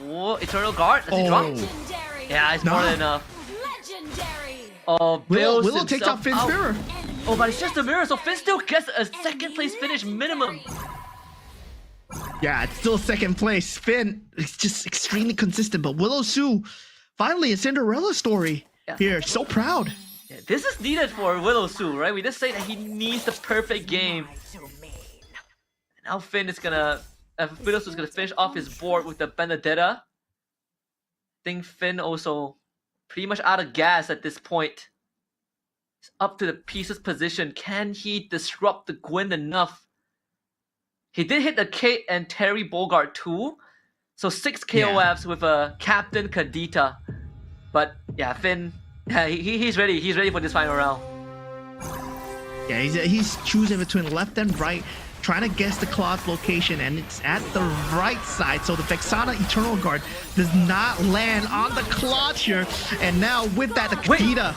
Whoa, Eternal Guard? Does he drop? Oh. legendary. Yeah, it's No. more than enough. Legendary. Oh, Willow Bills takes out himself Finn's out. mirror. Oh, but it's just a mirror, so Finn still gets a second place finish minimum. Yeah, it's still second place. Finn is just extremely consistent, but Willowsu, finally a Cinderella story Yeah. here. So proud. Yeah, this is needed for Willowsu, right? We just say that he needs the perfect game. Now Finn is gonna, Willowsu's gonna finish off his board with the Benedetta. I think Finn also pretty much out of gas at this point. It's up to the pieces position. Can he disrupt the Gwyn enough? He did hit the Kate and Terry Bogart too. So 6 KOFs with a Captain Kadita. But yeah, Finn, yeah, he's ready. He's ready for this final round. Yeah, he's choosing between left and right, trying to guess the Claw's location, and it's at the right side. So the Vexana Eternal Guard does not land on the Claw here. And now with that, the Wait. Kadita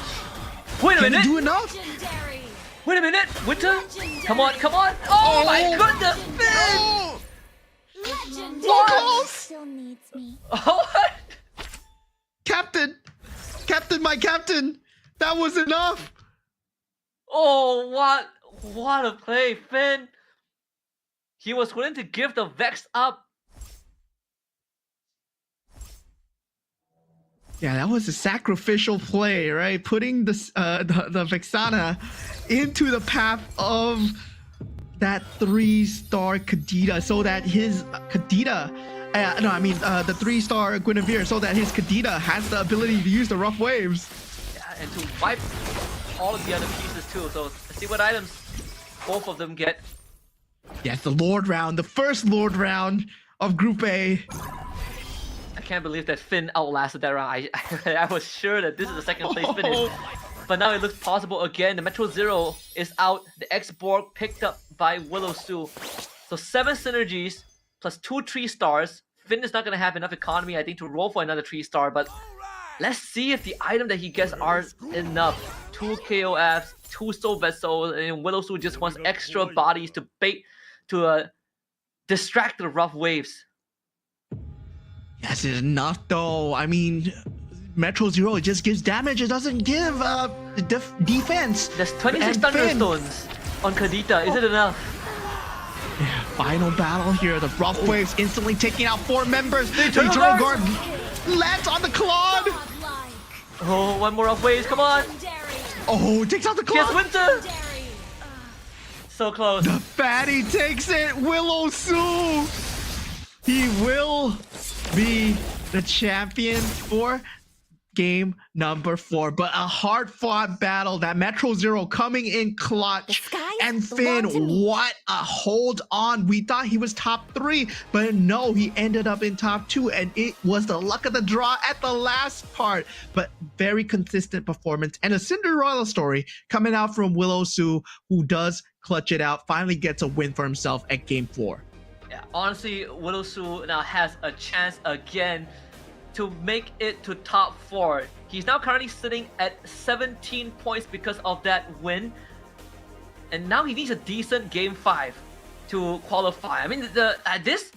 Wait a can minute! do enough. Legendary. Wait a minute! Winter! Come on, come on! Oh my goodness! Finn! Oh, Legendary. so close. Still needs me. Oh, what? Captain, my captain, that was enough. Oh, what a play, Finn! He was willing to give the Vex up. Yeah, that was a sacrificial play, right? Putting the Vexana into the path of that 3-star Kadita, so that his Kadita, the 3-star Guinevere, so that his Kadita has the ability to use the rough waves. Yeah, and to wipe all of the other pieces too. So let's see what items both of them get. Yes, the Lord round, the first Lord round of Group A. I can't believe that Finn outlasted that round. I was sure that this is the second place finish. But now it looks possible again. The Metro Zero is out. The X-Borg picked up by Willowsu. So 7 synergies plus 2 3 stars. Finn is not gonna have enough economy, I think, to roll for another 3-star. But let's see if the item that he gets are enough. 2 KOFs, 2 Soul Vessels, and Willowsu just wants extra bodies to bait to distract the rough waves. Yes, it's enough though. I mean, Metro Zero, it just gives damage. It doesn't give defense. There's 26 And Thunderstones on Kadita. Is it enough? Yeah, final battle here. The rough waves instantly taking out 4 members. The Eternal Eternal Guard. Guard lands on the Claude. Godlike. Oh, one more rough waves. Come on. Legendary. Oh, takes out the Yes, Claude. Winter. Legendary. So close. The fatty takes it. Willowsu. He will be the champion for game number 4, but a hard-fought battle. That Metro Zero coming in clutch, The skies and belong Finn, to me. what a hold on. We thought he was top 3, but no, he ended up in top 2, and it was the luck of the draw at the last part. But very consistent performance and a Cinderella story coming out from Willowsu, who does clutch it out, finally gets a win for himself at game 4. Yeah, honestly, Willowsu now has a chance again to make it to top 4. He's now currently sitting at 17 points because of that win. And now he needs a decent game 5 to qualify. I mean, this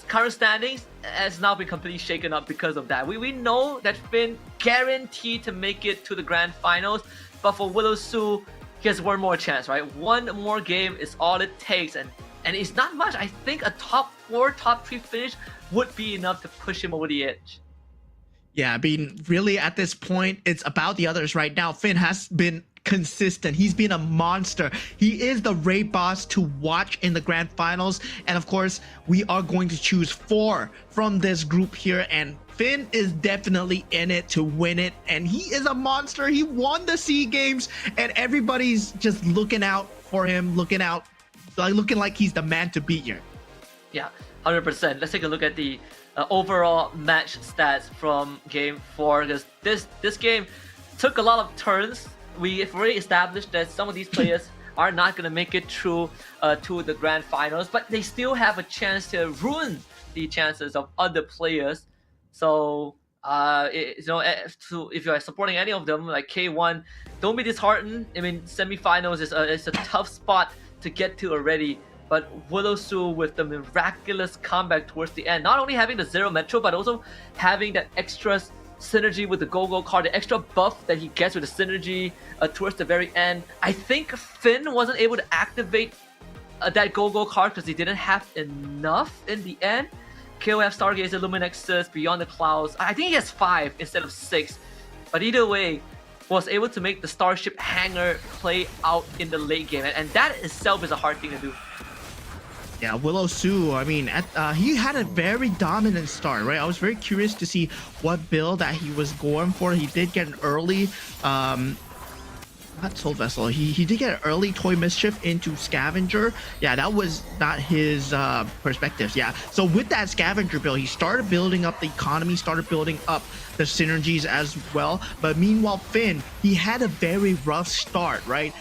current standings has now been completely shaken up because of that. We know that Finn guaranteed to make it to the grand finals, but for Willowsu, he has one more chance, right? One more game is all it takes, and it's not much. I think a top 4, top 3 finish would be enough to push him over the edge. Yeah, I mean, really at this point, it's about the others right now. Finn has been consistent. He's been a monster. He is the raid boss to watch in the grand finals. And of course, we are going to choose 4 from this group here. And Finn is definitely in it to win it. And he is a monster. He won the SEA Games. And everybody's just looking out for him, looking like he's the man to beat here. Yeah, 100%. Let's take a look at the overall match stats from game 4, because this game took a lot of turns. We've already established that some of these players are not going to make it through to the grand finals, but they still have a chance to ruin the chances of other players. So if you are supporting any of them, like K1, don't be disheartened. I mean, semifinals is a tough spot to get to already. But Willowsu, with the miraculous comeback towards the end, not only having the 0 Metro, but also having that extra synergy with the Go-Go card, the extra buff that he gets with the synergy towards the very end. I think Finn wasn't able to activate that Go-Go card because he didn't have enough in the end. KOF, Stargazer, Luminexus, Beyond the Clouds. I think he has 5 instead of 6. But either way, was able to make the Starship Hangar play out in the late game. And that itself is a hard thing to do. Yeah, Willowsu, I mean, he had a very dominant start, right? I was very curious to see what build that he was going for. He did get an early, not Soul Vessel, he did get an early Toy Mischief into Scavenger. Yeah, that was not his perspectives, yeah. So with that Scavenger build, he started building up the economy, started building up the synergies as well. But meanwhile, Finn, he had a very rough start, right?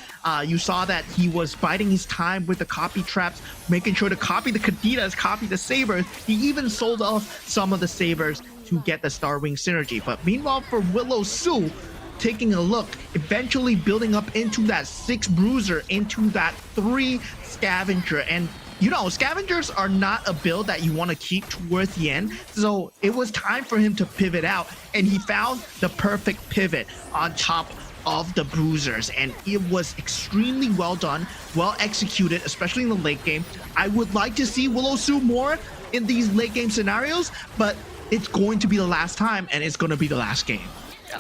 You saw that he was biding his time with the copy traps, making sure to copy the Kaditas, copy the Sabers. He even sold off some of the Sabers to get the Starwing synergy. But meanwhile, for Willowsu, taking a look, eventually building up into that 6 Bruiser, into that 3 Scavenger. And you know, Scavengers are not a build that you want to keep towards the end. So it was time for him to pivot out, and he found the perfect pivot on top of the Bruisers, and it was extremely well done, well executed, especially in the late game. I would like to see Willowsu more in these late game scenarios, but it's going to be the last time, and it's going to be the last game. Yeah.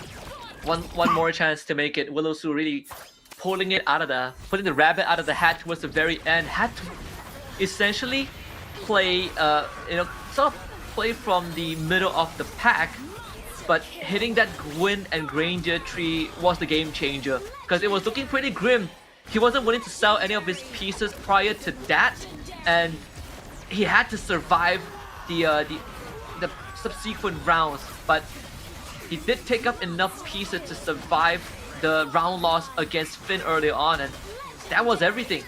One more chance to make it. Willowsu really putting the rabbit out of the hat towards the very end. Had to essentially play, sort of play from the middle of the pack. But hitting that Gwyn and Granger tree was the game changer, because it was looking pretty grim. He wasn't willing to sell any of his pieces prior to that, and he had to survive the subsequent rounds. But he did take up enough pieces to survive the round loss against Finn earlier on, and that was everything.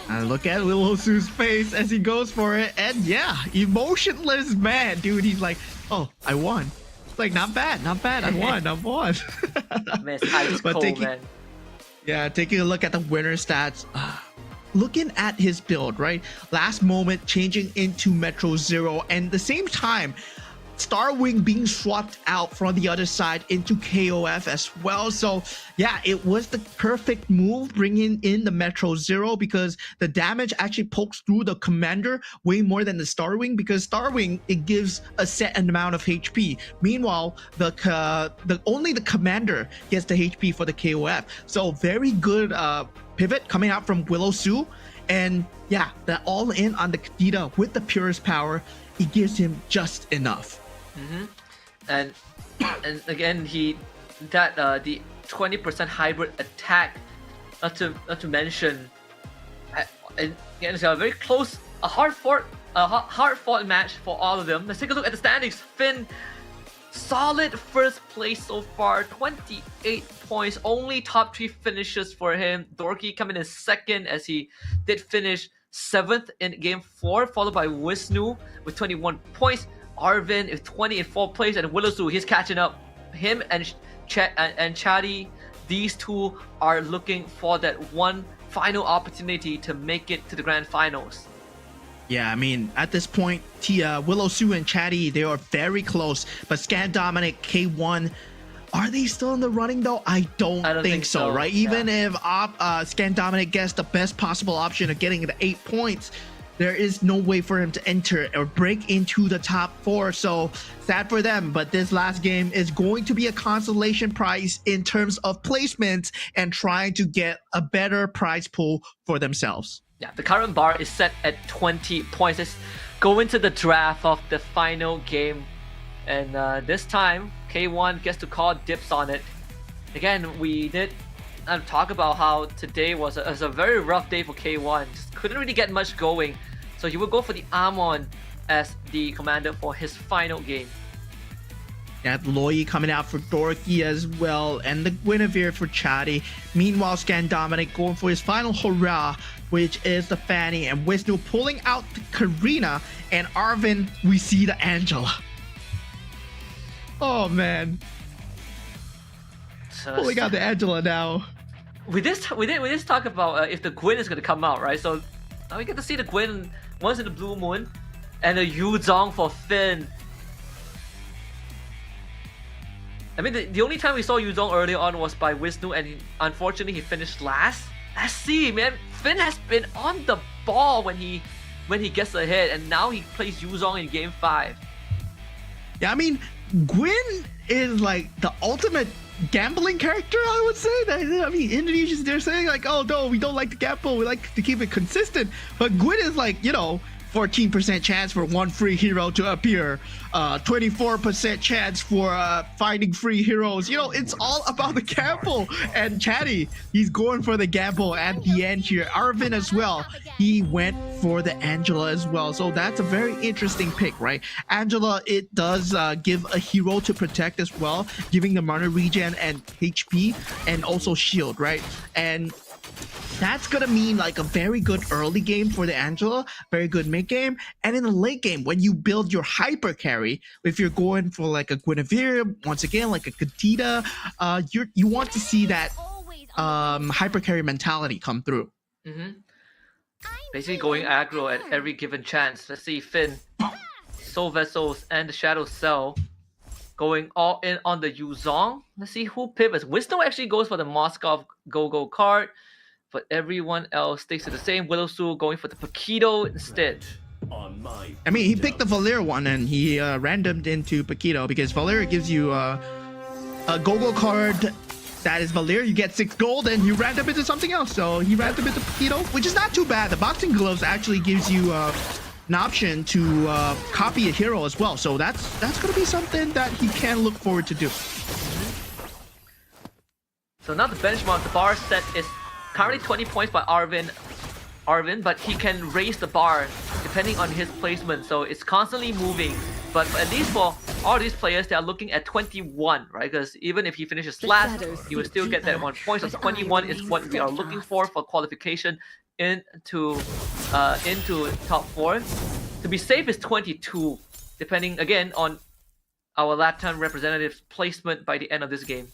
And look at Willow Sue's face as he goes for it. And yeah, emotionless man, dude. He's like, oh, I won. It's like, not bad, not bad. I won, I won. Man, it's ice But cold, taking- man. Yeah, taking a look at the winner stats. Looking at his build, right? Last moment changing into Metro Zero, and the same time, Starwing being swapped out from the other side into KOF as well. So yeah, it was the perfect move bringing in the Metro Zero, because the damage actually pokes through the commander way more than the Starwing, because Starwing, it gives a set amount of HP. Meanwhile, the only the commander gets the HP for the KOF. So very good pivot coming out from Willow Sue. And yeah, the all in on the Kadita with the purest power, it gives him just enough. And again, the 20% hybrid attack, not to mention, and again, it's a very close, a hard fought match for all of them. Let's take a look at the standings. Finn, solid first place so far, 28 points, only top 3 finishes for him. Dorky coming in second, as he did finish 7th in game 4, followed by Wisnu with 21 points. Arvin is 20 in 4th place, and Willowsu, he's catching up. Him and Chatty, these two are looking for that one final opportunity to make it to the grand finals. Yeah, I mean, at this point, Willow Sue and Chatty, they are very close. But Scan Dominic, K1, are they still in the running though? I don't think so, right? Even if Scan Dominic gets the best possible option of getting the 8 points, there is no way for him to enter or break into the top 4. So sad for them. But this last game is going to be a consolation prize in terms of placements and trying to get a better prize pool for themselves. Yeah, the current bar is set at 20 points. Let's go into the draft of the final game. And this time, K1 gets to call dibs on it. Again, we did talk about how today was a very rough day for K1. Just couldn't really get much going. So he will go for the Amon as the commander for his final game. Yeah, Loyi coming out for Dorky as well, and the Guinevere for Chatty. Meanwhile, Scan Dominic going for his final hurrah, which is the Fanny, and Wisnu pulling out the Karina, and Arvin, we see the Angela. Oh man. So Pulling out the Angela now. We did talk about if the Gwyn is gonna come out, right? So now we get to see the Gwyn once in the Blue Moon, and the Yuzong for Finn. I mean, the only time we saw Yuzong early on was by Wisnu, and unfortunately he finished last. Let's see, man. Finn has been on the ball when he gets ahead, and now he plays Yuzong in game 5. Yeah, I mean, Gwyn is like the ultimate gambling character, I would say. I mean, Indonesians, they're saying like, oh no, we don't like to gamble, we like to keep it consistent. But Gwyn is like, 14% chance for one free hero to appear, 24% chance for finding free heroes. It's all about the gamble. And Chatty, he's going for the gamble at the end here. Arvin as well, he went for the Angela as well. So that's a very interesting pick, right? Angela, it does give a hero to protect as well, giving the mana regen and HP and also shield, right? And that's gonna mean like a very good early game for the Angela, very good mid game, and in the late game when you build your hyper carry, if you're going for like a Guinevere, once again like a Kadita, you want to see that hyper carry mentality come through. Basically going aggro at every given chance. Let's see Finn, Soul Vessels, and the Shadow Cell going all in on the Yuzong. Let's see who pivots. Wisdom actually goes for the Moskov Go-Go card, but everyone else sticks to the same. Willowsu going for the Paquito instead. I mean, he picked the Valir one and he randomed into Paquito because Valir gives you a Go-Go card that is Valir. You get 6 gold and you random into something else. So he randomed into Paquito, which is not too bad. The boxing gloves actually gives you an option to copy a hero as well. So that's going to be something that he can look forward to do. So now the benchmark, the bar set is currently 20 points by Arvin, but he can raise the bar depending on his placement, so it's constantly moving. But at least for all these players, they are looking at 21, right? Because even if he finishes last, he will still get that 1 point. So 21 is what we are looking for qualification into top 4. To be safe is 22, depending again on our Latin representative's placement by the end of this game.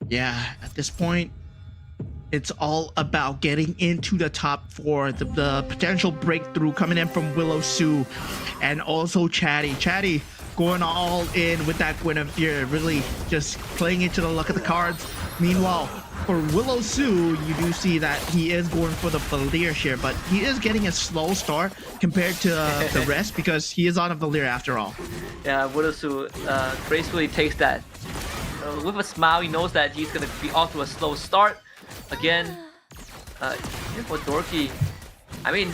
Yeah, at this point, it's all about getting into the top 4. The potential breakthrough coming in from Willow Sue and also Chatty. Chatty going all in with that Guinevere, really just playing into the luck of the cards. Meanwhile, for Willow Sue, you do see that he is going for the Valir here, but he is getting a slow start compared to the rest because he is on a Valir after all. Yeah, Willow Sue gracefully takes that. With a smile, he knows that he's going to be off to a slow start. Again, here for Dorky, I mean,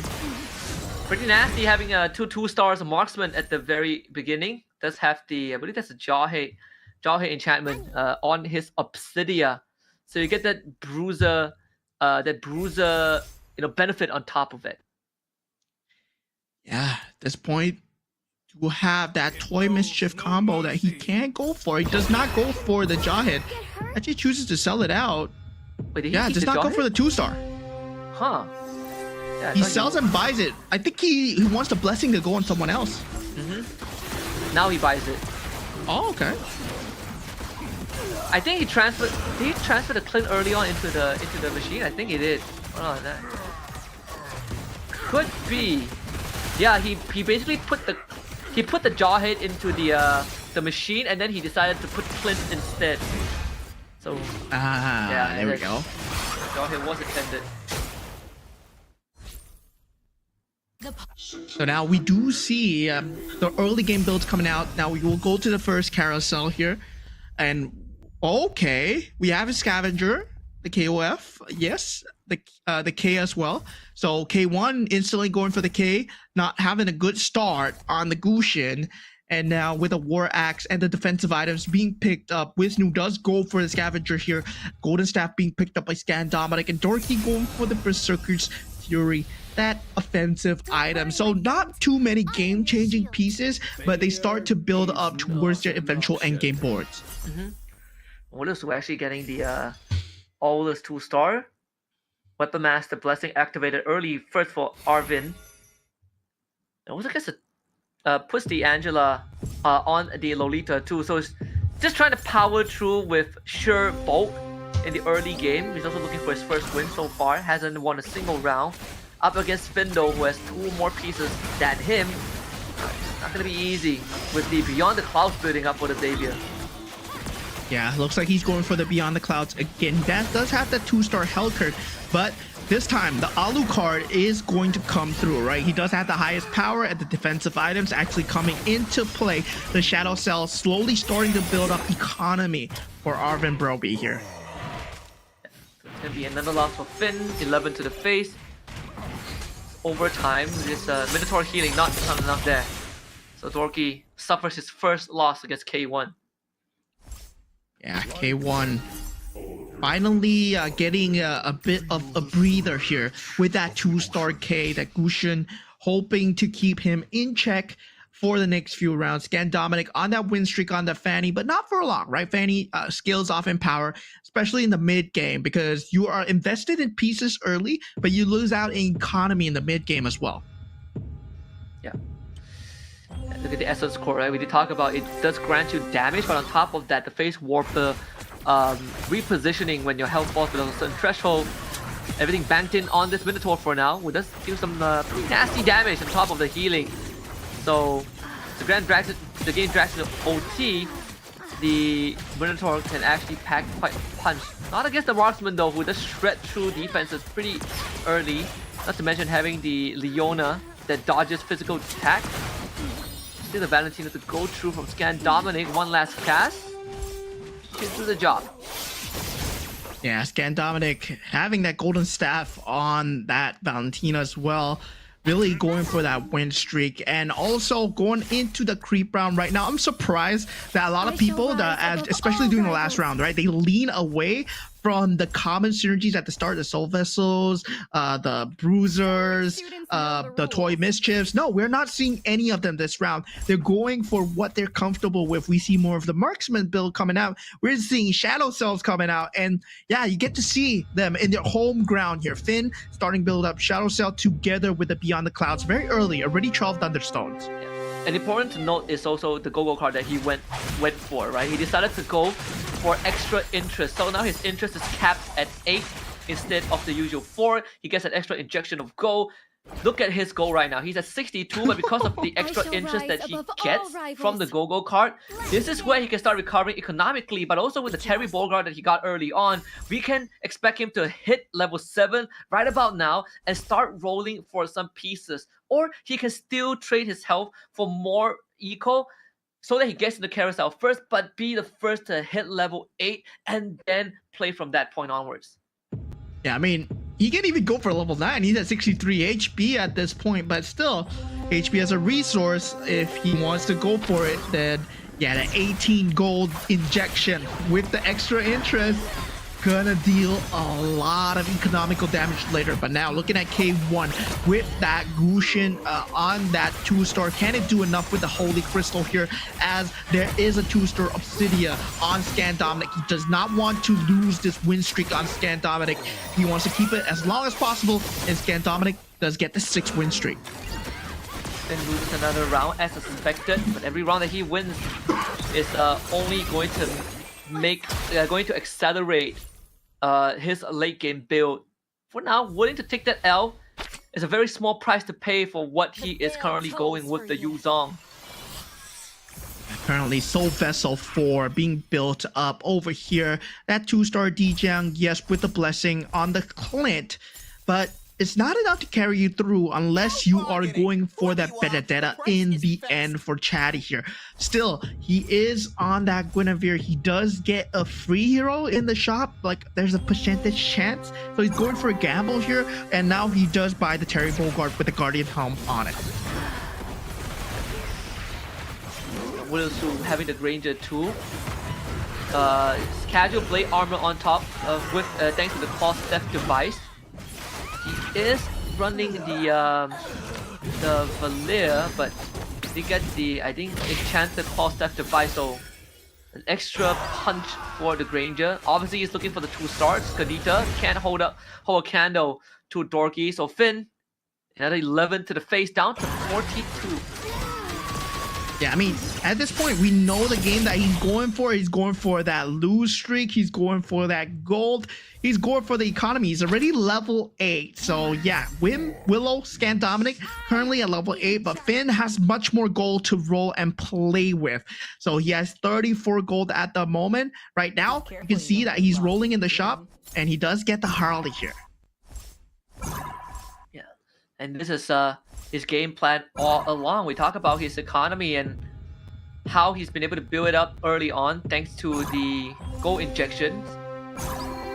pretty nasty having a 2 stars marksman at the very beginning. Does have the, I believe that's a Jawhead enchantment on his Obsidia. So you get that bruiser, benefit on top of it. Yeah, at this point, to have that Toy Mischief combo that he can go for. He does not go for the Jawhead. Actually chooses to sell it out. Wait, did he Yeah, keep does the not go Jawhead? for the 2-star. Huh. Yeah, I He thought sells and buys it. I think he wants the blessing to go on someone else. Now he buys it. Oh, okay. I think he transferred. Did he transfer the Clint early on into the machine? I think he did. Oh, that could be. Yeah, he basically put the Jawhead into the machine, and then he decided to put Clint instead. So yeah, there we go. Jawhead was intended. So now we do see the early game builds coming out. Now we will go to the first carousel here, and okay, we have a scavenger, the KOF, yes, the K as well. So K1 instantly going for the K, not having a good start on the Gushin, and now with a War Axe and the defensive items being picked up, Wisnu does go for the scavenger here. Golden Staff being picked up by Scan Dominic, and Dorky going for the Berserker's Fury. That offensive item. So not too many game-changing pieces, but they start to build up towards their eventual endgame boards. Willis was actually getting the Aulus 2-star. Weapon Master Blessing activated early first for Arvin. It was, I guess, puts the Angela on the Lolita too. So it's just trying to power through with sure bulk in the early game. He's also looking for his first win so far. Hasn't won a single round. Up against Findo, who has 2 more pieces than him. It's not going to be easy with the Beyond the Clouds building up for the Xavier. Yeah, looks like he's going for the Beyond the Clouds again. That does have that 2-star Hellcurt, but this time the Alucard is going to come through, right? He does have the highest power, and the defensive items actually coming into play. The Shadow Cell slowly starting to build up economy for Arvin Broby here. So it's going to be another loss for Finn, 11 to the face. Over time, this Minotaur healing not enough there. So Dorky suffers his first loss against K1. Yeah, K1 finally getting a bit of a breather here with that 2-star K, that Gushin hoping to keep him in check for the next few rounds. Scan Dominic on that win streak on the Fanny, but not for long, right? Fanny scales off in power, especially in the mid game, because you are invested in pieces early, but you lose out in economy in the mid game as well. Yeah. Look at the essence core, right? We did talk about it does grant you damage, but on top of that, the face warper repositioning when your health falls below a certain threshold. Everything banked in on this Minotaur for now. We does do some pretty nasty damage on top of the healing. So the game drags into OT. The Minotaur can actually pack quite a punch. Not against the Marksman though, who does shred through defenses pretty early. Not to mention having the Leona that dodges physical attack. Still the Valentina to go through from Scan Dominic. One last cast. Should do the job. Yeah, Scan Dominic having that golden staff on that Valentina as well. Really going for that win streak, and also going into the creep round right now. I'm surprised that a lot of people that, especially during the last round, right, they lean away from the common synergies at the start, the Soul Vessels, the Bruisers, Students know the the Toy rules. Mischiefs. No, we're not seeing any of them this round. They're going for what they're comfortable with. We see more of the Marksman build coming out. We're seeing Shadow Cells coming out. And yeah, you get to see them in their home ground here. Finn starting build up Shadow Cell together with the Beyond the Clouds very early, already 12 Thunderstones. And important to note is also the go-go card that he went for, right? He decided to go for extra interest. So now his interest is capped at 8 instead of the usual 4. He gets an extra injection of go. Look at his goal right now. He's at 62, but because of the extra shall interest that rise he above all gets from the rivals. go-go card, this is where he can start recovering economically, but also with the Terry Bogard that he got early on, we can expect him to hit level 7 right about now and start rolling for some pieces. Or he can still trade his health for more eco so that he gets in the carousel first, but be the first to hit level 8 and then play from that point onwards. Yeah, I mean, he can even go for level 9. He's at 63 HP at this point, but still, HP as a resource, if he wants to go for it, then yeah, the 18 gold injection with the extra interest gonna deal a lot of economical damage later. But now looking at K1 with that Gushin on that 2-star, can it do enough with the Holy Crystal here, as there is a 2-star Obsidia on Scan Dominic. He does not want to lose this win streak on Scan Dominic. He wants to keep it as long as possible, and Scan Dominic does get the 6 win streak. Then loses another round as suspected, but every round that he wins is only going to accelerate his late game build. For now, willing to take that L is a very small price to pay for what he is currently going with the Yuzong. Currently, Soul Vessel 4 being built up over here. That 2-star Dijang, yes, with the blessing on the Clint, but it's not enough to carry you through unless you are going for that Benedetta in the end for Chatty here. Still, he is on that Guinevere. He does get a free hero in the shop. Like, there's a percentage chance. So he's going for a gamble here. And now he does buy the Terry Bogard with the Guardian Helm on it. Wilsu having the Granger too. Casual blade armor on top with thanks to the Claw Theft device. He is running the Valir, but he gets the, I think, enchanted Claw Theft device, so an extra punch for the Granger. Obviously, he's looking for the 2 stars. Kadita can't hold a candle to Dorky, so Finn, another 11 to the face, down to 42. Yeah, I mean, at this point, we know the game that he's going for. He's going for that lose streak. He's going for that gold. He's going for the economy. He's already level 8. So, yeah, Willow, Scan Dominic, currently at level 8. But Finn has much more gold to roll and play with. So, he has 34 gold at the moment. Right now, you can see that he's rolling in the shop. And he does get the Harley here. Yeah, and this is his game plan all along. We talk about his economy and how he's been able to build it up early on thanks to the gold injections.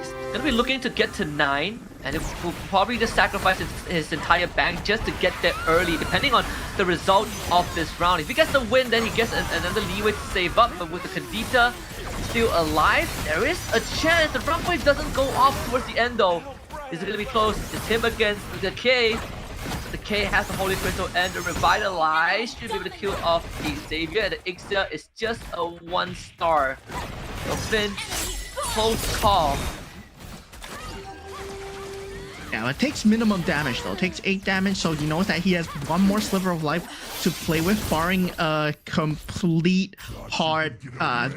He's gonna be looking to get to 9, and it will probably just sacrifice his entire bank just to get there early, depending on the result of this round. If he gets the win, then he gets another leeway to save up, but with the Kadita still alive, there is a chance. The round wave doesn't go off towards the end though. Is it gonna be close? It's him against the K. The K has the Holy Crystal and the Revitalize. Should be able to kill off the Xavier. The Ixia is just a 1-star. So Finn, close call. Yeah, it takes minimum damage though. It takes 8 damage, so he knows that he has one more sliver of life to play with, barring a complete hard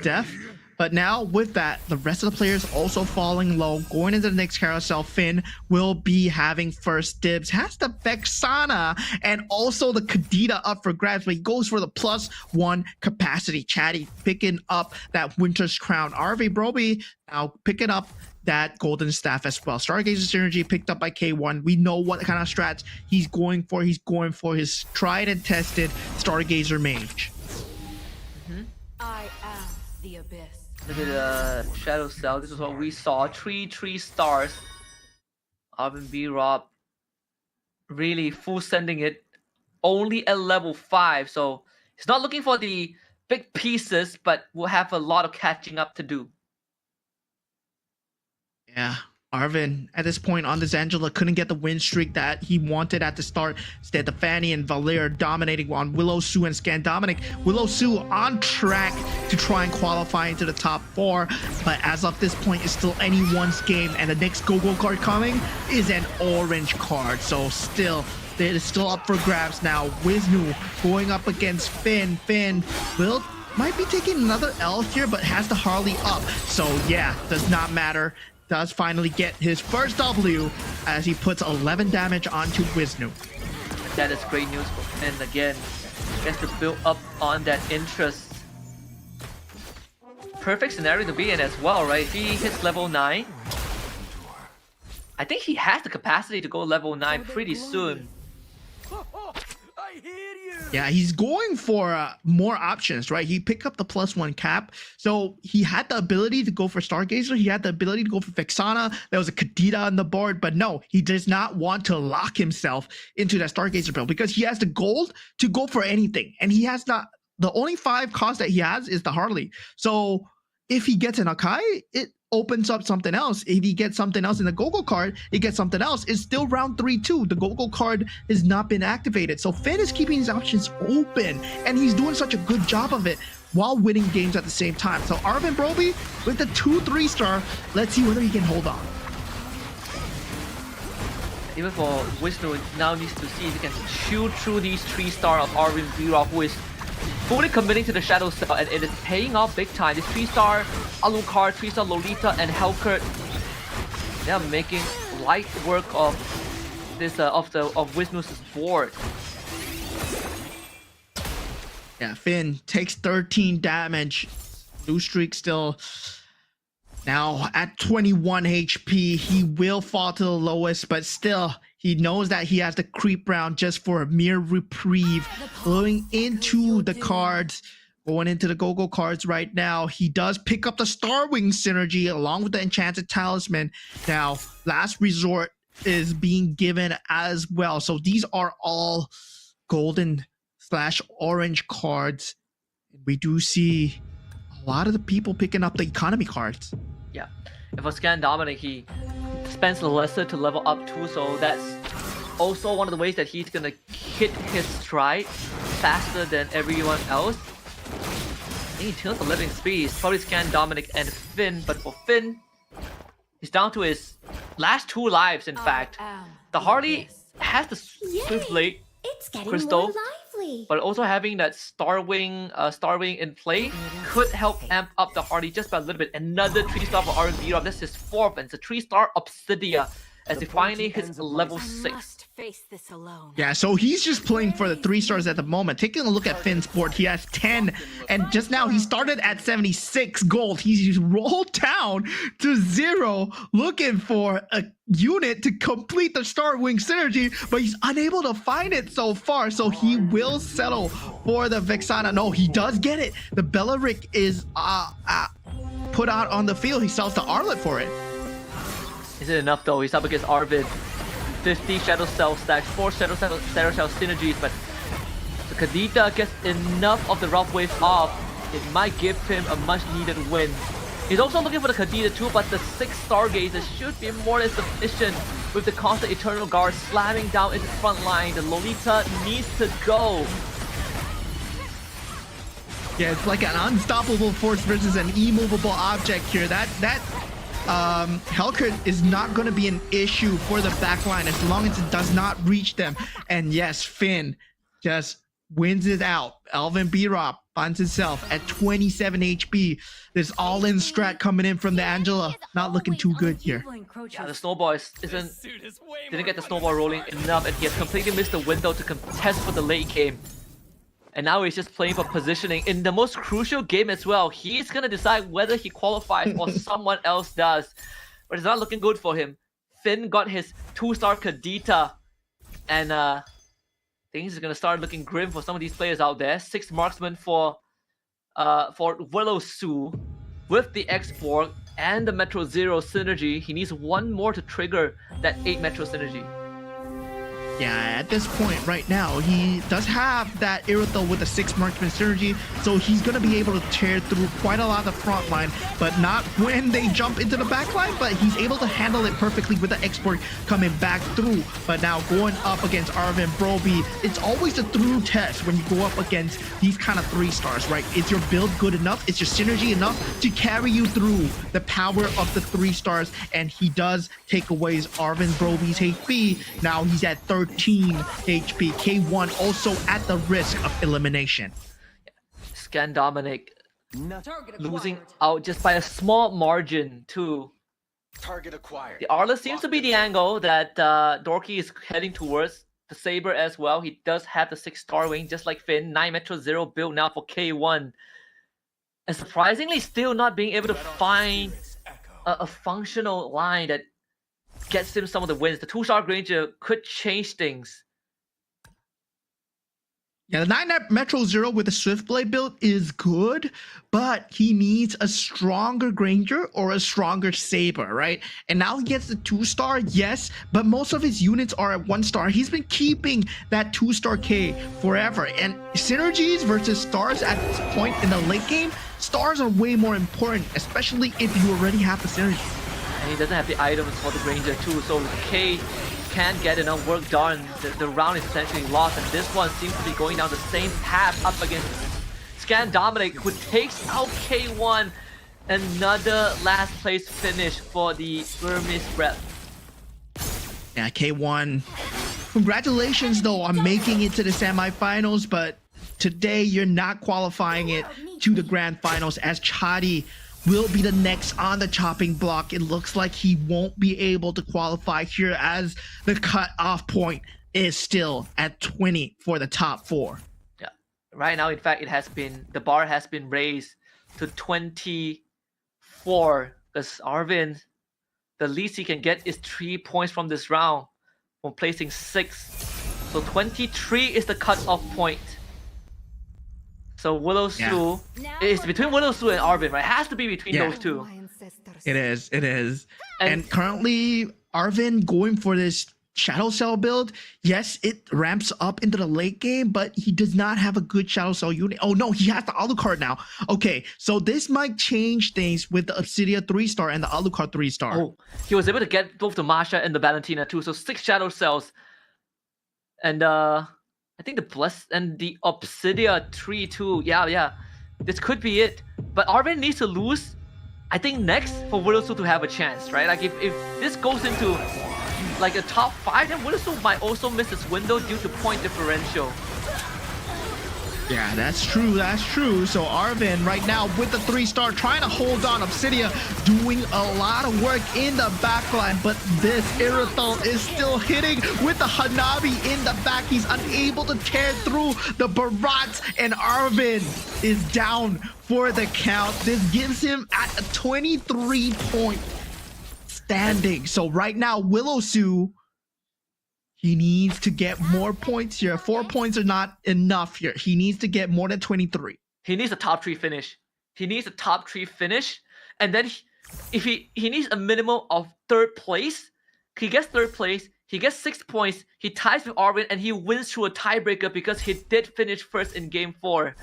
death. But now with that, the rest of the players also falling low. Going into the next carousel, Finn will be having first dibs. Has the Vexana and also the Kadita up for grabs, but he goes for the +1 capacity. Chatty picking up that Winter's Crown. RV Broby now picking up that Golden Staff as well. Stargazer Synergy picked up by K1. We know what kind of strats he's going for. He's going for his tried and tested Stargazer Mage. I am the abyss. Look at the Shadow Cell. This is what we saw. 3 stars. Arvin B. Rob really full sending it only at level 5. So he's not looking for the big pieces, but will have a lot of catching up to do. Yeah, Arvin at this point on this Angela couldn't get the win streak that he wanted at the start. Instead, the Fanny and Valir dominating on Willow Sue and Scan Dominic. Willow Sue on track to try and qualify into the top 4, but as of this point, it's still anyone's game, and the next Go-Go card coming is an orange card. So still, it is still up for grabs now. Wisnu going up against Finn. Finn might be taking another L here, but has the Harley up. So yeah, does not matter. Does finally get his first W as he puts 11 damage onto Wisnu. That is great news for Finn again. Gets to build up on that interest. Perfect scenario to be in as well, right? If he hits level 9, I think he has the capacity to go level 9 pretty soon. I hear you. Yeah, he's going for more options, right? He picked up the +1 cap, so he had the ability to go for Stargazer. He had the ability to go for Vexana. There was a Kadita on the board, but no, he does not want to lock himself into that Stargazer build because he has the gold to go for anything, and he has not. The only 5 cost that he has is the Harley. So if he gets an Akai, it opens up something else. If he gets something else in the Go-Go card, he gets something else. It's still round 3 too. The Go-Go card has not been activated. So Finn is keeping his options open, and he's doing such a good job of it while winning games at the same time. So Arvin Broby with the 2-3 star. Let's see whether he can hold on. Even for Wisnu, now needs to see if he can chew through these 3-star of Arvin Vera, who is fully committing to the Shadow Cell, and it is paying off big time. This 3-star Alucard, 3-star Lolita, and Helkert, they are making light work of this of Wisnu's board. Yeah, Finn takes 13 damage. Blue streak still now at 21 HP. He will fall to the lowest, but still, he knows that he has to creep round just for a mere reprieve. Going into the cards, going into the Go-Go cards right now. He does pick up the Starwing synergy along with the Enchanted Talisman. Now, Last Resort is being given as well. So these are all golden/orange cards. We do see a lot of the people picking up the economy cards. Yeah, and for Scan Dominic, he spends lesser to level up too, so that's also one of the ways that he's gonna hit his stride faster than everyone else. In terms of living speed, he's probably Scan Dominic and Finn, but for Finn, he's down to his last 2 lives, in fact. The Harley has the Swift Blade It's getting Crystal, more lively. but also having that Starwing in play could help amp up the Harley just by a little bit. Another 3-star for R&B. This is 4th, and it's a 3-star Obsidia as he finally hits level 6. Must face this alone. Yeah, so he's just playing for the 3 stars at the moment. Taking a look at Finn's board, he has 10, and just now he started at 76 gold. He's rolled down to 0, looking for a unit to complete the Starwing synergy, but he's unable to find it so far, so he will settle for the Vexana. No, he does get it. The Bellaric is put out on the field. He sells the Arlet for it. Is it enough though? He's up against Arvid. 50 Shadow Cell stacks, 4 Shadow Cell synergies, but the Kadita gets enough of the rough wave off. It might give him a much needed win. He's also looking for the Kadita too, but the 6 Stargazers should be more than sufficient with the constant Eternal Guard slamming down into the front line. The Lolita needs to go. Yeah, it's like an unstoppable force versus an immovable object here. That Helkert is not going to be an issue for the backline as long as it does not reach them. And yes, Finn just wins it out. Alvin B-Rop finds himself at 27 HP. This all-in strat coming in from the Angela. Not looking too good here. Yeah, the snowball didn't get the snowball rolling enough, and he has completely missed the window to contest for the late game. And now he's just playing for positioning in the most crucial game as well. He's gonna decide whether he qualifies or someone else does. But it's not looking good for him. Finn got his 2-star Kadita, and things are gonna start looking grim for some of these players out there. 6 marksman for Willow Sue with the X-Borg and the Metro Zero synergy. He needs 1 more to trigger that 8 Metro synergy. Yeah, at this point right now, he does have that Irithel with the 6 marksman synergy, so he's going to be able to tear through quite a lot of the front line, but not when they jump into the back line, but he's able to handle it perfectly with the export coming back through. But now going up against Arvin Broby, it's always a through test when you go up against these kind of 3 stars, right? Is your build good enough? Is your synergy enough to carry you through the power of the 3 stars? And he does take away Arvin Broby's HP. Now he's at 13 HP. K1 also at the risk of elimination. Scan Dominic Target losing acquired. out just by a small margin too. Target acquired. The Arla seems to be the angle that Dorky is heading towards. The Saber as well. He does have the 6-star wing just like Finn. 9 Metro 0 build now for K1. And surprisingly still not being able to find a functional line that gets him some of the wins. The 2-star Granger could change things. Yeah, the 9 Metro 0 with the Swiftblade build is good, but he needs a stronger Granger or a stronger Saber, right? And now he gets the 2-star, yes, but most of his units are at 1-star. He's been keeping that 2-star K forever. And synergies versus stars at this point in the late game, stars are way more important, especially if you already have the synergy. And he doesn't have the items for the Granger too, so K can't get enough work done. The round is essentially lost, and this one seems to be going down the same path up against Scan Dominic, who takes out K1. Another last place finish for the Burmese Breath. Yeah, K1, congratulations though on making it to the semifinals, but today you're not qualifying it to the grand finals, as Chadi will be the next on the chopping block. It looks like he won't be able to qualify here, as the cutoff point is still at 20 for the top 4. Yeah, right now, in fact, the bar has been raised to 24, because Arvin, the least he can get is 3 points from this round from placing 6. So 23 is the cutoff point. So Willow Su, it's between Willow Su and Arvin, right? It has to be between those two. It is. And currently, Arvin going for this Shadow Cell build. Yes, it ramps up into the late game, but he does not have a good Shadow Cell unit. Oh no, he has the Alucard now. Okay, so this might change things with the Obsidia 3-star and the Alucard 3-star. Oh, he was able to get both the Masha and the Valentina too. So 6 Shadow Cells. And I think the Bless and the Obsidia 3 too. Yeah. This could be it. But Arvin needs to lose, I think, next for Widowsu to have a chance, right? Like if this goes into like a top 5, then Widowsu might also miss its window due to point differential. Yeah, that's true. So Arvin right now with the 3-star trying to hold on. Obsidia doing a lot of work in the backline, but this Irithel is still hitting with the Hanabi in the back. He's unable to tear through the Barats, and Arvin is down for the count. This gives him at a 23-point standing. So right now, Willowsu, he needs to get more points here. 4 points are not enough here. He needs to get more than 23. He needs a top 3 finish. And then he needs a minimum of 3rd place. He gets 3rd place. He gets 6 points. He ties with Arvin, and he wins through a tiebreaker because he did finish first in game 4.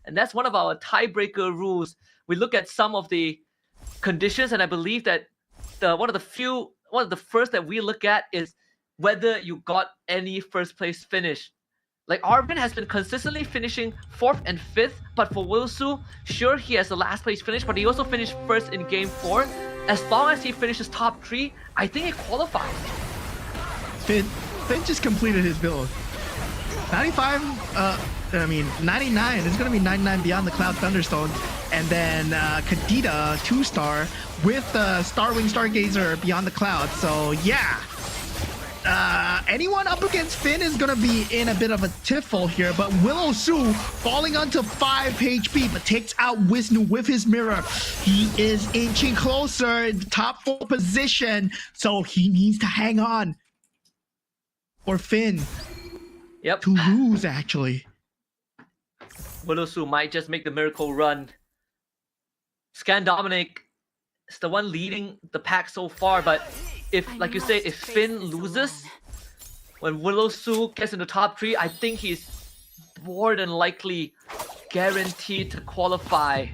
And that's one of our tiebreaker rules. We look at some of the conditions, and I believe that one of the first that we look at is whether you got any 1st place finish. Like Arvin has been consistently finishing 4th and 5th, but for Wilsu, sure, he has the last place finish, but he also finished 1st in game 4. As long as he finishes top 3, I think it qualifies. Finn just completed his build. 99, it's gonna be 99 Beyond the Cloud Thunderstone, and then Kadita 2-star with the Starwing Stargazer Beyond the Cloud. So yeah, anyone up against Finn is gonna be in a bit of a tiffle here, but Willow Su falling onto 5 HP, but takes out Wisnu with his mirror. He is inching closer in the top 4 position, so he needs to hang on for Finn to lose, actually. Willosu might just make the miracle run. Scan Dominic is the one leading the pack so far, but if, like you say, if Finn loses, when Willow Su gets in the top 3, I think he's more than likely guaranteed to qualify.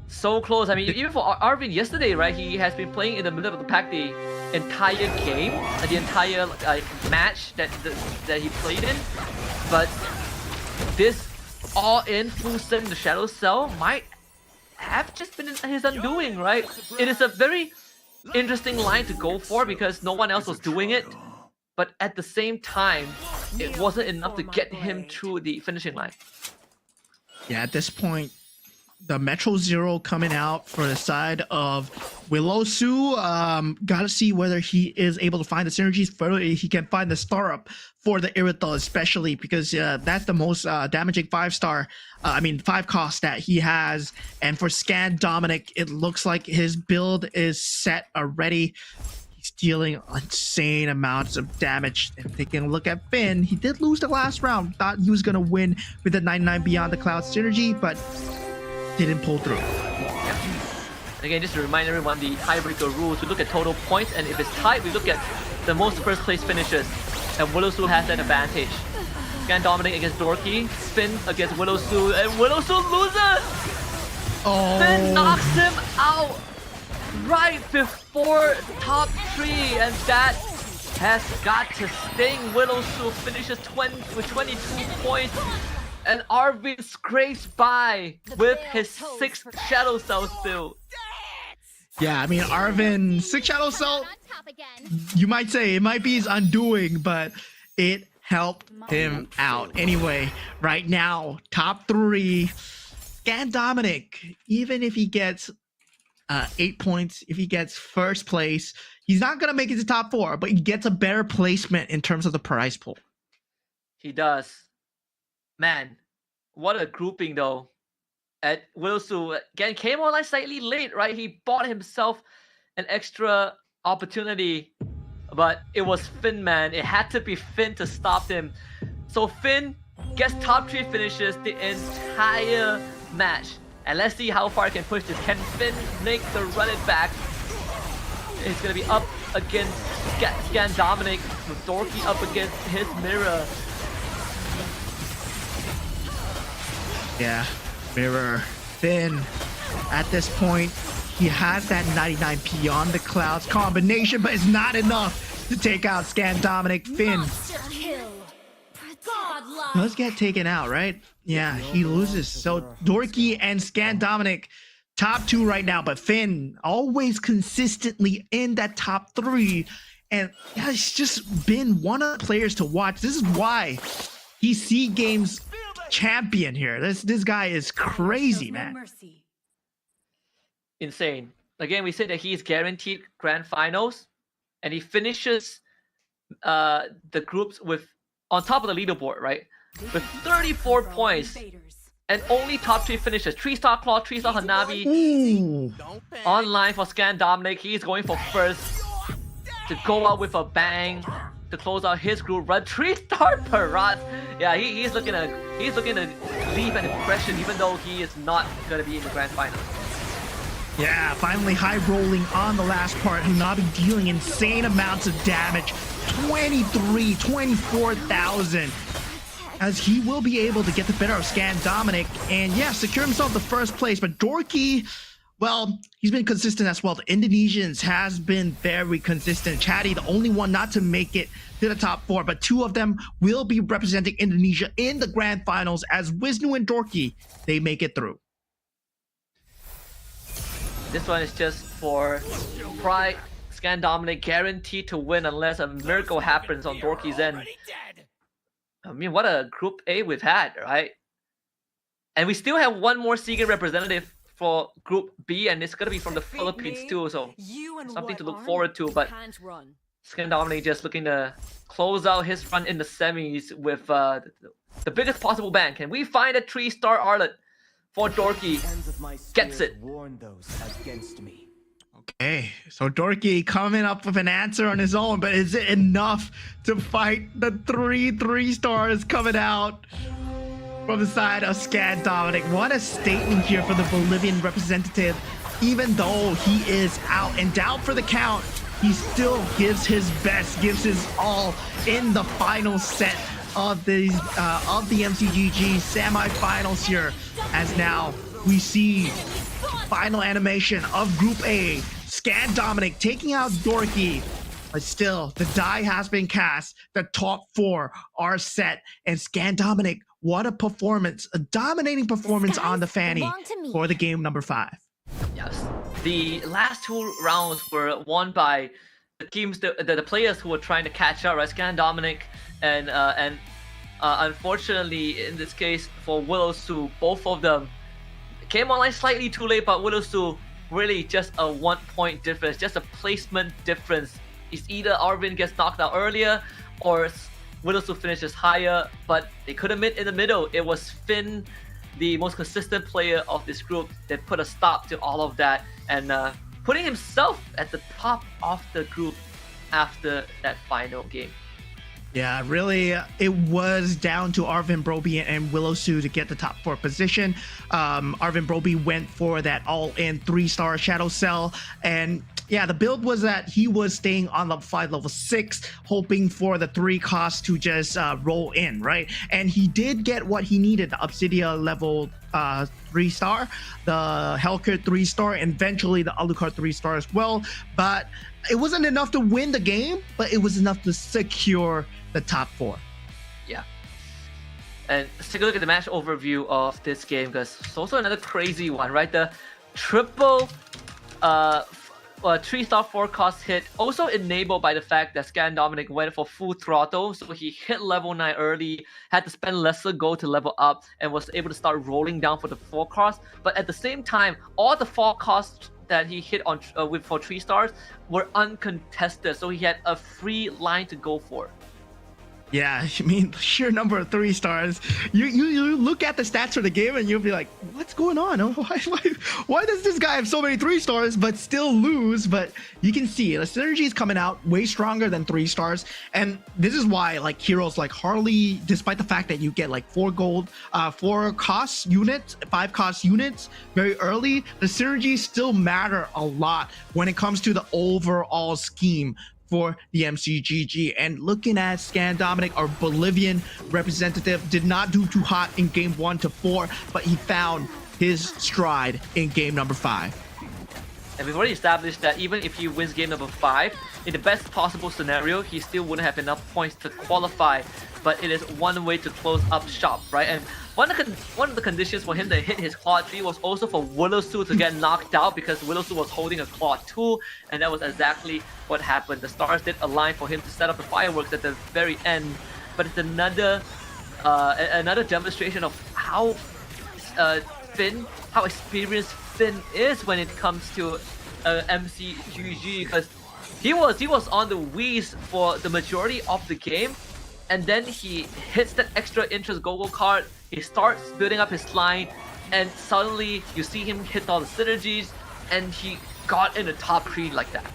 So close. I mean, even for Arvin yesterday, right? He has been playing in the middle of the pack the entire game, the entire match that he played in. But this all-in full send the Shadow Cell might have just been his undoing, right? It is a very interesting line to go for because no one else was doing it. But at the same time, it wasn't enough to get him through the finishing line. Yeah, at this point, the Metro Zero coming out for the side of Willow Su. Gotta see whether he is able to find the synergies, whether he can find the star up for the Irithel, especially because that's the most damaging 5-star, 5 cost that he has. And for Scan Dominic, it looks like his build is set already. He's dealing insane amounts of damage. And taking a look at Finn, he did lose the last round. Thought he was gonna win with the 99 Beyond the Cloud synergy, but didn't pull through. Yeah. Again, just to remind everyone, the tiebreaker rules, we look at total points, and if it's tied, we look at the most first place finishes. And Willow Su has that advantage. Scan Dominic against Dorky, Finn against Willow Su, and Willow Su loses! Oh. Finn knocks him out right before top 3, and that has got to sting. Willow Su finishes with 22 points. And Arvin scrapes by with his 6th Shadow Cell still. Yeah, I mean, Arvin, 6 Shadow Cell, you might say it might be his undoing, but it helped him out. Anyway, right now, top 3, Scan Dominic, even if he gets 8 points, if he gets first place, he's not going to make it to top 4, but he gets a better placement in terms of the prize pool. He does. Man, what a grouping though. At Willow Su again came online slightly late, right? He bought himself an extra opportunity, but it was Finn, man. It had to be Finn to stop him. So Finn gets top 3 finishes the entire match. And let's see how far he can push this. Can Finn make the run it back? He's gonna be up against Scan Dominic with Dorky up against his mirror. Yeah, Mirror, Finn, at this point, he has that 99 Beyond the Clouds combination, but it's not enough to take out Scan Dominic. Finn does get taken out, right? Yeah, he loses. So Dorky and Scan Dominic, top 2 right now, but Finn always consistently in that top 3. And yeah, he's just been one of the players to watch. This is why he's SEA Games champion here. This guy is crazy, man. Insane. Again, we said that he's guaranteed grand finals, and he finishes the groups with on top of the leaderboard, right? With 34 points and only top 3 finishes. 3-star Claw, 3-star Hanabi. Ooh. Online for Scan Dominic. He's going for first to go out with a bang to close out his group run. 3-star Parat. Yeah, he's looking to leave an impression, even though he is not gonna be in the grand final. Yeah, finally high rolling on the last part. Hanabi dealing insane amounts of damage. 24,000. As he will be able to get the better of Scan Dominic and yeah, secure himself the first place. But Dorky, well, he's been consistent as well. The Indonesians has been very consistent. Chatty, the only one not to make it to the top 4, but 2 of them will be representing Indonesia in the grand finals as Wisnu and Dorky, they make it through. This one is just for pride. Scan Dominic guaranteed to win unless a miracle happens on Dorky's end. I mean, what a Group A we've had, right? And we still have one more SEA Games representative for Group B, and it's gonna be from the Philippines too, so something to look forward to. But Scan Dominic just looking to close out his run in the semis with the biggest possible bang. Can we find a 3-star Arlet for Dorky? Gets it. Okay, so Dorky coming up with an answer on his own, but is it enough to fight the 3-stars coming out from the side of Scan Dominic? What a statement here for the Bolivian representative. Even though he is out and down for the count, he still gives his best, gives his all in the final set of the MCGG semifinals here, as now we see final animation of Group A. Scan Dominic taking out Dorky, but still the die has been cast. The top 4 are set, and Scan Dominic, what a performance, a dominating performance on the Fanny belong to me. for the game number 5. Yes, the last 2 rounds were won by the teams, the players who were trying to catch up, right? Scan Dominic and unfortunately in this case for Willowsu, both of them came online slightly too late, but Willowsu really just a 1 point difference, just a placement difference. It's either Arvin gets knocked out earlier or Willowsu finishes higher, but they couldn't meet in the middle. It was Finn, the most consistent player of this group, that put a stop to all of that and putting himself at the top of the group after that final game. Yeah, really, it was down to Arvin Broby and Willowsu to get the top 4 position. Arvin Broby went for that all-in 3-star Shadow Cell, and yeah, the build was that he was staying on level 5, level 6, hoping for the 3 cost to just roll in, right? And he did get what he needed, the Obsidia level 3-star, the Hellcurt 3-star, and eventually the Alucard 3-star as well. But it wasn't enough to win the game, but it was enough to secure the top 4. Yeah. And let's take a look at the match overview of this game, because it's also another crazy one, right? The triple 3-star 4 cost hit, also enabled by the fact that Scan Dominic went for full throttle, so he hit level 9 early, had to spend lesser gold to level up, and was able to start rolling down for the 4 cost. But at the same time, all the 4 costs that he hit on for 3 stars were uncontested, so he had a free line to go for. Yeah, I mean, the sheer number of 3 stars. You look at the stats for the game and you'll be like, what's going on? Why does this guy have so many 3 stars but still lose? But you can see the synergy is coming out way stronger than 3 stars. And this is why like heroes like Harley, despite the fact that you get like 4 gold, 4 cost units, 5 cost units very early, the synergies still matter a lot when it comes to the overall scheme for the MCGG. And looking at Scan Dominic, our Bolivian representative, did not do too hot in game 1 to 4, but he found his stride in game number 5. And we've already established that even if he wins game number 5, in the best possible scenario, he still wouldn't have enough points to qualify. But it is one way to close up shop, right? And one of the conditions for him to hit his Claw 3 was also for Willowsu to get knocked out, because Willowsu was holding a Claw 2, and that was exactly what happened. The stars did align for him to set up the fireworks at the very end, but it's another demonstration of how how experienced Finn is when it comes to MCGG, because he was on the Wii's for the majority of the game, and then he hits that extra interest Gogo card, he starts building up his line, and suddenly you see him hit all the synergies, and he got in the top 3 like that.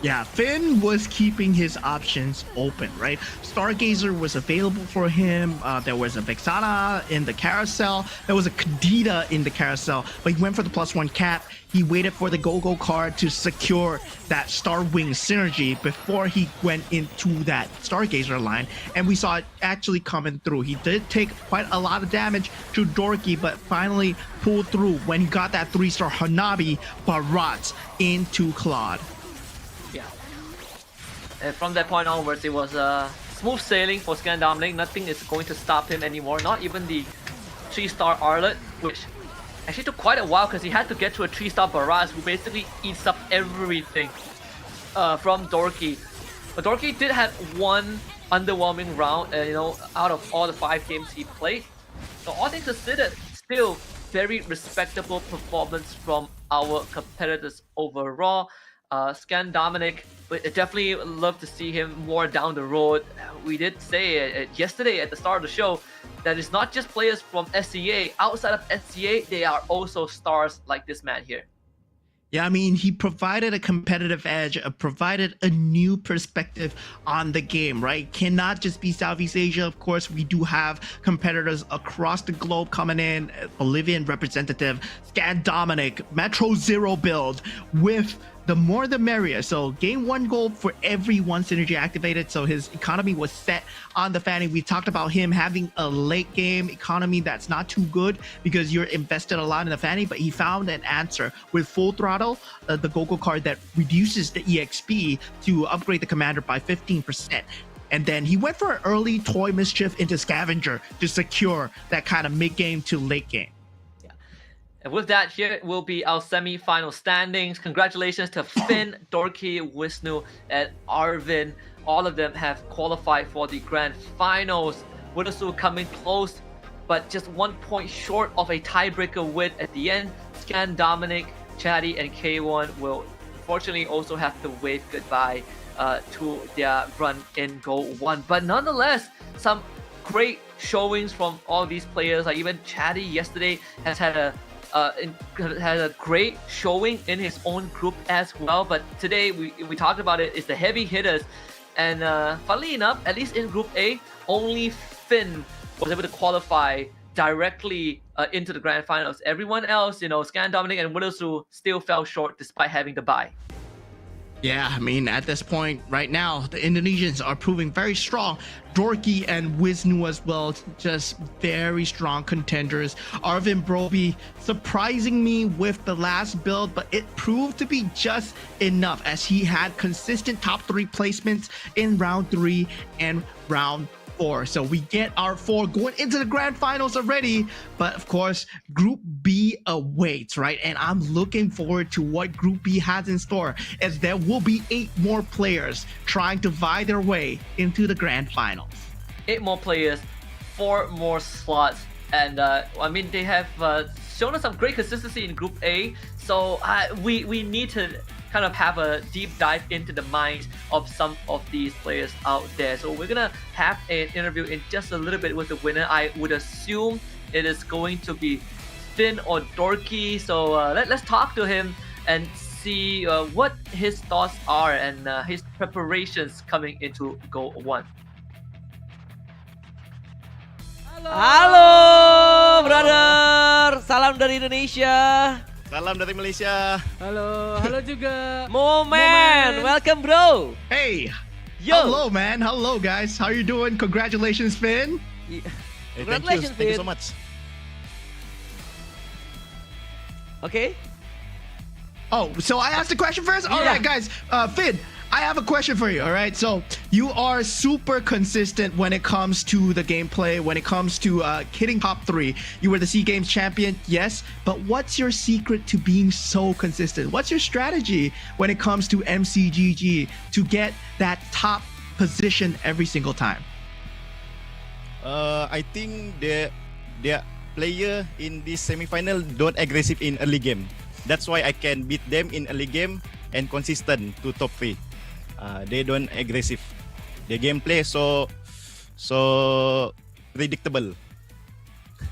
Yeah, Finn was keeping his options open, right? Stargazer was available for him. There was a Vexana in the carousel. There was a Kadita in the carousel, but he went for the +1 cap. He waited for the Go-Go card to secure that Starwing synergy before he went into that Stargazer line, and we saw it actually coming through. He did take quite a lot of damage to Dorky, but finally pulled through when he got that 3-star Hanabi Barat into Claude. Yeah. And from that point onwards, it was smooth sailing for Scan Dominic. Nothing is going to stop him anymore. Not even the 3-star Arlet, which actually took quite a while because he had to get to a 3-star Baraz, who basically eats up everything from Dorky. But Dorky did have one underwhelming round, out of all the 5 games he played. So all things considered, still very respectable performance from our competitors overall. Scan Dominic, but definitely love to see him more down the road. We did say yesterday at the start of the show that it's not just players from SCA. Outside of SCA, they are also stars like this man here. Yeah, I mean, he provided a competitive edge, provided a new perspective on the game, right? Cannot just be Southeast Asia. Of course, we do have competitors across the globe coming in. Bolivian representative, Scan Dominic, Metro Zero build with the more the merrier. So gain 1 gold for every 1 synergy activated. So his economy was set on the Fanny. We talked about him having a late game economy that's not too good because you're invested a lot in the Fanny, but he found an answer with Full Throttle, the Goku card that reduces the EXP to upgrade the commander by 15%. And then he went for an early Toy Mischief into Scavenger to secure that kind of mid-game to late game. And with that, here will be our semi-final standings. Congratulations to Finn, Dorky, Wisnu, and Arvin. All of them have qualified for the grand finals. Widosu coming close, but just 1 point short of a tiebreaker win at the end. Scan, Dominic, Chatty, and K1 will unfortunately also have to wave goodbye to their run in GO1. But nonetheless, some great showings from all these players. Like even Chatty yesterday has had a great showing in his own group as well. But today we talked about it, is the heavy hitters. And funnily enough, at least in Group A, only Finn was able to qualify directly into the grand finals. Everyone else, Scan, Dominic, and Widosu still fell short despite having the bye. Yeah, I mean, at this point right now, the Indonesians are proving very strong. Dorky and Wisnu as well, just very strong contenders. Arvin Broby surprising me with the last build, but it proved to be just enough as he had consistent top 3 placements in round 3 and round 4. So we get our 4 going into the grand finals already, but of course Group B awaits, right? And I'm looking forward to what Group B has in store, as there will be 8 more players trying to vie their way into the grand finals. 8 more players, 4 more slots, and I mean, they have shown us some great consistency in Group A, so we need to kind of have a deep dive into the minds of some of these players out there. So we're gonna have an interview in just a little bit with the winner. I would assume it is going to be Finn or Dorky. So let's talk to him and see what his thoughts are and his preparations coming into GO1. Halo, brother. Salam dari Indonesia. Salam dari Malaysia. Halo juga. Momen, welcome bro. Hey, Yo. hello man, hello guys. How you doing? Congratulations, Finn. Hey, Congratulations, thank you Finn. so much. Okay. Oh, so I asked the question first? All Yeah. right, guys. Finn, I have a question for you, all right? So you are super consistent when it comes to the gameplay, when it comes to hitting top 3. You were the SEA Games champion, yes, but what's your secret to being so consistent? What's your strategy when it comes to MCGG to get that top position every single time? I think the player in this semi-final don't aggressive in early game. That's why I can beat them in early game and consistent to top 3. They don't aggressive. The gameplay so predictable.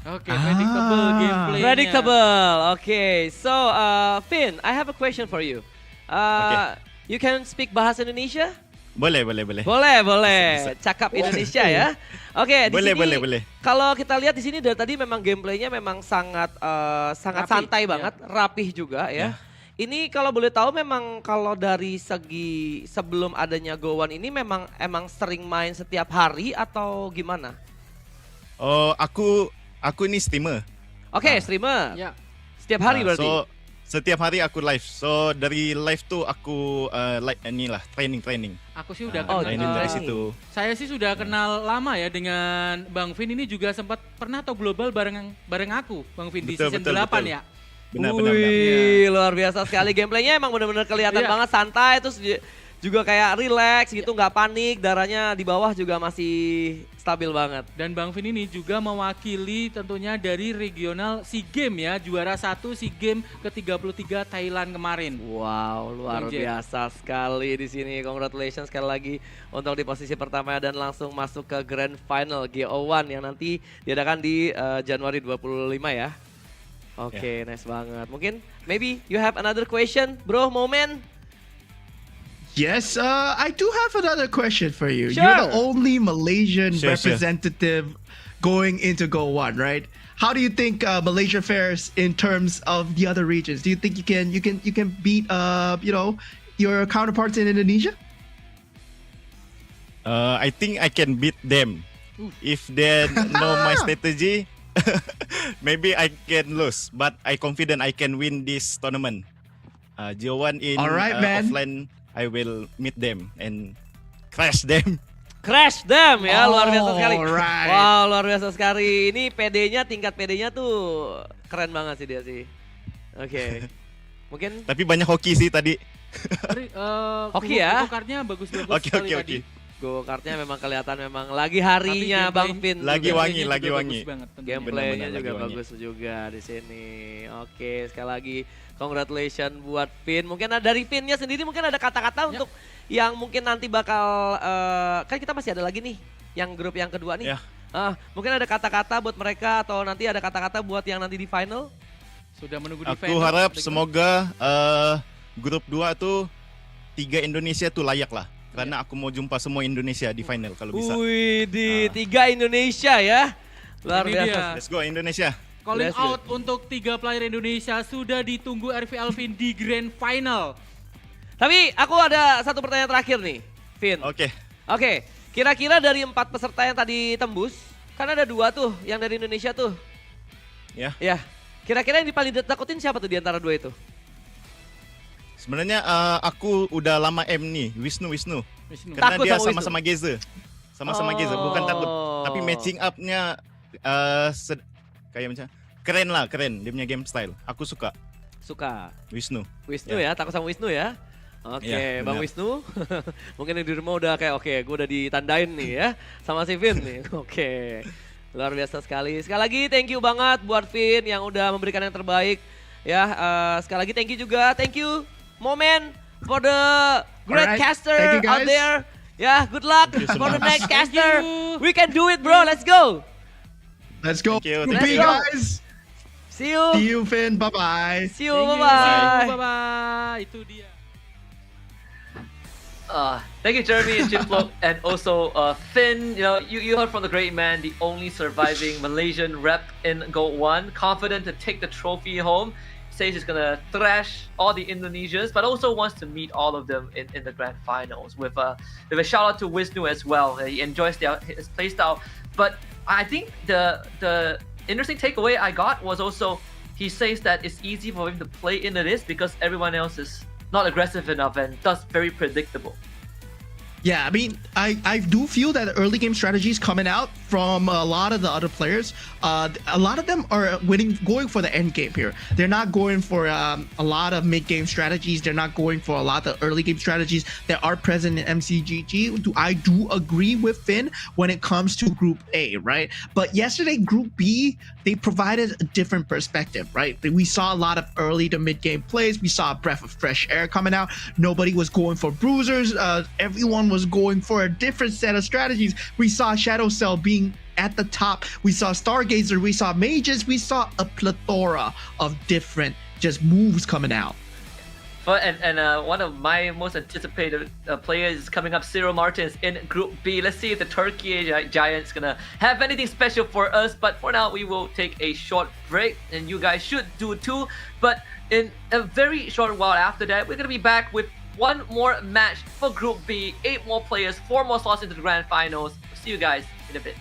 Oke, predictable gameplaynya. Predictable. Okay. So, Finn, I have a question for you. Okay. You can speak bahasa Indonesia? Boleh. Boleh. Cakap Indonesia ya. Oke, di Boleh, sini boleh. kalau kita lihat di sini dari tadi memang gameplaynya memang sangat Rapi, santai ya. banget, rapih juga ya. Ini kalau boleh tahu memang kalau dari segi sebelum adanya GO1 ini emang sering main setiap hari atau gimana? Oh, aku ini streamer. Oke, streamer. Ya. Setiap hari berarti. So setiap hari aku live. So dari live tuh aku training. Aku sih udah Oh, kenal. Training dari situ. Saya sih sudah kenal lama ya dengan Bang Vin, ini juga sempat pernah top global bareng aku, Bang Vin, di season 8 ya. Benar. Wih, luar biasa sekali. Gameplaynya emang benar-benar kelihatan Iya. banget santai, terus juga kayak relax gitu, nggak panik, darahnya di bawah juga masih stabil banget. Dan Bang Vin ini juga mewakili tentunya dari regional SEA Games ya, juara 1 SEA Games ke-33 Thailand kemarin. Wow, luar Bang Jen. biasa sekali di sini. Congratulations sekali lagi untuk di posisi pertama dan langsung masuk ke Grand Final GO1 yang nanti diadakan di Januari 25 ya. Oke, nice banget. Mungkin maybe you have another question, bro, Momen? Yes, I do have another question for you. Sure. You're the only Malaysian Sure. representative going into Go1, right? How do you think Malaysia fares in terms of the other regions? Do you think you can beat your counterparts in Indonesia? I think I can beat them. If they know my strategy, maybe I can lose. But I confident I can win this tournament. GO1 in All right, man. offline, I will meet them and crash them. Crash them ya, luar biasa sekali. Alright. Wow, luar biasa sekali. Ini PD-nya, tingkat PD-nya tuh keren banget sih dia sih. Oke. Mungkin Tapi banyak hoki sih tadi. Hoki ya? Go-kartnya bagus-bagus Oke, sekali oke, tadi. oke. go-kartnya memang kelihatan memang lagi harinya Bang Vin. Lagi juga. wangi, lagi juga wangi. bagus banget tentunya. Gameplaynya Benar-benar juga lagi wangi. bagus juga di sini. Oke, sekali lagi congratulations buat Vin. Mungkin ada dari Vinnya sendiri mungkin ada kata-kata untuk yang mungkin nanti bakal kan kita masih ada lagi nih yang grup yang kedua nih. Ya. Mungkin ada kata-kata buat mereka atau nanti ada kata-kata buat yang nanti di final. Sudah menunggu di Aku final. harap semoga grup 2 tuh 3 Indonesia tuh layak lah. Karena aku mau jumpa semua Indonesia di final kalau bisa. Wih, di 3 Indonesia ya. Luar Ini biasa. dia. Let's go Indonesia. Calling Let's go. out untuk 3 player Indonesia sudah ditunggu RV Alvin di Grand Final. Tapi aku ada satu pertanyaan terakhir nih, Vin. Oke. Oke, kira-kira dari 4 peserta yang tadi tembus, kan ada 2 tuh yang dari Indonesia tuh. Ya. Ya, kira-kira yang paling ditakutin siapa tuh di antara 2 itu? Sebenarnya aku udah lama M nih, Wisnu. Wisnu. Karena Takut dia sama Wisnu? sama-sama Geza. Sama-sama Geza, bukan takut. Tapi matching up-nya kayak macam keren. Dia punya game style. Aku suka Suka. Wisnu. Wisnu ya, takut sama Wisnu ya. Oke, Ya, Bang benar. Wisnu. Mungkin yang di rumah udah kayak oke, gue udah ditandain nih ya sama si Vin nih. Oke. Luar biasa sekali. Sekali lagi thank you banget buat Vin yang udah memberikan yang terbaik. Ya, sekali lagi thank you juga. Thank you Moment for the great Alright, caster thank you, out guys. there. Ya, good luck Thank you so for the much. next Thank caster. you. We can do it, bro. Let's go. Let's go. Thank you, Group thank B, you. guys. See you. See you, Finn. Bye-bye. See you. Thank you, Bye-bye. Bye-bye. Itu dia. Thank you, Jeremy and Chiplock, and also Finn. You know, you heard from the great man, the only surviving Malaysian rep in GO1, confident to take the trophy home. Says he's gonna thrash all the Indonesians, but also wants to meet all of them in the grand finals. With a shout out to Wisnu as well. He enjoys his playstyle, but I think the interesting takeaway I got was also he says that it's easy for him to play into this because everyone else is not aggressive enough and thus very predictable. Yeah, I mean, I do feel that early game strategies coming out from a lot of the other players. A lot of them are going for the end game here. They're not going for a lot of mid game strategies. They're not going for a lot of early game strategies that are present in MCGG. I do agree with Finn when it comes to Group A, right? But yesterday, Group B, they provided a different perspective, right? We saw a lot of early to mid game plays. We saw a breath of fresh air coming out. Nobody was going for bruisers. Everyone was going for a different set of strategies. We saw Shadow Cell being at the top. We saw Stargazer. We saw Mages. We saw a plethora of different just moves coming out. But and one of my most anticipated players is coming up, Cyril Martins in Group B. Let's see if the Turkey Giants gonna have anything special for us. But for now, we will take a short break, and you guys should do too. But in a very short while after that, we're gonna be back with one more match for Group B, 8 more players, 4 more slots into the grand finals. See you guys in a bit.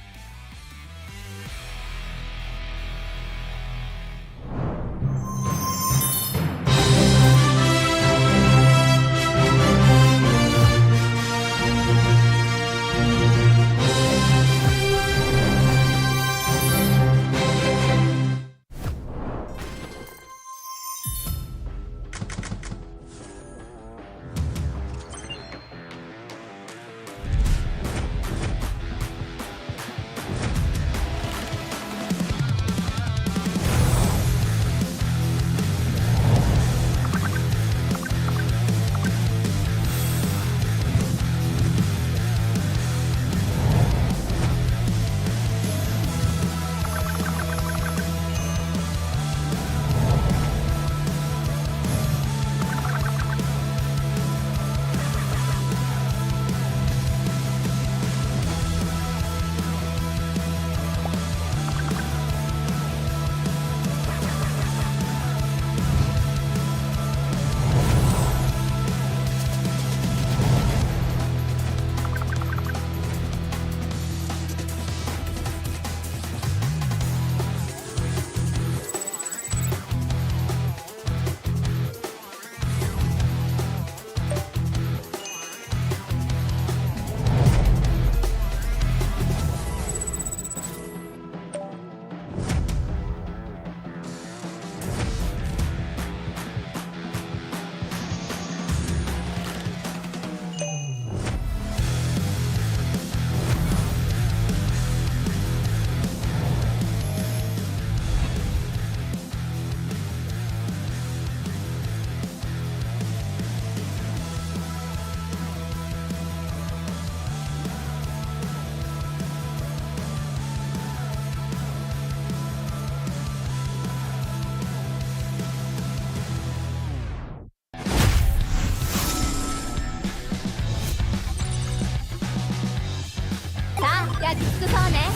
くそうね。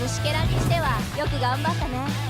虫けらにしてはよく頑張ったね。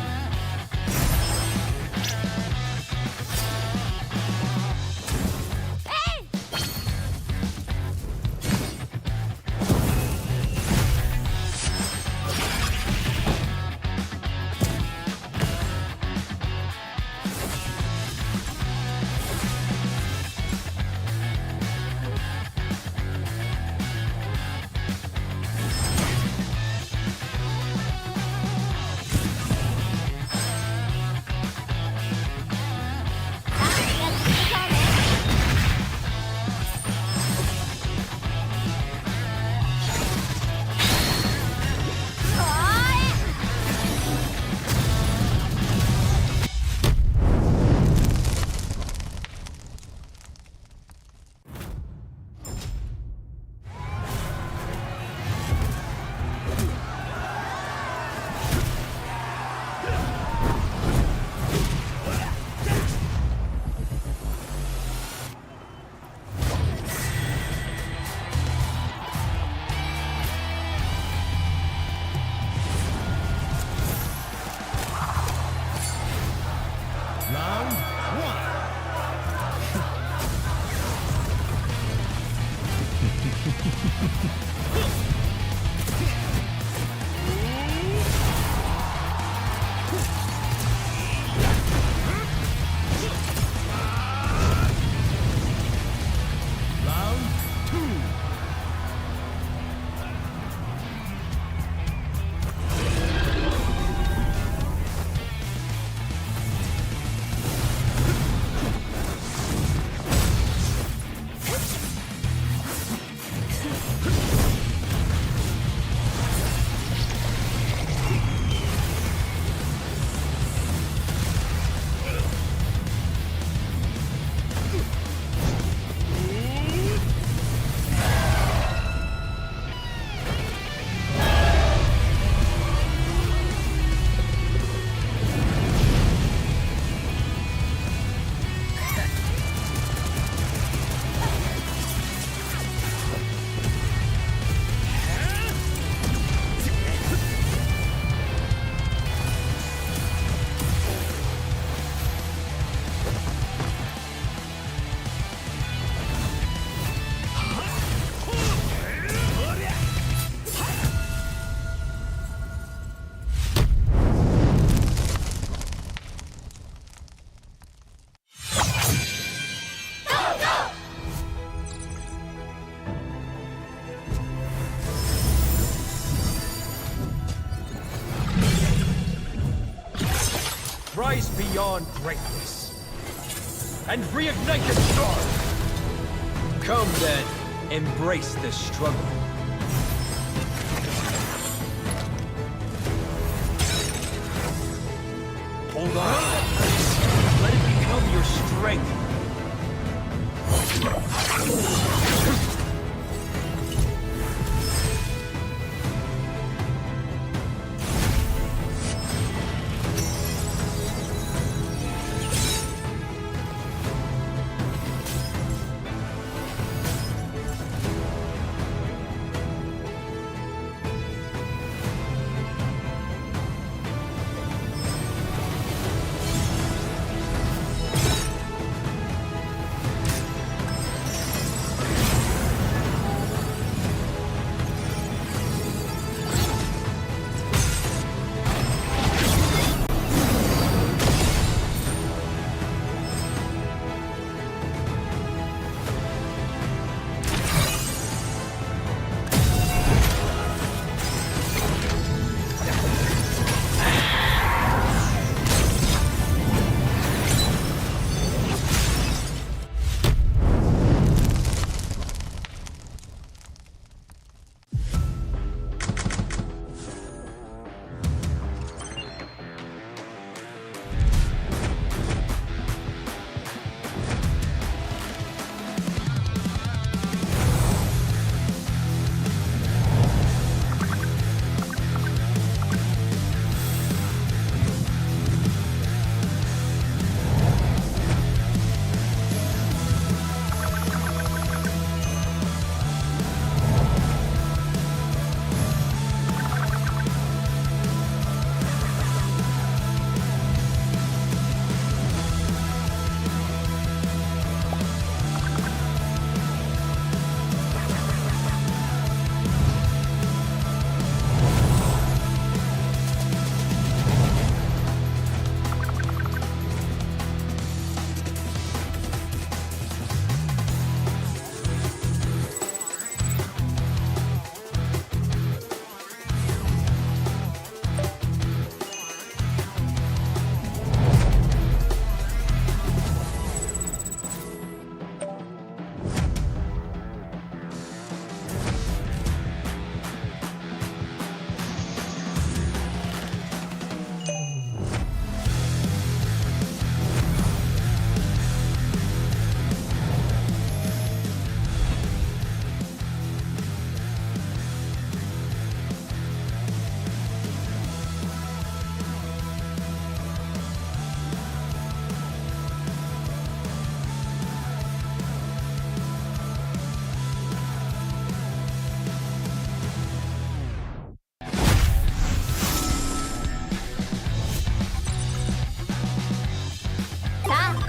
Rise beyond greatness and reignite the star. Come then, embrace the struggle. Hold on. Let it become your strength.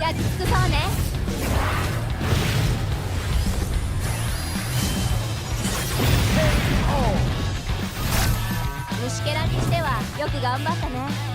焼き尽くそうね。虫けらにしてはよく頑張ったね。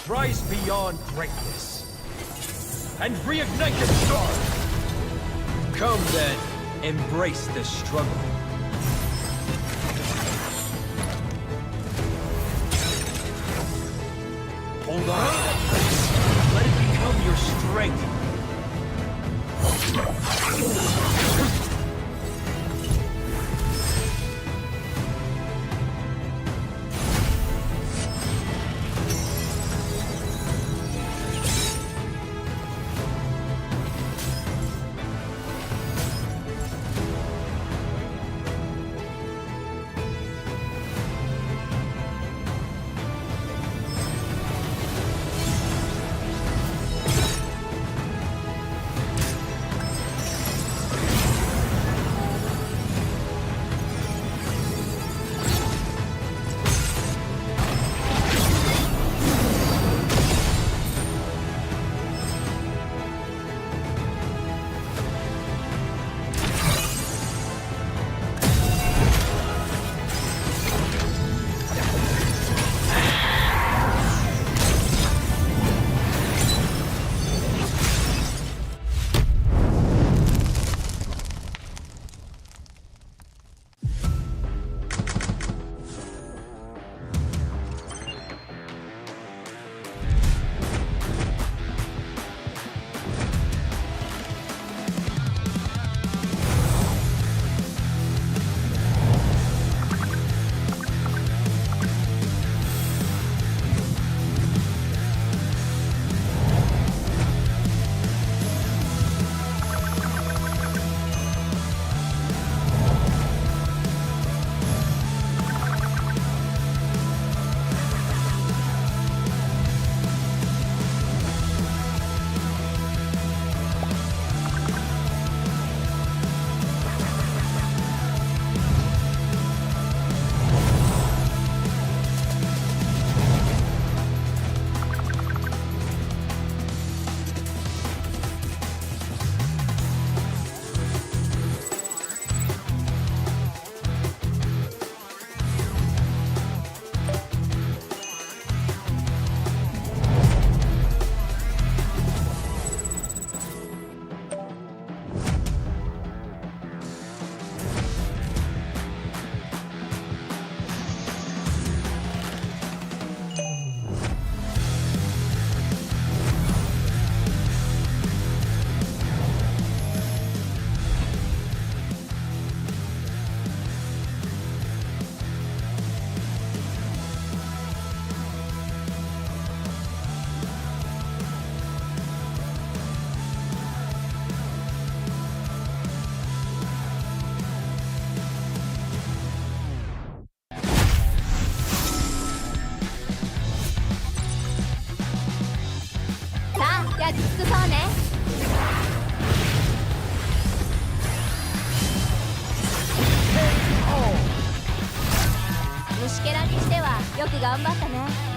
Rise beyond greatness and reignite the star. Come then, embrace the struggle. Hold on. Let it become your strength. そうね。虫けらにしてはよく頑張ったね。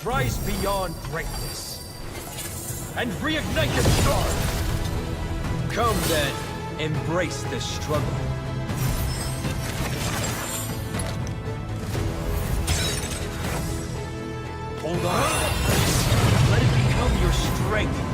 Rise beyond greatness and reignite the star. Come then, embrace the struggle. Hold on. Let it become your strength.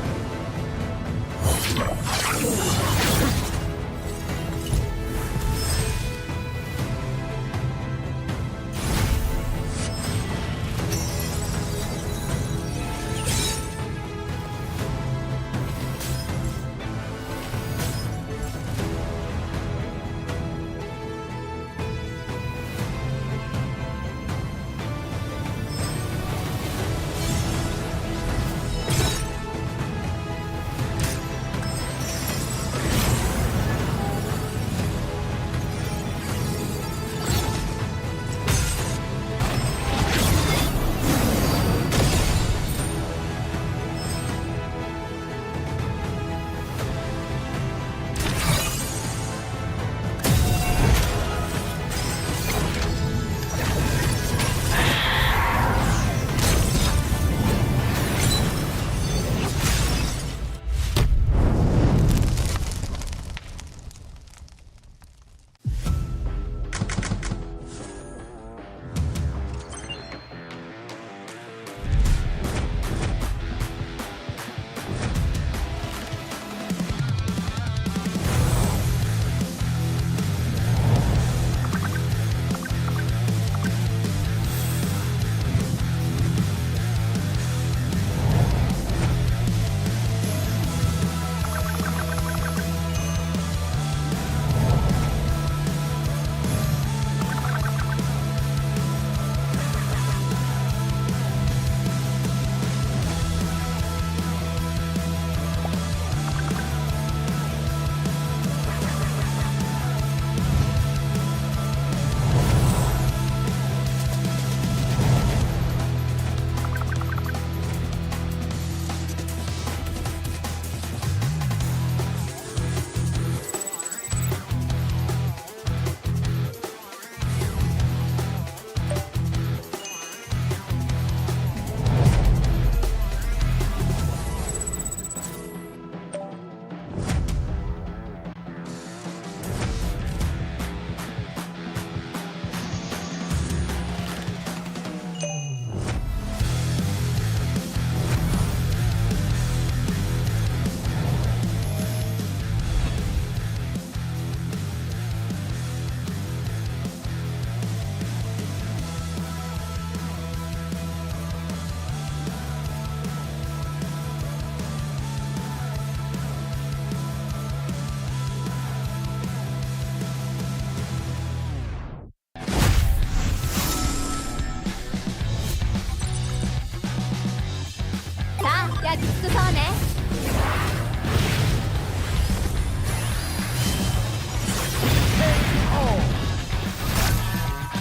き尽くそうね。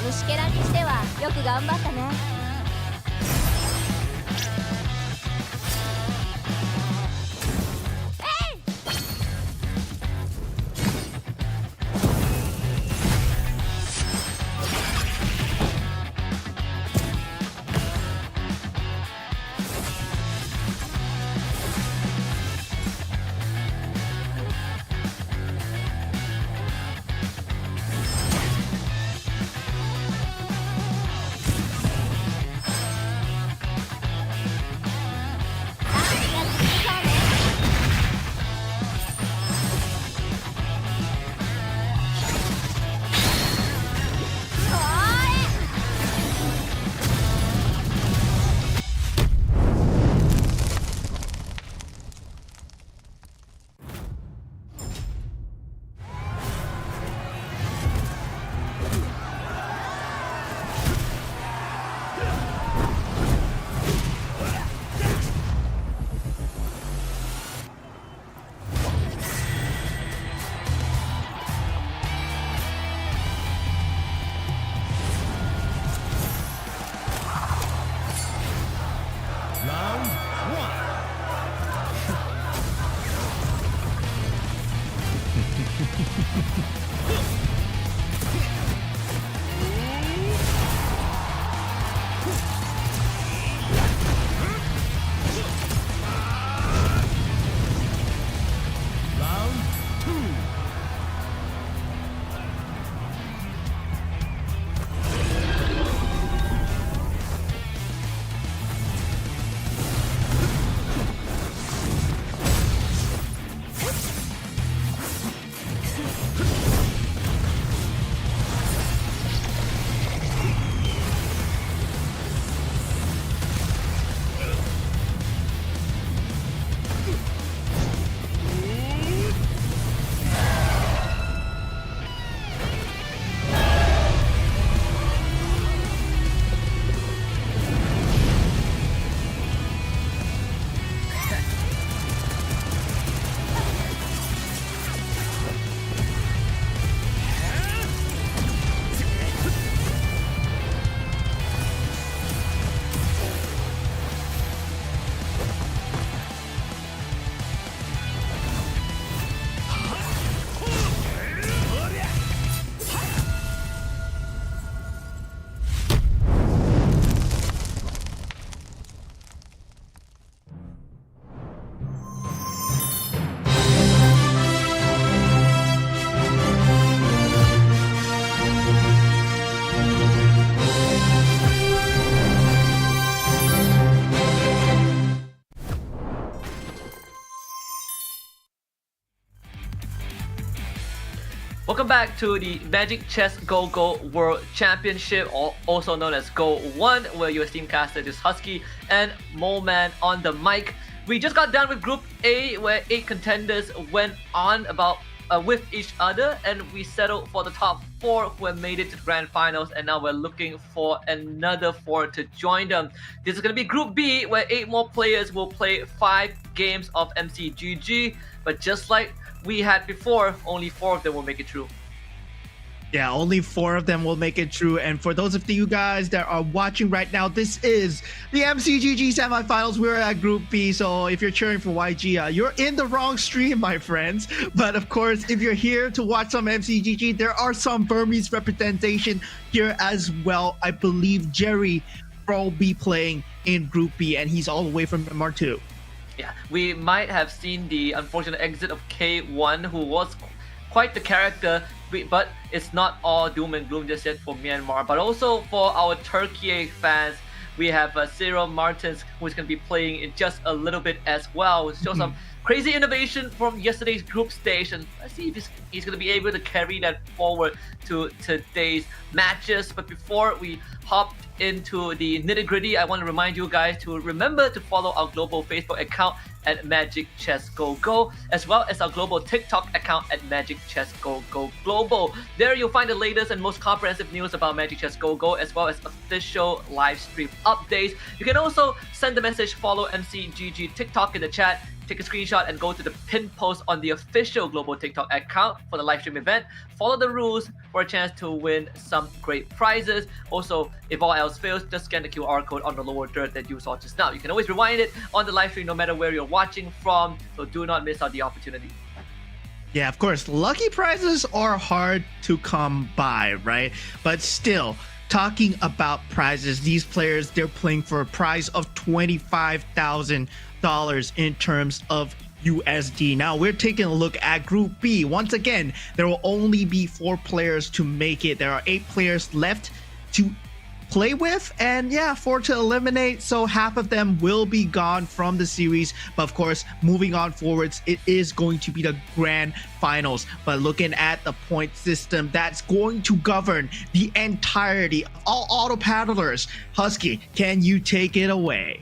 虫けらにしてはよく頑張ったね。Welcome back to the Magic Chess Go World Championship, also known as GO1, where your esteemed caster is Husky and Moleman on the mic. We just got done with Group A, where 8 contenders went on with each other, and we settled for the top 4 who have made it to the grand finals, and now we're looking for another 4 to join them. This is going to be Group B, where 8 more players will play 5 games of MCGG, but just like we had before, only 4 of them will make it through. Yeah, only 4 of them will make it through. And for those of you guys that are watching right now, this is the MCGG semifinals. We're at Group B, so if you're cheering for YG, you're in the wrong stream, my friends. But of course, if you're here to watch some MCGG, there are some Burmese representation here as well. I believe Jerry will be playing in Group B, and he's all the way from MR2. Yeah, we might have seen the unfortunate exit of K1, who was quite the character, but it's not all doom and gloom just yet for Myanmar. But also for our Turkey fans, we have Cyril Martins, who's going to be playing in just a little bit as well. Show some crazy innovation from yesterday's group stage, and let's see if he's going to be able to carry that forward to today's matches. But before we hop into the nitty-gritty, I want to remind you guys to remember to follow our global Facebook account at Magic Chess Go Go, as well as our global TikTok account at Magic Chess Go Go Global. There you'll find the latest and most comprehensive news about Magic Chess Go Go, as well as official live stream updates. You can also send the message follow MCGG TikTok in the chat, take a screenshot and go to the pinned post on the official global TikTok account for the live stream event. Follow the rules for a chance to win some great prizes. Also, if all else fails, just scan the QR code on the lower third that you saw just now. You can always rewind it on the live stream no matter where you're watching from, so do not miss out the opportunity. Yeah, of course, lucky prizes are hard to come by, right? But still, talking about prizes, these players, they're playing for a prize of $25,000 in terms of USD. Now we're taking a look at Group B. Once again, there will only be 4 players to make it. There are 8 players left to play with, and yeah, 4 to eliminate, so half of them will be gone from the series. But of course, moving on forwards, it is going to be the grand finals. But looking at the point system that's going to govern the entirety of all auto paddlers, Husky, can you take it away?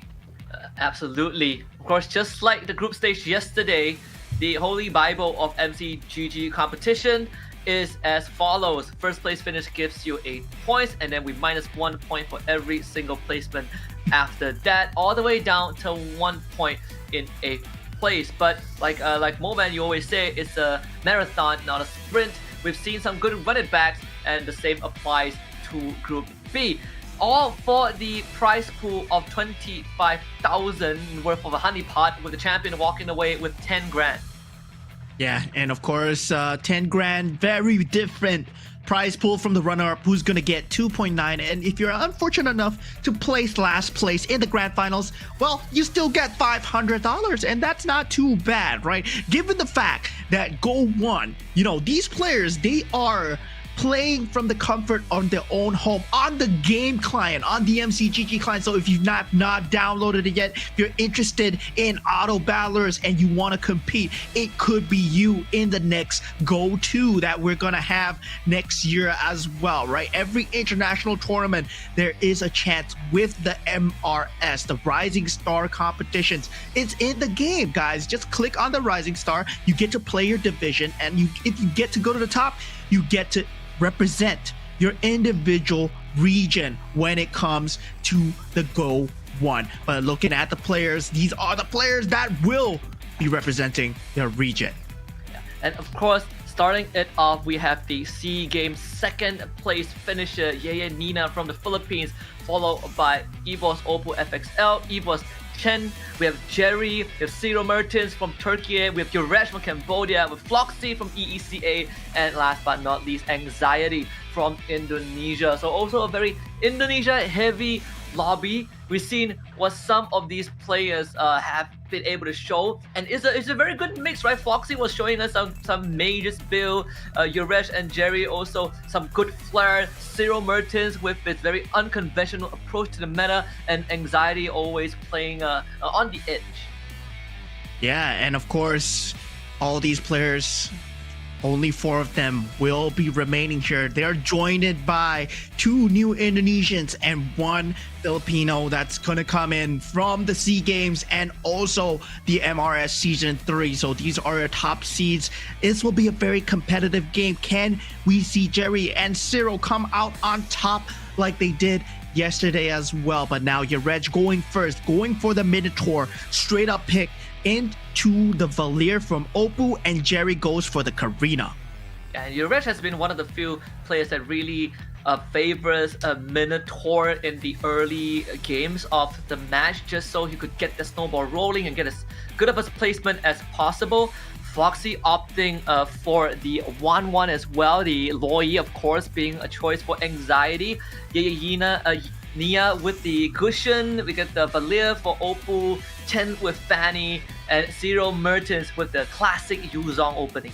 Absolutely. Of course, just like the group stage yesterday, the Holy Bible of MCGG competition is as follows. First place finish gives you 8 points, and then we minus 1 point for every single placement after that, all the way down to 1 point in 8th place. But like Moman, you always say, it's a marathon, not a sprint. We've seen some good run it backs, and the same applies to Group B. All for the prize pool of 25,000 worth of a honeypot, with the champion walking away with 10 grand. Yeah, and of course, 10 grand, very different prize pool from the runner-up, who's going to get 2.9. And if you're unfortunate enough to place last place in the grand finals, well, you still get $500, and that's not too bad, right? Given the fact that GO1, you know, these players, they are playing from the comfort of their own home on the game client, on the MCGG client. So if you've not downloaded it yet, if you're interested in auto battlers and you want to compete, it could be you in the next GO2 that we're gonna have next year as well, right? Every international tournament, there is a chance with the MRS, the Rising Star competitions. It's in the game, guys. Just click on the Rising Star. You get to play your division, and if you get to go to the top, you get to represent your individual region when it comes to the GO1. But looking at the players, these are the players that will be representing their region. And of course, starting it off, we have the SEA Games second place finisher, Yaya Nina from the Philippines, followed by EVOS Oppo FXL, EVOS Chen, we have Jerry, we have Ciro Mertens from Turkey, we have Yuresh from Cambodia, with Floxy from EECA, and last but not least, Anxiety from Indonesia. So also a very Indonesia heavy lobby. We've seen what some of these players have been able to show, and it's a very good mix, right? Floxy was showing us some Mage's build, Yuresh and Jerry also some good flair, Ciro Mertens with his very unconventional approach to the meta, and Anxiety always playing on the edge. Yeah, and of course, all these players, only 4 of them will be remaining here. They're joined by 2 new Indonesians and 1 Filipino that's going to come in from the SEA Games and also the MRS Season 3. So these are your top seeds. This will be a very competitive game. Can we see Jerry and Ciro come out on top like they did yesterday as well? But now Reg going first, going for the Minotaur, straight up pick into the Valir from Oppo, and Jerry goes for the Karina. And Yuresh has been one of the few players that really favors a Minotaur in the early games of the match, just so he could get the snowball rolling and get as good of a placement as possible. Floxy opting for the 1-1 as well, the Loi of course being a choice for Anxiety. Nia with the Cushion, we get the Valir for Oppo, Chen with Fanny, and Ciro Mertens with the classic Yuzong opening.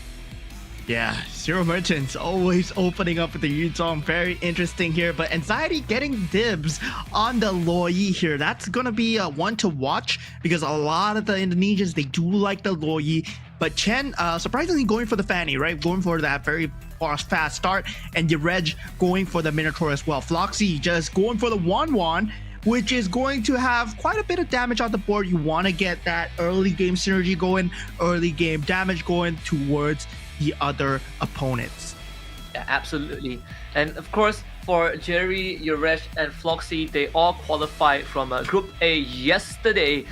Yeah, Zero Merchants always opening up with the Yuzong. Very interesting here. But Anxiety getting dibs on the Loi here. That's going to be one to watch because a lot of the Indonesians, they do like the Loi. But Chen, surprisingly going for the Fanny, right? Going for that very fast start. And Yerej going for the Minotaur as well. Floxy just going for the 1-1, which is going to have quite a bit of damage on the board. You want to get that early game synergy going, early game damage going towards the other opponents. Yeah, absolutely. And of course, for Jerry, Yuresh, and Floxy, they all qualified from Group A yesterday.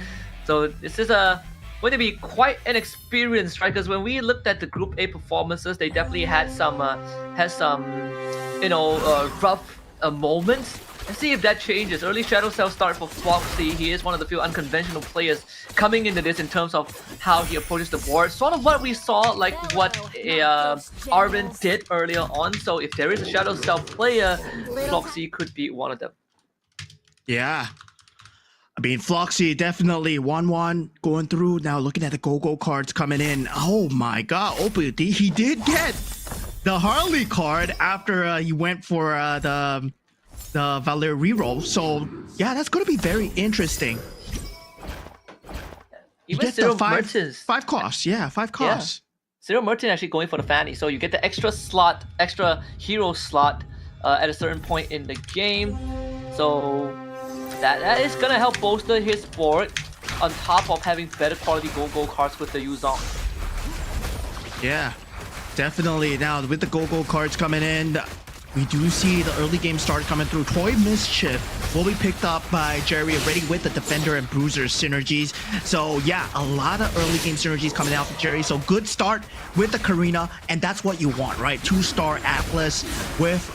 So this is going to be quite an experience, right? Because when we looked at the Group A performances, they definitely had some rough moments. Let's see if that changes. Early Shadow Cell start for Floxy. He is one of the few unconventional players coming into this in terms of how he approaches the board. Sort of what we saw, like what Arvin did earlier on. So if there is a Shadow Cell player, Floxy could be one of them. Yeah. I mean, Floxy definitely 1-1 going through. Now looking at the go-go cards coming in. Oh my god, Opie, he did get the Harley card after he went for the Valer reroll. So yeah, that's going to be very interesting. Even Zero Merchants. 5 costs. Yeah, 5 costs. Yeah. Zero Merchant actually going for the Fanny. So you get the extra hero slot at a certain point in the game. So that is going to help bolster his board on top of having better quality go-go cards with the Yuzong. Yeah, definitely. Now with the go-go cards coming in, we do see the early game start coming through. Toy Mischief will be picked up by Jerry already with the Defender and Bruiser synergies. So yeah, a lot of early game synergies coming out for Jerry. So good start with the Karina, and that's what you want, right? 2-star Atlas with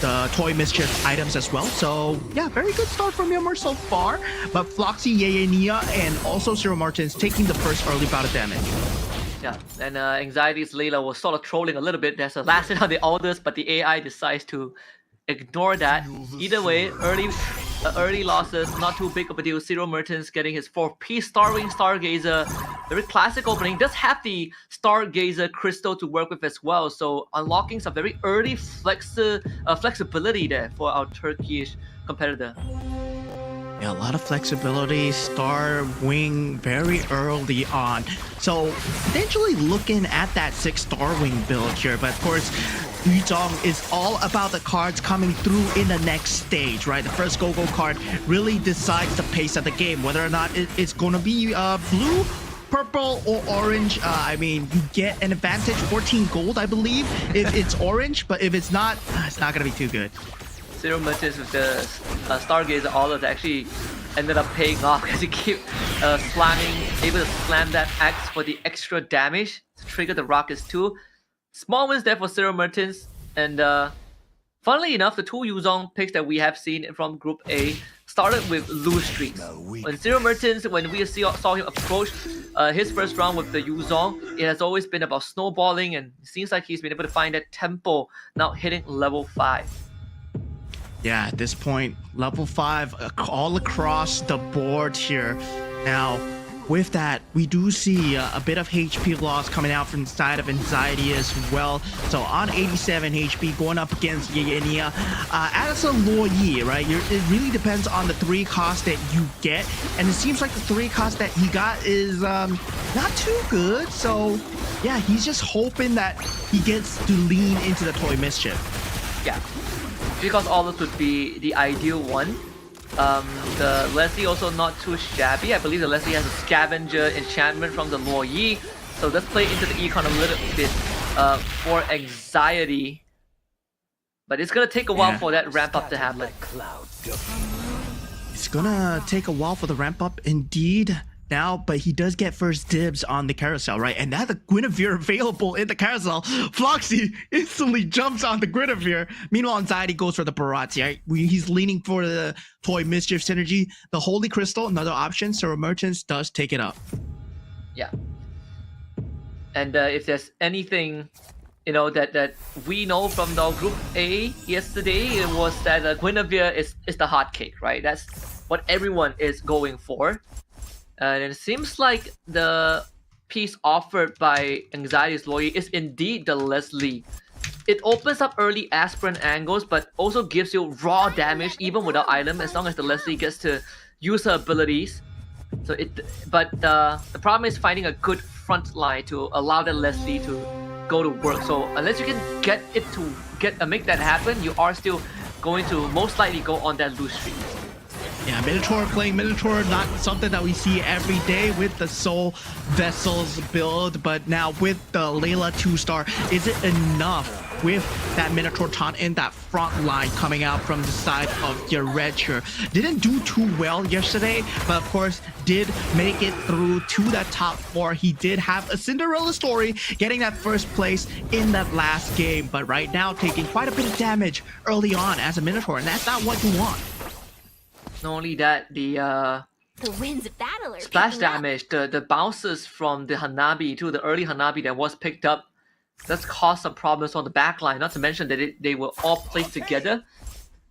the Toy Mischief items as well. So yeah, very good start from Yomur so far. But Floxy, Yeyenia, and also Zero Martins taking the first early bout of damage. Yeah, and Anxiety's Layla was sort of trolling a little bit. There's a last hit on the Alders, but the AI decides to ignore that. Either way, early losses, not too big of a deal. Zero Mertens getting his 4P Starwing Stargazer. Very classic opening. Does have the Stargazer crystal to work with as well. So unlocking some very early flexibility there for our Turkish competitor. Yeah, a lot of flexibility, Star Wing very early on. So potentially looking at that 6-star wing build here. But of course, Yuzong is all about the cards coming through in the next stage, right? The first go-go card really decides the pace of the game, whether or not it's going to be blue, purple, or orange. I mean, you get an advantage, 14 gold, I believe, if it's orange. But if it's not going to be too good. Zero Merchants with the Stargazer Alders actually ended up paying off because he keep able to slam that axe for the extra damage to trigger the rockets too. Small wins there for Zero Merchants, and funnily enough, the 2 Yuzong picks that we have seen from Group A started with lose streaks. When Zero Merchants, when we saw him approach his first round with the Yuzong, it has always been about snowballing, and it seems like he's been able to find that tempo now hitting level 5. Yeah, at this point, level 5 all across the board here. Now, with that, we do see a bit of HP loss coming out from the side of Anxiety as well. So on 87 HP, going up against Yeyenia. As a Loi, right, it really depends on the 3 costs that you get. And it seems like the 3 costs that he got is not too good. So yeah, he's just hoping that he gets to lean into the Toy Mischief. Yeah. Because Aldous would be the ideal one. The Leslie also not too shabby. I believe the Leslie has a Scavenger enchantment from the Loi. So let's play into the econ a little bit for Anxiety. But it's gonna take a while for that ramp up to happen. It's gonna take a while for the ramp up indeed. Now, but he does get first dibs on the carousel, right? And now the Guinevere available in the carousel. Floxy instantly jumps on the Guinevere. Meanwhile, Anxiety goes for the Barati, right? He's leaning for the Toy Mischief synergy. The Holy Crystal, another option. So Merchants does take it up. Yeah. And if there's anything, you know, that we know from the Group A yesterday, it was that Guinevere is the hot cake, right? That's what everyone is going for. And it seems like the piece offered by Anxiety's Lawyer is indeed the Leslie. It opens up early aspirant angles, but also gives you raw damage even without item, as long as the Leslie gets to use her abilities. So the problem is finding a good front line to allow the Leslie to go to work. So unless you can make that happen, you are still going to most likely go on that lose streak. Yeah, Minotaur playing Minotaur, not something that we see every day with the Soul Vessels build, but now with the Layla 2-star, is it enough with that Minotaur taunt in that front line coming out from the side of your Redshire? Didn't do too well yesterday, but of course did make it through to that top 4. He did have a Cinderella story, getting that first place in that last game, but right now taking quite a bit of damage early on as a Minotaur, and that's not what you want. Not only that, the winds of battle are splash picking up. damage, the bounces from the Hanabi to the early Hanabi that was picked up, that's caused some problems on the back line. Not to mention that they were all placed together.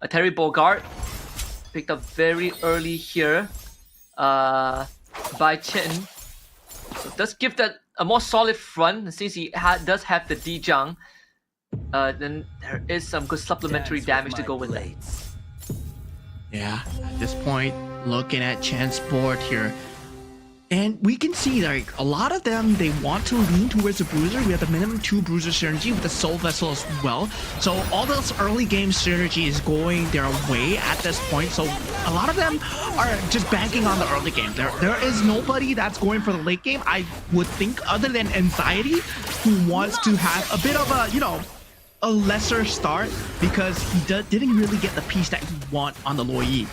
A Terry Bogart picked up very early here by Chen. So it does give that a more solid front, since he does have the Dijang. Then there is some good supplementary damage to go with it. Yeah, at this point, looking at Chen's board here, and we can see like a lot of them, they want to lean towards the bruiser. We have the minimum 2 bruiser synergy with the Soul Vessel as well. So all those early game synergy is going their way at this point. So a lot of them are just banking on the early game. There is nobody that's going for the late game, I would think, other than Anxiety, who wants to have a bit of a, a lesser start, because he didn't really get the piece that he want on the Loi Yi.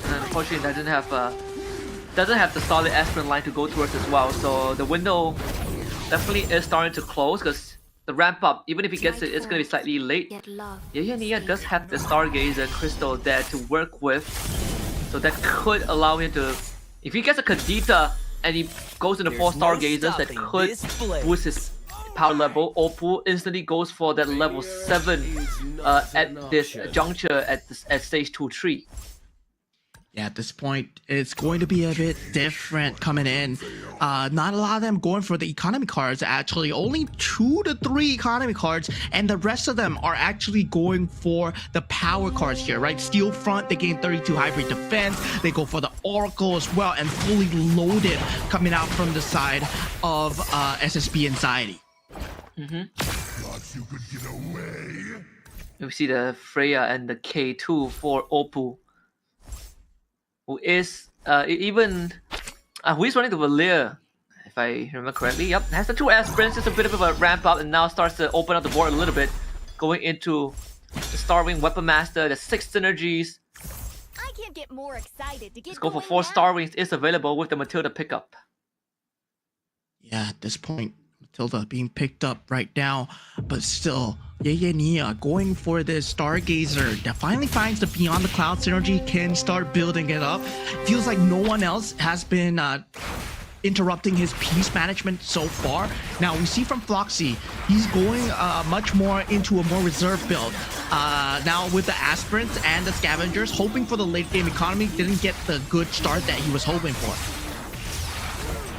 And unfortunately, doesn't have the solid aspirant line to go towards as well. So the window definitely is starting to close, because the ramp up, even if he gets it, it's going to be slightly late. Nia does have the Stargazer crystal there to work with, so that could allow him to, if he gets a Kadita and he goes into 4 Stargazers, that could boost his power level. Oppo instantly goes for that level 7 at this juncture at stage 2-3. Yeah, at this point, it's going to be a bit different coming in. Not a lot of them going for the economy cards, actually. Only 2 to 3 economy cards, and the rest of them are actually going for the power cards here, right? Steel Front, they gain 32 hybrid defense. They go for the Oracle as well, and fully loaded coming out from the side of SSB Anxiety. We see the Freya and the K2 for Oppo, who is who is running the Valir, if I remember correctly. Yep, has the 2 aspirants. It's a bit of a ramp up, and now starts to open up the board a little bit, going into the Starwing Weapon Master, the 6 synergies. I can't get more excited to get Let's go for going 4 now. Starwings is available with the Matilda pickup. Yeah, at this point, Matilda being picked up right now, but still, Nia going for this Stargazer that finally finds the Beyond the Cloud synergy, can start building it up. Feels like no one else has been interrupting his piece management so far. Now we see from Floxy, he's going much more into a more reserve build. Now with the Aspirants and the Scavengers, hoping for the late game economy, didn't get the good start that he was hoping for.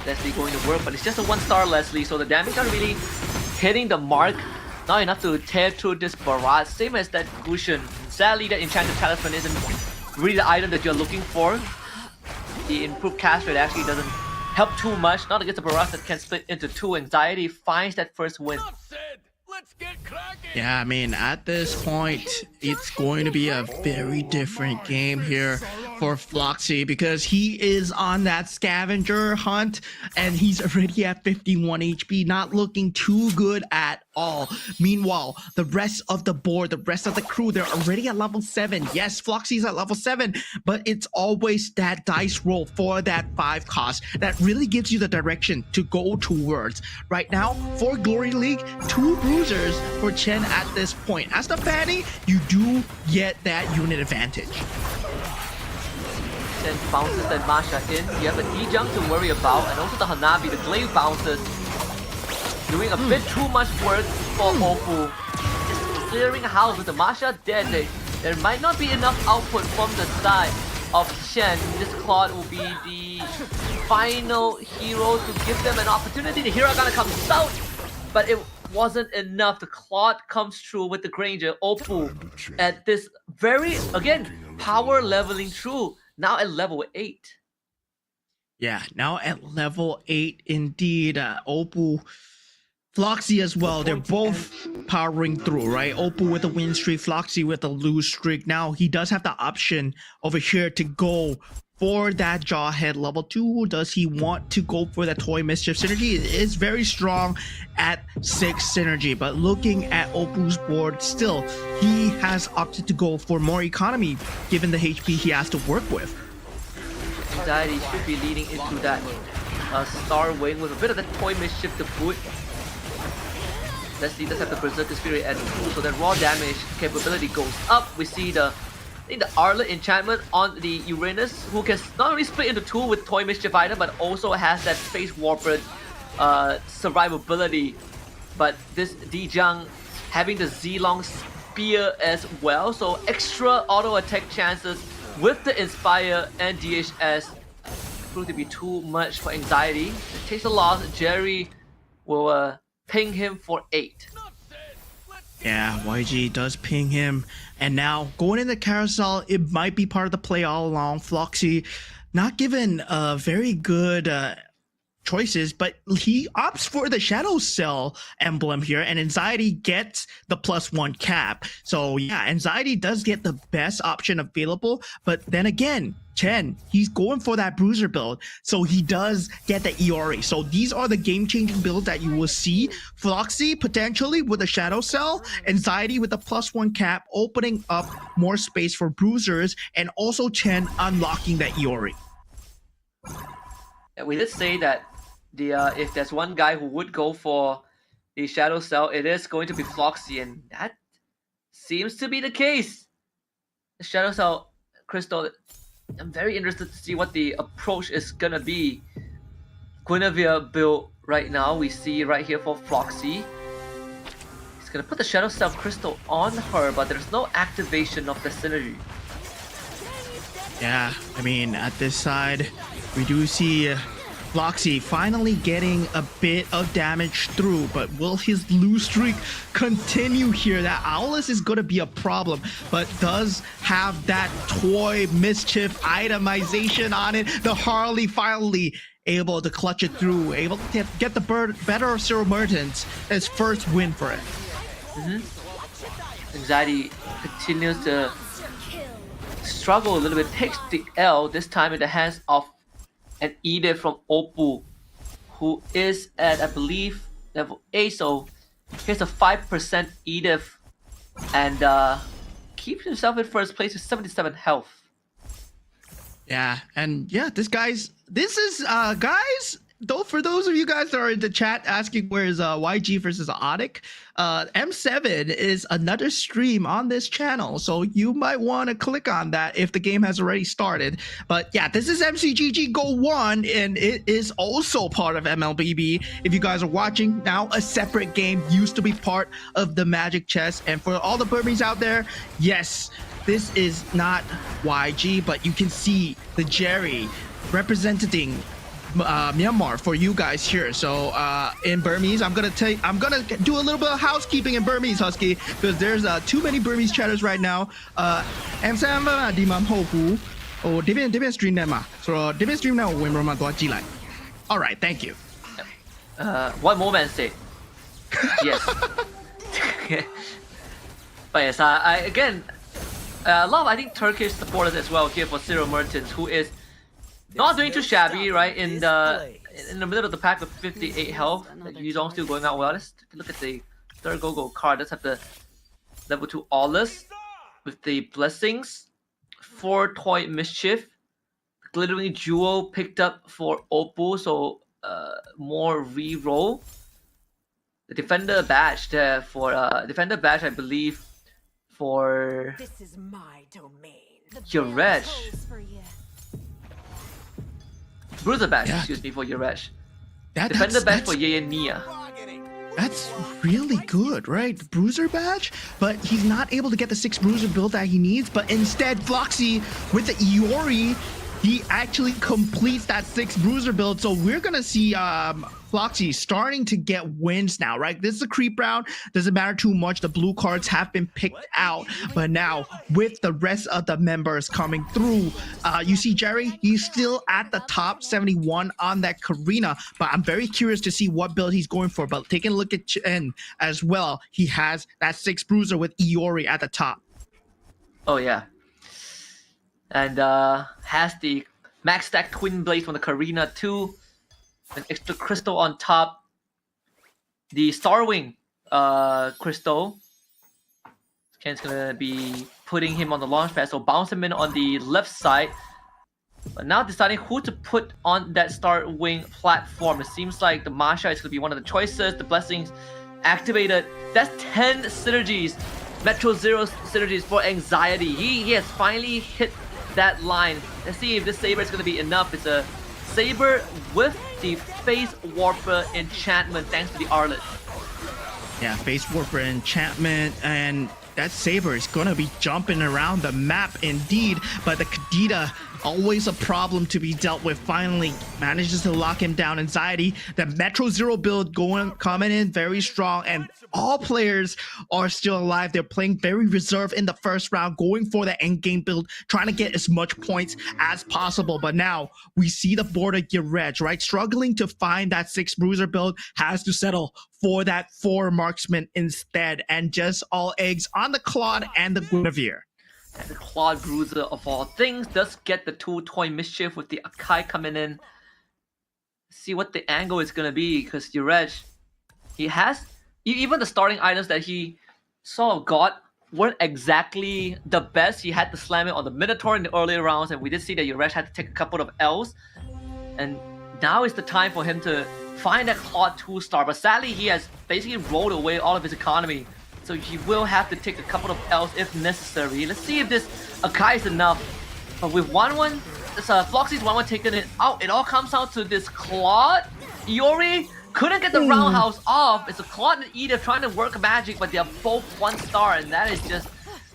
Leslie going to work, but it's just a 1-star Leslie, so the damage not really hitting the mark. Not enough to tear through this barrage. Same as that Gusion. Sadly, that Enchanted Talisman isn't really the item that you're looking for. The improved cast rate actually doesn't help too much. Not against the barrage that can split into 2. Anxiety finds that first win. Yeah, I mean, at this point, it's going to be a very different game here for Floxy, because he is on that scavenger hunt and he's already at 51 HP, not looking too good at all. Meanwhile, the rest of the board, the rest of the crew, they're already at level 7. Yes, Floxy's at level 7, but it's always that dice roll for that 5 cost that really gives you the direction to go towards. Right now, for Glory League, 2 bruisers for Chen at this point. As the Fanny, you do get that unit advantage. Then bounces that Masha in. You have the D-Jump to worry about, and also the Hanabi, the glaive bounces. Doing a bit too much work for Oppo. Just clearing a house with the Masha dead. There might not be enough output from the side of Shen. This Claude will be the final hero to give them an opportunity. The Hiragana comes out, but it wasn't enough. The Claude comes through with the Granger. Oppo at this very, again, power leveling through. Now at level 8. Yeah, now at level 8 indeed. Oppo, Floxy as well. They're both powering through, right? Oppo with a win streak, Floxy with a lose streak. Now he does have the option over here to go for that Jawhead level 2. Does he want to go for that Toy Mischief synergy? It is very strong at 6 synergy, but looking at Oppo's board, still, he has opted to go for more economy given the HP he has to work with. Anxiety should be leading into that Star Wing with a bit of the Toy Mischief to boot. Let's see, does have the Berserker Spirit and so the raw damage capability goes up. We see the Arlet enchantment on the Uranus, who can not only split into 2 with Toy Mischief item, but also has that Face Warper survivability. But this Dijang having the Zilong Spear as well, so extra auto attack chances with the Inspire and DHS proved to be too much for Anxiety. It takes a loss. Jerry will ping him for 8. Yeah, YG does ping him. And now, going in the carousel, it might be part of the play all along. Floxy not given very good choices, but he opts for the Shadow Cell emblem here, and Anxiety gets the +1 cap. So yeah, Anxiety does get the best option available, but then again, Chen, he's going for that Bruiser build, so he does get the Iori. So these are the game-changing builds that you will see. Floxy potentially with a Shadow Cell, Anxiety with a +1 cap, opening up more space for Bruisers, and also Chen unlocking that Iori. We did say that if there's one guy who would go for the Shadow Cell, it is going to be Floxy, and that seems to be the case. The Shadow Cell Crystal, I'm very interested to see what the approach is gonna be. Guinevere build right now, we see right here for Floxy. He's gonna put the Shadow Cell Crystal on her, but there's no activation of the synergy. Yeah, I mean, at this side, we do see Floxy finally getting a bit of damage through, but will his lose streak continue here? That Owlus is going to be a problem, but does have that Toy Mischief itemization on it. The Harley finally able to clutch it through, able to get the better of Cyril Mertens. His first win for it. Anxiety continues to struggle a little bit, takes the L, this time in the hands of an Edith from Oppo, who is at, I believe, level 8, so here's a 5% Edith, and keeps himself in first place with 77 health. Yeah, and yeah, this is guys, though, for those of you guys that are in the chat asking where's YG versus Otic, M7 is another stream on this channel, so you might want to click on that if the game has already started. But yeah, this is MCGG GO1, and it is also part of MLBB. If you guys are watching now, a separate game used to be part of the Magic Chess. And for all the Burmese out there, yes, this is not YG, but you can see the Jerry representing Myanmar for you guys here. So in Burmese, I'm gonna do a little bit of housekeeping in Burmese, Husky, because there's too many Burmese chatters right now. Em xem đi mà hậu phú, different stream này mà, so different stream nào when mà tôi chỉ lại. All right, thank you. One moment say, yes. But yes, I again, a lot of I think Turkish supporters as well here for Cyril Mertens, who is not doing too shabby, right? In the middle of the pack with 58 health, Yuzong still going out well. Let's take a look at the third Go-Go card. Let's have the level 2 Aulus with the Blessings, 4 Toy Mischief, Glittering Jewel picked up for Oppo, so more re-roll. The Defender Badge there for Defender Badge, I believe, for This is my domain. Yuresh. Bruiser Badge, Yeah. excuse me, for Yuresh. That's Defender Badge for Yeyenia. That's really good, right? The Bruiser badge, but he's not able to get the 6 Bruiser build that he needs. But instead, Floxy with the Iori he actually completes that 6 bruiser build. So we're gonna see Floxy starting to get wins now, right? This is a creep round. Doesn't matter too much. The blue cards have been picked out, but now with the rest of the members coming through, you see Jerry, he's still at the top 71 on that Karina, but I'm very curious to see what build he's going for. But taking a look at Chen as well, he has that 6 bruiser with Iori at the top. Oh yeah. And has the max stack twin blades from the Karina too. An extra crystal on top. The Starwing crystal. Ken's gonna be putting him on the launch pad, so bounce him in on the left side. But now deciding who to put on that Starwing platform. It seems like the Masha is gonna be one of the choices. The blessings activated. That's 10 synergies. Metro Zero synergies for Anxiety. He has finally hit that line. Let's see if this Saber is gonna be enough. It's a Saber with the Face Warper enchantment thanks to the Arlet. Yeah, Face Warper enchantment, and that Saber is gonna be jumping around the map indeed, but the Kadita, always a problem to be dealt with, finally manages to lock him down. Anxiety, the Metro Zero build coming in very strong, and all players are still alive. They're playing very reserved in the first round, going for the end game build, trying to get as much points as possible. But now we see the border get red, right? Struggling to find that 6 bruiser build, has to settle for that 4 marksman instead, and just all eggs on the Claude and the Guinevere. And the Claude Bruiser of all things does get the 2 toy mischief with the Akai coming in. See what the angle is gonna be, because Yurej, he has even the starting items that he sort of got weren't exactly the best. He had to slam it on the Minotaur in the earlier rounds, and we did see that Yurej had to take a couple of L's. And now is the time for him to find that Claude 2-star, but sadly he has basically rolled away all of his economy. So he will have to take a couple of L's if necessary. Let's see if this Akai is enough. But with 1-1, this Floxy's 1-1 taking it out. It all comes out to this Claude. Iori couldn't get the roundhouse off. It's a Claude and Edith trying to work magic, but they're both 1-star, and that is just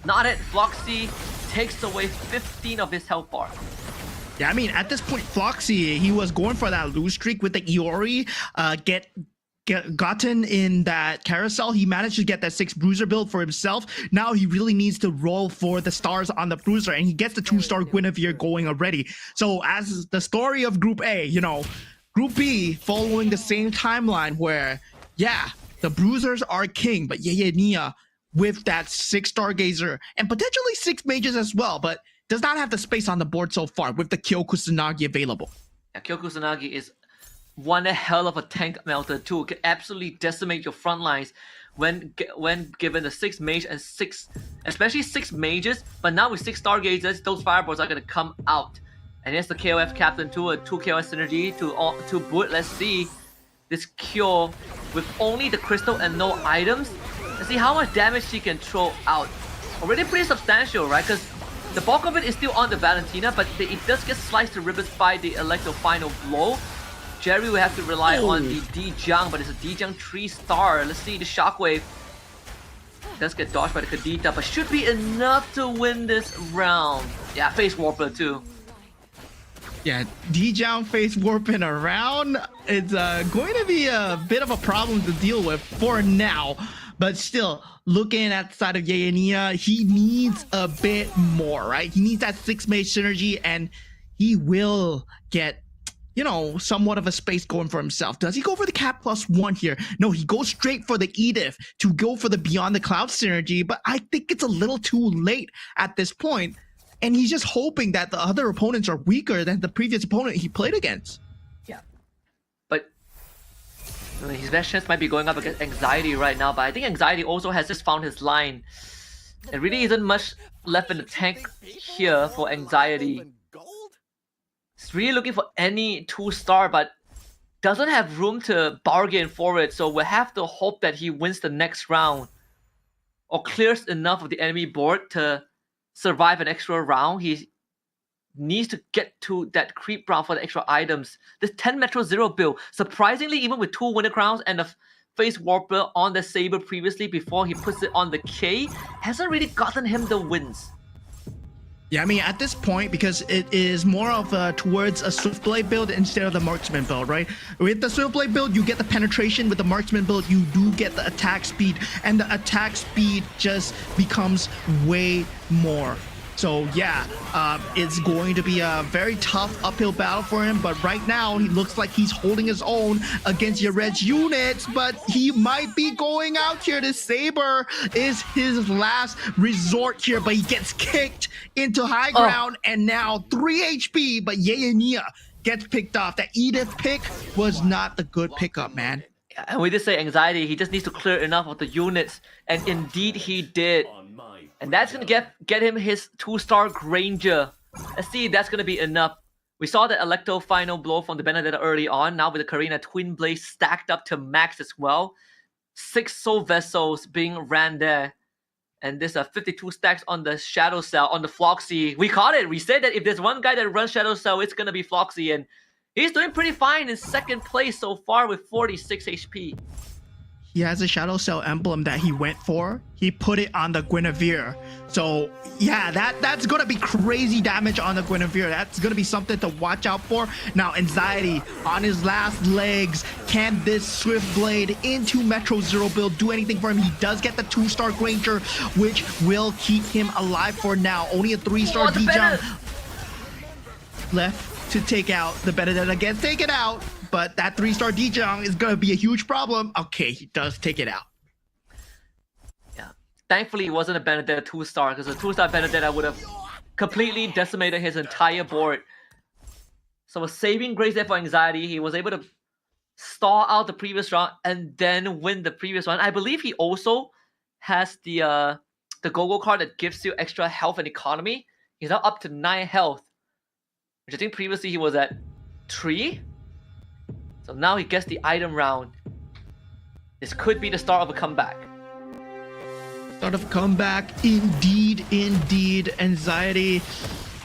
not it. Floxy takes away 15 of his health bar. Yeah, I mean, at this point, Floxy, he was going for that lose streak with the Iori, gotten in that carousel. He managed to get that 6 bruiser build for himself. Now he really needs to roll for the stars on the bruiser, and he gets the 2-star Guinevere going already. So as the story of Group A, you know, Group B following the same timeline where, yeah, the bruisers are king, but Nia with that 6 stargazer and potentially 6 mages as well, but does not have the space on the board so far with the Kyo Kusanagi available. Yeah, Kyo Kusanagi is one hell of a tank melter too. Can absolutely decimate your front lines when given the 6 mage and 6, especially 6 mages. But now with 6 stargazers, those fireballs are gonna come out. And here's the KOF captain too, a 2 KOF synergy to boot. Let's see this Kyo with only the crystal and no items. Let's see how much damage she can throw out. Already pretty substantial, right? Because the bulk of it is still on the Valentina, but it does get sliced to ribbons by the Electro final blow. Jerry will have to rely on the Dijang, but it's a Dijang 3-star. Let's see the Shockwave. Does get dodged by the Kadita, but should be enough to win this round. Yeah, Face Warper too. Yeah, Dijang face warping around. It's going to be a bit of a problem to deal with for now. But still, looking at the side of Yayania, he needs a bit more, right? He needs that 6 mage synergy, and he will get, you know, somewhat of a space going for himself. Does he go for the Cap +1 here? No, he goes straight for the Edith to go for the Beyond the Cloud synergy, but I think it's a little too late at this point. And he's just hoping that the other opponents are weaker than the previous opponent he played against. Yeah. But I mean, his best chance might be going up against Anxiety right now, but I think Anxiety also has just found his line. There really isn't much left in the tank here for Anxiety. He's really looking for any 2-star, but doesn't have room to bargain for it, so we'll have to hope that he wins the next round or clears enough of the enemy board to survive an extra round. He needs to get to that creep round for the extra items. This 10 Metro Zero build, surprisingly, even with 2 Winter Crowns and a Face Warper on the Saber previously before he puts it on the K, hasn't really gotten him the wins. Yeah, I mean, at this point, because it is more of towards a Swiftblade build instead of the Marksman build, right? With the Swiftblade build, you get the penetration. With the Marksman build, you do get the attack speed, and the attack speed just becomes way more. So yeah, it's going to be a very tough uphill battle for him, but right now he looks like he's holding his own against your red units, but he might be going out here. The Saber is his last resort here, but he gets kicked into high ground and now 3 HP, but Yeenia gets picked off. That Edith pick was not the good pickup, man. And we did say anxiety, he just needs to clear enough of the units, and indeed he did. And that's gonna get him his 2-star Granger. Let's see if that's gonna be enough. We saw the Electro final blow from the Benedetta early on. Now with the Karina Twin Blaze stacked up to max as well. 6 Soul Vessels being ran there. And this 52 stacks on the Shadow Cell, on the Floxy. We caught it. We said that if there's one guy that runs Shadow Cell, it's gonna be Floxy. And he's doing pretty fine in second place so far with 46 HP. He has a Shadow Cell emblem that he went for. He put it on the Guinevere. So yeah, that's gonna be crazy damage on the Guinevere. That's gonna be something to watch out for. Now Anxiety on his last legs. Can this Swiftblade into Metro Zero build do anything for him? He does get the 2-star Granger, which will keep him alive for now. Only a 3-star D-Jump left to take out. The Benedetta gets taken out. But that 3-star D-Jung is going to be a huge problem. Okay, he does take it out. Yeah. Thankfully, it wasn't a Benedetta 2-star, because a 2-star Benedetta would have completely decimated his entire board. So a saving grace there for Anxiety. He was able to stall out the previous round and then win the previous one. I believe he also has the Go-Go card that gives you extra health and economy. He's now up to 9 health, which I think previously he was at 3. So now he gets the item round. This could be the start of a comeback. Start of a comeback, indeed, indeed. Anxiety.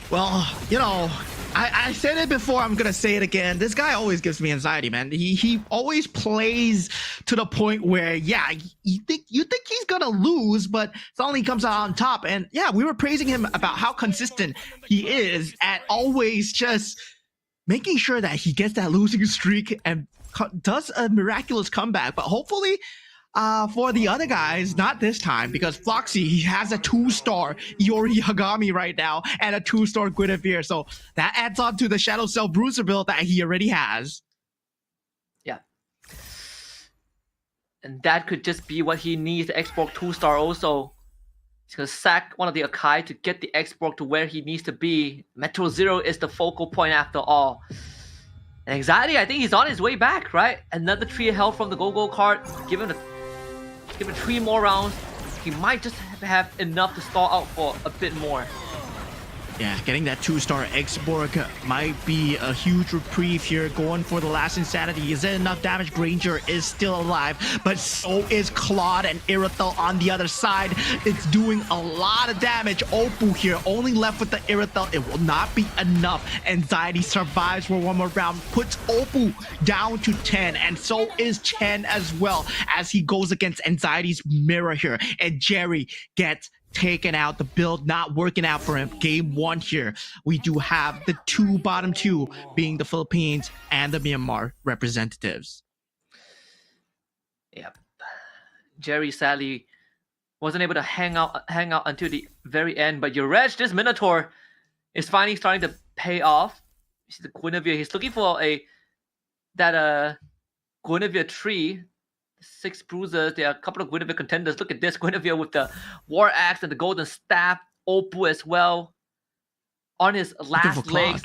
Well, you know, I said it before, I'm gonna say it again. This guy always gives me anxiety, man. He always plays to the point where, yeah, you think he's gonna lose, but suddenly he comes out on top. And yeah, we were praising him about how consistent he is at always just making sure that he gets that losing streak and does a miraculous comeback. But hopefully for the other guys, not this time, because Floxy, he has a 2-star Iori Hagami right now and a 2-star Guinevere. So that adds on to the Shadow Cell Bruiser build that he already has. Yeah. And that could just be what he needs to export 2-star also. He's going to sack one of the Akai to get the export to where he needs to be. Metro Zero is the focal point after all. And Anxiety, I think he's on his way back, right? Another 3 health from the Go-Go card. Give him 3 more rounds. He might just have enough to stall out for a bit more. Yeah, getting that 2-star X-Borg might be a huge reprieve here, going for the last Insanity. Is it enough damage? Granger is still alive, but so is Claude and Irithel on the other side. It's doing a lot of damage. Oppo here, only left with the Irithel. It will not be enough. Anxiety survives for one more round, puts Oppo down to 10, and so is Chen as well, as he goes against Anxiety's mirror here. And Jerry gets taken out. The build not working out for him. Game 1 here. We do have the bottom two being the Philippines and the Myanmar representatives. Yep. Jerry sadly wasn't able to hang out until the very end, but Yurej, this Minotaur, is finally starting to pay off. You see the Guinevere. He's looking for that Guinevere tree. 6 bruisers. There are a couple of Guinevere contenders. Look at this. Guinevere with the War Axe and the Golden Staff. Oppo as well. On his last legs.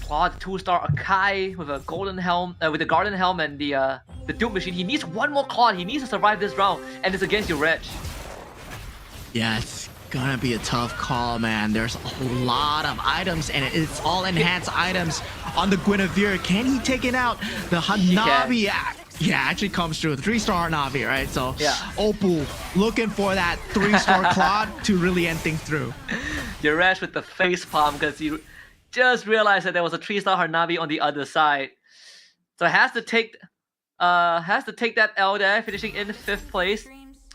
Claude, 2-star Akai with a golden helm, with the Garden Helm and the Duke Machine. He needs one more Claude. He needs to survive this round. And it's against Yurej. Yeah, it's gonna be a tough call, man. There's a lot of items and it's all enhanced items on the Guinevere. Can he take it out? The Hanabi actually comes through. The 3-star Navi, right? So yeah. Oppo looking for that 3-star Claude to really end things through. Yurej with the face palm because he just realized that there was a 3-star Harnavi on the other side. So has to take that L there, finishing in 5th place.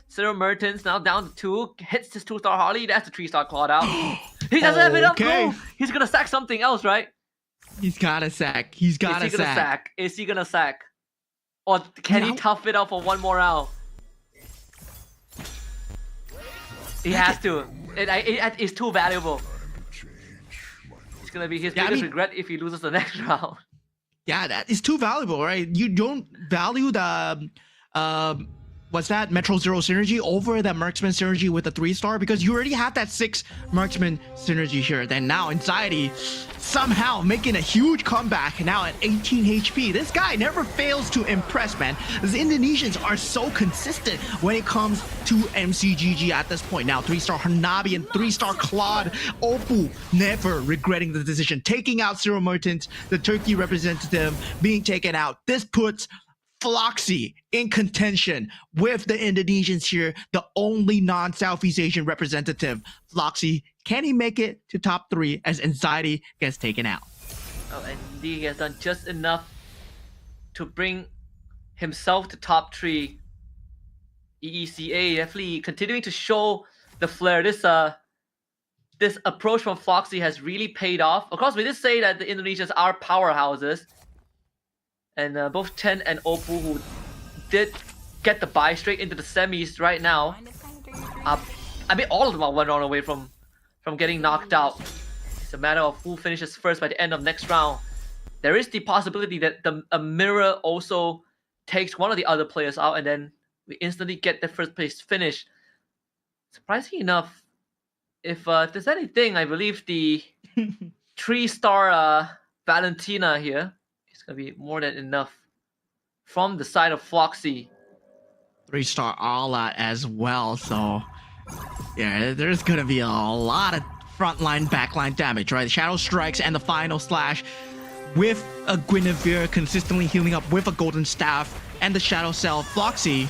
Cyril Mertens now down to 2, hits his 2-star Harley. That's the 3-star Claude out. He doesn't have enough Okay. gold. He's gonna sack something else, right? He's got a sack. He's got Is a he gonna sack. sack? Is he gonna sack? Or can he No. tough it out for one more round? He has to. It's too valuable. It's gonna be his Yeah, I biggest mean- regret if he loses the next round. Yeah, that is too valuable, right? You don't value the what's that Metro Zero synergy over that Marksman synergy with the 3-star because you already have that 6 Marksman synergy here. Then now Anxiety somehow making a huge comeback now at 18 HP. This guy never fails to impress, man. The Indonesians are so consistent when it comes to MCGG at this point. Now 3-star Hanabi and 3-star Claude. Oppo never regretting the decision, taking out Zero Mertens, the Turkey representative being taken out. This puts Floxy in contention with the Indonesians here, the only non-Southeast Asian representative. Floxy, can he make it to top 3 as Anxiety gets taken out? Oh, and he has done just enough to bring himself to top 3. EECA definitely continuing to show the flair. This approach from Floxy has really paid off. Of course, we did say that the Indonesians are powerhouses. And both Chen and Oppo, who did get the bye straight into the semis right now. I mean, all of them are one round away from getting knocked out. It's a matter of who finishes first by the end of next round. There is the possibility that a mirror also takes one of the other players out, and then we instantly get the first place finish. Surprisingly enough, if there's anything, I believe the 3-star Valentina here is gonna be more than enough from the side of Floxy. 3-star Ala as well, so yeah, there's gonna be a lot of frontline, backline damage, right? Shadow Strikes and the final slash with a Guinevere consistently healing up with a Golden Staff and the Shadow Cell. Floxy,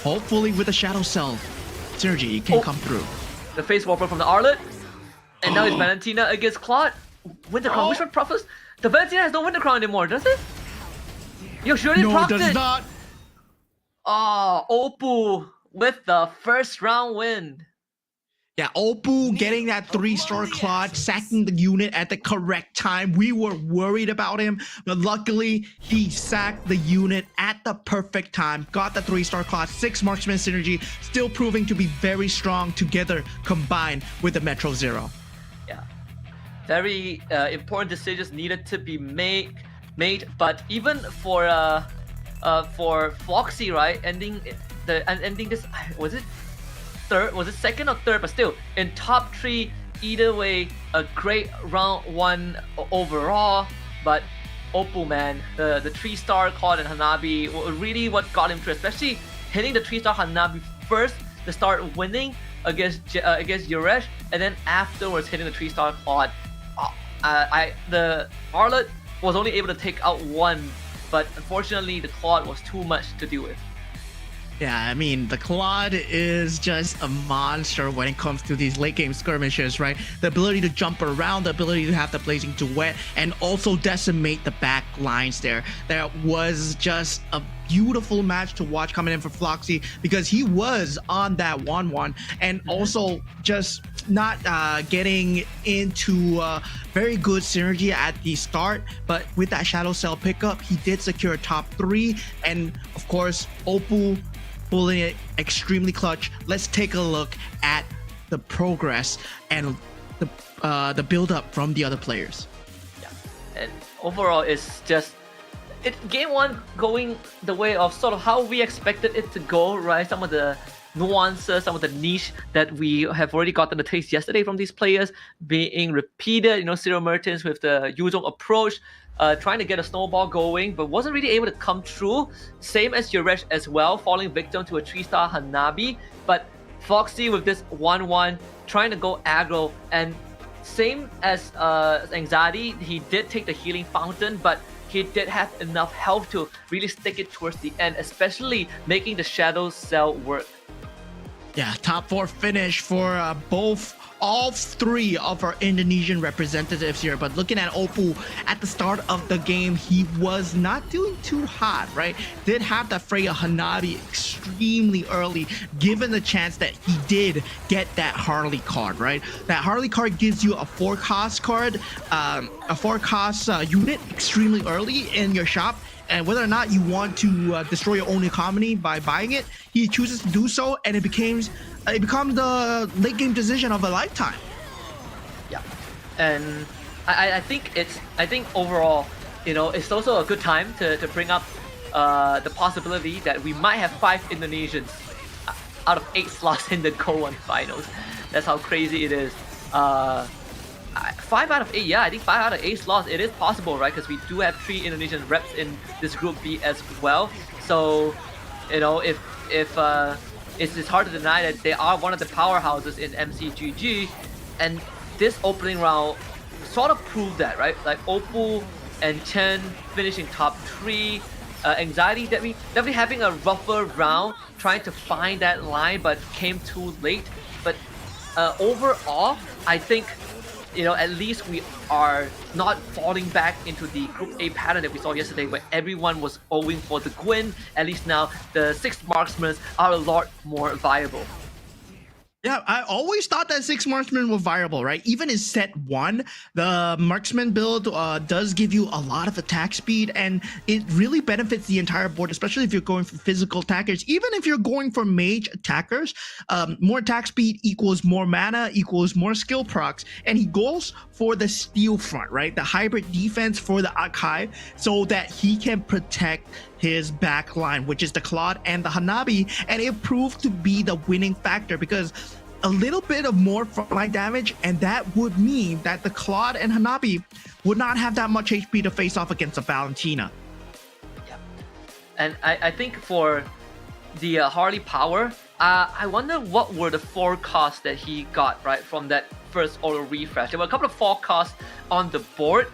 hopefully with the Shadow Cell synergy, can come through. The face warper from the Arlet, and now it's Valentina against Claude. Winter Crown, which one proffers? The Valentina has no Winter Crown anymore, does it? Yo, sure it No, it procced does it. not. Oh, Oppo with the first round win. Yeah, Oppo getting that 3-star Claude, sacking the unit at the correct time. We were worried about him, but luckily he sacked the unit at the perfect time. Got the 3-star Claude, 6 Marksman synergy, still proving to be very strong together combined with the Metro Zero. Yeah, very important decisions needed to be made. But even for Floxy, right, ending this, was it third? Was it second or third? But still, in top 3, either way, a great round 1 overall. But Oppo, man, the 3-star Claude and Hanabi were really what got him through, especially hitting the 3-star Hanabi first to start winning against Yuresh, and then afterwards hitting the 3-star Claude. The Arlet was only able to take out 1, but unfortunately the Claude was too much to deal with. Yeah, I mean, the Claude is just a monster when it comes to these late game skirmishes, right? The ability to jump around, the ability to have the blazing duet, and also decimate the back lines there. That was just a beautiful match to watch coming in for Floxy because he was on that 1-1 and also just not getting into very good synergy at the start, but with that Shadow Cell pickup, he did secure top 3, and of course, Oppo pulling it extremely clutch. Let's take a look at the progress and the build up from the other players. Yeah, and overall, it's just game 1 going the way of sort of how we expected it to go, right? Some of the nuances, some of the niche that we have already gotten a taste yesterday from these players being repeated. You know, Zero Mertens with the Yuzong approach, trying to get a snowball going, but wasn't really able to come through. Same as Yuresh as well, falling victim to a 3-star Hanabi. But Foxy with this 1-1, trying to go aggro, and same as Anxiety, he did take the healing fountain, but he did have enough health to really stick it towards the end, especially making the Shadow Cell work. Yeah, top 4 finish for both all three of our Indonesian representatives here. But looking at Oppo at the start of the game, he was not doing too hot, right? Did have that Freya Hanabi extremely early, given the chance that he did get that Harley card, right? That Harley card gives you a 4-cost card, a 4-cost unit extremely early in your shop. And whether or not you want to destroy your own economy by buying it, he chooses to do so, and it becomes the late game decision of a lifetime. Yeah, and I think overall, it's also a good time to bring up the possibility that we might have 5 Indonesians out of 8 slots in the GO1 finals. That's how crazy it is. 5 out of 8, yeah, I think 5 out of 8 slots, it is possible, right? Because we do have 3 Indonesian reps in this group B as well. So, if it's hard to deny that they are one of the powerhouses in MCGG, and this opening round sort of proved that, right? Like Oppo and Chen finishing top 3. Anxiety definitely having a rougher round, trying to find that line, but came too late. But overall, I think at least we are not falling back into the Group A pattern that we saw yesterday, where everyone was owing for the Gwyn. At least now, the 6 marksmen are a lot more viable. Yeah, I always thought that 6 marksmen were viable, right? Even in set 1, the marksman build does give you a lot of attack speed, and it really benefits the entire board, especially if you're going for physical attackers. Even if you're going for mage attackers, more attack speed equals more mana, equals more skill procs, and he goes for the steel front, right? The hybrid defense for the Akai, so that he can protect his back line, which is the Claude and the Hanabi, and it proved to be the winning factor because a little bit of more frontline damage, and that would mean that the Claude and Hanabi would not have that much HP to face off against a Valentina. Yeah, and I think for the Harley power, I wonder what were the 4 costs that he got right from that first auto refresh. There were a couple of 4 costs on the board.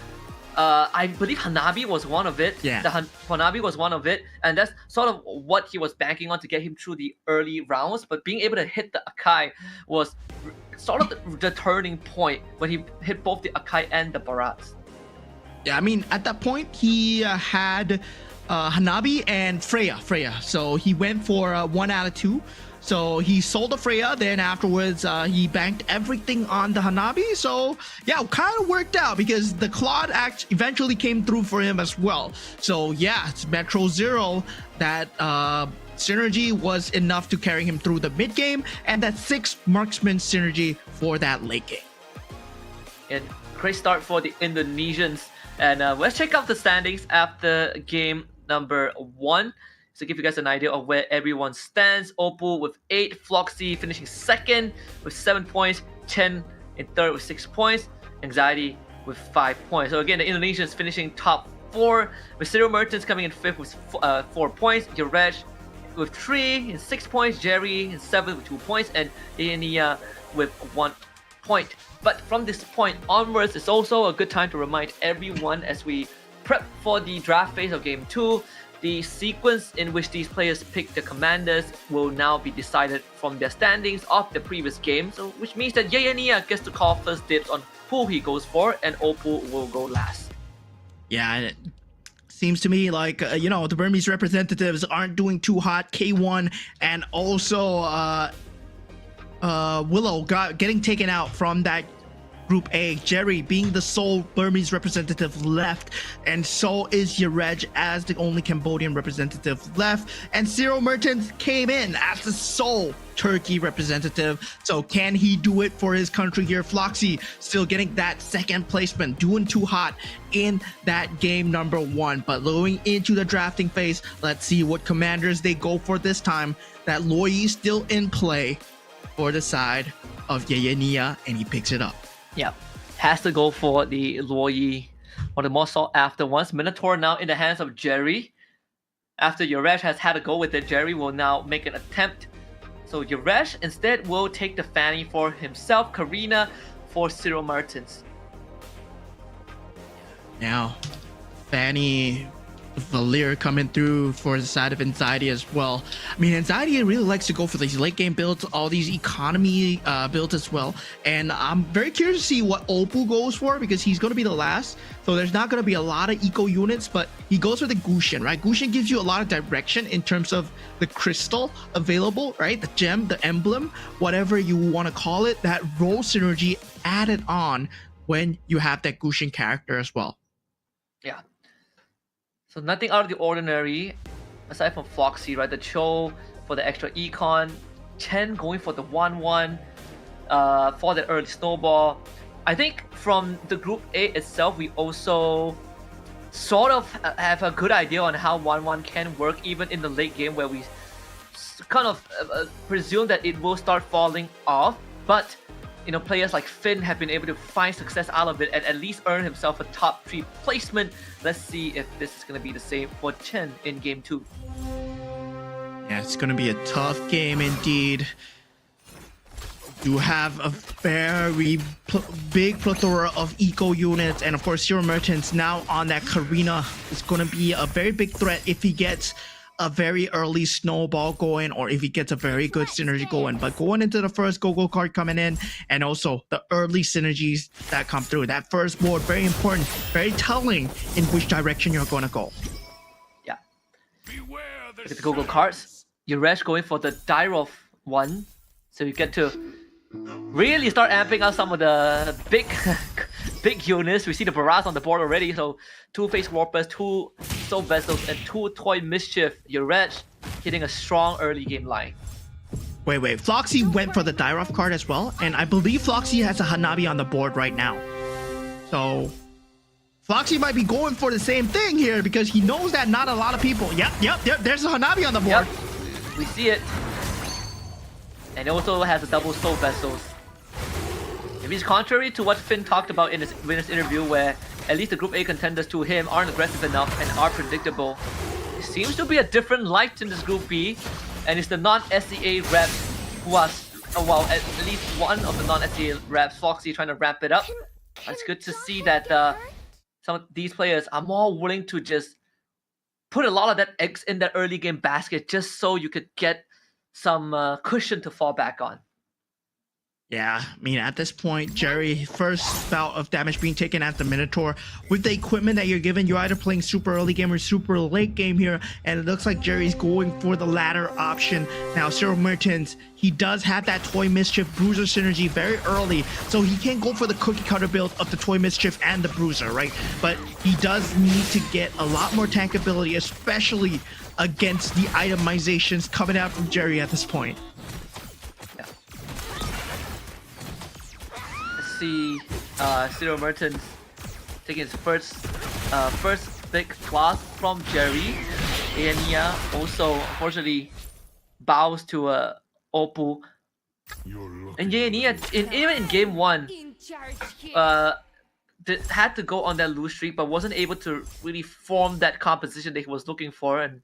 I believe Hanabi was one of it. Yeah. Hanabi was one of it, and that's sort of what he was banking on to get him through the early rounds. But being able to hit the Akai was sort of the turning point when he hit both the Akai and the Barats. Yeah, I mean, at that point, he had Hanabi and Freya. So he went for 1 out of 2. So he sold the Freya, then afterwards he banked everything on the Hanabi. So yeah, it kind of worked out because the Claude Act eventually came through for him as well. So yeah, it's Metro Zero, that synergy was enough to carry him through the mid game, and that 6 marksman synergy for that late game. And great start for the Indonesians. And let's check out the standings after game number 1. To give you guys an idea of where everyone stands. Oppo with 8, Floxy finishing 2nd with 7 points, Chen in 3rd with 6 points, Anxiety with 5 points. So again, the Indonesians finishing top 4, with Cyril Mertens coming in 5th with 4 points, Yarej with 3 and 6 points, Jerry in 7th with 2 points, and Iania with 1 point. But from this point onwards, it's also a good time to remind everyone as we prep for the draft phase of Game 2, the sequence in which these players pick the commanders will now be decided from their standings of the previous game, so which means that Yayania gets to call first dibs on who he goes for, and Oppo will go last. Yeah, and it seems to me like, the Burmese representatives aren't doing too hot. K1 and also Willow getting taken out from that Group A, Jerry being the sole Burmese representative left, and so is Yarej as the only Cambodian representative left, and Cyril Mertens came in as the sole Turkey representative. So can he do it for his country here? Floxy still getting that 2nd placement, doing too hot in that game number 1. But going into the drafting phase, let's see what commanders they go for this time. That Loi still in play for the side of Yayania, and he picks it up. Yeah, has to go for the Loi, or the more sought after ones. Minotaur now in the hands of Jerry. After Yarej has had a go with it, Jerry will now make an attempt. So Yarej instead will take the Fanny for himself, Karina for Cyril Mertens. Now, Fanny Valir coming through for the side of Anxiety as well. I mean, Anxiety really likes to go for these late game builds, all these economy builds as well. And I'm very curious to see what Opal goes for, because he's going to be the last. So there's not going to be a lot of eco units, but he goes for the Gushin, right? Gushin gives you a lot of direction in terms of the crystal available, right? The gem, the emblem, whatever you want to call it, that role synergy added on when you have that Gushin character as well. Yeah. So nothing out of the ordinary, aside from Floxy, right? The Cho for the extra econ, Chen going for the 1-1 for the early snowball. I think from the Group A itself, we also sort of have a good idea on how 1-1 can work even in the late game, where we kind of presume that it will start falling off. But players like Finn have been able to find success out of it and at least earn himself a top 3 placement. Let's see if this is going to be the same for Chen in Game 2. Yeah, it's going to be a tough game indeed. You have a very big plethora of eco units, and of course Zero Merchants now on that Karina is going to be a very big threat if he gets a very early snowball going, or if he gets a very good synergy going. But going into the first go-go card coming in, and also the early synergies that come through, that first board, very important, very telling in which direction you're going to go. Yeah. Look at the go-go cards. Yuresh going for the Dyrov one, so you get to really start amping out some of the big units. We see the Baras on the board already, so 2 Face Warpers, 2 Soul Vessels, and 2 Toy Mischief. Yuresh hitting a strong early game line. Wait, Floxy went for the Dyrov card as well, and I believe Floxy has a Hanabi on the board right now. So Floxy might be going for the same thing here, because he knows that not a lot of people... Yep, there's a Hanabi on the board. Yep, we see it. And it also has a double Soul Vessels. If it's contrary to what Finn talked about in his interview, where at least the Group A contenders to him aren't aggressive enough and are predictable, it seems to be a different light in this Group B, and it's the non-SCA reps who are, at least one of the non-SCA reps, Foxy, trying to ramp it up. It's good to see that some of these players are more willing to just put a lot of that eggs in that early game basket, just so you could get some cushion to fall back on. Yeah, I mean, at this point, Jerry, first bout of damage being taken at the Minotaur. With the equipment that you're given, you're either playing super early game or super late game here, and it looks like Jerry's going for the latter option. Now, Zero Merchants, he does have that Toy Mischief Bruiser synergy very early, so he can't go for the cookie cutter build of the Toy Mischief and the Bruiser, right? But he does need to get a lot more tank ability, especially against the itemizations coming out from Jerry at this point. Yeah. Let's see Zero Merchants taking his first big class from Jerry. Ania also unfortunately bows to Opal. And Ania, even in Game 1, had to go on that lose streak, but wasn't able to really form that composition that he was looking for, and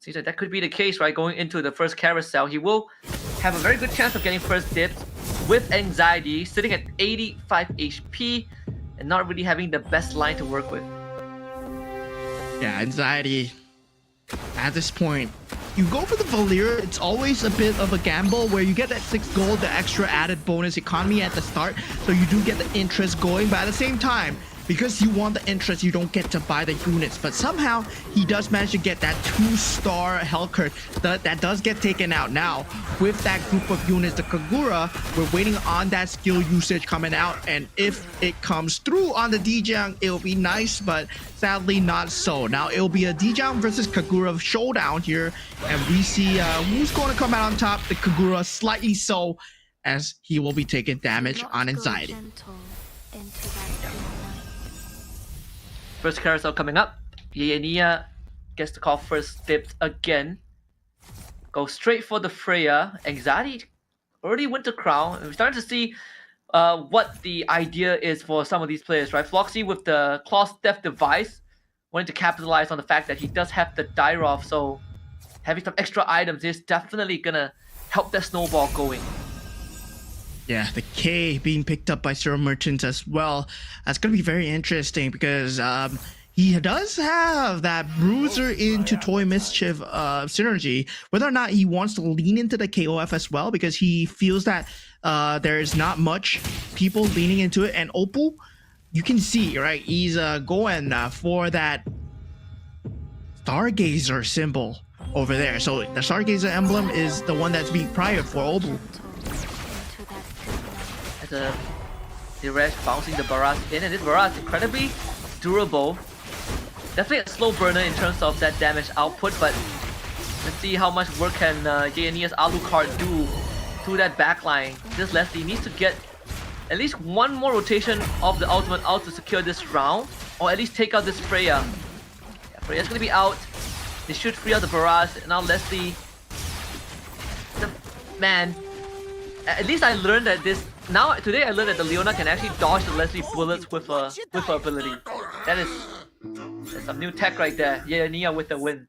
seems like that could be the case, right? Going into the first carousel, he will have a very good chance of getting first dibs with Anxiety, sitting at 85 HP and not really having the best line to work with. Yeah, Anxiety, at this point, you go for the Valir, it's always a bit of a gamble where you get that 6 gold, the extra added bonus economy at the start, so you do get the interest going, but at the same time, because you want the interest, you don't get to buy the units. But somehow, he does manage to get that 2-star Hellcurt that does get taken out. Now, with that group of units, the Kagura, we're waiting on that skill usage coming out. And if it comes through on the Dijang, it'll be nice, but sadly not so. Now, it'll be a Dijang versus Kagura showdown here. And we see who's going to come out on top. The Kagura slightly so, as he will be taking damage on Anxiety. First carousel coming up. Nia gets to call first dibs again. Go straight for the Freya. Anxiety already went to Crown. And we're starting to see what the idea is for some of these players, right? Floxy with the Claw Theft device, wanting to capitalize on the fact that he does have the Dyrov, so having some extra items is definitely gonna help that snowball going. Yeah, the K being picked up by Zero Merchants as well. That's going to be very interesting because he does have that bruiser into Toy Mischief synergy. Whether or not he wants to lean into the KOF as well, because he feels that there is not much people leaning into it. And Opal, you can see, right? He's going for that Stargazer symbol over there. So the Stargazer emblem is the one that's being priored for Opal. The Resh bouncing the barrage in, and this barrage is incredibly durable. Definitely a slow burner in terms of that damage output, but let's see how much work can Jayania's Alucard do to that backline. This Leslie needs to get at least one more rotation of the ultimate out to secure this round, or at least take out this Freya. Yeah, Freya's gonna be out. They should free out the barrage. Now Leslie, man, at least I learned that today I learned that the Leona can actually dodge the Leslie bullets with her ability. That's some new tech right there. Yeah, Nia with the win.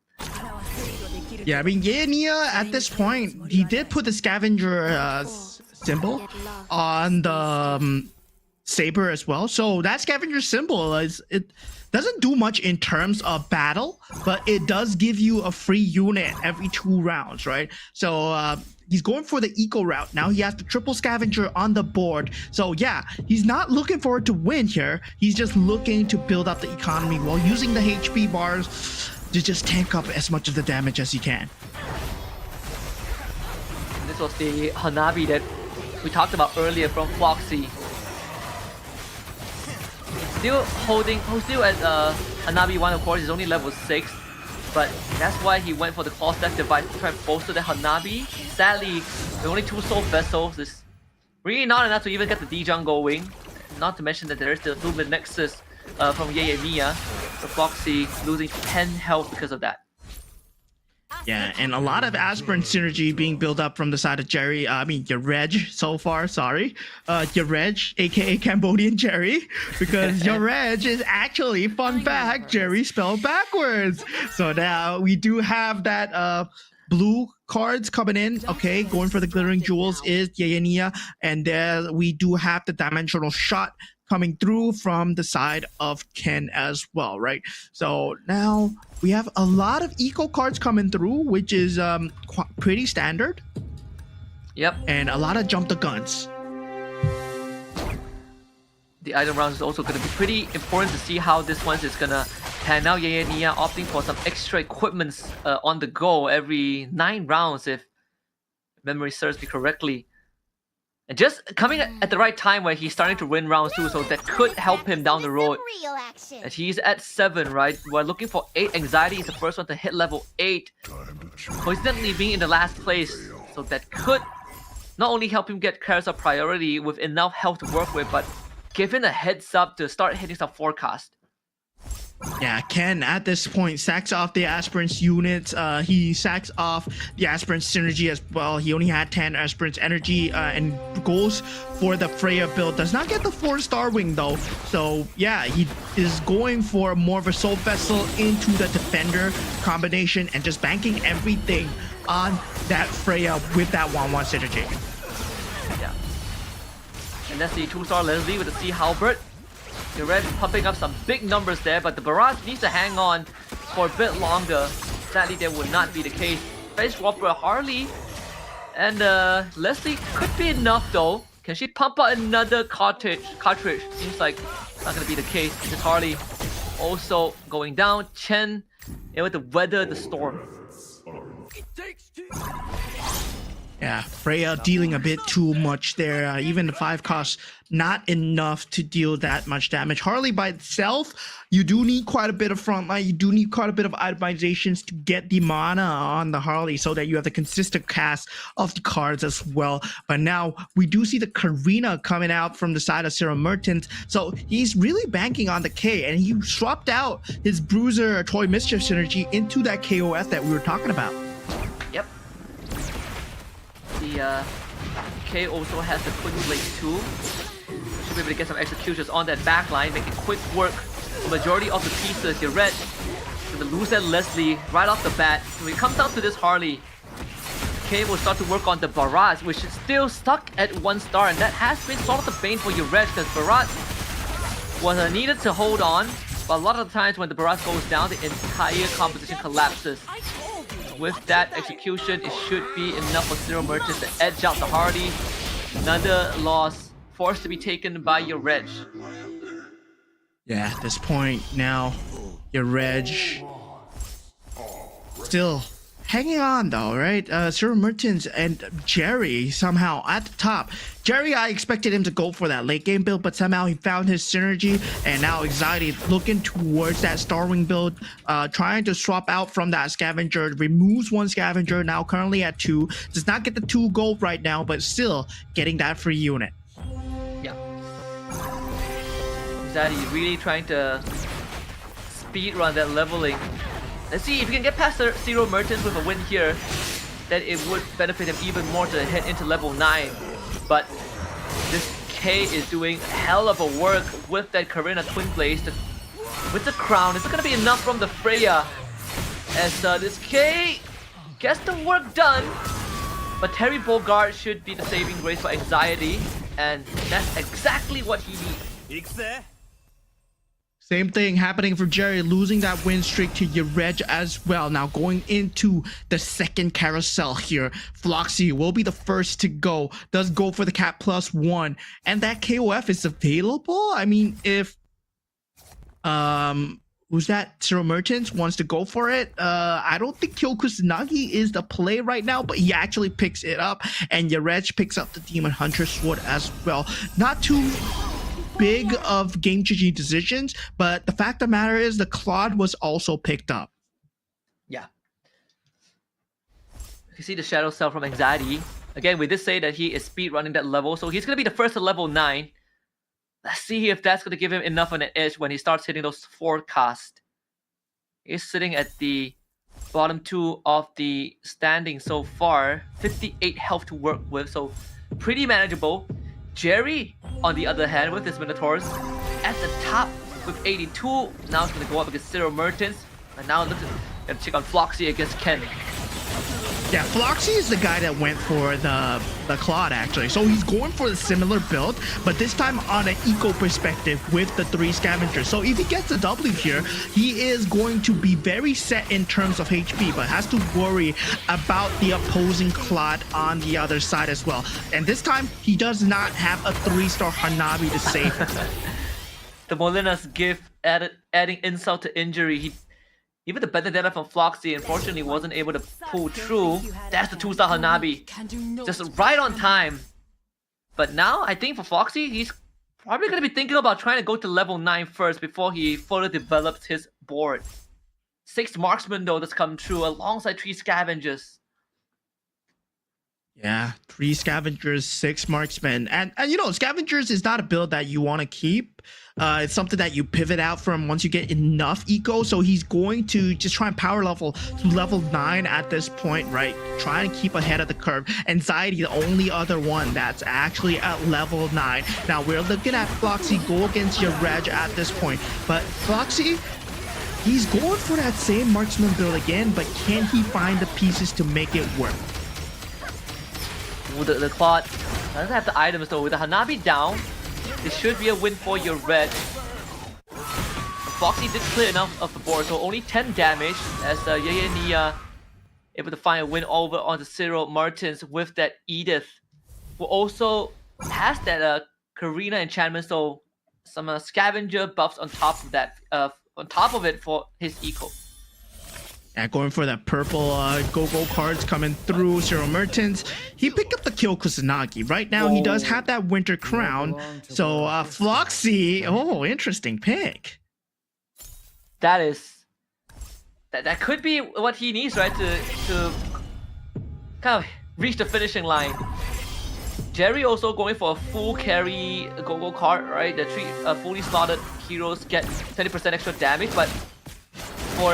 Yeah, I mean, Nia at this point, he did put the scavenger symbol on the saber as well. So that scavenger symbol it doesn't do much in terms of battle, but it does give you a free unit every 2 rounds, right? So he's going for the eco route. Now he has the triple scavenger on the board. So yeah, he's not looking forward to win here. He's just looking to build up the economy while using the HP bars to just tank up as much of the damage as he can. This was the Hanabi that we talked about earlier from Foxy. Still at Hanabi 1, of course, he's only level 6. But that's why he went for the Claw Stack device to try and bolster the Hanabi. Sadly, with only 2 soul vessels, is really not enough to even get the D-Jung going. Not to mention that there is the Lumen Nexus from Ye and Mia. So Foxy losing 10 health because of that. Yeah, and a lot of aspirant synergy being built up from the side of Jerry. I mean, Yareg so far, sorry. Yareg, aka Cambodian Jerry, because Yareg is actually, fun fact, Jerry spelled backwards. So now we do have that blue cards coming in. Okay, going for the glittering jewels is Yayania, and there we do have the dimensional shot coming through from the side of Ken as well, right? So now we have a lot of eco cards coming through, which is pretty standard. Yep. And a lot of jump the guns. The item round is also going to be pretty important to see how this one is going to pan out. Ye and Nia opting for some extra equipments on the go every 9 rounds, if memory serves me correctly. And just coming at the right time where he's starting to win rounds too, so that could help him down the road. And he's at 7, right? We're looking for 8. Anxiety is the first one to hit level 8. Coincidentally being in the last place, so that could not only help him get Carousel priority with enough health to work with, but give him a heads up to start hitting some forecast. Yeah, Ken at this point sacks off the aspirants units. He sacks off the aspirant synergy as well. He only had 10 aspirants energy and goes for the Freya build. Does not get the 4-star wing though. So yeah, he is going for more of a soul vessel into the defender combination and just banking everything on that Freya with that 1-1 synergy. Yeah. And that's the 2-star Leslie with the Sea Halberd. The Red pumping up some big numbers there, but the barrage needs to hang on for a bit longer. Sadly, that would not be the case. Face Whopper Harley and Leslie could be enough though. Can she pump out another cartridge? Seems like not gonna be the case. This Harley also going down. Chen able to weather the storm. Yeah, Freya dealing a bit too much there. Even the 5 cost, not enough to deal that much damage. Harley by itself, you do need quite a bit of frontline. You do need quite a bit of itemizations to get the mana on the Harley so that you have the consistent cast of the cards as well. But now we do see the Karina coming out from the side of Sarah Mertens. So he's really banking on the K, and he swapped out his Bruiser Toy Mischief synergy into that KOS that we were talking about. Yep. The K also has the Twin Blade too. Should be able to get some executions on that backline, making quick work. The majority of the pieces, you're red. Gonna lose that Leslie right off the bat. When it comes down to this Harley, K will start to work on the barrage, which is still stuck at 1 star, and that has been sort of the bane for your red, because barrage was needed to hold on. But a lot of the times when the barrage goes down, the entire composition collapses. With that execution, it should be enough for Zero Merchants to edge out the Hardy. Another loss forced to be taken by your Reg. Yeah, at this point now, your Reg still hanging on though, right? Zero Merchants and Jerry somehow at the top. Jerry, I expected him to go for that late game build, but somehow he found his synergy, and now Anxiety looking towards that Starwing build, trying to swap out from that Scavenger, removes one Scavenger, now currently at 2, does not get the 2 gold right now, but still getting that free unit. Yeah. Anxiety really trying to speed run that leveling. Let's see if you can get past the Zero Merchants with a win here, then it would benefit him even more to head into level 9. But this K is doing hell of a work with that Karina Twin Blaze. With the crown, is it going to be enough from the Freya? As this K gets the work done. But Terry Bogard should be the saving grace for Anxiety. And that's exactly what he needs. Same thing happening for Jerry, losing that win streak to Yereg as well. Now going into the second carousel here, Floxy will be the first to go, does go for the cap +1, and that KOF is available. I mean, if who's that? Zero Merchants wants to go for it. I don't think Kyo Kusanagi is the play right now, but he actually picks it up, and Yereg picks up the Demon Hunter Sword as well. Not too big of game-changing decisions, but the fact of the matter is the Claude was also picked up. Yeah. You can see the Shadow Cell from Anxiety. Again, we did say that he is speed running that level, so he's going to be the first to level 9. Let's see if that's going to give him enough on an edge when he starts hitting those forecasts. He's sitting at the bottom 2 of the standing so far. 58 health to work with, so pretty manageable. Jerry, on the other hand, with his Minotaurs, at the top with 82. Now he's going to go up against Zero Merchants. And now look at check on Floxy against Ken. Yeah, Floxy is the guy that went for the Claude actually. So he's going for the similar build, but this time on an eco perspective with the 3 Scavengers. So if he gets a W here, he is going to be very set in terms of HP, but has to worry about the opposing Claude on the other side as well. And this time, he does not have a 3-star Hanabi to save him. The Molina's gift adding insult to injury. Even the Benedetta from Floxy unfortunately wasn't able to pull through. That's the 2-star Hanabi. Just right on time. But now, I think for Floxy, he's probably going to be thinking about trying to go to level 9 first before he further develops his board. 6 Marksman though that's come through alongside 3 Scavengers. Yeah, 3 Scavengers, 6 Marksmen. And you know, Scavengers is not a build that you want to keep. It's something that you pivot out from once you get enough eco. So he's going to just try and power level to level 9 at this point, right? Trying to keep ahead of the curve. Anxiety, the only other one that's actually at level 9. Now we're looking at Floxy go against your Reg at this point. But Floxy, he's going for that same Marksman build again, but can he find the pieces to make it work? Ooh, the Claude doesn't have the items though. With the Hanabi down, this should be a win for your Red. Foxy did clear enough of the board, so only 10 damage as Yeye Nia able to find a win over on the Zero Martins with that Edith, who also has that Karina enchantment, so some scavenger buffs on top of that, on top of it for his eco. Yeah, going for that purple go-go cards coming through. Zero Merchants. He picked up the Kyo Kusanagi. Right now, he does have that Winter Crown. So, Floxy, oh, interesting pick. That could be what he needs, right, to kind of reach the finishing line. Jerry also going for a full carry go-go card, right? The 3 fully slotted heroes get 20% extra damage, but for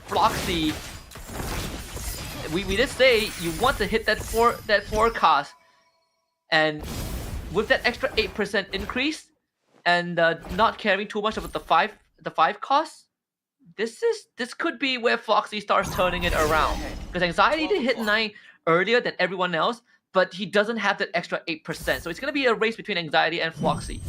Floxy, we did say you want to hit that forecast, and with that extra 8% increase and not carrying too much of the 5 cost, this could be where Floxy starts turning it around. Because Anxiety did hit 9 earlier than everyone else, but he doesn't have that extra 8%. So it's gonna be a race between Anxiety and Floxy.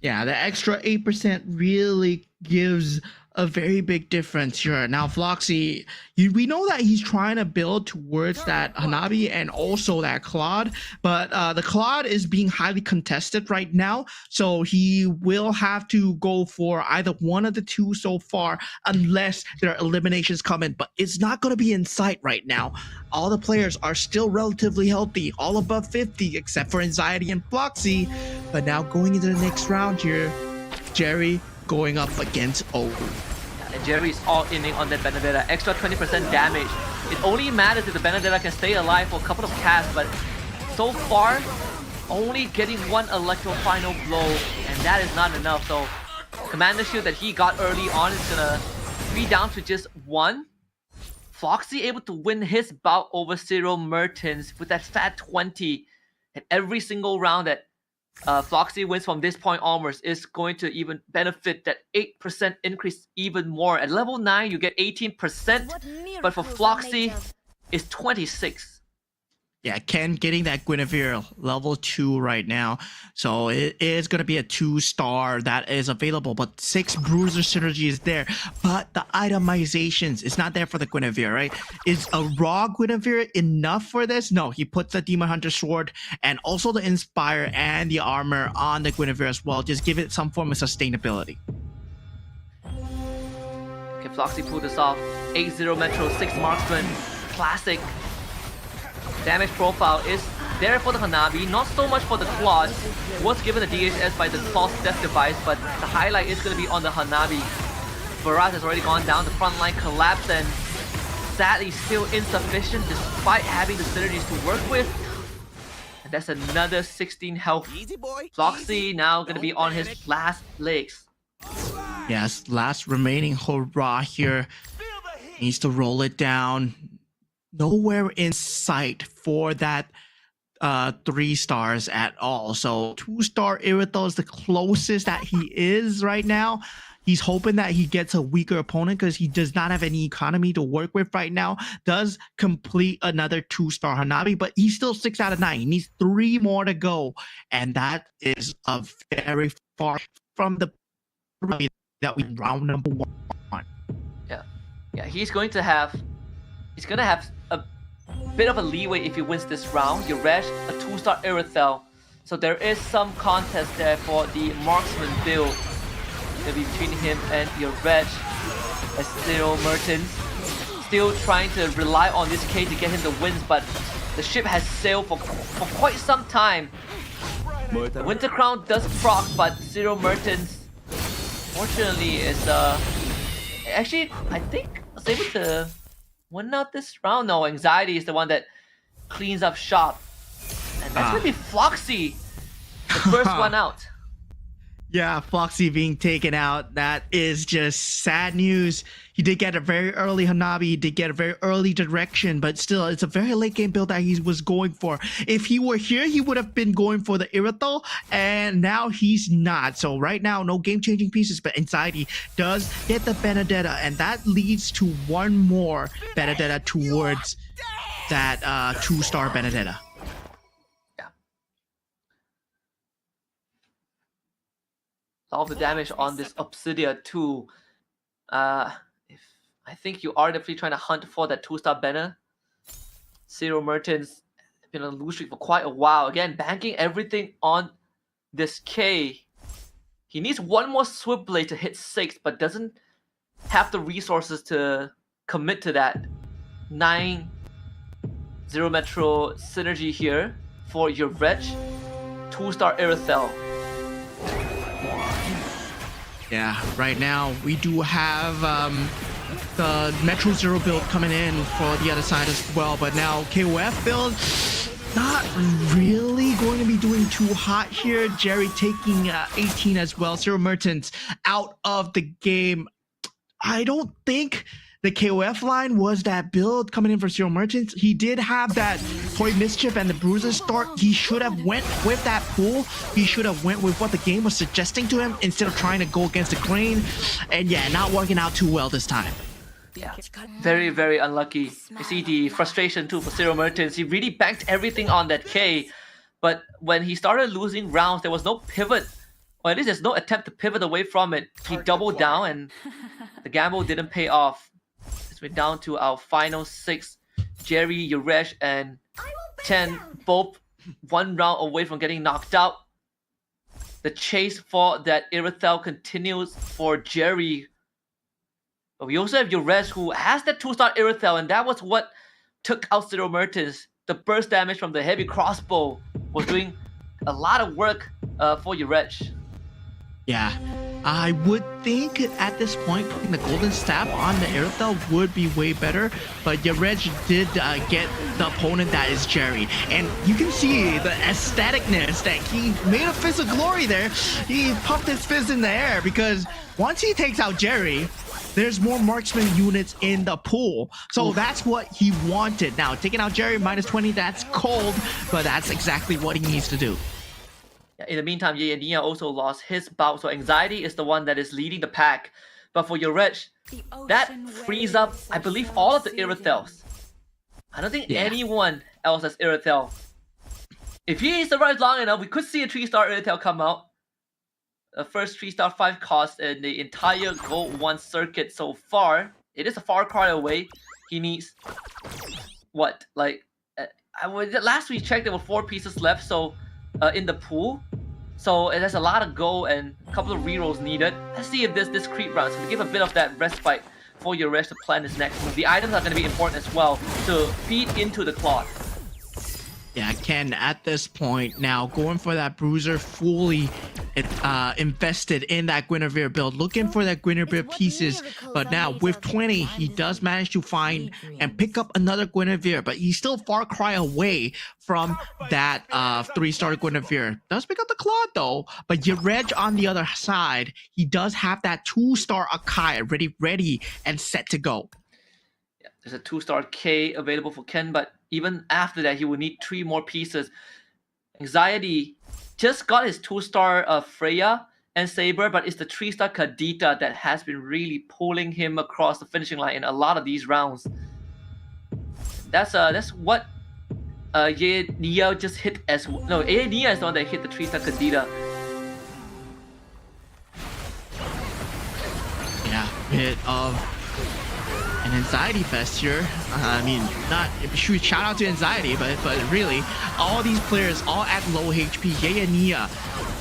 Yeah, the extra 8% really gives a very big difference here. Now, Floxy, we know that he's trying to build towards that Hanabi and also that Claude, but the Claude is being highly contested right now, so he will have to go for either one of the two so far, unless there are eliminations coming, but it's not going to be in sight right now. All the players are still relatively healthy, all above 50, except for Anxiety and Floxy. But now going into the next round here, Jerry going up against O. And Jerry is all inning on that Benedetta. Extra 20% damage. It only matters if the Benedetta can stay alive for a couple of casts, but so far, only getting one Electro final blow, and that is not enough. So, Commander Shield that he got early on is gonna be down to just one. Floxy able to win his bout over Cyril Mertens with that fat 20. And every single round that Floxy wins from this point onwards is going to even benefit that 8% increase even more. At level 9, you get 18%, but for Floxy, it's 26. Yeah, Ken getting that Guinevere level 2 right now. So it is going to be a 2-star that is available, but 6 Bruiser synergy is there. But the itemizations is not there for the Guinevere, right? Is a raw Guinevere enough for this? No, he puts the Demon Hunter Sword and also the Inspire and the armor on the Guinevere as well. Just give it some form of sustainability. Can Floxy pull this off? 8-0 Metro, 6 Marksman, classic. Damage profile is there for the Hanabi, not so much for the Claude. Was given the DHS by the false death device, but the highlight is going to be on the Hanabi. Barat has already gone down, the front line collapsed, and sadly still insufficient despite having the synergies to work with. And that's another 16 health. Floxy now going to be on his last legs. Yes, last remaining hurrah here. Needs to roll it down. Nowhere in sight for that 3 stars at all. So 2-star Irithel is the closest that he is right now. He's hoping that he gets a weaker opponent because he does not have any economy to work with right now. Does complete another 2-star Hanabi, but he's still 6 out of 9. He needs 3 more to go. And that is a very far from the that we round number 1. Yeah, he's going to have a bit of a leeway if he wins this round. Yuresh, a 2-star Irithel. So there is some contest there for the marksman build. Maybe between him and Yuresh. As Cyril Mertens still trying to rely on this K to get him the wins, but the ship has sailed for quite some time. Winter Crown does proc, but Cyril Mertens fortunately is actually I think was able to win out this round. No, Anxiety is the one that cleans up shop. And that's gonna be Floxy, the first one out. Yeah, Floxy being taken out. That is just sad news. He did get a very early Hanabi, he did get a very early direction, but still, it's a very late game build that he was going for. If he were here, he would have been going for the Irithel, and now he's not. So right now, no game-changing pieces, but Anxiety does get the Benedetta, and that leads to one more Benedetta towards that 2-star Benedetta. All the damage on this Obsidia too. I think you are definitely trying to hunt for that 2-star banner. Cyril Mertens been on a lose streak for quite a while. Again, banking everything on this K. He needs one more Switchblade to hit 6, but doesn't have the resources to commit to that. 9-0 Metro synergy here for your wretch. 2-star Irithel. Yeah, right now we do have the Metro Zero build coming in for the other side as well, but now KOF build not really going to be doing too hot here. Jerry taking 18 as well. Cyril Mertens out of the game. I don't think the KOF line was that build coming in for Cyril Mertens. He did have that Toy Mischief and the Bruiser start. He should have went with that pool. He should have went with what the game was suggesting to him instead of trying to go against the grain. And yeah, not working out too well this time. Yeah, very, very unlucky. You see the frustration too for Cyril Mertens. He really banked everything on that K, but when he started losing rounds, there was no pivot Or at least there's no attempt to pivot away from it. He doubled down and the gamble didn't pay off. As we're down to our final 6. Jerry, Yuresh, and Chen both 1 round away from getting knocked out. The chase for that Irithel continues for Jerry. But we also have Yuresh, who has that 2-star Irithel, and that was what took out Zero Mertens. The burst damage from the heavy crossbow was doing a lot of work for Yuresh. Yeah, I would think at this point putting the golden staff on the Irithel would be way better, but Yarej did get the opponent that is Jerry, and you can see the aestheticness that he made a fist of glory there. He puffed his fist in the air because once he takes out Jerry, there's more marksman units in the pool. So that's what he wanted. Now, taking out Jerry -20, that's cold, but that's exactly what he needs to do. In the meantime, Nia also lost his bout, so Anxiety is the one that is leading the pack. But for Yuresh, that frees up, I believe, all of the Irithels. I don't think anyone else has Irithel. If he survives long enough, we could see a 3-star Irithel come out. The first 3-star 5 cost in the entire GO1 circuit so far. It is a far cry away. He needs, what, like, last we checked there were 4 pieces left, so in the pool. So there's a lot of go and a couple of rerolls needed. Let's see if this creep round can give a bit of that respite for Yuresh to plan his next move. The items are going to be important as well to feed into the cloth. Yeah, Ken, at this point now, going for that Bruiser, fully invested in that Guinevere build, looking for that Guinevere pieces. But now with 20, he does manage to find and pick up another Guinevere, but he's still far cry away from that 3-star Guinevere. Does pick up the Claude though, but Yarej on the other side, he does have that 2-star Akai ready and set to go. Yeah, there's a 2-star K available for Ken, but even after that, he will need 3 more pieces. Anxiety just got his 2-star Freya and Saber, but it's the 3-star Kadita that has been really pulling him across the finishing line in a lot of these rounds. That's what Nia just hit as well. No, Nia is the one that hit the 3-star Kadita. Yeah, bit of an anxiety fest here. I mean, not shoot shout out to Anxiety, but really, all these players all at low HP. Nia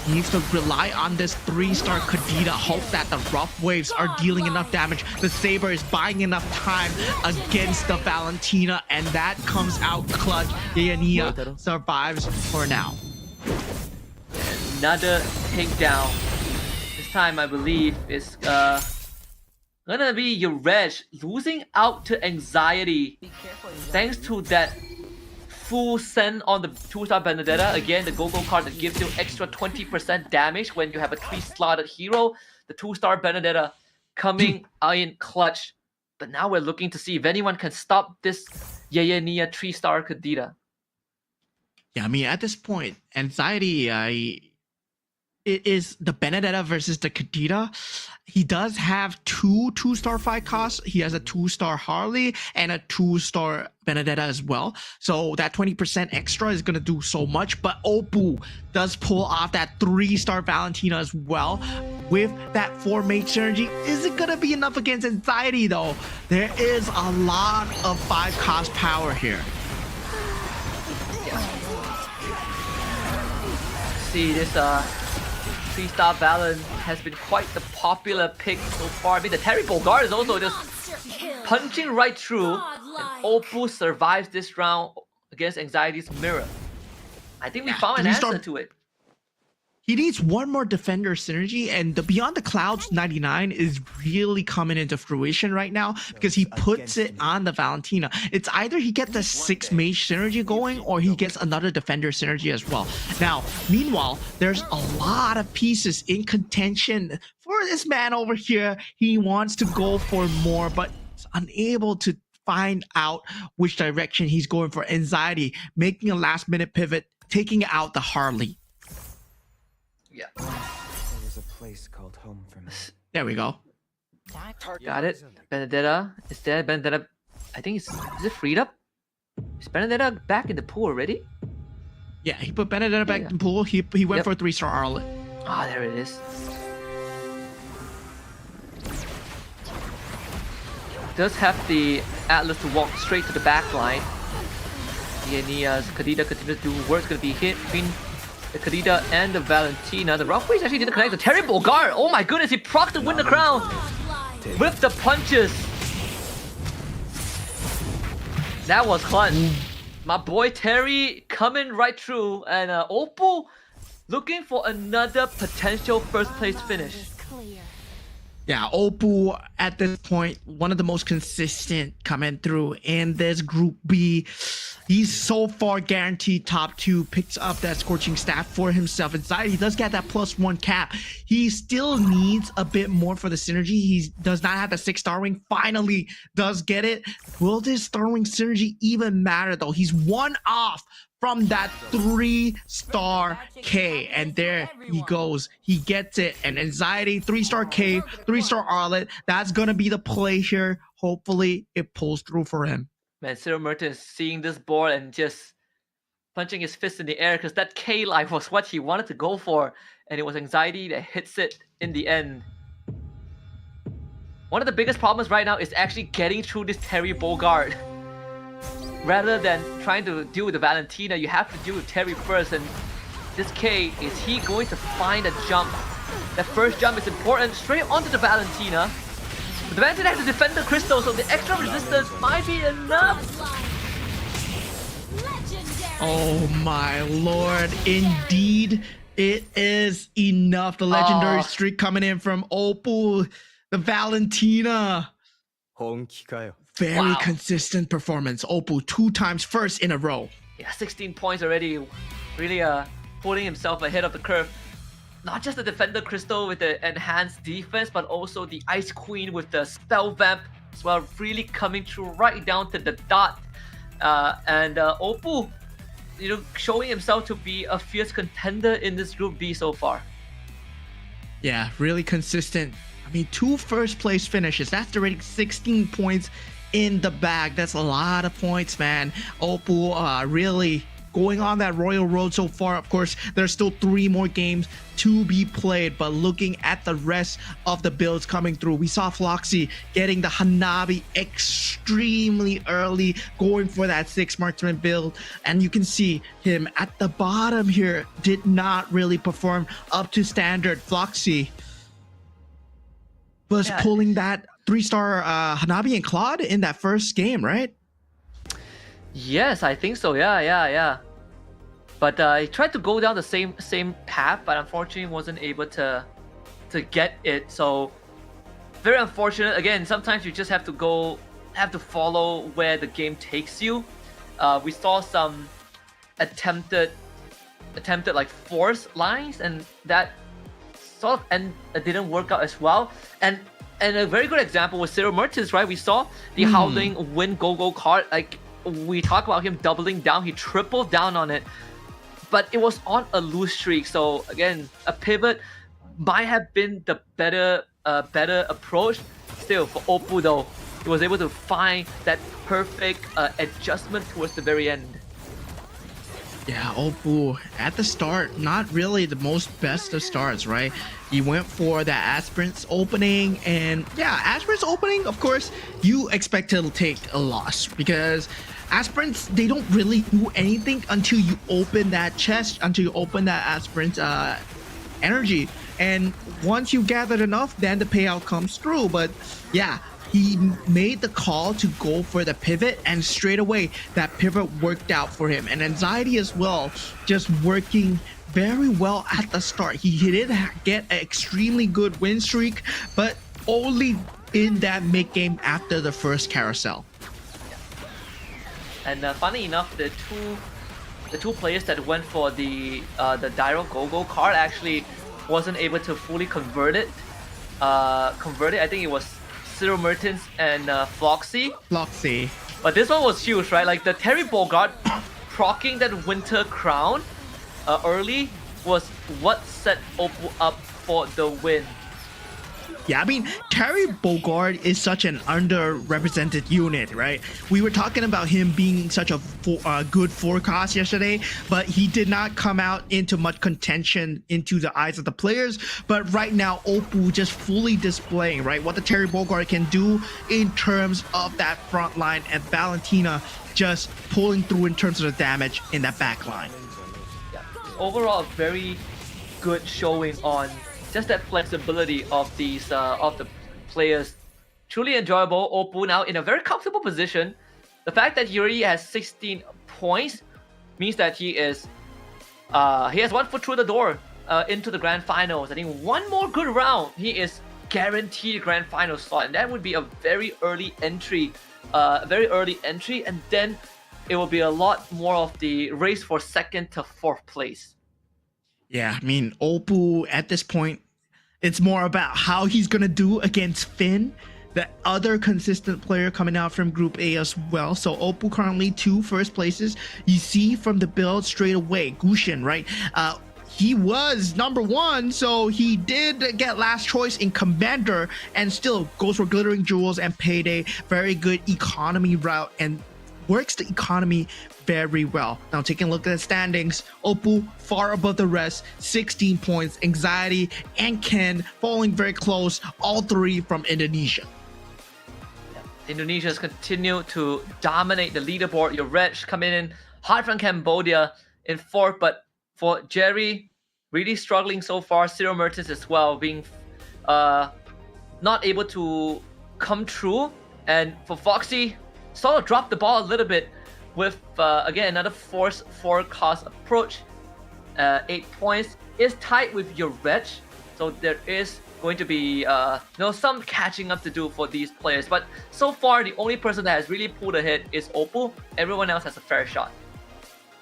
needs to rely on this 3-star Kadita, hope that the rough waves are dealing enough damage. The Saber is buying enough time against the Valentina, and that comes out clutch. Nia survives for now. Another takedown. This time, I believe, is gonna be Yuresh losing out to Anxiety thanks to that full send on the 2-star Benedetta. Again, the go-go card that gives you extra 20% damage when you have a 3-slotted hero. The 2-star Benedetta coming in clutch. But now we're looking to see if anyone can stop this Nia 3-star Kadita. Yeah, I mean, at this point, Anxiety, it is the Benedetta versus the Kadita. He does have 2-star 5 costs. He has a 2-star Harley and a 2-star Benedetta as well. So that 20% extra is going to do so much. But Oppo does pull off that 3-star Valentina as well. With that 4-mate synergy, is it going to be enough against Anxiety though? There is a lot of 5 cost power here. See this 3-star Valen has been quite the popular pick so far. I mean, the Terry Bogard is also just punching right through, and Oppo survives this round against Anxiety's Mirror. I think we found an answer to it. He needs one more defender synergy, and the Beyond the Clouds 99 is really coming into fruition right now because he puts it on the Valentina. It's either he gets the 6 mage synergy going or he gets another defender synergy as well. Now, meanwhile, there's a lot of pieces in contention for this man over here. He wants to go for more, but is unable to find out which direction he's going for. Anxiety making a last-minute pivot, taking out the Harley. Yeah. There was a place called home for me. There we go. Got it. Benedetta is there. Benedetta, I think is it freed up? Is Benedetta back in the pool already? Yeah, he put Benedetta back in the pool. He went for a 3-star Ah, there it is. Does have the Atlas to walk straight to the back line. As Kadida continues to do work's gonna be hit between the Kadida and the Valentina. The Rockways actually didn't connect. The terrible guard. Oh my goodness, he procced to win the crown with the punches. That was clutch. My boy Terry coming right through, and Opal looking for another potential first place finish. Yeah, Opal at this point, one of the most consistent coming through in this Group B. He's so far guaranteed top 2, picks up that Scorching Staff for himself. Inside, he does get that +1 cap. He still needs a bit more for the synergy. He does not have the 6-star ring. Finally does get it. Will this star ring synergy even matter though? He's one off from that 3-star K, and there he goes. He gets it. And Anxiety, 3-star K, 3-star Arlet. That's gonna be the play here. Hopefully it pulls through for him. Man, Cyril Mertens seeing this board and just punching his fist in the air because that K life was what he wanted to go for, and it was Anxiety that hits it in the end. One of the biggest problems right now is actually getting through this Terry Bogard. Rather than trying to deal with the Valentina, you have to deal with Terry first, and this K, is he going to find a jump? That first jump is important, straight onto the Valentina. But the Valentina has to defend the crystal, so the extra resistance might be enough. Oh my lord, indeed it is enough. The legendary streak coming in from Opal, the Valentina. Very consistent performance. Opal 2 times first in a row. Yeah, 16 points already. Really putting himself ahead of the curve. Not just the Defender Crystal with the enhanced defense, but also the Ice Queen with the Spell Vamp as well, really coming through right down to the dot. And Opal, you know, showing himself to be a fierce contender in this Group B so far. Yeah, really consistent. I mean, 2 first place finishes. That's already 16 points in the bag. That's a lot of points, man. Opal really going on that royal road so far. Of course, there's still 3 more games to be played, but looking at the rest of the builds coming through, we saw Floxy getting the Hanabi extremely early, going for that 6 marksman build, and you can see him at the bottom here did not really perform up to standard. Floxy was pulling that 3-star Hanabi and Claude in that first game, right? Yes, I think so. Yeah. But he tried to go down the same path, but unfortunately wasn't able to get it. So very unfortunate. Again, sometimes you just have to follow where the game takes you. We saw some attempted like force lines, and that sort of didn't work out as well. And a very good example was Cyril Mertens, right? We saw the Howling Wind Go-Go card. Like, we talk about him doubling down, he tripled down on it, but it was on a loose streak. So again, a pivot might have been the better approach. Still, for Opal though, he was able to find that perfect adjustment towards the very end. Yeah, Opal at the start, not really the most best of starts, right? He went for that Aspirant's opening, and yeah, Aspirant's opening, of course, you expect to take a loss because Aspirants, they don't really do anything until you open that chest, until you open that Aspirant energy. And once you gathered enough, then the payout comes through. But yeah, he made the call to go for the pivot, and straight away that pivot worked out for him. And Anxiety as well, just working very well at the start. He did get an extremely good win streak, but only in that mid game after the first carousel. And funny enough, the two players that went for the Dyro Go-Go card actually wasn't able to fully convert it. I think it was Cyril Mertens and Floxy. But this one was huge, right? Like the Terry Bogard proccing that Winter Crown early was what set Opal up for the win. Yeah, I mean, Terry Bogard is such an underrepresented unit, right? We were talking about him being such a good forecast yesterday, but he did not come out into much contention into the eyes of the players. But right now, Oppo just fully displaying, right, what the Terry Bogard can do in terms of that front line, and Valentina just pulling through in terms of the damage in that back line. Yeah. Overall, very good showing on just that flexibility of these of the players. Truly enjoyable. Oppo now in a very comfortable position. The fact that Yuri has 16 points means that he has 1 foot through the door into the grand finals. I think one more good round, he is guaranteed grand final slot, and that would be a very early entry, and then it will be a lot more of the race for 2nd to 4th place. Yeah, I mean, Oppo at this point, it's more about how he's going to do against Finn, the other consistent player coming out from Group A as well. So Oppo currently 2 first places. You see from the build straight away, Gushin, right? He was number 1, so he did get last choice in Commander and still goes for Glittering Jewels and Payday. Very good economy route and works the economy very well. Now taking a look at the standings, Oppo far above the rest, 16 points, Anxiety and Ken falling very close, all 3 from Indonesia. Indonesia's continue to dominate the leaderboard. Your Reg coming in hard from Cambodia in 4th, but for Jerry, really struggling so far. Cyril Mertens as well, being not able to come true. And for Foxy, sort of dropped the ball a little bit with, again, another force forecast approach. 8 points is tied with your Reg, so there is going to be some catching up to do for these players. But so far, the only person that has really pulled ahead is Oppo. Everyone else has a fair shot.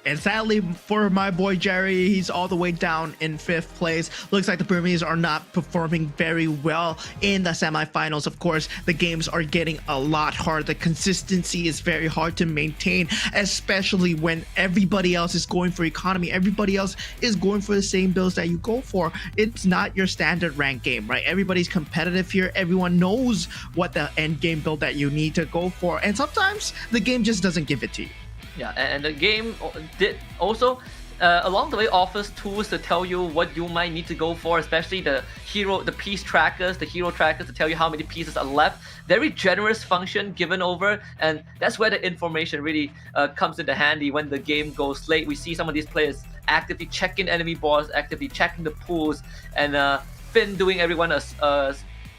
And sadly for my boy Jerry, he's all the way down in 5th place. Looks like the Burmese are not performing very well in the semifinals. Of course, the games are getting a lot harder. The consistency is very hard to maintain, especially when everybody else is going for economy. Everybody else is going for the same builds that you go for. It's not your standard rank game, right? Everybody's competitive here. Everyone knows what the end game build that you need to go for. And sometimes the game just doesn't give it to you. Yeah, and the game did also along the way offers tools to tell you what you might need to go for, especially the hero trackers to tell you how many pieces are left. Very generous function given over, and that's where the information really comes into handy when the game goes late. We see some of these players actively checking enemy boards, actively checking the pools, and Finn doing everyone a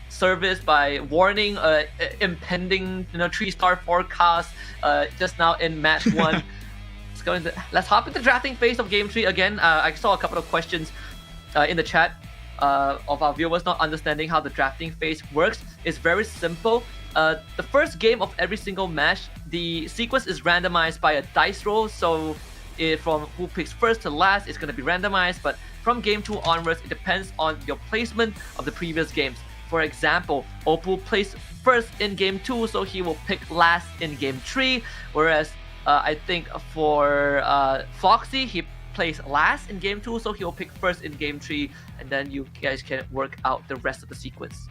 service by warning impending 3-star forecast just now in match 1. Let's hop into the drafting phase of game 3 again. I saw a couple of questions in the chat of our viewers not understanding how the drafting phase works. It's very simple. The first game of every single match, the sequence is randomized by a dice roll, so from who picks first to last is going to be randomized, but from game 2 onwards, it depends on your placement of the previous games. For example, Oppo placed first in game 2, so he will pick last in game 3. Whereas I think for Foxy, he placed last in game 2, so he'll pick first in game 3, and then you guys can work out the rest of the sequence.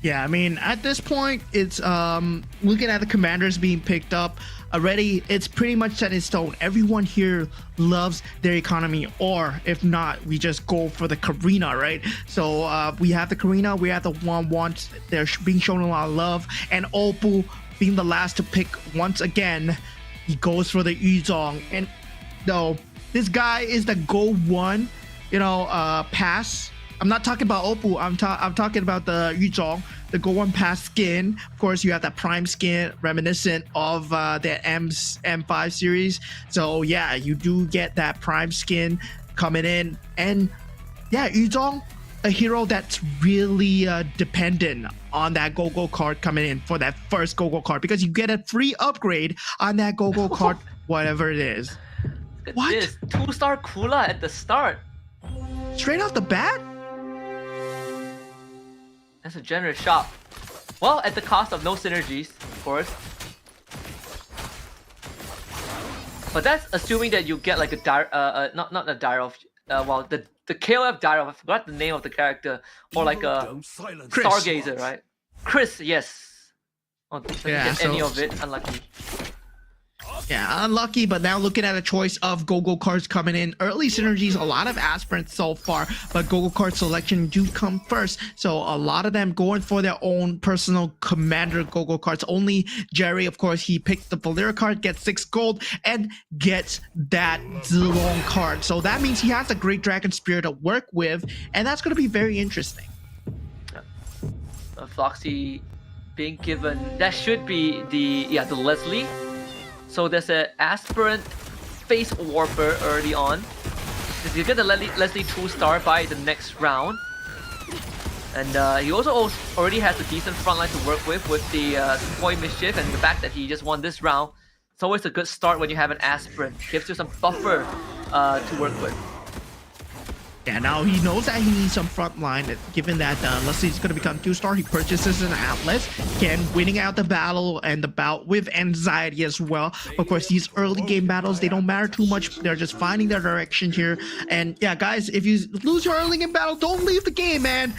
Yeah, I mean, at this point, it's looking at the commanders being picked up already. It's pretty much set in stone. Everyone here loves their economy, or if not, we just go for the Karina, right? So we have the Karina, we have the 1-1. They're being shown a lot of love, and Oppo being the last to pick once again, he goes for the Yuzong. And no, this guy is the GO1, pass. I'm not talking about Oppo. I'm talking about the Yuzong, the GO1 pass skin. Of course, you have that prime skin reminiscent of the M5 series. So yeah, you do get that prime skin coming in. And yeah, Yuzong, a hero that's really dependent on that Go-Go card coming in for that first Go-Go card, because you get a free upgrade on that Go-Go card, whatever it is. Look at What? this 2-star Kula at the start. Straight off the bat? That's a generous shot. Well, at the cost of no synergies, of course. But that's assuming that you get like a dire, not a dire of, the the KOF dialogue. I forgot the name of the character, or like a Chris. stargazer, right? Chris, yes. Oh, didn't Yeah, get any so- of it. Unlucky. Yeah, unlucky, but now looking at a choice of go-go cards coming in. Early synergies, a lot of aspirants so far, but go-go card selection do come first. So a lot of them going for their own personal commander go-go cards. Only Jerry, of course, he picked the Valera card, gets 6 gold, and gets that Zilong card. So that means he has a great Dragon Spear to work with, and that's going to be very interesting. Foxy being given, that should be the Leslie. So there's an aspirant face warper early on. You get the Leslie 2-star by the next round. And he also already has a decent frontline to work with the Toy Mischief, and the fact that he just won this round. It's always a good start when you have an aspirant. Gives you some buffer to work with. Yeah, now he knows that he needs some front line. Given that Leslie's going to become 2-star, he purchases an Atlas. Again, winning out the battle and the bout with anxiety as well. Of course, these early game battles, they don't matter too much. They're just finding their direction here. And yeah, guys, if you lose your early game battle, don't leave the game, man.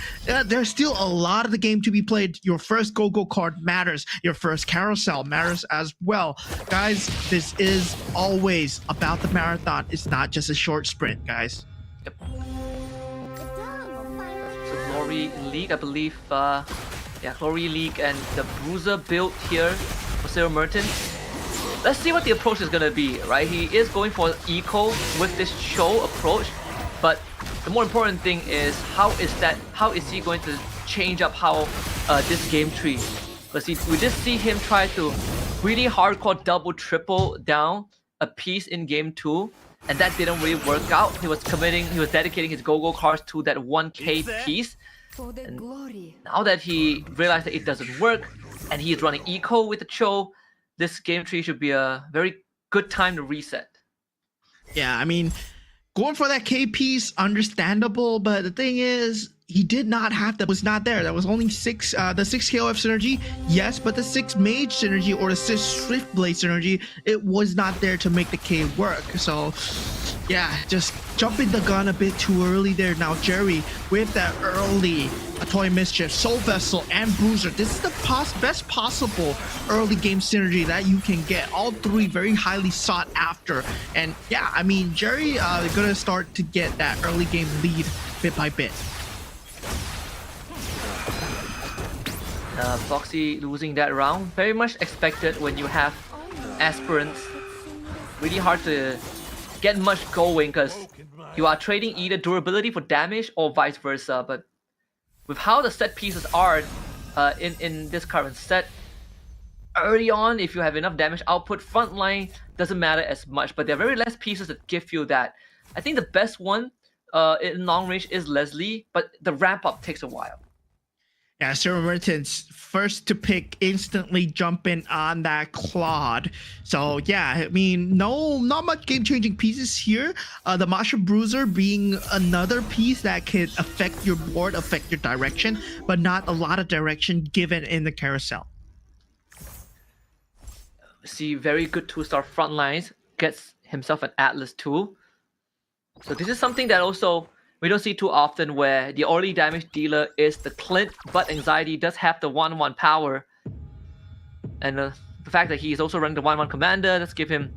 There's still a lot of the game to be played. Your first go-go card matters. Your first carousel matters as well. Guys, this is always about the marathon. It's not just a short sprint, guys. Yep. Glory League, I believe. Glory League and the Bruiser build here for Zero Mertens. Let's see what the approach is gonna be, right? He is going for eco with this Cho approach, but the more important thing is how is he going to change up how this game tree? Because we just see him try to really hardcore double triple down a piece in game 2. And that didn't really work out. He was dedicating his go-go cards to that 1k piece. And now that he realized that it doesn't work, and he is running eco with the Cho, this game tree should be a very good time to reset. Yeah, I mean, going for that K piece, understandable, but the thing is, he did not have that, was not there. That was only the 6 KOF synergy, yes, but the 6 mage synergy or the 6 swift blade synergy, it was not there to make the K work. So yeah, just jumping the gun a bit too early there. Now Jerry with that early Toy Mischief, Soul Vessel, and Bruiser. This is the best possible early game synergy that you can get. All 3 very highly sought after. And yeah, I mean, Jerry gonna start to get that early game lead bit by bit. Foxy losing that round, very much expected when you have aspirants. Really hard to get much going because you are trading either durability for damage or vice versa. But with how the set pieces are in this current set, early on, if you have enough damage output, frontline doesn't matter as much. But there are very less pieces that give you that. I think the best one in long range is Leslie, but the ramp up takes a while. Yeah, Zero Mertens first to pick, instantly jumping on that Claude. So yeah, I mean, not much game-changing pieces here. The Masha Bruiser being another piece that can affect your board, affect your direction, but not a lot of direction given in the carousel. See, very good 2-star front lines, gets himself an Atlas too. So this is something that also we don't see too often, where the early damage dealer is the Clint, but Anxiety does have the 1-1 power. And the fact that he is also running the 1-1 commander, let's give him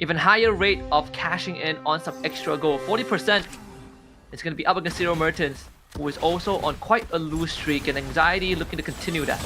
even higher rate of cashing in on some extra gold. 40%. It's going to be up against Zero Mertens, who is also on quite a loose streak, and Anxiety looking to continue that.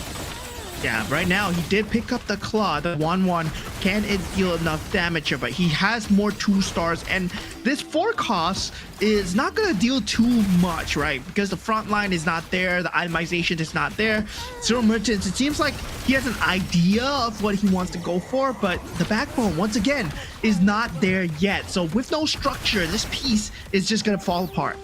Yeah, right now he did pick up the Claw, the 1-1. Can it deal enough damage here? But he has more 2-stars, and this 4 cost is not going to deal too much, right? Because the front line is not there, the itemization is not there. Zero Merchants, it seems like he has an idea of what he wants to go for, but the backbone, once again, is not there yet. So with no structure, this piece is just going to fall apart.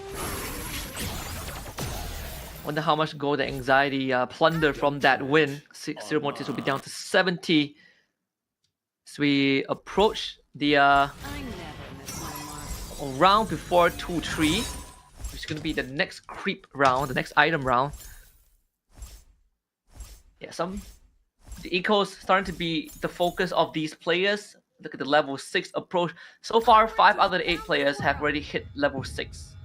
Wonder how much gold the Anxiety plunder from that win. Zero Merchants will be down to 70. As we approach the round before 2-3, which is going to be the next creep round, the next item round. Yeah, the ecos starting to be the focus of these players. Look at the level 6 approach. So far, 5 out of the 8 players have already hit level 6.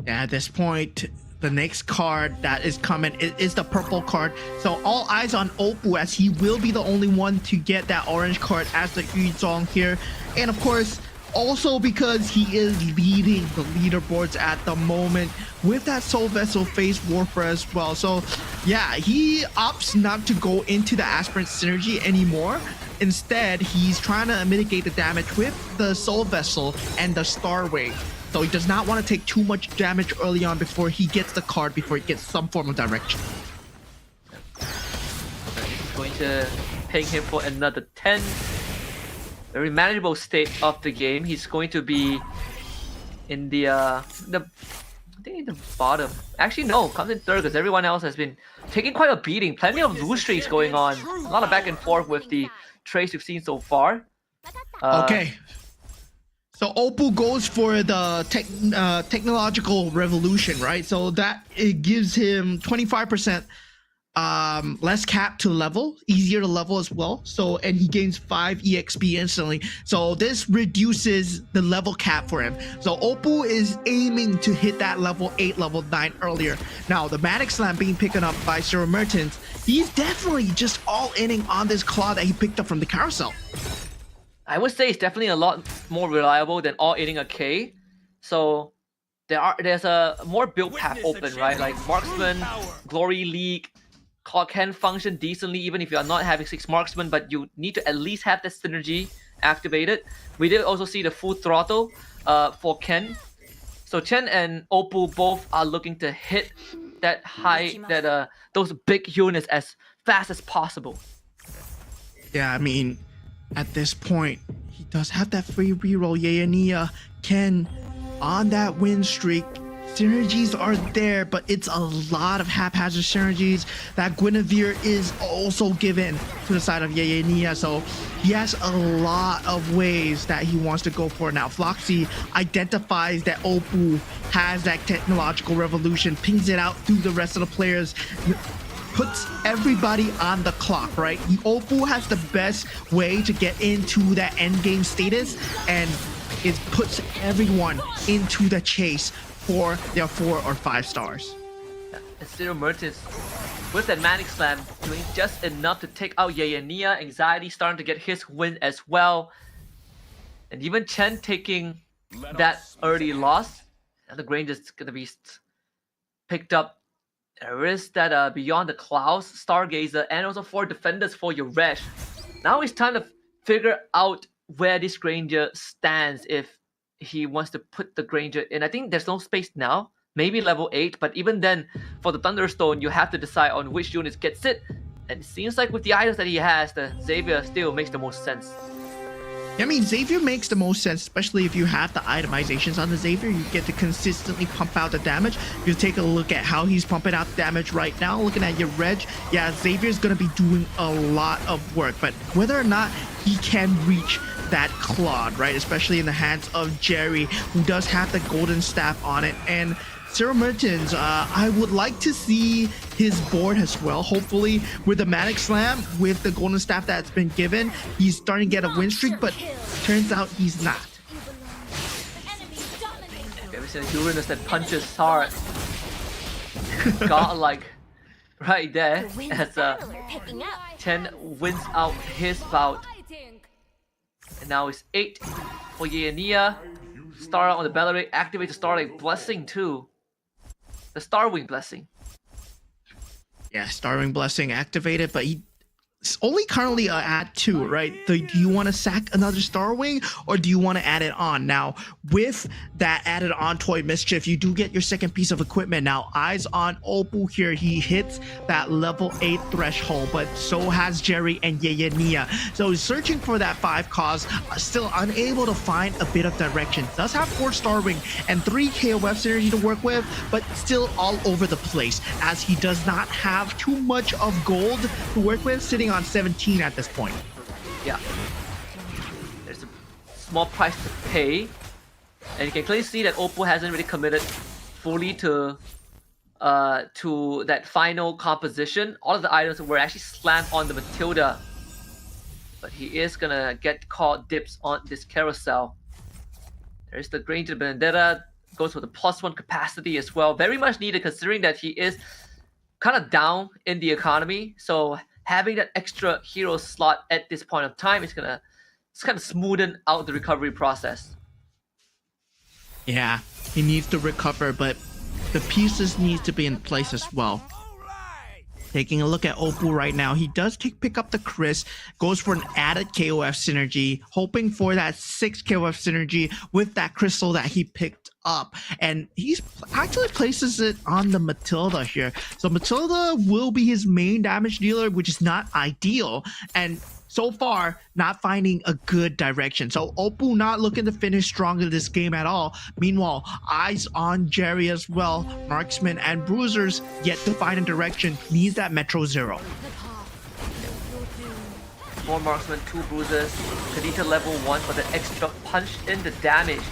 At this point, the next card that is coming is the purple card. So all eyes on Oppo, as he will be the only one to get that orange card as the Yuzong here. And of course, also because he is leading the leaderboards at the moment with that Soul Vessel Phase Warfare as well. So yeah, he opts not to go into the Aspirant synergy anymore. Instead, he's trying to mitigate the damage with the Soul Vessel and the Star Wave. So he does not want to take too much damage early on before he gets the card, before he gets some form of direction. It's going to ping him for another 10. Very manageable state of the game. He's going to be in the I think in the bottom. Actually, no, comes in third because everyone else has been taking quite a beating. Plenty of lose streaks going on. A lot of back and forth with the trades we've seen so far. Okay. So Oppo goes for the technological revolution, right? So that it gives him 25% less cap to level, easier to level as well. So, and he gains 5 EXP instantly. So this reduces the level cap for him. So Oppo is aiming to hit that level 8, level 9 earlier. Now the Manic Slam being picked up by Zero Mertens, he's definitely just all inning on this claw that he picked up from the carousel. I would say it's definitely a lot more reliable than all hitting a K. So there's a more build path open, right? Like Marksman, Glory League, can function decently even if you are not having 6 Marksman, but you need to at least have that synergy activated. We did also see the full throttle for Ken. So Chen and Oppo both are looking to hit that high, those big units as fast as possible. Yeah, I mean, at this point, he does have that free reroll. Yayania Ken on that win streak. Synergies are there, but it's a lot of haphazard synergies. That Guinevere is also given to the side of Yayania, so he has a lot of ways that he wants to go for. Now, Floxy identifies that Oppo has that technological revolution, pings it out through the rest of the players, puts everybody on the clock, right? Oppo has the best way to get into that endgame status, and it puts everyone into the chase for their 4 or 5 stars. And Zero Mertens, with that Manic Slam, doing just enough to take out Yayania. Anxiety starting to get his win as well. And even Chen taking that early loss. And the Grange is going to be picked up. There is that Beyond the Clouds, Stargazer, and also 4 defenders for your Resh. Now it's time to figure out where this Granger stands if he wants to put the Granger in. I think there's no space now. Maybe level 8, but even then, for the Thunderstone, you have to decide on which units gets it. And it seems like with the items that he has, the Xavier still makes the most sense. I mean, Xavier makes the most sense, especially if you have the itemizations on the Xavier. You get to consistently pump out the damage. If you take a look at how he's pumping out damage right now, looking at your Reg, yeah, Xavier's going to be doing a lot of work. But whether or not he can reach that Claude, right, especially in the hands of Jerry, who does have the golden staff on it, and Zero Mertens, I would like to see his board as well. Hopefully with the Manic Slam, with the golden staff that's been given, he's starting to get a win streak, but turns out he's not. Ever since Uranus that punches hard, godlike right there as Chen wins out his bout. And now it's 8 for Yayania. Star on the battle rate, activate the Starlight Blessing too. The Starwing Blessing. Yeah, Starwing Blessing activated, but he's only currently at 2, right? Do you want to sack another Starwing, or do you want to add it on? Now, with that added on Toy Mischief, you do get your second piece of equipment. Now, eyes on Oppo here. He hits that level 8 threshold, but so has Jerry and Yayania. So he's searching for that 5 cause, still unable to find a bit of direction. Does have 4 Starwing and 3 KOF synergy to work with, but still all over the place, as he does not have too much of gold to work with, sitting on 17 at this point. Yeah. There's a small price to pay. And you can clearly see that Oppo hasn't really committed fully to that final composition. All of the items were actually slammed on the Matilda. But he is gonna get caught dips on this carousel. There's the Granger Vendetta. goes with the +1 capacity as well. Very much needed considering that he is kind of down in the economy. So having that extra hero slot at this point of time is gonna kind of smoothen out the recovery process. Yeah, he needs to recover, but the pieces need to be in place as well. Taking a look at Oppo right now, he does pick up the Chris, goes for an added KOF synergy, hoping for that 6 KOF synergy with that crystal that he picked up. And he's actually places it on the Matilda here. So Matilda will be his main damage dealer, which is not ideal. And so far, not finding a good direction. So Oppo not looking to finish strong in this game at all. Meanwhile, eyes on Jerry as well. Marksman and Bruisers yet to find a direction. Needs that Metro Zero. 4 Marksman, 2 Bruisers. Kadita level 1 for the extra punch in the damage.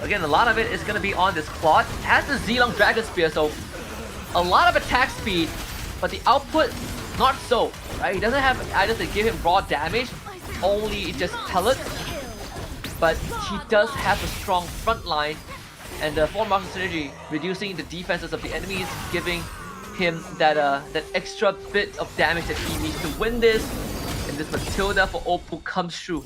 Again, a lot of it is going to be on this Claude. Has the Zilong Dragon Spear, so a lot of attack speed, but the output, not so. Right? He doesn't have items that give him raw damage, only just pellets. But he does have a strong front line, and the 4 Marksman synergy, reducing the defenses of the enemies, giving him that extra bit of damage that he needs to win this. And this Matilda for Oppo comes through.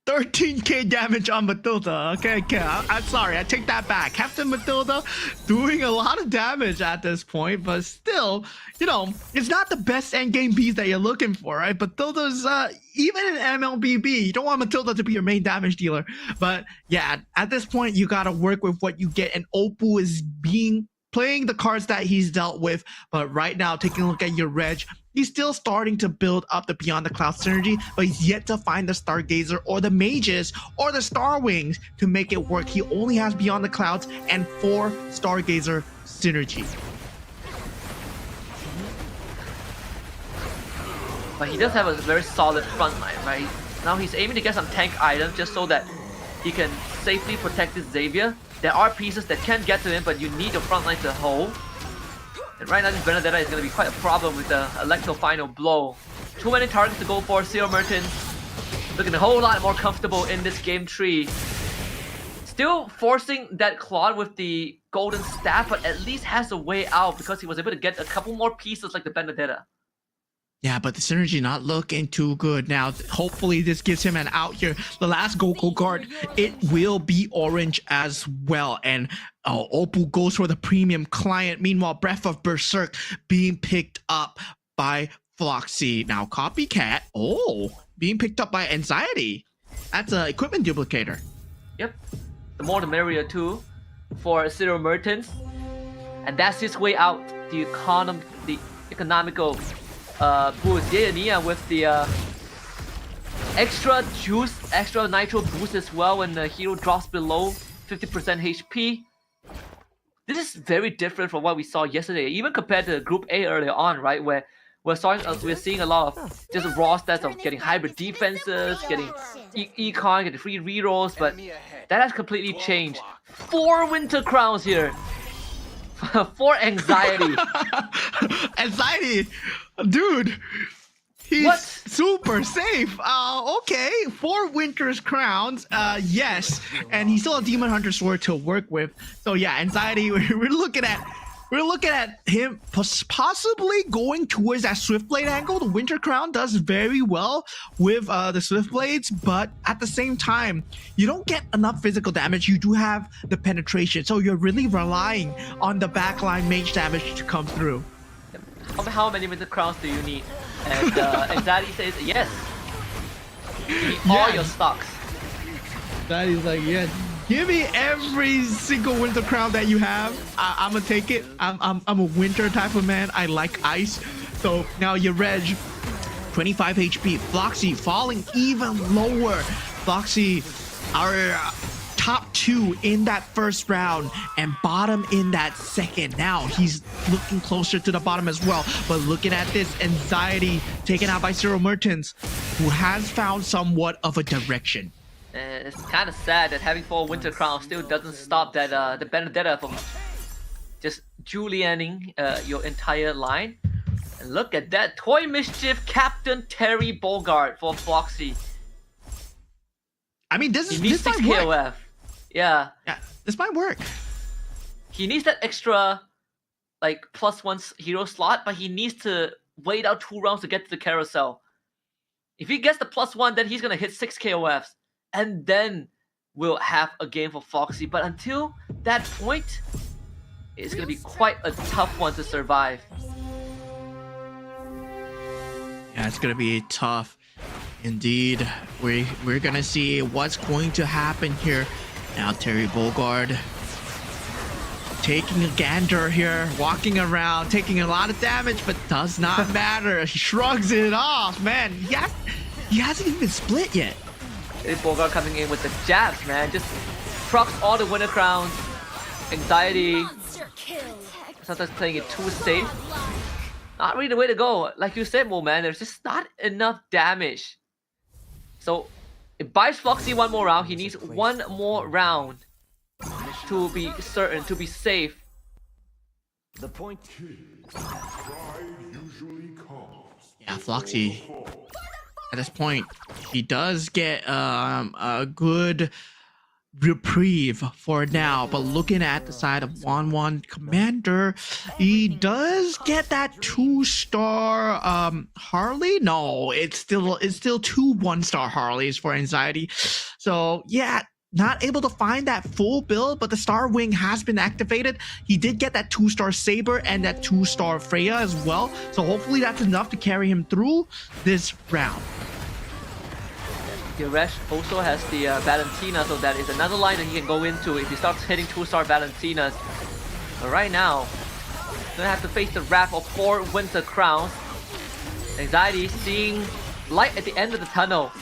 13k damage on Matilda. Okay, I'm sorry, I take that back. Captain Matilda doing a lot of damage at this point, but still, you know, it's not the best endgame beast that you're looking for, right? Matilda's, even in MLBB, you don't want Matilda to be your main damage dealer. But yeah, at this point, you gotta work with what you get, and Oppo is playing the cards that he's dealt with. But right now, taking a look at your Reg, he's still starting to build up the Beyond the Clouds synergy, but he's yet to find the Stargazer or the Mages or the Star Wings to make it work. He only has Beyond the Clouds and 4 Stargazer synergy. But he does have a very solid front line, right? Now he's aiming to get some tank items just so that he can safely protect this Xavier. There are pieces that can get to him, but you need the front line to hold. And right now this Benedetta is going to be quite a problem with the Electro final blow. Too many targets to go for. Zero Mertens looking a whole lot more comfortable in this game tree. Still forcing that Claude with the golden staff, but at least has a way out because he was able to get a couple more pieces like the Benedetta. Yeah, but the synergy not looking too good now. Hopefully this gives him an out here. The last Goku card, it will be orange as well. And Oppo goes for the premium client. Meanwhile, Breath of Berserk being picked up by Floxy. Now Copycat, being picked up by Anxiety. That's an equipment duplicator. Yep, the more the merrier too for Zero Mertens. And that's his way out. The economical boost. Nia with the extra juice, extra nitro boost as well when the hero drops below 50% HP. This is very different from what we saw yesterday, even compared to Group A earlier on, right? Where we're seeing a lot of just raw stats of getting hybrid defenses, getting econ, getting free rerolls, but that has completely changed. 4 Winter Crowns here. For Anxiety. Anxiety, dude, he's super safe. Okay, 4 Winter's Crowns, yes, and he's still a Demon Hunter sword to work with. So yeah, Anxiety, we're looking at him possibly going towards that Swiftblade angle. The Winter Crown does very well with the Swiftblades, but at the same time, you don't get enough physical damage. You do have the penetration, so you're really relying on the backline mage damage to come through. How many Winter Crowns do you need? And Anxiety says yes. You need all your stocks. That is like, yeah. Give me every single Winter Crown that you have. I'm gonna take it. I'm a winter type of man. I like ice. So now your Reg, 25 HP. Floxy falling even lower. Floxy, our top 2 in that first round and bottom in that second. Now he's looking closer to the bottom as well. But looking at this, Anxiety taken out by Zero Mertens, who has found somewhat of a direction. It's kind of sad that having 4 Winter Crowns still doesn't stop that the Benedetta from just Julianing your entire line. And look at that, Toy Mischief Captain Terry Bogart for Floxy. I mean, this needs might 6 work. KOF. Yeah. Yeah, this might work. He needs that extra, like, +1 hero slot, but he needs to wait out 2 rounds to get to the carousel. If he gets the +1, then he's gonna hit 6 KOFs, and then we'll have a game for Foxy. But until that point, it's gonna be quite a tough one to survive. Yeah, it's gonna be tough. Indeed, we're gonna see what's going to happen here. Now Terry Bogard taking a gander here, walking around, taking a lot of damage, but does not matter. He shrugs it off, man. He hasn't even split yet. Terry Bogard coming in with the jabs, man. Just procs all the winner crowns. Anxiety. Sometimes playing it too safe. Not really the way to go. Like you said, Mo, man, there's just not enough damage. So, it buys Foxy one more round. He needs one more round to be certain, to be safe. The point. Yeah, Foxy. At this point, he does get a good reprieve for now, but looking at the side of 1-1 Commander, he does get that 2-star Harley. No, it's still 2 1-star Harleys for Anxiety. So yeah, not able to find that full build, but the Star Wing has been activated. He did get that 2-star Saber and that 2-star Freya as well, so hopefully that's enough to carry him through this round. Diresh also has the Valentina, so that is another line that he can go into if he starts hitting 2-star Valentinas. But right now, he's gonna have to face the wrath of 4 Winter Crowns. Anxiety seeing light at the end of the tunnel.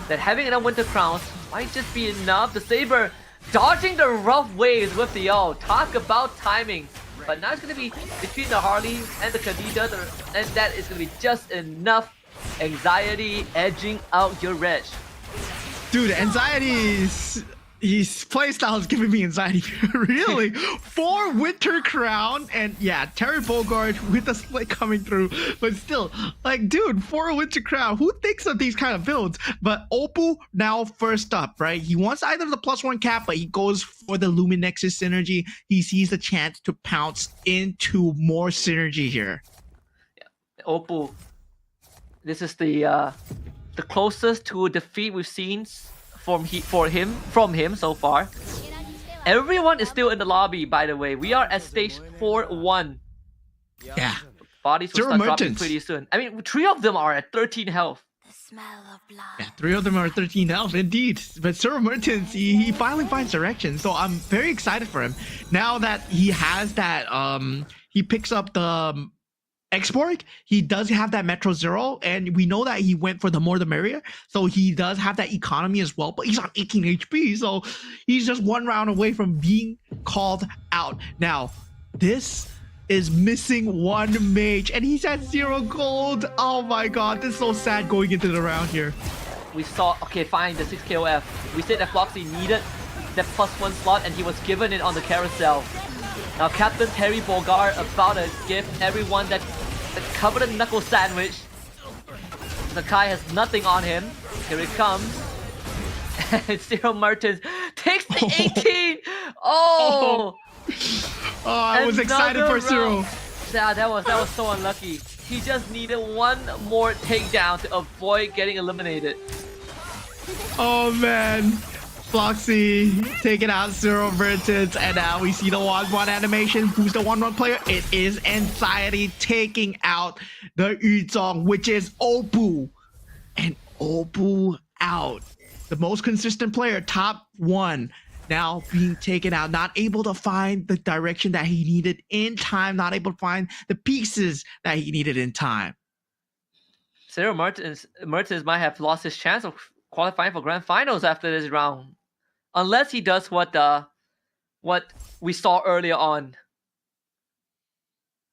That having enough Winter Crowns might just be enough. The Saber dodging the rough waves with the ult. Talk about timing. But now it's gonna be between the Harley and the Khadija, and that is gonna be just enough. Anxiety edging out your Reg. Dude, Anxiety's his playstyle is giving me anxiety. Really? 4 Winter Crown, and yeah, Terry Bogard with the split coming through, but still, like, dude, 4 Winter Crown. Who thinks of these kind of builds? But Opal now first up, right? He wants either the +1 cap, but he goes for the Luminexus synergy. He sees the chance to pounce into more synergy here. Yeah. Opal. This is the closest to defeat we've seen from him so far. Everyone is still in the lobby, by the way. We are at stage 4-1. Yeah. Bodies will start dropping pretty soon. I mean, 3 of them are at 13 health. Yeah, 3 of them are 13 health, indeed. But Zero Mertens, he finally finds direction, so I'm very excited for him. Now that he has that, he picks up the Exborg, he does have that Metro Zero, and we know that he went for the more the merrier, so he does have that economy as well, but he's on 18 HP, so he's just 1 round away from being called out. Now, this is missing 1 mage, and he's at 0 gold. Oh my god, this is so sad going into the round here. We saw, okay, fine, the 6 KOF. We said that Foxy needed that +1 slot, and he was given it on the carousel. Now, Captain Terry Bogard about to give everyone that covered in knuckle sandwich. Sakai has nothing on him. Here it comes. And Zero Mertens takes the 18! Oh! I was excited for Zero. Yeah, that was so unlucky. He just needed 1 more takedown to avoid getting eliminated. Oh man. Floxy taking out Zero Mertens, and now we see the 1-1 animation. Who's the 1-1 player? It is Anxiety taking out the Yuzong, which is Opal. And Opal out. The most consistent player, top 1, now being taken out. Not able to find the direction that he needed in time. Not able to find the pieces that he needed in time. Zero Mertens might have lost his chance of qualifying for Grand Finals after this round. Unless he does what we saw earlier on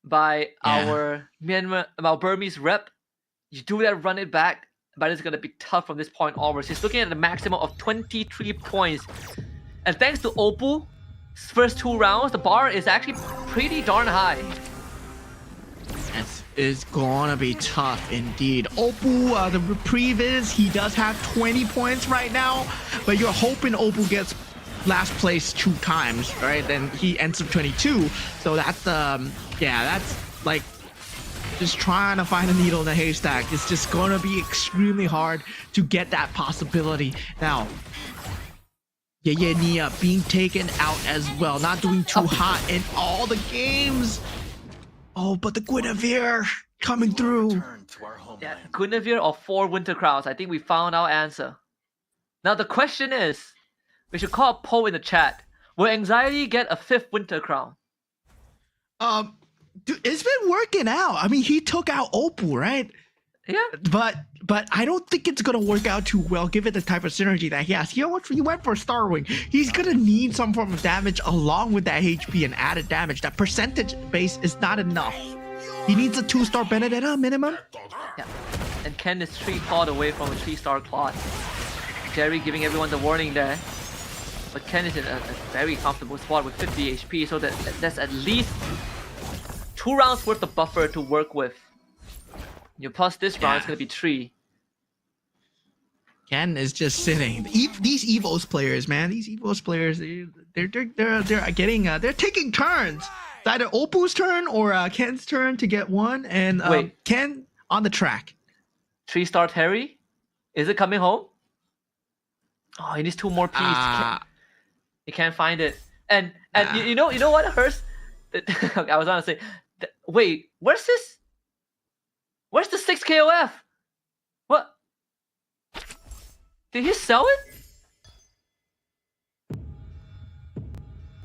by our Burmese rep. You do that, run it back, but it's gonna be tough from this point onwards. He's looking at a maximum of 23 points, and thanks to Opal's first 2 rounds, the bar is actually pretty darn high. This is gonna be tough indeed. Opal, the reprieve is he does have 20 points right now, but you're hoping Opal gets last place 2 times, right? Then he ends up 22. So that's that's like just trying to find a needle in a haystack. It's just gonna be extremely hard to get that possibility. Now, Nia being taken out as well, not doing too hot in all the games. Oh, but the Guinevere coming through. Yeah, Guinevere or 4 Winter Crowns. I think we found our answer. Now the question is, we should call a poll in the chat. Will Anxiety get a 5th Winter Crown? Dude, it's been working out. I mean, he took out Opal, right? Yeah. But I don't think it's gonna work out too well given the type of synergy that he has. He went for Starwing. He's gonna need some form of damage along with that HP and added damage. That percentage base is not enough. He needs a 2-star Benedetta minimum. Yeah. And Ken is 3 pod away from a 3-star Claude. Jerry giving everyone the warning there. But Ken is in a very comfortable spot with 50 HP, so that's at least 2 rounds worth of buffer to work with. You plus this round, it's gonna be 3. Ken is just sitting. These Evos players, man. These Evos players, they're getting they're taking turns. It's either Opal's turn or Ken's turn to get one, and Wait. Ken on the track. 3-star Terry? Is it coming home? Oh, he needs 2 more Ps. He can't find it. And you know what hurts? I was gonna say, wait, where's this? Where's the 6 KOF? What? Did he sell it?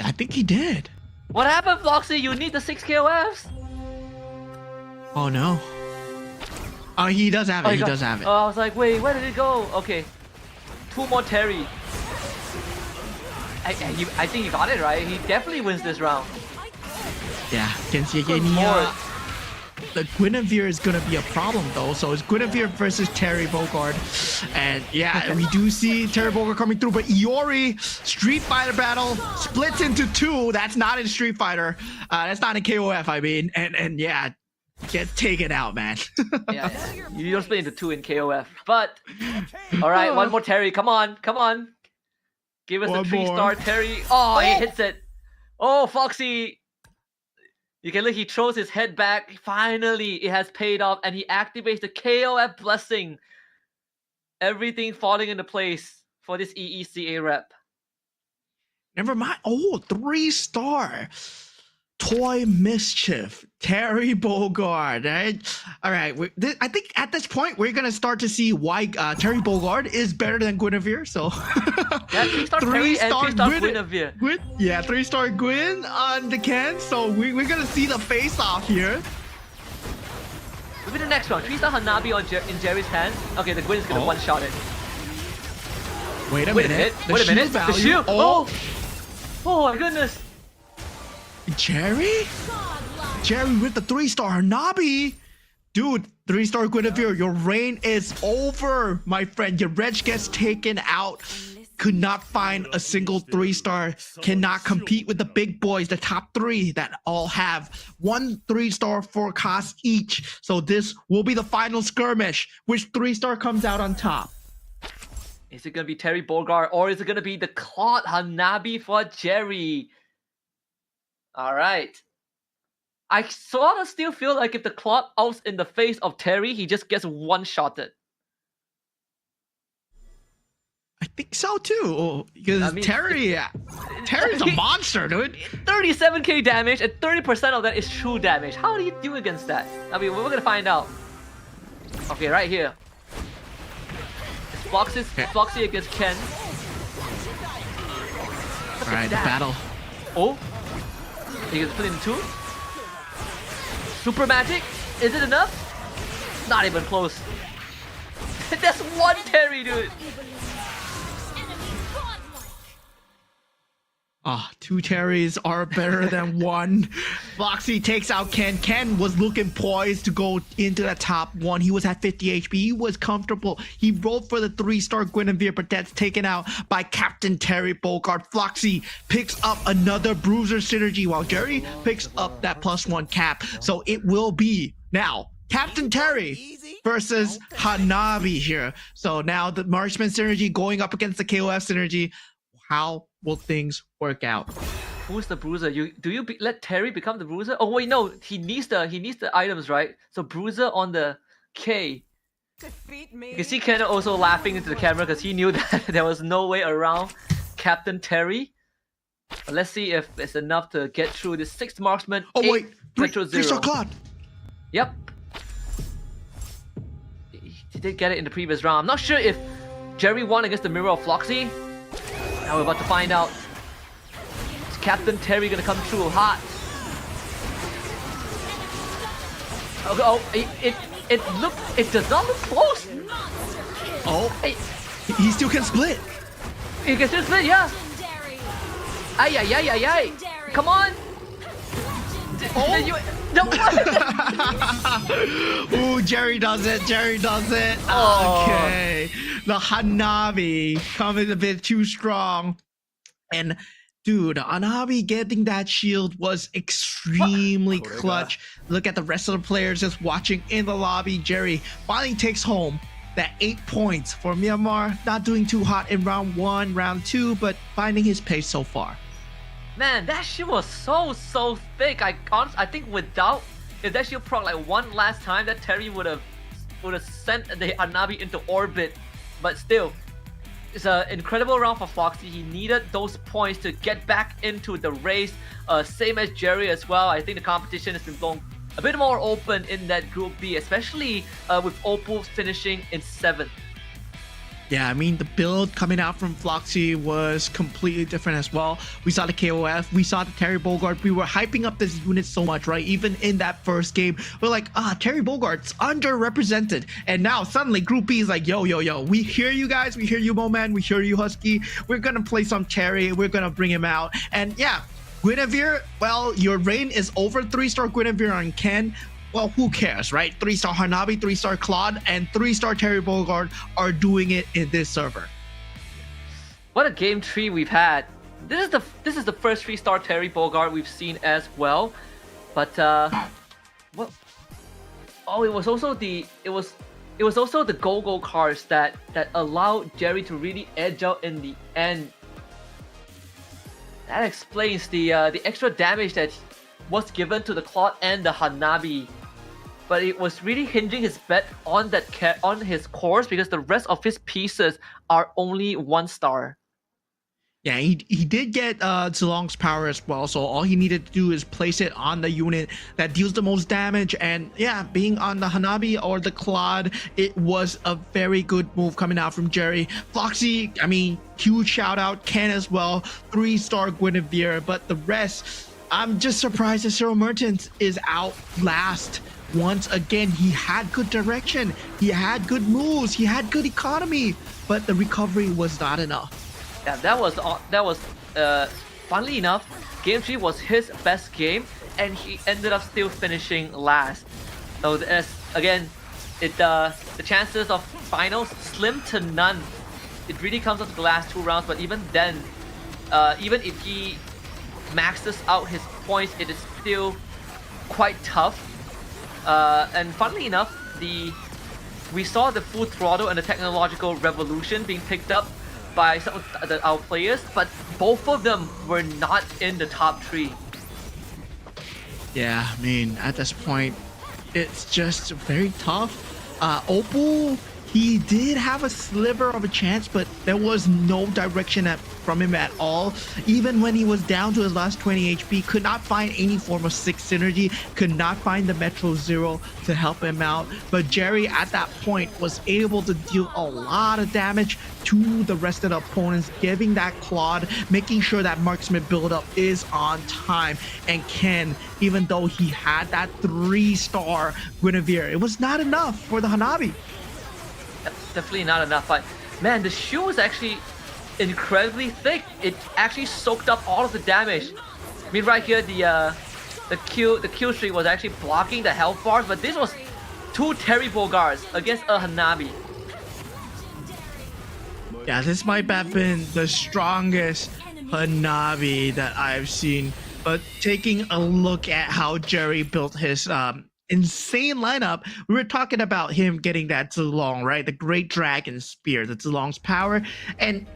I think he did. What happened, Floxy? You need the 6 KOFs. Oh no. Oh, he does have it. He does have it. Oh, I was like, wait, where did it go? Okay, 2 more Terry. I think he got it right. He definitely wins this round. Yeah, can see Good again. lord. The Guinevere is gonna be a problem though. So it's Guinevere versus Terry Bogard, and yeah, we do see Terry Bogard coming through. But Iori Street Fighter battle splits into 2. That's not in Street Fighter. That's not in KOF. I mean, and yeah, get taken out, man. Yeah, you don't split into 2 in KOF. But all right, 1 more Terry. Come on. Give us a 3-star Terry. Oh, he hits it. Oh, Foxy. You can look, he throws his head back. Finally, it has paid off, and he activates the KOF blessing. Everything falling into place for this EECA rep. Never mind. Oh, 3-star. Toy Mischief, Terry Bogard, right? All right, I think at this point we're gonna start to see why Terry Bogard is better than Guinevere. So yeah, 3-star Terry and 3-star Guinevere. Yeah, 3-star Gwyn on the Ken. So we're gonna see the face-off here. Maybe the next round, 3-star Hanabi in Jerry's hand. Okay, the Gwyn is gonna one-shot it. Wait a minute. Wait a minute. The shield. Oh my goodness. Jerry with the 3-star Hanabi. Dude, 3-star Guinevere, your reign is over, my friend. Your reg gets taken out. Could not find a single 3-star. Cannot compete with the big boys, the top 3 that all have 1 3-star forecast each. So this will be the final skirmish. Which 3-star comes out on top? Is it gonna be Terry Bogard or is it gonna be the Claude Hanabi for Jerry? All right. I sort of still feel like if the Claude outs in the face of Terry, he just gets one-shotted. I think so too. Because Terry's a monster, dude. 37k damage and 30% of that is true damage. How do you do against that? I mean, we're gonna find out. Okay, right here. It's Floxy against Ken. Alright, the battle. Oh. He gets split in 2. Super magic? Is it enough? Not even close. That's 1 Terry, dude. Ah, 2 Terrys are better than 1. Foxy takes out Ken. Ken was looking poised to go into the top 1. He was at 50 HP. He was comfortable. He rolled for the 3-star Guinevere, but that's taken out by Captain Terry Bogard. Foxy picks up another Bruiser synergy while Jerry picks up that +1 cap. So it will be now Captain Terry versus Hanabi here. So now the Marksman synergy going up against the KOF synergy. How will things work out? Who's the bruiser? Let Terry become the bruiser? Oh wait, no, he needs the items, right? So bruiser on the K. Defeat me. You can see Ken also laughing into the camera because he knew that there was no way around Captain Terry. But let's see if it's enough to get through the 6th marksman. Oh wait, Metro Zero. 3-star Claude. Yep. He did get it in the previous round. I'm not sure if Jerry won against the Mirror of Floxy. Now we're about to find out. Is Captain Terry gonna come through hot? Okay, it does not look close. Oh, Hey, he still can split. you can still split, yeah. Ay, ay, ay, ay, ay. Come on. Oh. No. Ooh, Jerry does it. Jerry does it. Oh. Okay. The Hanabi coming a bit too strong. And dude, Hanabi getting that shield was extremely clutch. Look at the rest of the players just watching in the lobby. Jerry finally takes home that 8 points for Myanmar. Not doing too hot in round 1, round 2, but finding his pace so far. Man, that shield was so thick. I think if that shield proc like one last time, that Terry would have sent the Hanabi into orbit. But still, it's an incredible round for Foxy. He needed those points to get back into the race. Same as Jerry as well. I think the competition has been blown a bit more open in that Group B, especially with Opal finishing in 7th. Yeah, I mean, the build coming out from Floxy was completely different as well. We saw the KOF, we saw the Terry Bogard. We were hyping up this unit so much, right? Even in that first game, we're like, Terry Bogart's underrepresented. And now suddenly Group B is like, yo, we hear you guys, we hear you, Moman, we hear you, Husky. We're gonna play some Terry, we're gonna bring him out. And yeah, Guinevere, well, your reign is over. 3-star Guinevere on Ken. Well, who cares, right? 3-star Hanabi, 3-star Claude, and 3-star Terry Bogard are doing it in this server. What a game 3 we've had. This is the first 3-star Terry Bogard we've seen as well. But well, it was also the go-go cards that allowed Jerry to really edge out in the end. That explains the extra damage that was given to the Claude and the Hanabi. But it was really hinging his bet on on his cores because the rest of his pieces are only 1-star. Yeah, he did get Zilong's power as well, so all he needed to do is place it on the unit that deals the most damage. And yeah, being on the Hanabi or the Claude, it was a very good move coming out from Jerry. Floxy, I mean, huge shout out. Ken as well, 3-star Guinevere, but the rest, I'm just surprised that Cyril Mertens is out last. Once again, he had good direction, he had good moves, he had good economy, but the recovery was not enough. Yeah, that was funnily enough, game 3 was his best game, and he ended up still finishing last. So again, the chances of finals slim to none. It really comes up to the last 2 rounds, but even then, even if he maxes out his points, it is still quite tough. And funnily enough, we saw the full throttle and the technological revolution being picked up by some of our players, but both of them were not in the top 3. Yeah, I mean, at this point, it's just very tough. Opal, he did have a sliver of a chance, but there was no direction from him at all. Even when he was down to his last 20 HP, could not find any form of 6 synergy, could not find the Metro Zero to help him out. But Jerry, at that point, was able to deal a lot of damage to the rest of the opponents, giving that Claude, making sure that marksman buildup is on time. And Ken, even though he had that 3-star Guinevere, it was not enough for the Hanabi. Definitely not enough, but man, the shield was actually incredibly thick. It actually soaked up all of the damage. I mean, right here, the kill streak was actually blocking the health bars, but this was 2 Terry Bogards against a Hanabi. Yeah, this might have been the strongest Hanabi that I've seen. But taking a look at how Jerry built his insane lineup, we were talking about him getting that Zilong, right? The Great Dragon Spear, the Zilong's power. And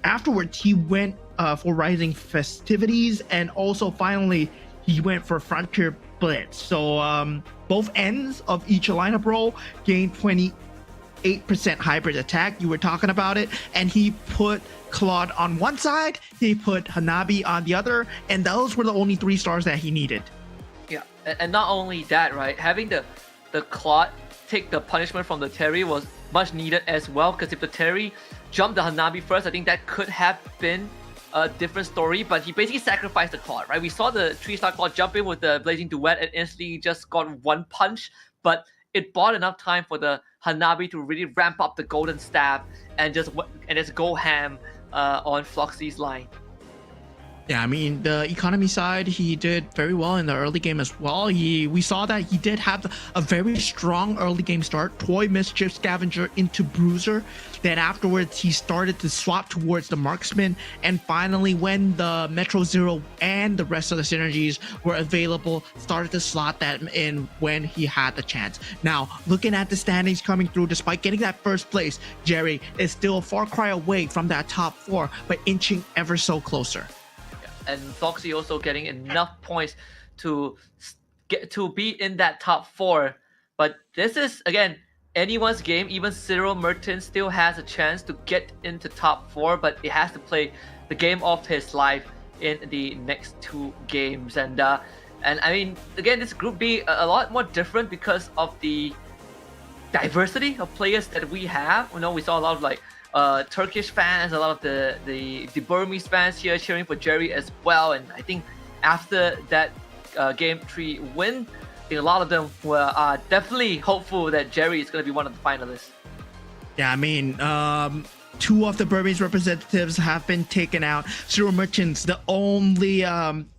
afterwards he went for Rising festivities, and also finally he went for Frontier Blitz. So both ends of each lineup role gained 28% hybrid attack. You were talking about it, and he put Claude on one side, he put Hanabi on the other, and those were the only 3 stars that he needed. Yeah, and not only that, right? Having the Claude take the punishment from the Terry was much needed as well, because if the Terry jumped the Hanabi first, I think that could have been a different story, but he basically sacrificed the Claude, right? We saw the 3-star Claude jump in with the Blazing Duet and instantly just got one punch, but it bought enough time for the Hanabi to really ramp up the Golden Stab and just go ham on Floxy's line. Yeah, I mean, the economy side, he did very well in the early game as well. We saw that he did have a very strong early game start. Toy Mischief Scavenger into Bruiser. Then afterwards, he started to swap towards the Marksman. And finally, when the Metro Zero and the rest of the synergies were available, started to slot that in when he had the chance. Now, looking at the standings coming through, despite getting that first place, Jerry is still a far cry away from that top 4, but inching ever so closer. And Foxy also getting enough points to be in that top 4. But this is, again, anyone's game. Even Cyril Mertens still has a chance to get into top 4, but it has to play the game of his life in the next 2 games. And I mean, again, this Group B a lot more different because of the diversity of players that we have. You know, we saw a lot of like Turkish fans, a lot of the Burmese fans here cheering for Jerry as well. And I think after that Game 3 win, I think a lot of them were definitely hopeful that Jerry is going to be one of the finalists. Yeah, I mean, 2 of the Burmese representatives have been taken out. Cyril Merchants, the only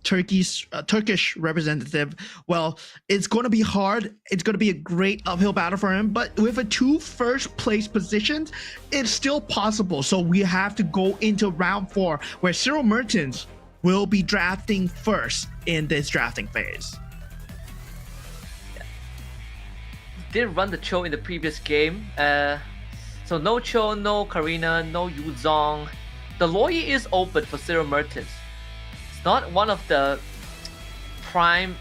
Turkish representative. Well, it's going to be hard. It's going to be a great uphill battle for him. But with a 2 first place positions, it's still possible. So we have to go into round 4, where Cyril Merchants will be drafting first in this drafting phase. Did run the Cho in the previous game. So no Cho, no Karina, no Yu Zong. The Lawyer is open for Cyril Mertens. It's not one of the prime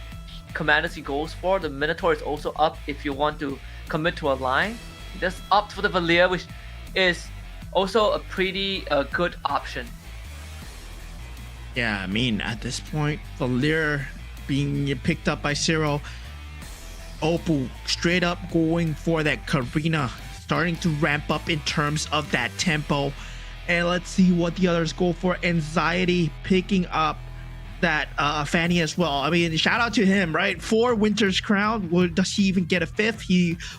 commanders he goes for. The Minotaur is also up if you want to commit to a line. Just opt for the Valir, which is also a pretty good option. Yeah, I mean, at this point, Valir being picked up by Cyril, Opal straight up going for that Karina, starting to ramp up in terms of that tempo. And let's see what the others go for. Anxiety picking up that Fanny as well. I mean, shout out to him, right? 4 Winter's Crown. Does he even get a 5th?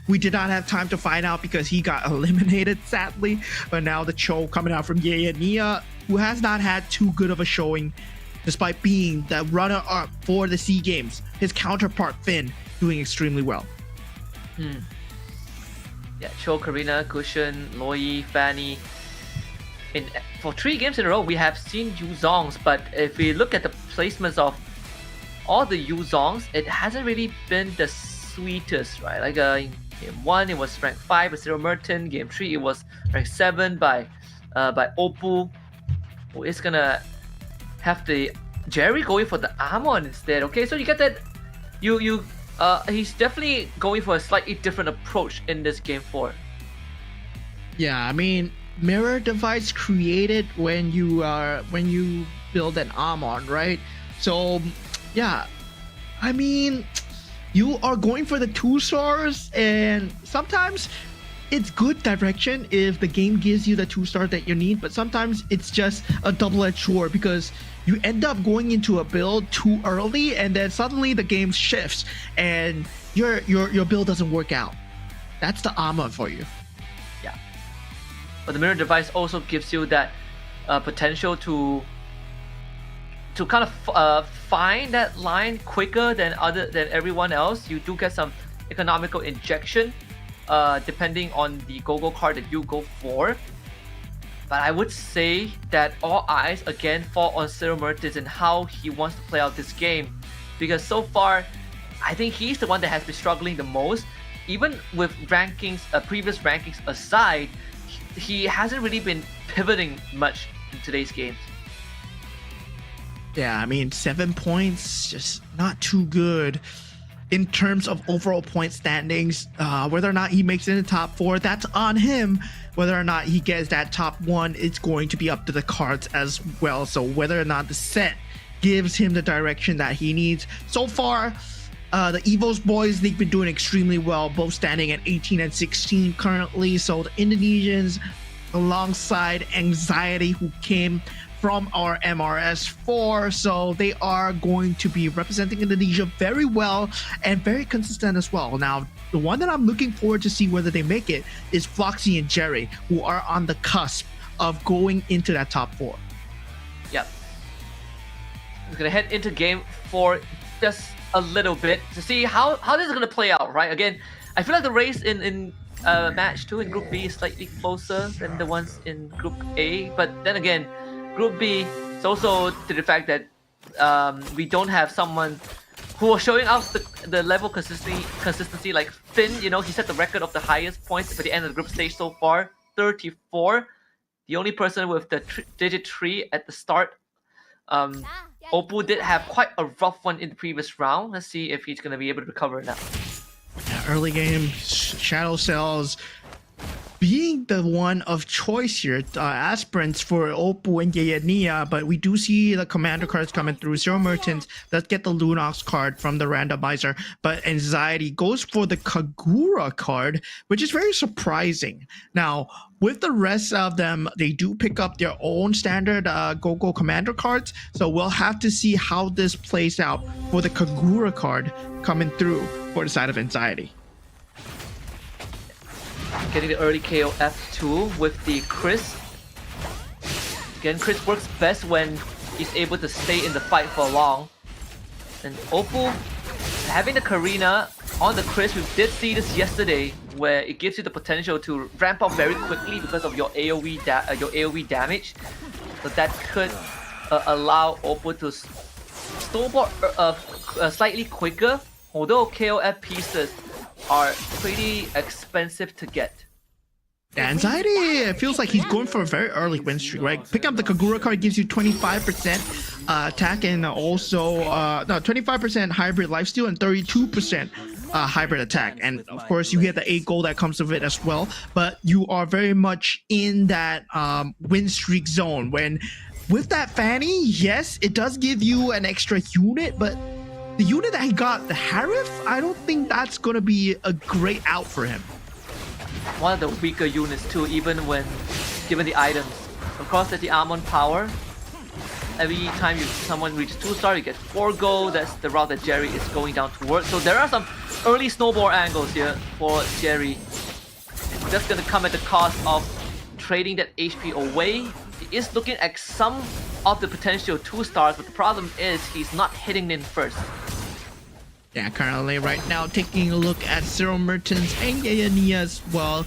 We did not have time to find out because he got eliminated, sadly. But now the Cho coming out from Yaya Nia, who has not had too good of a showing, despite being the runner-up for the SEA Games. His counterpart, Finn, doing extremely well. Yeah, Cho, Karina, Cushion, Loi, Fanny. For 3 games in a row, we have seen Yu Zongs, but if we look at the placements of all the Yu Zongs, it hasn't really been the sweetest, right? Like in Game 1, it was ranked 5 by Cyril Merton. Game 3, it was ranked 7 by Opal. Who is gonna have the Jerry going for the Amon instead? Okay, so you get that. He's definitely going for a slightly different approach in this Game 4. Yeah, I mean, mirror device created when you build an Amon, right? So yeah, I mean, you are going for the 2 stars, and sometimes it's good direction if the game gives you the 2 stars that you need, but sometimes it's just a double-edged sword because you end up going into a build too early, and then suddenly the game shifts and your build doesn't work out. That's the armor for you. Yeah, but the mirror device also gives you that potential to kind of find that line quicker than everyone else. You do get some economical injection depending on the go-go card that you go for. But I would say that all eyes again fall on Cyril Mertens and how he wants to play out this game. Because so far, I think he's the one that has been struggling the most. Even with rankings, previous rankings aside, he hasn't really been pivoting much today's games. Yeah, I mean, 7 points, just not too good in terms of overall point standings. Whether or not he makes it in the top 4, that's on him. Whether or not he gets that top 1, it's going to be up to the cards as well. So whether or not the set gives him the direction that he needs. So far, the Evos boys, they've been doing extremely well, both standing at 18 and 16 currently. So the Indonesians, alongside Anxiety, who came from our MRS4, so they are going to be representing Indonesia very well and very consistent as well. Now, the one that I'm looking forward to see whether they make it is Floxy and Jerry, who are on the cusp of going into that top 4. Yep. We're gonna head into game 4 just a little bit to see how this is gonna play out, right? Again, I feel like the race in match 2 in Group B is slightly closer than the ones in Group A, but then again, Group B is also to the fact that we don't have someone who are showing off the level consistency like Finn. You know, he set the record of the highest points at the end of the group stage so far, 34. The only person with the digit 3 at the start. Oppo did have quite a rough one in the previous round. Let's see if he's going to be able to recover now. Yeah, early game, Shadow Cells being the one of choice here, aspirants for Oppo and Yayania, but we do see the commander cards coming through. Zero Merchants does get the Lunox card from the randomizer, but Anxiety goes for the Kagura card, which is very surprising. Now, with the rest of them, they do pick up their own standard Go-Go commander cards, so we'll have to see how this plays out for the Kagura card coming through for the side of Anxiety. Getting the early KO F2 with the Chris. Again, Chris works best when he's able to stay in the fight for long. And Oppo having the Karina on the Chris, we did see this yesterday, where it gives you the potential to ramp up very quickly because of your AoE damage. So that could allow Oppo to snowball slightly quicker, although KOF pieces are pretty expensive to get. Yeah, Anxiety, it feels like he's going for a very early win streak, right? Picking up the Kagura card gives you 25% attack and also 25% hybrid lifesteal and 32% hybrid attack. And of course, you get the 8 gold that comes with it as well. But you are very much in that win streak zone. When with that Fanny, yes, it does give you an extra unit, but the unit that he got, the Harif, I don't think that's going to be a great out for him. One of the weaker units too, even when given the items. Of course, there's the Amon power. Every time someone reaches 2-star, you get 4 gold. That's the route that Jerry is going down towards. So there are some early snowball angles here for Jerry. It's just going to come at the cost of trading that HP away. He is looking at some of the potential 2-stars, but the problem is he's not hitting in first. Yeah, currently right now taking a look at Zero Merchants and Yayania as well.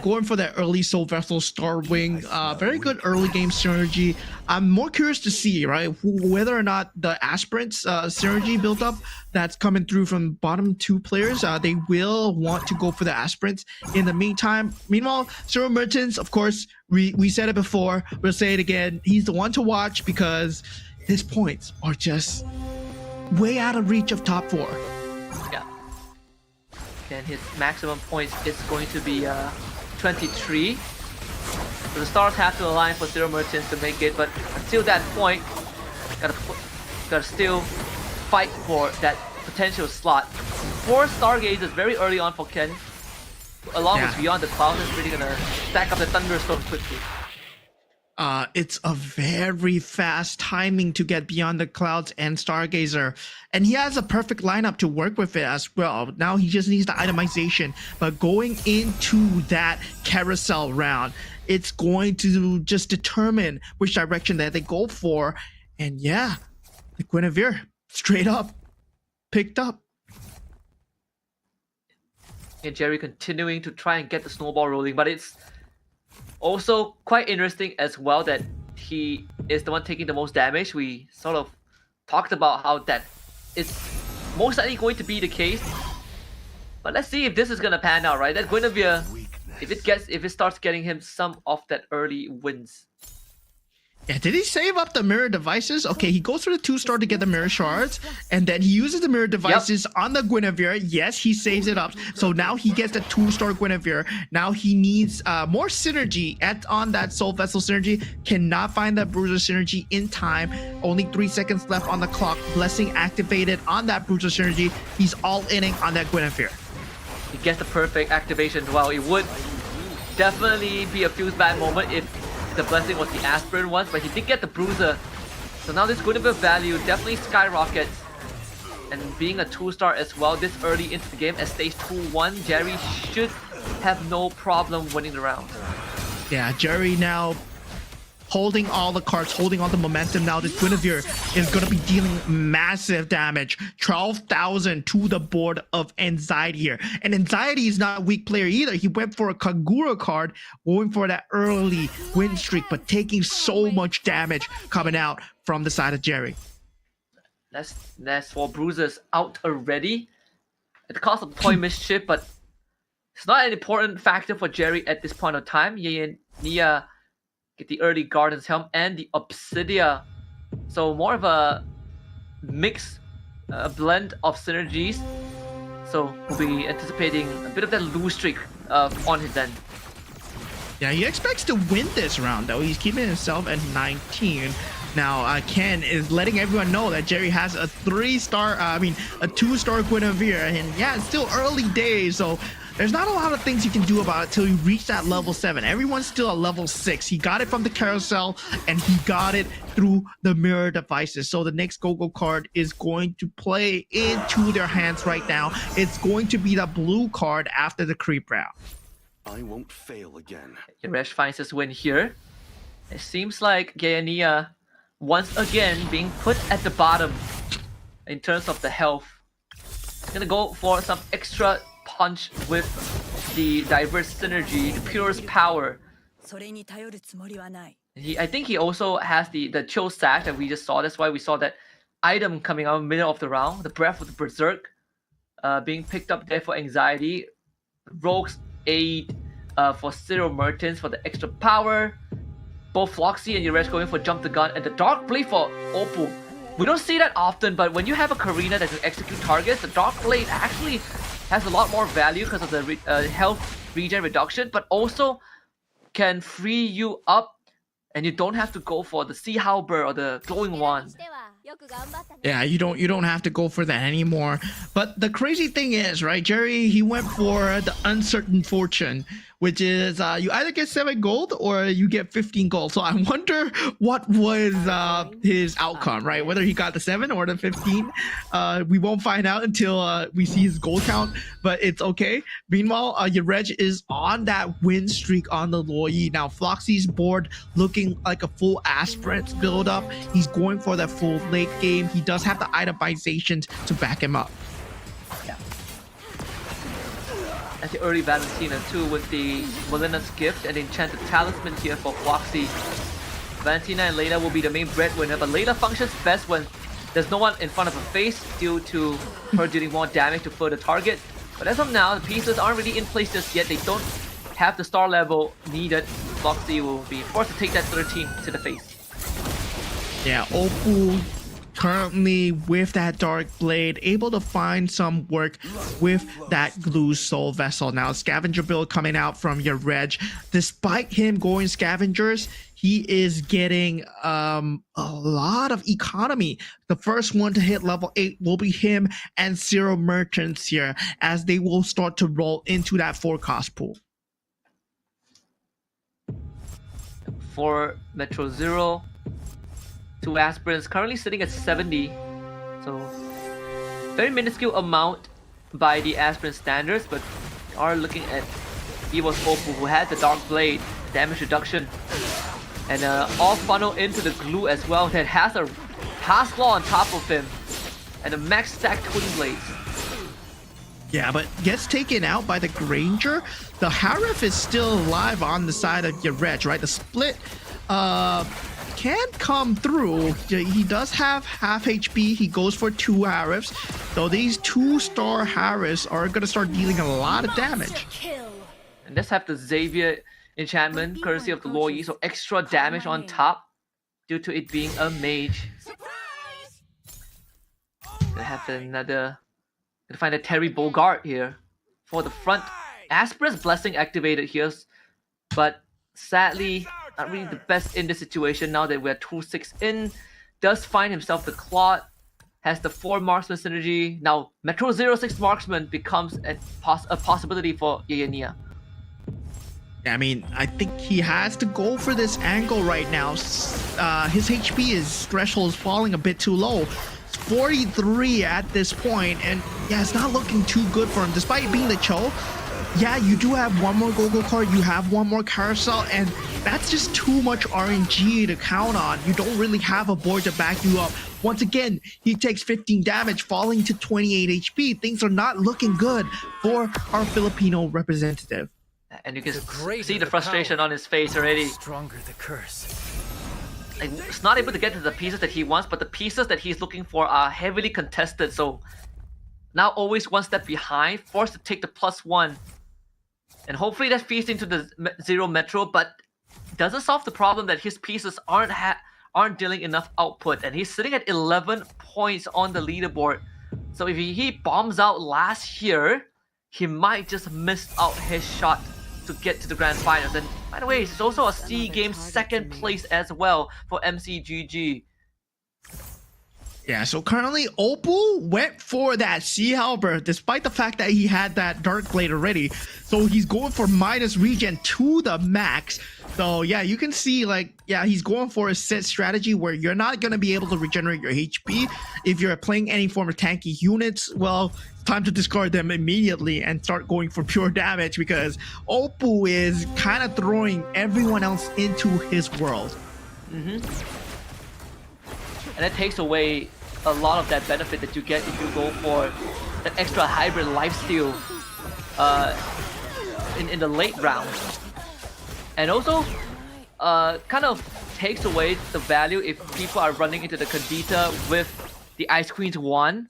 Going for that early Soul Vessel Starwing. Very good early game synergy. I'm more curious to see, right, whether or not the Aspirants synergy built up that's coming through from bottom 2 players, they will want to go for the Aspirants in the meanwhile, Zero Merchants, of course, we said it before, we'll say it again, he's the one to watch because his points are just way out of reach of top 4. Yeah. And his maximum points is going to be 23. So the stars have to align for Zero Merchants to make it, but until that point, gotta still fight for that potential slot. 4 Stargazers very early on for Ken, along with Beyond the Clouds, is really gonna stack up the Thunderstorm quickly. It's a very fast timing to get Beyond the Clouds and Stargazer, and he has a perfect lineup to work with it as well. Now he just needs the itemization, but going into that carousel round, it's going to just determine which direction that they go for. And yeah, the Guinevere straight up picked up. And Jerry continuing to try and get the snowball rolling, but it's also quite interesting as well that he is the one taking the most damage. We sort of talked about how that is most likely going to be the case. But let's see if this is gonna pan out, right? That Guinevere, if it starts getting him some of that early wins. Yeah, did he save up the mirror devices? Okay, he goes for the 2-star to get the mirror shards, and then he uses the mirror devices on the Guinevere. Yes, he saves it up. So now he gets the 2-star Guinevere. Now he needs more synergy on that Soul Vessel synergy. Cannot find that Bruiser synergy in time. Only 3 seconds left on the clock. Blessing activated on that Bruiser synergy. He's all inning on that Guinevere. He gets the perfect activation. Well, it would definitely be a fuse bad moment if the blessing was the aspirin one, but he did get the bruiser. So now this Guinevere value definitely skyrockets. And being a 2-star as well this early into the game at stage 2-1, Jerry should have no problem winning the round. Yeah, Jerry now holding all the cards, holding all the momentum. Now this Guinevere is going to be dealing massive damage. 12,000 to the board of Anxiety here. And Anxiety is not a weak player either. He went for a Kagura card, going for that early win streak, but taking so much damage coming out from the side of Jerry. That's 4 bruisers out already at the cost of point mischief, but it's not an important factor for Jerry at this point of time. Nia get the early Garden's Helm and the Obsidia. So more of a mix, a blend of synergies. So we'll be anticipating a bit of that lose streak on his end. Yeah, he expects to win this round though. He's keeping himself at 19. Now, Ken is letting everyone know that Jerry has a 2-star Guinevere. And yeah, it's still early days, so there's not a lot of things you can do about it till you reach that level 7. Everyone's still at level 6. He got it from the carousel, and he got it through the mirror devices. So the next Go-Go card is going to play into their hands right now. It's going to be the blue card after the creep round. I won't fail again. Yaresh finds his win here. It seems like Gaia once again being put at the bottom in terms of the health. He's gonna go for some extra punch with the diverse synergy, the purest power. I think he also has the chill sack that we just saw. That's why we saw that item coming out in the middle of the round, the breath of the berserk being picked up there for Anxiety. Rogue's aid for Zero Mertens for the extra power. Both Floxy and Yaresh going for jump the gun, and the Dark Blade for Oppo. We don't see that often, but when you have a Karina that can execute targets, the Dark Blade actually has a lot more value because of the health regen reduction, but also can free you up, and you don't have to go for the Sea Halberd or the Glowing Wand. Yeah, you don't have to go for that anymore. But the crazy thing is, right, Jerry, he went for the Uncertain Fortune, which is you either get 7 gold or you get 15 gold. So I wonder what was his outcome, right? Whether he got the 7 or the 15. We won't find out until we see his gold count, but it's okay. Meanwhile, Yarej is on that win streak on the Loi. Now, Floxy's board looking like a full aspirant build up. He's going for that full late game. He does have the itemizations to back him up. At the early Valentina too, with the Molina's Gift and Enchanted Talisman here for Floxy. Valentina and Layla will be the main breadwinner, but Layla functions best when there's no one in front of her face due to her dealing more damage to further target. But as of now, the pieces aren't really in place just yet. They don't have the star level needed. Floxy will be forced to take that 13 to the face. Yeah, Oppo currently with that Dark Blade, able to find some work with that Glue Soul Vessel. Now, Scavenger build coming out from your Reg. Despite him going Scavengers, he is getting a lot of economy. The first one to hit level 8 will be him and Zero Merchants here, as they will start to roll into that 4-cost pool. For Metro Zero, 2 aspirants currently sitting at 70, so very minuscule amount by the aspirant standards, but we are looking at Evo's Oppo, who had the Dark Blade damage reduction, and all funnel into the glue as well, that has a Pass Claw on top of him and a max stack Twin Blades. Yeah, but gets taken out by the Granger. The Harif is still alive on the side of Yarej, right? The split can come through. He does have half HP. He goes for 2 Harifs. So these 2-star Harifs are going to start dealing a lot of damage. And let's have the Xavier enchantment, courtesy of the Loi, so extra damage on top. due to it being a mage. Gonna have another. Gonna find a Terry Bogart here for the front. Asper's Blessing activated here, but sadly, not really the best in this situation now that we're 2-6 in. Does find himself the Claw, has the 4 marksman synergy. Now, Metro 06 marksman becomes a possibility for Yayania. I mean, I think he has to go for this angle right now. His HP, his threshold is falling a bit too low. 43 at this point, and yeah, it's not looking too good for him. Despite being the Cho, yeah, you do have one more Go-Go card, you have one more Carousel, and that's just too much RNG to count on. You don't really have a board to back you up. Once again, he takes 15 damage, falling to 28 HP. Things are not looking good for our Filipino representative. And you can greater see the the frustration power, on his face already. Stronger the curse. Like, he's not able to get to the pieces that he wants, but the pieces that he's looking for are heavily contested. So now always one step behind, forced to take the +1. And hopefully that feeds into the 0 Metro, but doesn't solve the problem that his pieces aren't dealing enough output. And he's sitting at 11 points on the leaderboard. So if he bombs out last year, he might just miss out his shot to get to the grand finals. And by the way, it's also a C game 2nd place as well for MCGG. Yeah, so currently Opal went for that Sea Halberd despite the fact that he had that Dark Blade already. So he's going for minus regen to the max. So yeah, you can see like, yeah, he's going for a set strategy where you're not going to be able to regenerate your HP. If you're playing any form of tanky units, well, it's time to discard them immediately and start going for pure damage because Opal is kind of throwing everyone else into his world. And it takes away a lot of that benefit that you get if you go for that extra hybrid lifesteal in the late round. And also kind of takes away the value if people are running into the Condita with the Ice Queen's 1.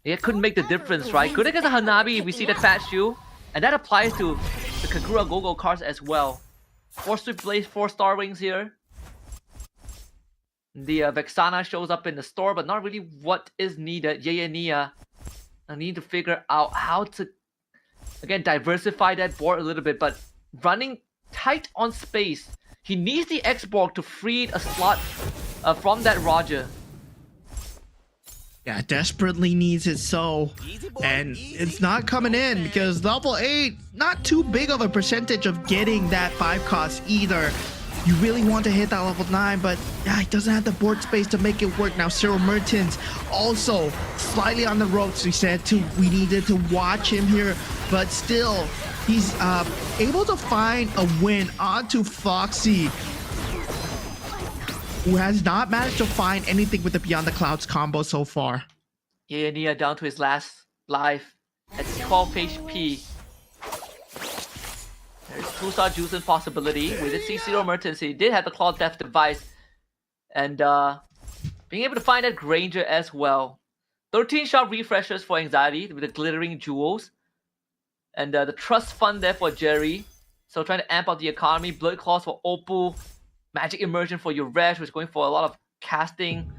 It couldn't make the difference, right? Good against a Hanabi if we see that Fat Shoe. And that applies to the Kagura Go-Go cards as well. 4 Swift Blaze, 4 Star Wings here. The Vexana shows up in the store, but not really what is needed. Yayania need to figure out how to, again, diversify that board a little bit, but running tight on space. He needs the X-Borg to free a slot from that Roger. Yeah, desperately needs it so. And it's not coming in because level 8, not too big of a percentage of getting that 5 cost either. You really want to hit that level 9, but yeah, he doesn't have the board space to make it work. Now, Cyril Mertens also slightly on the ropes. We needed to watch him here, but still, he's able to find a win onto Foxy, who has not managed to find anything with the Beyond the Clouds combo so far. Yayania down to his last life at 12 HP. There's 2-star Juicing possibility. We did see Cyril Mertens. He did have the Claw Death device. And being able to find that Granger as well. 13-shot refreshers for Anxiety with the Glittering Jewels. And the Trust Fund there for Jerry. So trying to amp up the economy. Blood Claws for Opal. Magic Immersion for Yuresh, who's going for a lot of casting.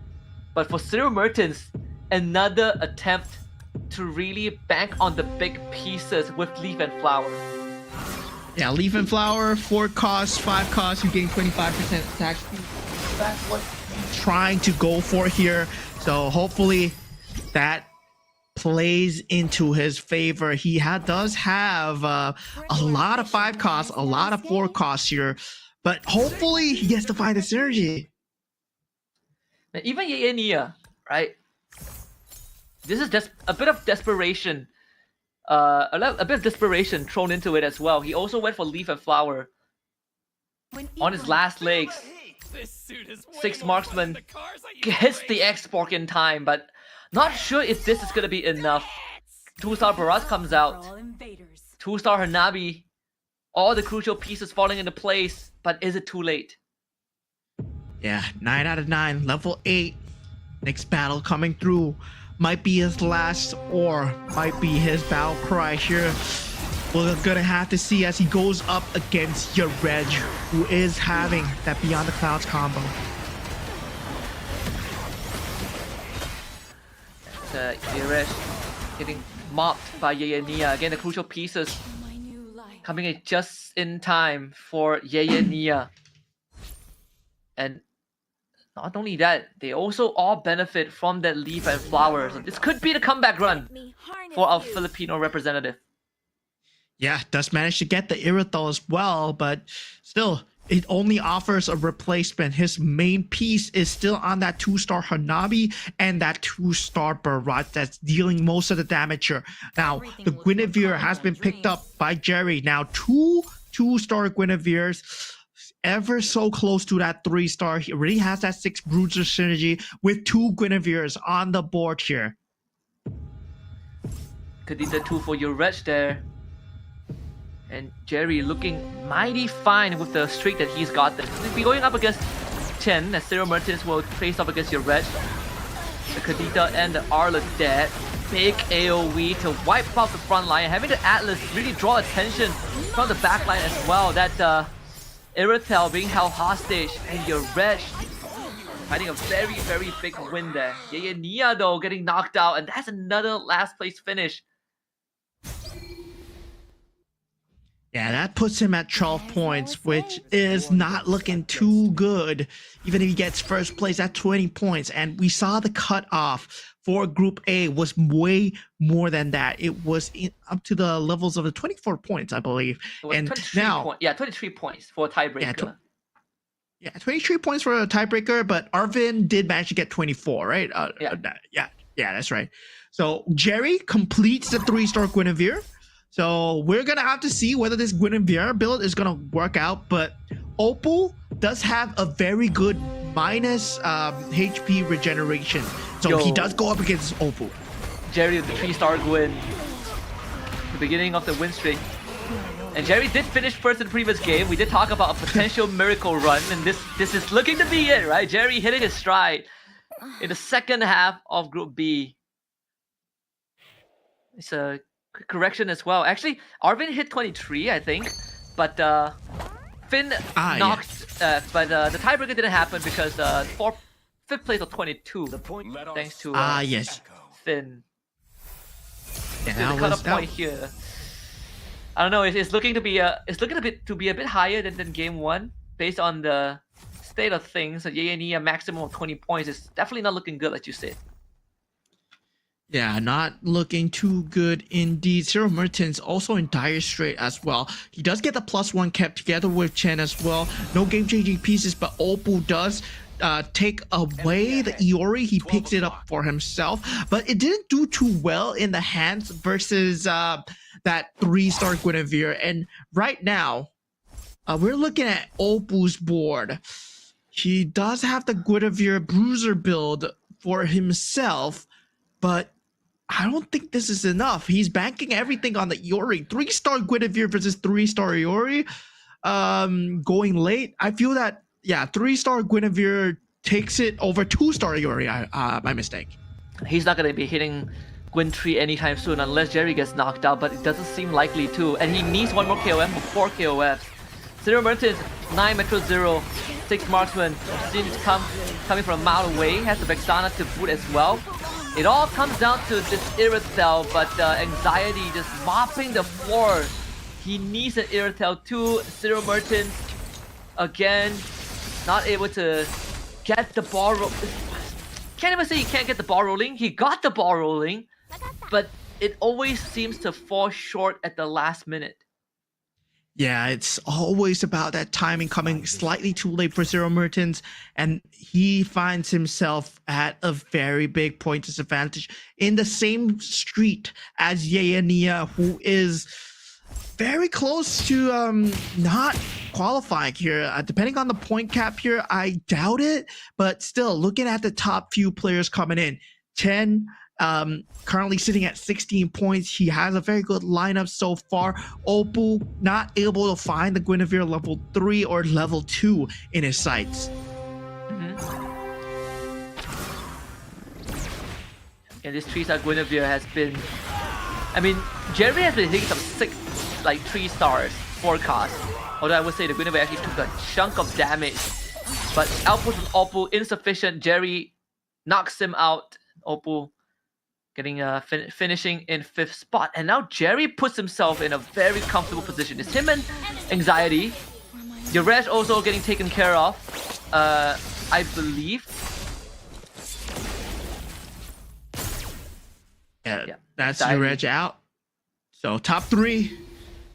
But for Cyril Mertens, another attempt to really bank on the big pieces with Leaf and Flower. Yeah, Leaf and Flower, 4 costs, 5 costs, you gain 25% attack speed. That's what he's trying to go for here. So hopefully that plays into his favor. He does have a lot of 5 costs, a lot of 4 costs here, but hopefully he gets to find the synergy. And even Yayania, right? This is just a bit of desperation. A bit of desperation thrown into it as well. He also went for Leaf and Flower on his last legs. 6 Marksman hits the X-Borg in time, but not sure if this is gonna be enough. 2-star Barras comes out. 2-star Hanabi. All the crucial pieces falling into place, but is it too late? Yeah, 9 out of 9, level 8. Next battle coming through. Might be his last or might be his battle cry here. We're gonna have to see as he goes up against Yarej, who is having that Beyond the Clouds combo. Iresh getting mopped by Nia. Again, the crucial pieces My new life. coming in just in time for Nia. And not only that, they also all benefit from that leaf and flower. So this could be the comeback run Me harness for our you. Filipino representative. Yeah, does manage to get the Irithel as well, but still, it only offers a replacement. His main piece is still on that 2-star Hanabi and that 2-star Barrage that's dealing most of the damage here. Now, the Guinevere has been picked up by Jerry. Now, two 2-star Guineveres, ever so close to that 3-star. He already has that 6 Bruiser synergy with 2 Guineveres on the board here. Kadita 2 for your Reg there. And Jerry looking mighty fine with the streak that he's got there. He'll be going up against Chen, as Zero Mertens will face off against your Reg. The Kadita and the Arla dead. Big AoE to wipe out the front line. Having the Atlas really draw attention from the back line as well. That Irithel being held hostage. And your Reg finding a very, very big win there. Nia though getting knocked out. And that's another last place finish. Yeah, that puts him at 12 points, which is not looking too good. Even if he gets first place at 20 points. And we saw the cutoff for Group A was way more than that. It was up to the levels of the 24 points, I believe. And now, 23 points for a tiebreaker. Yeah, 23 points for a tiebreaker, but Arvin did manage to get 24, right? Yeah, that's right. So Jerry completes the 3-star Guinevere. So we're going to have to see whether this Guinevere build is going to work out. But Opal does have a very good minus HP regeneration. So he does go up against Opal. Jerry with the 3-star Gwyn. The beginning of the win streak. And Jerry did finish first in the previous game. We did talk about a potential miracle run. And this is looking to be it, right? Jerry hitting his stride in the second half of Group B. It's a correction as well. Actually, Arvin hit 23, I think, but Finn knocked. But the tiebreaker didn't happen because 5th place of 22, thanks to yes, Finn. Yeah, So the cutoff point here. I don't know. It's looking to be a bit higher than game 1 based on the state of things. So Nia maximum of 20 points is definitely not looking good, like you said. Yeah, not looking too good indeed. Zero Mertens also in dire strait as well. He does get the +1 kept together with Chen as well. No game-changing pieces, but Opal does take away the Iori. He picks it up for himself, but it didn't do too well in the hands versus that 3-star Guinevere. And right now, we're looking at Opal's board. He does have the Guinevere Bruiser build for himself, but I don't think this is enough. He's banking everything on the Iori. 3-star Guinevere versus 3-star Iori. Going late. I feel that, 3-star Guinevere takes it over 2-star Iori. My mistake. He's not going to be hitting Gwyn 3 anytime soon unless Jerry gets knocked out, but it doesn't seem likely to. And he needs one more KOM for 4 KOFs. Zero Mertens, 9 Metro 0, 6 Marksman. Since coming from a mile away, has the Vexana to boot as well. It all comes down to this Irithel, but Anxiety just mopping the floor. He needs an Irithel too. Zero Mertens, again, not able to get the ball rolling. Can't even say he can't get the ball rolling. He got the ball rolling, but it always seems to fall short at the last minute. Yeah, it's always about that timing coming slightly too late for Zero Mertens, and he finds himself at a very big point disadvantage in the same street as Nia, who is very close to not qualifying here. Depending on the point cap here, I doubt it, but still, looking at the top few players coming in, Chen, currently sitting at 16 points. He has a very good lineup so far. Opal not able to find the Guinevere level 3 or level 2 in his sights. And this 3-star Guinevere has been... I mean, Jerry has been hitting some 3 stars forecast. Although I would say the Guinevere actually took a chunk of damage. But output from Opal insufficient. Jerry knocks him out. Opal getting finishing in 5th spot. And now Jerry puts himself in a very comfortable position. It's him and Anxiety. Yurej also getting taken care of, I believe. Yeah, Yeah, that's Anxiety. Yurej out. So top 3.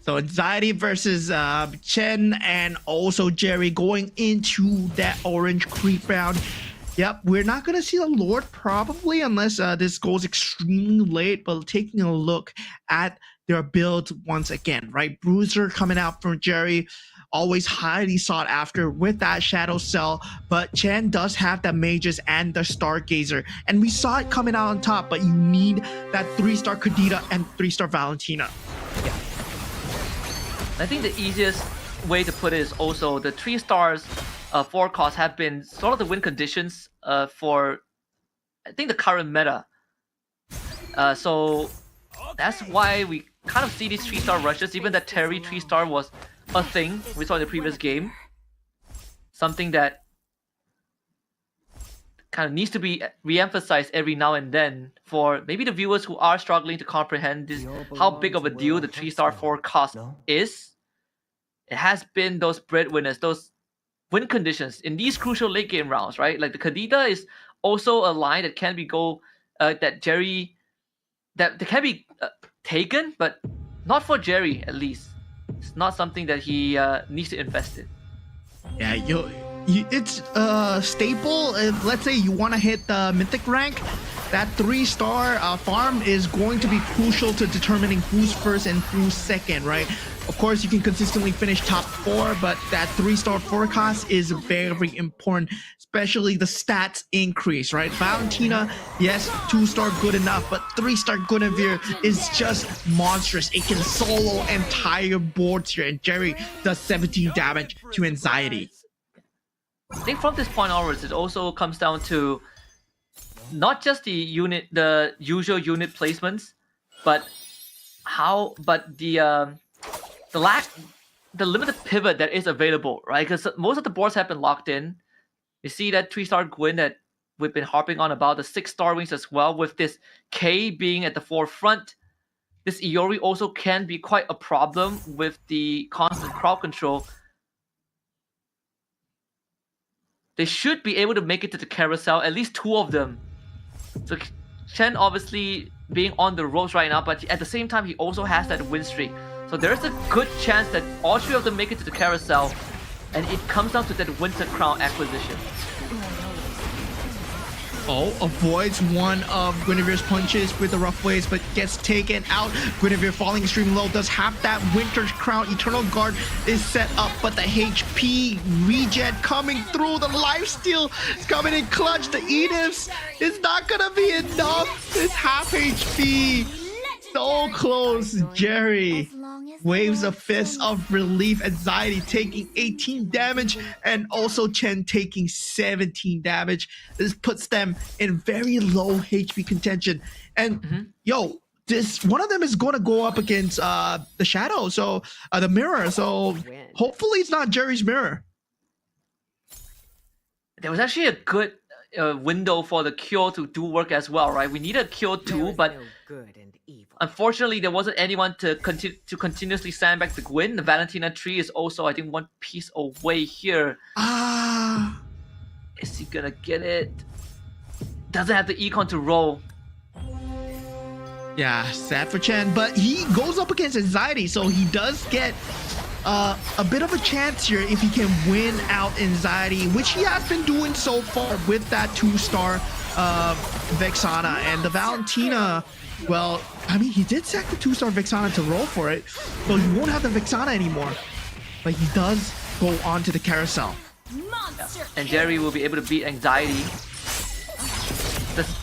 So Anxiety versus Chen and also Jerry going into that orange creep round. Yep, we're not going to see the Lord probably unless this goes extremely late, but taking a look at their build once again, right? Bruiser coming out from Jerry, always highly sought after with that Shadow Cell, but Chen does have the Mages and the Stargazer, and we saw it coming out on top, but you need that 3-star Kadita and 3-star Valentina. I think the easiest way to put it is also the 3 stars forecast have been sort of the win conditions for, I think, the current meta. So that's why we kind of see these 3-star rushes. Even that Terry 3-star was a thing we saw in the previous game. Something that kind of needs to be re-emphasized every now and then for maybe the viewers who are struggling to comprehend this, how big of a deal the 3-star forecast is. It has been those breadwinners, those win conditions in these crucial late game rounds, right? Like the Kadita is also a line that can be that Jerry, that can be taken, but not for Jerry at least. It's not something that he needs to invest in. Yeah, it's staple. If, let's say you want to hit the mythic rank, that 3-star farm is going to be crucial to determining who's first and who's second, right? Of course, you can consistently finish top 4, but that 3-star forecast is very important, especially the stats increase, right? Valentina, yes, 2-star good enough, but 3-star Guinevere is just monstrous. It can solo entire boards here, and Jerry does 17 damage to Anxiety. I think from this point onwards, it also comes down to not just the usual unit placements, but the limited pivot that is available, right? Because most of the boards have been locked in. You see that 3-star Gwyn that we've been harping on about, the 6-star wings as well, with this K being at the forefront. This Iori also can be quite a problem with the constant crowd control. They should be able to make it to the carousel, at least 2 of them. So Chen obviously being on the ropes right now, but at the same time, he also has that win streak. So there's a good chance that all 3 of them make it to the carousel, and it comes down to that Winter Crown acquisition. Oh, avoids one of Guinevere's punches with the rough waves, but gets taken out. Guinevere falling extremely low, does have that Winter's Crown. Eternal Guard is set up, but the HP regen coming through. The lifesteal is coming in clutch. The Ediths is not gonna be enough. It's half HP. So close, Jerry. Waves a fist of relief. Anxiety taking 18 damage, and also Chen taking 17 damage. This puts them in very low HP contention. And yo, this one of them is going to go up against the Shadow, so the Mirror. So hopefully it's not Jerry's Mirror. There was actually a good window for the Cure to do work as well, right? We need a Cure too, but unfortunately, there wasn't anyone to continuously sandbag the Gwyn. The Valentina tree is also, I think, 1 piece away here. Is he gonna get it? Doesn't have the econ to roll. Yeah, sad for Chen, but he goes up against Anxiety, so he does get a bit of a chance here if he can win out Anxiety, which he has been doing so far with that 2-star Vexana. And the Valentina, well, I mean, he did sack the 2-star Vexana to roll for it, so he won't have the Vexana anymore. But he does go on to the carousel. Yeah. And Jerry will be able to beat Anxiety. Just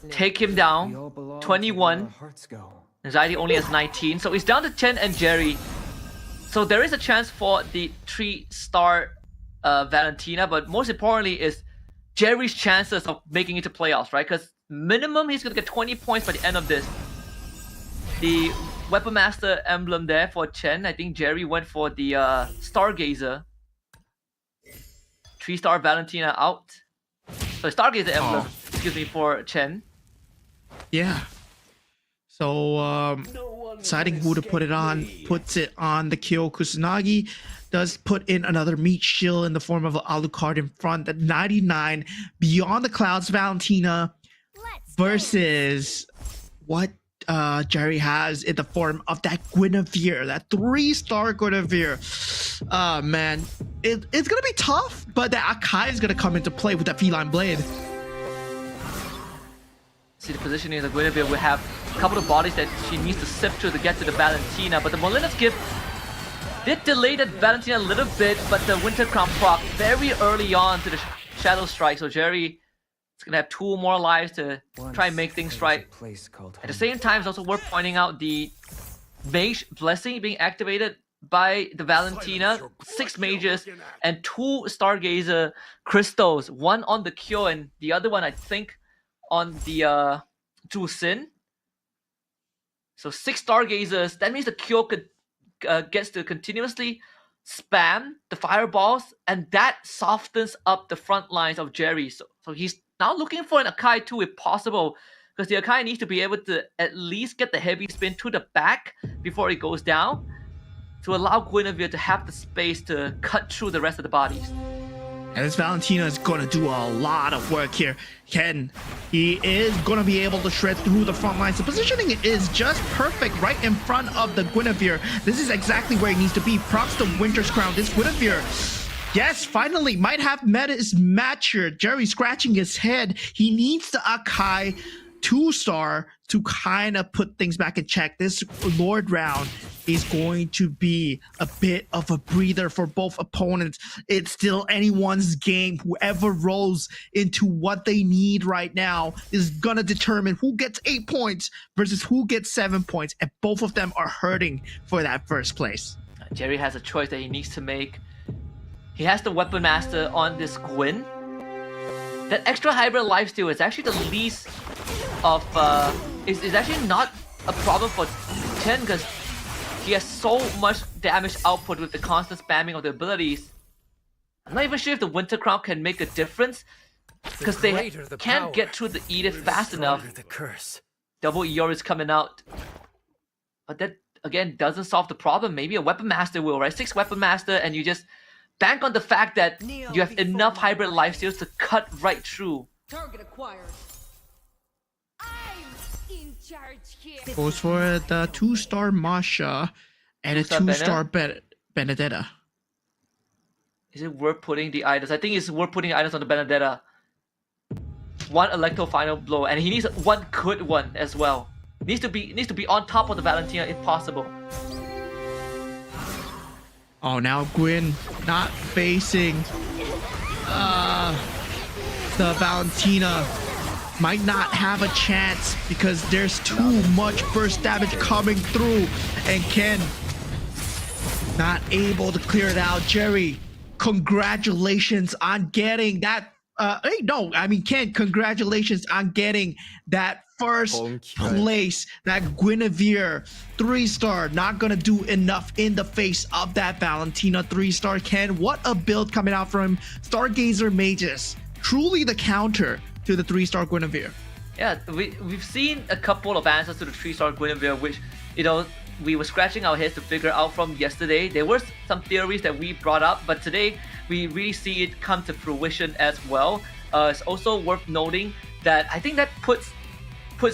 take him down. 21. Anxiety only has 19. So it's down to Chen and Jerry. So there is a chance for the 3-star Valentina, but most importantly is Jerry's chances of making it to playoffs, right? Because minimum he's going to get 20 points by the end of this. The Weapon Master emblem there for Chen. I think Jerry went for the Stargazer. 3-star Valentina out. So Stargazer emblem, excuse me, for Chen. Yeah. So deciding who to put it on, puts it on the Kyo Kusanagi, does put in another meat shield in the form of an Alucard in front at 99. Beyond the Clouds, Valentina versus what Jerry has in the form of that Guinevere, that 3-star Guinevere. Man, it's gonna be tough, but the Akai is gonna come into play with that Feline Blade. See the positioning of the Guinevere. We have a couple of bodies that she needs to sift through to get to the Valentina, but the Molina's gift did delay that Valentina a little bit, but the Winter Crown proc very early on to the Shadow Strike, so Jerry is gonna have 2 more lives to try and make things right. At the same time, it's also worth pointing out the Mage Blessing being activated by the Valentina, 6 mages and 2 Stargazer crystals, one on the Kyo and the other one I think on the Zhu Xin. So 6 Stargazers, that means the Kyo could gets to continuously spam the fireballs, and that softens up the front lines of Jerry. So he's now looking for an Akai too if possible, because the Akai needs to be able to at least get the heavy spin to the back before it goes down to allow Guinevere to have the space to cut through the rest of the bodies. And this Valentina is going to do a lot of work here. Ken, he is going to be able to shred through the front lines. The positioning is just perfect right in front of the Guinevere. This is exactly where he needs to be. Props to Winter's Crown. This Guinevere, yes, finally might have met his matcher. Jerry scratching his head. He needs the Akai 2-star to kind of put things back in check. This Lord round is going to be a bit of a breather for both opponents. It's still anyone's game. Whoever rolls into what they need right now is going to determine who gets 8 points versus who gets 7 points. And both of them are hurting for that first place. Jerry has a choice that he needs to make. He has the Weapon Master on this Gwyn. That extra hybrid lifesteal is actually the least of is actually not a problem for Chen, because he has so much damage output with the constant spamming of the abilities. I'm not even sure if the Winter Crown can make a difference, because they can't get through the Edith fast enough. Double Eeyore is coming out, but that again doesn't solve the problem. Maybe a Weapon Master will, right? 6 Weapon Master, and you just bank on the fact that you have enough hybrid lifesteals to cut right through. Target acquired. in charge here. Goes for the 2-star Masha and a 2-star Benedetta. Is it worth putting the items? I think it's worth putting the items on the Benedetta. 1 Electro Final Blow, and he needs 1 good one as well. Needs to be on top of the Valentina if possible. Oh, now Gwyn not facing the Valentina. Might not have a chance because there's too much burst damage coming through, and Ken not able to clear it out. Jerry, congratulations on getting that. Ken, congratulations on getting that first place. That Guinevere 3-star, not gonna do enough in the face of that Valentina 3-star. Ken, what a build coming out from Stargazer Mages. Truly the counter to the 3-star Guinevere. Yeah, we've seen a couple of answers to the 3-star Guinevere, which, we were scratching our heads to figure out from yesterday. There were some theories that we brought up, but today we really see it come to fruition as well. It's also worth noting that I think that puts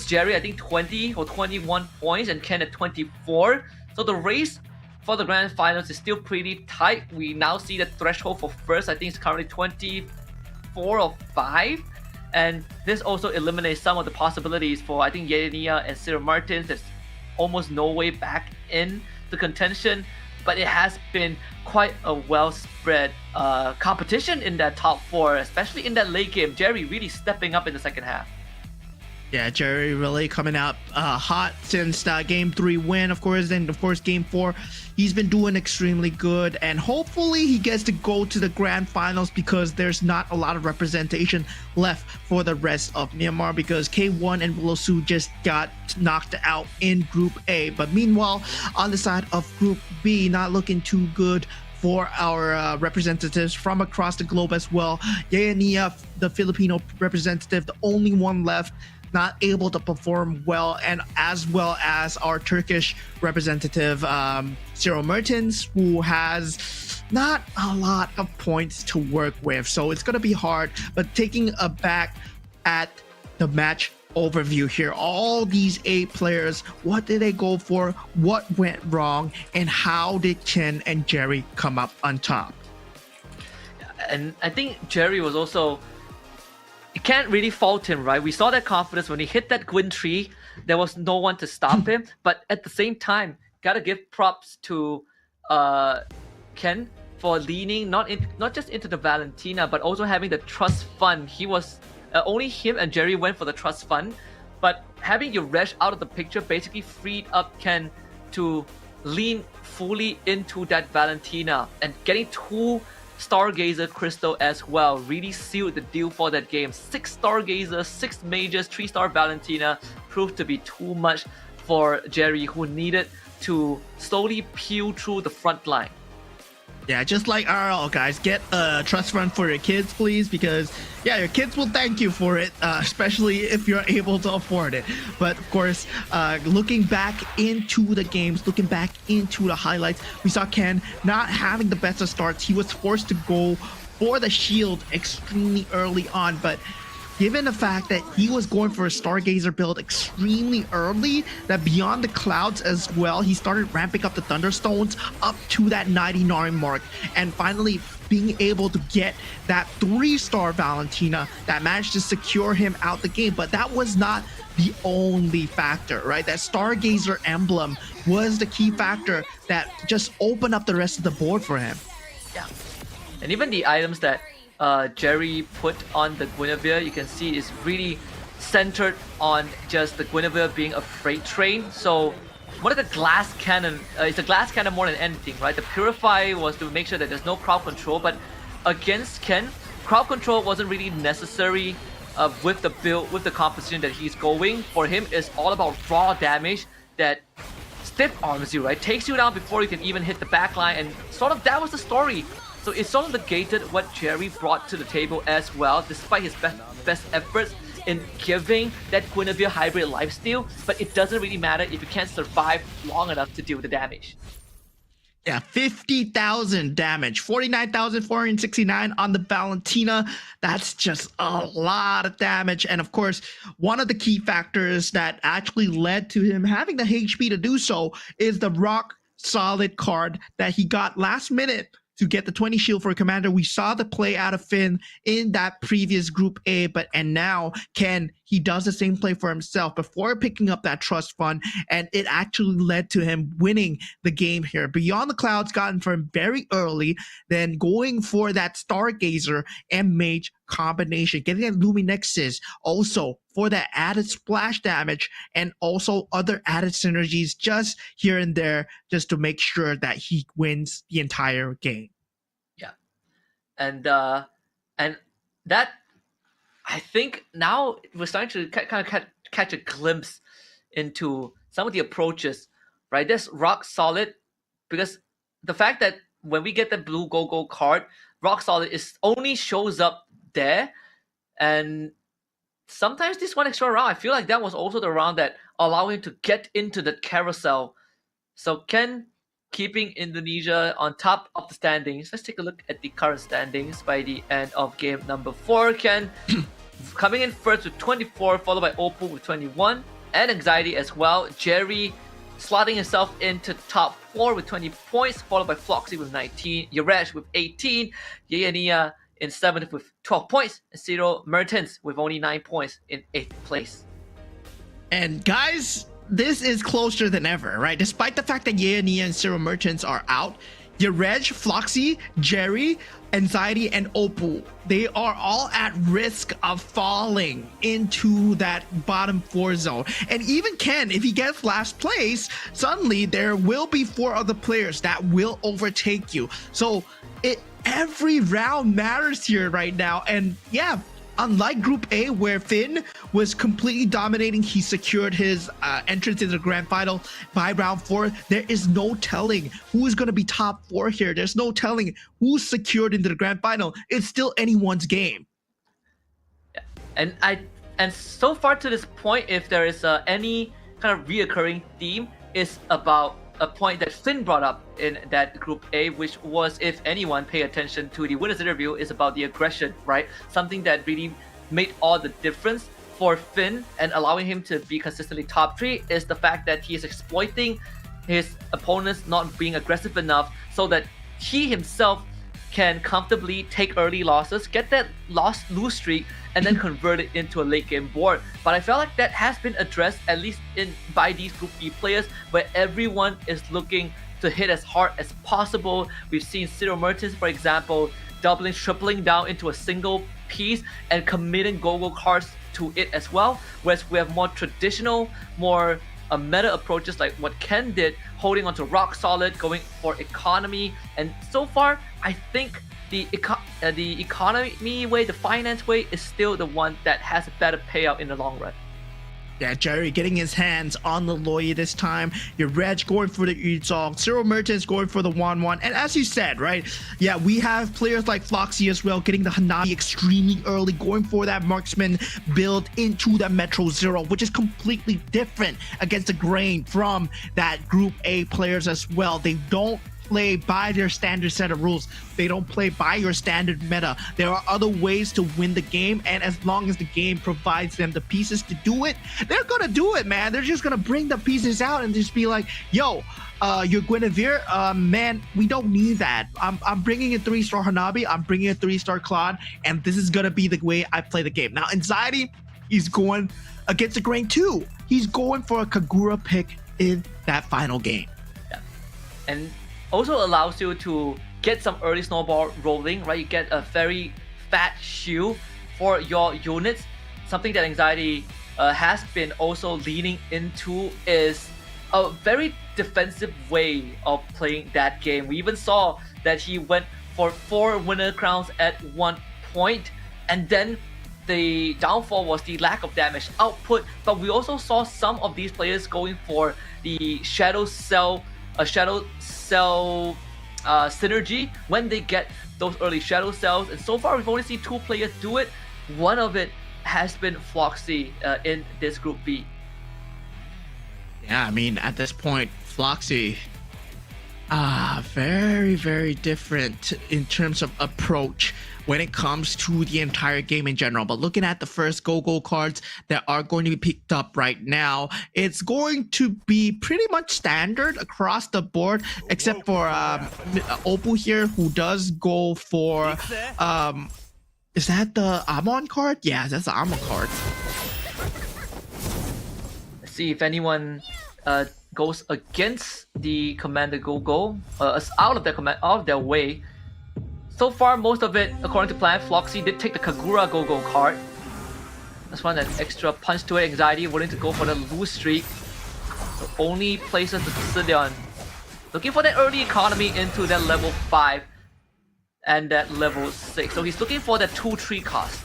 Jerry, I think 20 or 21 points, and Ken at 24. So the race for the grand finals is still pretty tight. We now see the threshold for first, I think it's currently 24 or 5. And this also eliminates some of the possibilities for, I think, Yenia and Sarah Martins. There's almost no way back in the contention, but it has been quite a well-spread competition in that top 4, especially in that late game. Jerry really stepping up in the second half. Yeah, Jerry really coming out hot since game 3 win, of course. And of course, game 4, he's been doing extremely good. And hopefully he gets to go to the grand finals, because there's not a lot of representation left for the rest of Myanmar, because K1 and Willow just got knocked out in Group A. But meanwhile, on the side of Group B, not looking too good for our representatives from across the globe as well. Yenia, the Filipino representative, the only one left not able to perform well, and as well as our Turkish representative, Cyril Mertens, who has not a lot of points to work with. So it's going to be hard, but taking a back at the match overview here, all these 8 players, what did they go for, what went wrong, and how did Ken and Jerry come up on top? And I think Jerry was also, you can't really fault him, right? We saw that confidence when he hit that Gwyn tree. There was no one to stop him. But at the same time, gotta give props to Ken for leaning not just into the Valentina, but also having the trust fund. He was only him and Jerry went for the trust fund, but having your Resh out of the picture basically freed up Ken to lean fully into that Valentina, and getting 2 Stargazer Crystal as well really sealed the deal for that game. 6 Stargazer, 6 Mages, 3-star Valentina proved to be too much for Jerry, who needed to slowly peel through the front line. Yeah, just like RL, guys, get a trust fund for your kids, please, because yeah, your kids will thank you for it, especially if you're able to afford it. But of course, looking back into the games, looking back into the highlights, we saw Ken not having the best of starts. He was forced to go for the shield extremely early on, but given the fact that he was going for a Stargazer build extremely early, that beyond the clouds as well, he started ramping up the Thunderstones up to that 99 mark, and finally being able to get that 3-star Valentina that managed to secure him out the game. But that was not the only factor, right? That Stargazer emblem was the key factor that just opened up the rest of the board for him. Yeah, and even the items that Jerry put on the Guinevere, you can see is really centered on just the Guinevere being a freight train. So one of the glass cannon, it's a glass cannon more than anything, right? The Purify was to make sure that there's no crowd control, but against Ken, crowd control wasn't really necessary with the build, with the composition that he's going. For him, it's all about raw damage that stiff arms you, right? Takes you down before you can even hit the backline, and sort of that was the story. So it sort of negated what Jerry brought to the table as well, despite his best efforts in giving that Guinevere hybrid lifesteal. But it doesn't really matter if you can't survive long enough to deal with the damage. Yeah, 50,000 damage, 49,469 on the Valentina. That's just a lot of damage. And of course, one of the key factors that actually led to him having the HP to do so is the rock solid card that he got last minute to get the 20 shield for a commander. We saw the play out of Finn in that previous group A, and now Ken, he does the same play for himself before picking up that trust fund, and it actually led to him winning the game here. Beyond the Clouds gotten for him very early, then going for that Stargazer and Mage combination, getting that Luminexus also for that added splash damage, and also other added synergies just here and there, just to make sure that he wins the entire game. Yeah, and that, I think now we're starting to kind of catch a glimpse into some of the approaches, right? That's rock solid, because the fact that when we get the blue go card, rock solid is only shows up there, and sometimes this one extra round, I feel like that was also the round that allowed him to get into the carousel. So Ken keeping Indonesia on top of the standings. Let's take a look at the current standings by the end of game number 4. Ken coming in first with 24, followed by Opal with 21, and Anxiety as well. Jerry slotting himself into top 4 with 20 points, followed by Floxy with 19, Yaresh with 18, Yenia in 7th with 12 points, and Cyril Mertens with only 9 points in 8th place. And guys, this is closer than ever, right? Despite the fact that Yenia and Cyril Mertens are out, Yarej, Floxy, Jerry, Anxiety, and Opal, they are all at risk of falling into that bottom 4 zone. And even Ken, if he gets last place, suddenly there will be 4 other players that will overtake you. So every round matters here right now. And yeah, unlike Group A, where Finn was completely dominating, he secured his entrance into the grand final by round 4. There is no telling who's going to be top 4 here. There's no telling who's secured into the grand final. It's still anyone's game. Yeah. And I And so far to this point, if there is any kind of reoccurring theme, is about a point that Finn brought up in that Group A, which was, if anyone pay attention to the winner's interview, is about the aggression, right? Something that really made all the difference for Finn and allowing him to be consistently top 3 is the fact that he is exploiting his opponents not being aggressive enough so that he himself can comfortably take early losses, get that lose streak, and then convert it into a late game board. But I felt like that has been addressed, at least by these Group B players, where everyone is looking to hit as hard as possible. We've seen Zero Merchants, for example, doubling, tripling down into a single piece and committing go-go cards to it as well. Whereas we have more traditional, more meta approaches like what Ken did, holding onto rock solid, going for economy. And so far, I think the economy way, the finance way, is still the one that has a better payout in the long run. Yeah, Jerry getting his hands on the Loyi this time. Your Reg going for the Yuzong. Zero Merchants going for the 1-1. And as you said, right? Yeah, we have players like Floxy as well getting the Hanabi extremely early, going for that marksman build into the Metro Zero, which is completely different against the grain from that Group A players as well. They don't play by their standard set of rules. They don't play by your standard meta. There are other ways to win the game, and as long as the game provides them the pieces to do it, they're gonna do it, man. They're just gonna bring the pieces out and just be like, yo, your Guinevere, man, we don't need that. I'm bringing a 3-star Hanabi, I'm bringing a 3-star Claude, and this is gonna be the way I play the game. Now, Anxiety, he's going against the grain too. He's going for a Kagura pick in that final game. Yeah. And also allows you to get some early snowball rolling, right? You get a very fat shield for your units. Something that Anxiety has been also leaning into is a very defensive way of playing that game. We even saw that he went for 4 winner crowns at one point, and then the downfall was the lack of damage output. But we also saw some of these players going for the Shadow Cell synergy when they get those early Shadow Cells. And so far we've only seen 2 players do it. One of it has been Floxy in this Group B. Yeah, I mean, at this point, Floxy, very, very different in terms of approach when it comes to the entire game in general. But looking at the first go-go cards that are going to be picked up right now, it's going to be pretty much standard across the board, except for Oppo here, who does go for, is that the Amon card? Yeah, that's the Amon card. Let's see if anyone goes against the Commander Go-Go, out of their way. So far, most of it, according to plan, Floxy did take the Kagura Go-Go card. That's one, an extra punch to it. Anxiety willing to go for the lose streak. So only places the Sicilian. Looking for that early economy into that level 5 and that level 6. So he's looking for that 2-3 cost.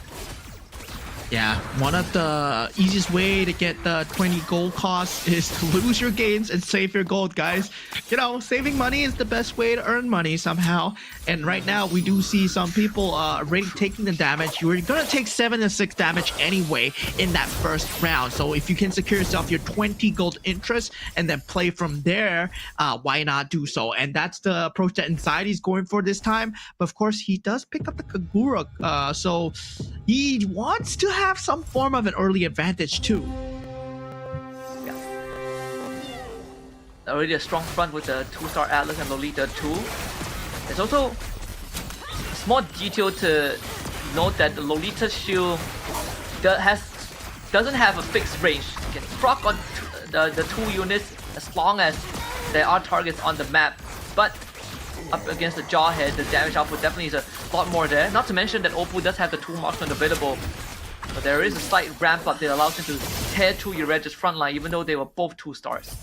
Yeah, one of the easiest way to get the 20 gold cost is to lose your games and save your gold, guys. You know, saving money is the best way to earn money somehow. And right now, we do see some people already taking the damage. You're gonna take 7 and 6 damage anyway in that first round. So if you can secure yourself your 20 gold interest and then play from there, why not do so? And that's the approach that Anxiety is going for this time. But of course, he does pick up the Kagura, so he wants to have some form of an early advantage too. Yeah. Already a strong front with the 2-star Atlas and Lolita too. There's also a small detail to note that the Lolita shield doesn't have a fixed range. You can proc on the 2 units as long as there are targets on the map. But up against the Jawhead, the damage output definitely is a lot more there. Not to mention that Oppo does have the 2 marksmen available. But there is a slight ramp up that allows him to tear through your Regis frontline, even though they were both 2 stars.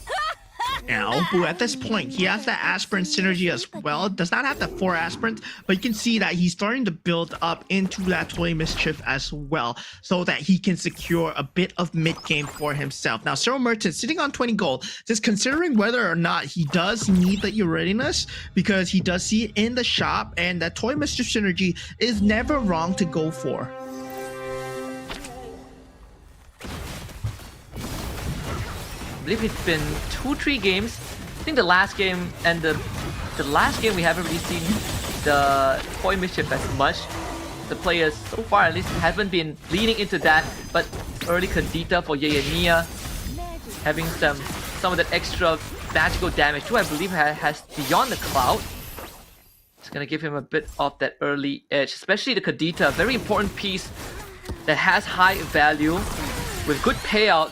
Yeah, Oppo at this point, he has that aspirant synergy as well. Does not have the 4 aspirants, but you can see that he's starting to build up into that Toy Mischief as well, so that he can secure a bit of mid-game for himself. Now, Zero Merchant sitting on 20 gold, just considering whether or not he does need the readiness, because he does see it in the shop, and that Toy Mischief synergy is never wrong to go for. I believe it's been 2-3 games. I think the last game and the last game we haven't really seen the Toy Mischief as much. The players so far at least haven't been leaning into that, but early Kadita for Ye and Nia, having some of that extra magical damage too, I believe has Beyond the Cloud. It's gonna give him a bit of that early edge, especially the Kadita, a very important piece that has high value with good payout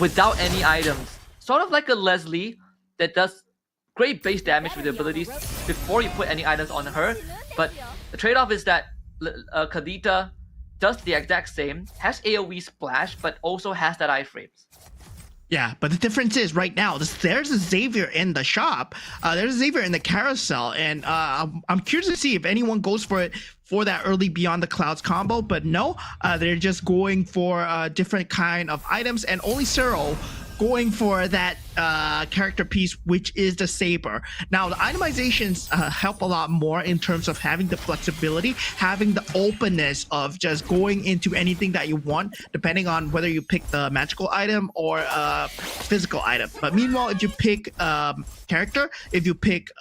without any items. Sort of like a Leslie that does great base damage with the abilities before you put any items on her, but the trade-off is that Kadita does the exact same, has AoE splash, but also has that iframes. Yeah, but the difference is right now, there's a Xavier in the shop, there's a Xavier in the carousel, and I'm curious to see if anyone goes for it for that early Beyond the Clouds combo, but no, they're just going for a different kind of items, and only Cyril going for that character piece, which is the Saber. Now, the itemizations help a lot more in terms of having the flexibility, having the openness of just going into anything that you want, depending on whether you pick the magical item or physical item. But meanwhile, if you pick character, if you pick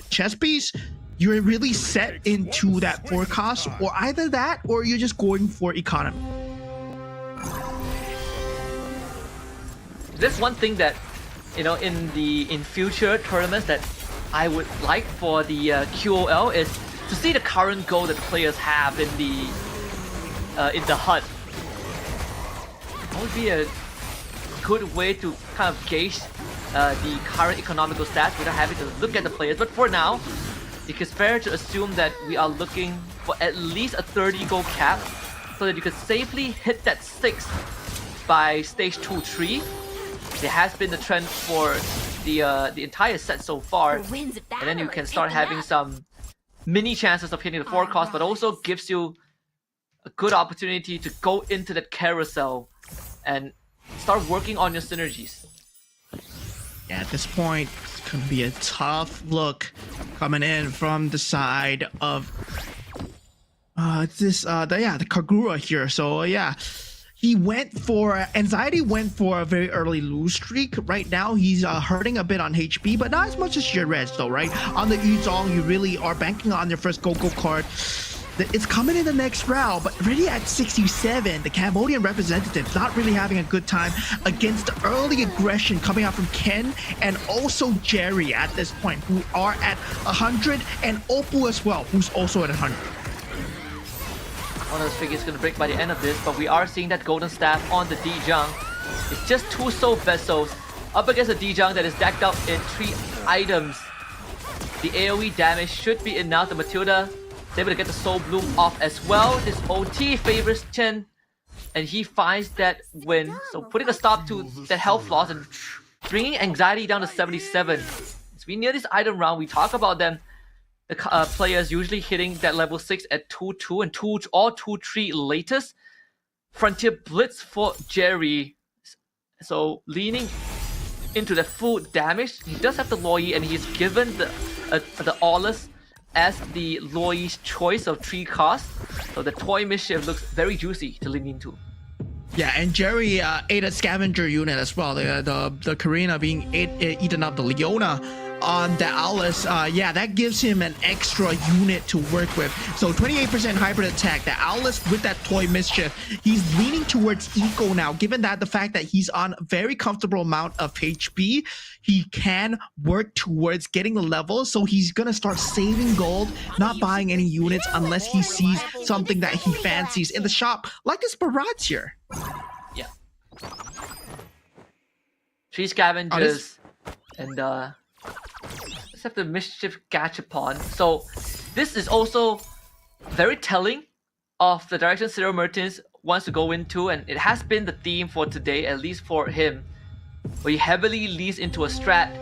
chess piece, you're really set into that forecast, or either that, or you're just going for economy. There's one thing that, you know, in future tournaments that I would like for the QOL is to see the current goal that the players have in the HUD. That would be a good way to kind of gauge the current economical stats without having to look at the players. But for now, it is fair to assume that we are looking for at least a 30 goal cap so that you could safely hit that 6 by stage 2-3. It has been the trend for the entire set so far, and then you can start having some mini chances of hitting the forecast, but also gives you a good opportunity to go into that carousel and start working on your synergies. Yeah, at this point, it's gonna be a tough look coming in from the side of the Kagura here. So yeah. He went for Anxiety, went for a very early lose streak. Right now, he's hurting a bit on HP, but not as much as Jerez though, right? On the Yuzong, you really are banking on your first Go-Go card. It's coming in the next round, but already at 67, the Cambodian representative not really having a good time against the early aggression coming out from Ken and also Jerry at this point, who are at 100, and Opal as well, who's also at 100. One of the streak is going to break by the end of this, but we are seeing that Golden Staff on the Dijang. It's just 2 Soul Vessels up against a Dijang that is decked out in 3 items. The AoE damage should be enough. The Matilda is able to get the Soul Bloom off as well. This OT favors Chen, and he finds that win. So putting a stop to that health loss and bringing Anxiety down to 77. As we near this item round, we talk about them. The players usually hitting that level 6 at 2-2 and 2-3 latest. Frontier Blitz for Jerry. So leaning into the full damage. He does have the Loi, and he's given the Aulus as the Loi's choice of 3 cost. So the Toy Mischief looks very juicy to lean into. Yeah, and Jerry ate a scavenger unit as well. The Karina being eaten up, the Leona on the Aulus, yeah, that gives him an extra unit to work with. So 28% hybrid attack. The Aulus with that Toy Mischief, he's leaning towards eco now. Given that the fact that he's on a very comfortable amount of HP, he can work towards getting the level. So he's gonna start saving gold, not buying any units unless he sees something that he fancies in the shop, like this Barrage here. Yeah. 3 scavengers and let's have the Mischief Gachapon. So this is also very telling of the direction Cyril Mertens wants to go into, and it has been the theme for today, at least for him, where he heavily leads into a strat.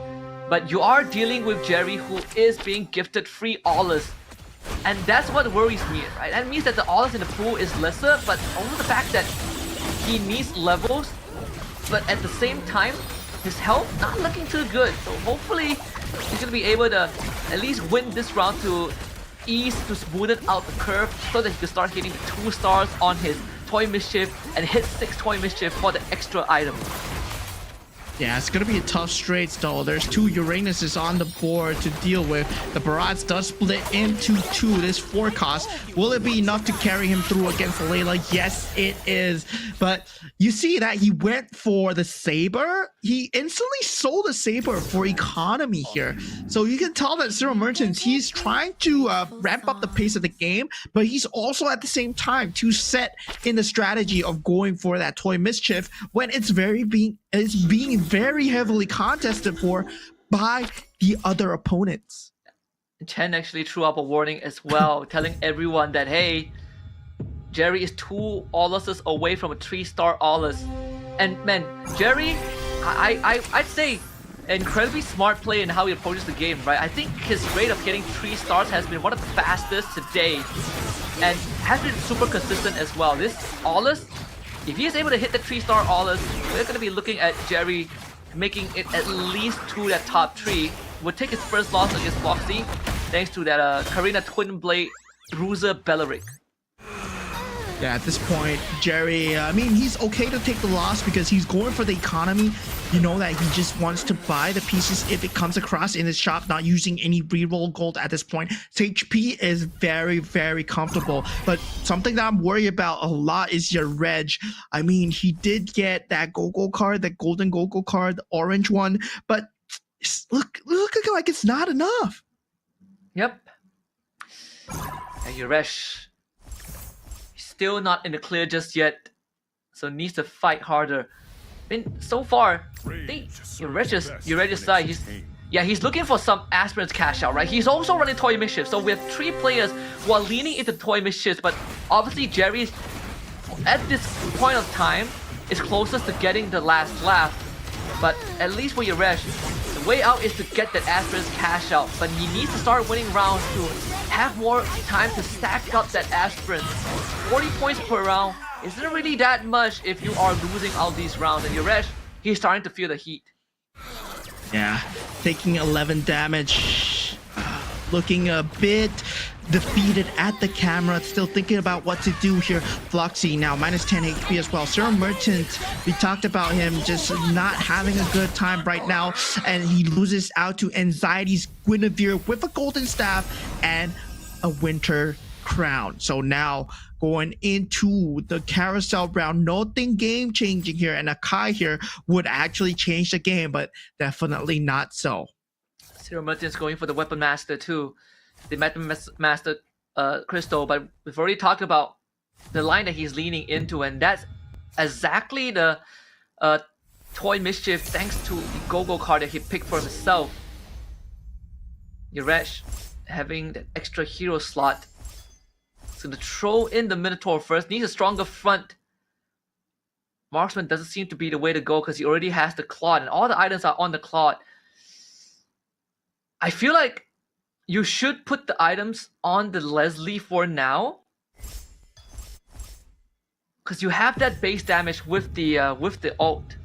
But you are dealing with Jerry, who is being gifted free Aulus, and that's what worries me, right? That means that the Aulus in the pool is lesser, but also the fact that he needs levels, but at the same time, his health not looking too good. So hopefully he's gonna be able to at least win this round to smoothen out the curve so that he can start hitting 2 stars on his Toy Mischief and hit 6 Toy Mischief for the extra item. Yeah, it's gonna be a tough straight though. There's 2 Uranuses on the board to deal with. The Barats does split into 2. This 4 cost. Will it be enough to carry him through against Layla? Yes, it is. But you see that he went for the Saber. He instantly sold the Saber for economy here. So you can tell that Zero Merchants, he's trying to ramp up the pace of the game, but he's also at the same time to set in the strategy of going for that toy mischief when it's being very heavily contested for by the other opponents. Chen actually threw up a warning as well, telling everyone that, hey, Jerry is 2 Auluses away from a 3-star Aulus. And man, Jerry, I'd say incredibly smart play in how he approaches the game, right? I think his rate of getting 3 stars has been one of the fastest today and has been super consistent as well. This Aulus, if he is able to hit the 3-star Aulus, we're going to be looking at Jerry making it at least to that top 3. Would take his first loss against Foxy, thanks to that Karina Twin Blade Bruiser Belleric. Yeah, at this point, Jerry, I mean, he's okay to take the loss because he's going for the economy. You know that he just wants to buy the pieces if it comes across in his shop, not using any reroll gold at this point. His HP is very, very comfortable. But something that I'm worried about a lot is your reg. I mean, he did get that Go-Go card, that golden Go-Go card, the orange one, but look like it's not enough. Yep. And Yuresh, still not in the clear just yet, so needs to fight harder. I mean, so far, I think Yurej's side, he's looking for some aspirants cash out, right? He's also running Toy Mischief, so we have 3 players who are leaning into Toy Mischiefs, but obviously Jerry's, at this point of time, is closest to getting the last laugh. But at least for Yuresh, the way out is to get that aspirants cash out, but he needs to start winning rounds to have more time to stack up that aspirant. 40 points per round isn't really that much if you are losing all these rounds, and Yuresh, he's starting to feel the heat. Yeah, taking 11 damage, looking a bit defeated at the camera, still thinking about what to do here. Floxy now minus 10 HP as well. Zero Merchant, we talked about him just not having a good time right now, and he loses out to Anxiety's Guinevere with a golden staff and a winter crown. So now going into the carousel round, nothing game changing here, and a Kai here would actually change the game, but definitely not so. Zero Merchant's going for the Weapon Master too. The Weapon Master Crystal, but we've already talked about the line that he's leaning into, and that's exactly the Toy Mischief thanks to the Go-Go card that he picked for himself. Yuresh having that extra hero slot. So to throw in the Minotaur first, needs a stronger front. Marksman doesn't seem to be the way to go because he already has the Claw, and all the items are on the Claw. I feel like you should put the items on the Leslie for now, because you have that base damage with the ult.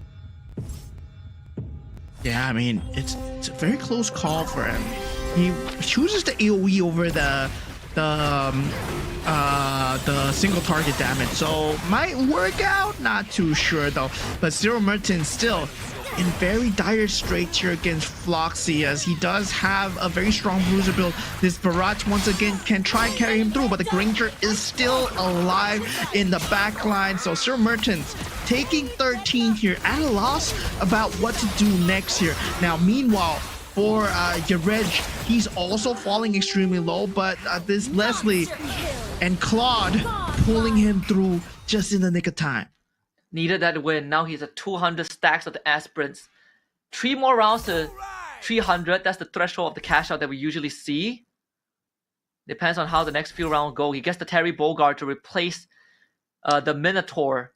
Yeah, I mean, it's a very close call for him. He chooses the AoE over the single target damage, so might work out. Not too sure though. But Zero Merchant still in very dire straits here against Floxy, as he does have a very strong bruiser build. This Barrage once again can try and carry him through, but the Granger is still alive in the back line. So Zero Merchants taking 13 here at a loss about what to do next here. Now meanwhile, for Yarej, he's also falling extremely low, but this Leslie and Claude pulling him through just in the nick of time. Needed that win. Now he's at 200 stacks of the aspirants. 3 more rounds to 300. That's the threshold of the cash out that we usually see. Depends on how the next few rounds go. He gets the Terry Bogard to replace the Minotaur.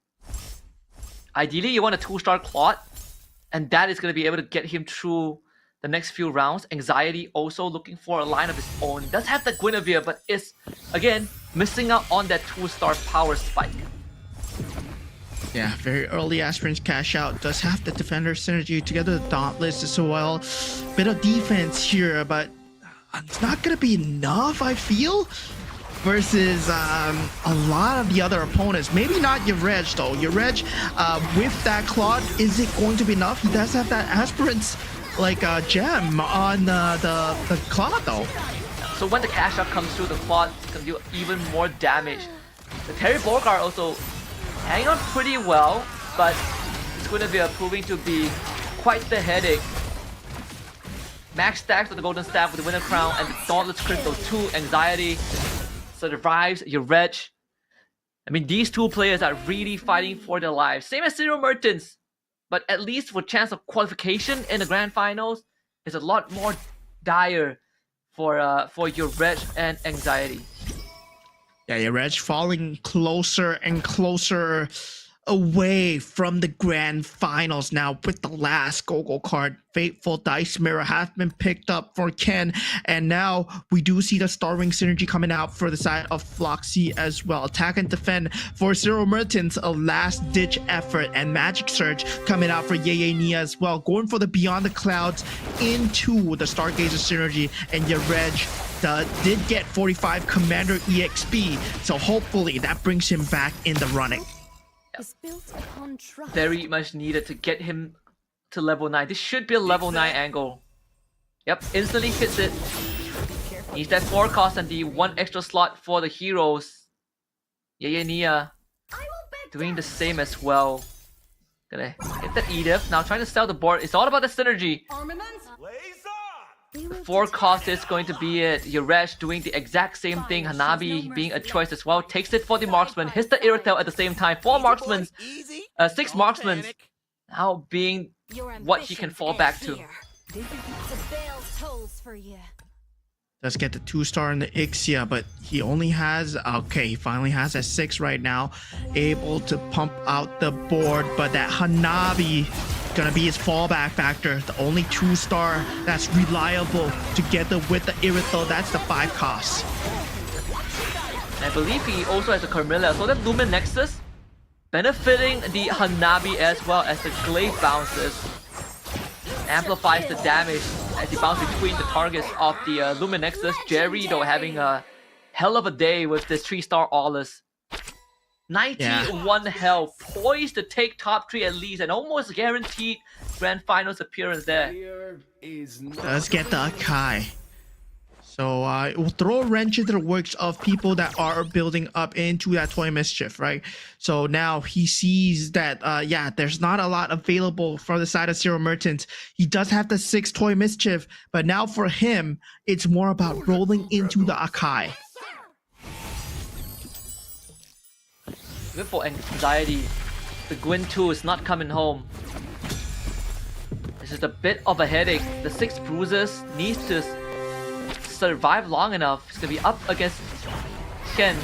Ideally, you want a 2-star Claude, and that is going to be able to get him through the next few rounds. Anxiety also looking for a line of his own. He does have the Guinevere, but is, again, missing out on that 2-star power spike. Yeah, very early aspirants cash out. Does have the defender synergy together with Dauntless as well. Bit of defense here, but it's not gonna be enough, I feel. versus a lot of the other opponents. Maybe not Yareg though. Yareg, with that Claude, is it going to be enough? He does have that Aspirant's like gem on the Claude though. So when the cash out comes through, the Claude can do even more damage. The Terry Borgar also hanging on pretty well, but it's going to be proving to be quite the headache. Max stacks with the Golden Staff with the Winter Crown and the Dauntless Crystal 2. Anxiety survives Yareg. I mean, these two players are really fighting for their lives. Same as Zero Mertens, but at least for chance of qualification in the Grand Finals, is a lot more dire for Yareg and Anxiety. Yeah, Yareg falling closer and closer away from the Grand Finals now with the last Go-Go card. Fateful Dice Mirror has been picked up for Ken, and now we do see the Starwing synergy coming out for the side of Floxy as well. Attack and defend for Zero Mertens, a last-ditch effort, and Magic Surge coming out for Yeye Nia as well, going for the Beyond the Clouds into the Stargazer synergy, and Yareg did get 45 Commander EXP, so hopefully that brings him back in the running. Is built upon trust. Very much needed to get him to level 9. This should be a level 9 angle. Yep, instantly hits it. Needs that 4 cost and the 1 extra slot for the heroes. Yeye Nia doing the same as well. Gonna hit the Edith. Now trying to sell the board. It's all about the synergy. The 4 cost is going to be it. Yareg doing the exact same thing. Hanabi being a choice as well. Takes it for the marksman. Hits the Irithel at the same time. 4 marksmen. 6 marksmen. Now being what he can fall back to. The bell tolls for you. Let's get the 2-star in the Ixia, but he only has, okay, he finally has a 6 right now. Able to pump out the board, but that Hanabi gonna be his fallback factor. The only 2-star that's reliable together with the Irithel. That's the 5 cost. I believe he also has a Carmilla, so that Lumen Nexus benefiting the Hanabi as well as the Glaive bounces. Amplifies the damage as he bounces between the targets of the Lumen Nexus. Jerry though having a hell of a day with this 3-star Aulus. 91 health, poised to take top 3 at least, and almost guaranteed Grand Finals appearance there. Let's get the Akai. So it will throw a wrench into the works of people that are building up into that Toy Mischief, right? So now he sees that, yeah, there's not a lot available for the side of Zero Mertens. He does have the 6 Toy Mischief, but now for him, it's more about rolling into the Akai. Good for Anxiety. The Gwyn 2 is not coming home. This is a bit of a headache. The 6 bruises needs to survive long enough. It's gonna be up against Ken.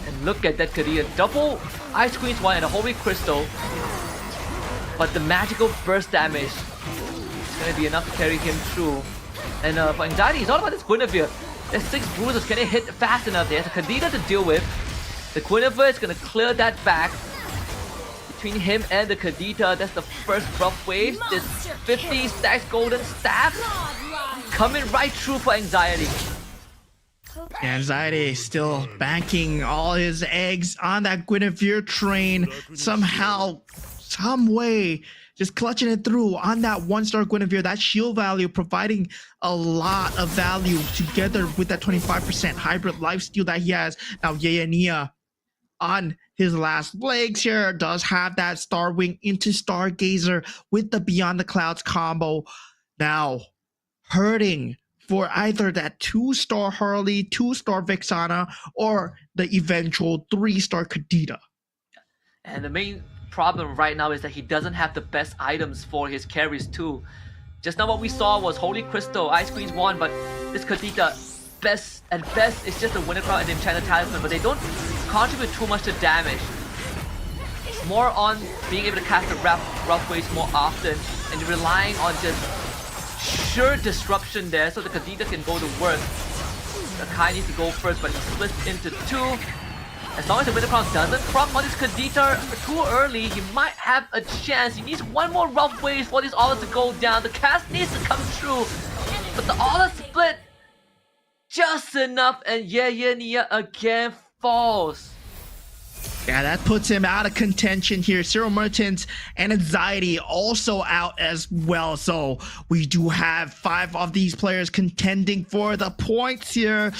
And look at that Kadira. Double Ice Queen's 1 and a Holy Crystal. But the magical burst damage is gonna be enough to carry him through. And for Anxiety, it's all about this Guinevere. There's 6 bruises. Can they hit fast enough? There's a Kadira to deal with. The Guinevere is gonna clear that back. Between him and the Kadita, that's the first rough wave. This 50 stacks Golden Staff coming right through for Anxiety. Anxiety is still banking all his eggs on that Guinevere train. Somehow, some way, just clutching it through on that 1-star Guinevere. That shield value providing a lot of value together with that 25% hybrid lifesteal that he has. Now Yeye Nia on his last legs here does have that Starwing into Stargazer with the Beyond the Clouds combo. Now hurting for either that 2-star Harley, 2-star Vexana, or the eventual 3-star Kadita. And the main problem right now is that he doesn't have the best items for his carries too. Just now what we saw was Holy Crystal, Ice Queen's 1, but this Kadita, at best, it's just a Winter Crown and the Enchanted Talisman, but they don't contribute too much to damage. It's more on being able to cast the rough waves more often and relying on just sure disruption there so the Kadita can go to work. The Kai needs to go first, but he splits into 2. As long as the Winter Crown doesn't proc on this Kadita too early, he might have a chance. He needs 1 more rough wave for this Aulus to go down. The cast needs to come through, but the Aulus split just enough, and Yenia again falls. Yeah, that puts him out of contention here. Cyril Mertens and Anxiety also out as well. So we do have 5 of these players contending for the points here.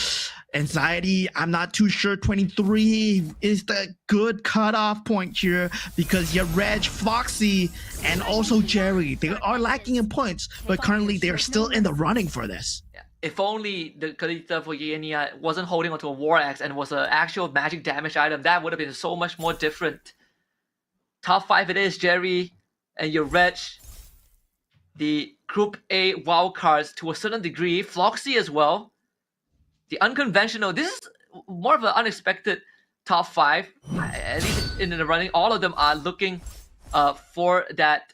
Anxiety, I'm not too sure. 23 is the good cutoff point here because you Reg, Floxy, and also Jerry. They are lacking in points, but currently they are still in the running for this. If only the Kalita for Yenia wasn't holding onto a War Axe and was an actual magic damage item, that would have been so much more different. Top 5 it is, Jerry and your Reg. The Group A wildcards to a certain degree. Floxy as well. The unconventional, this is more of an unexpected top 5. At least in the running, all of them are looking for that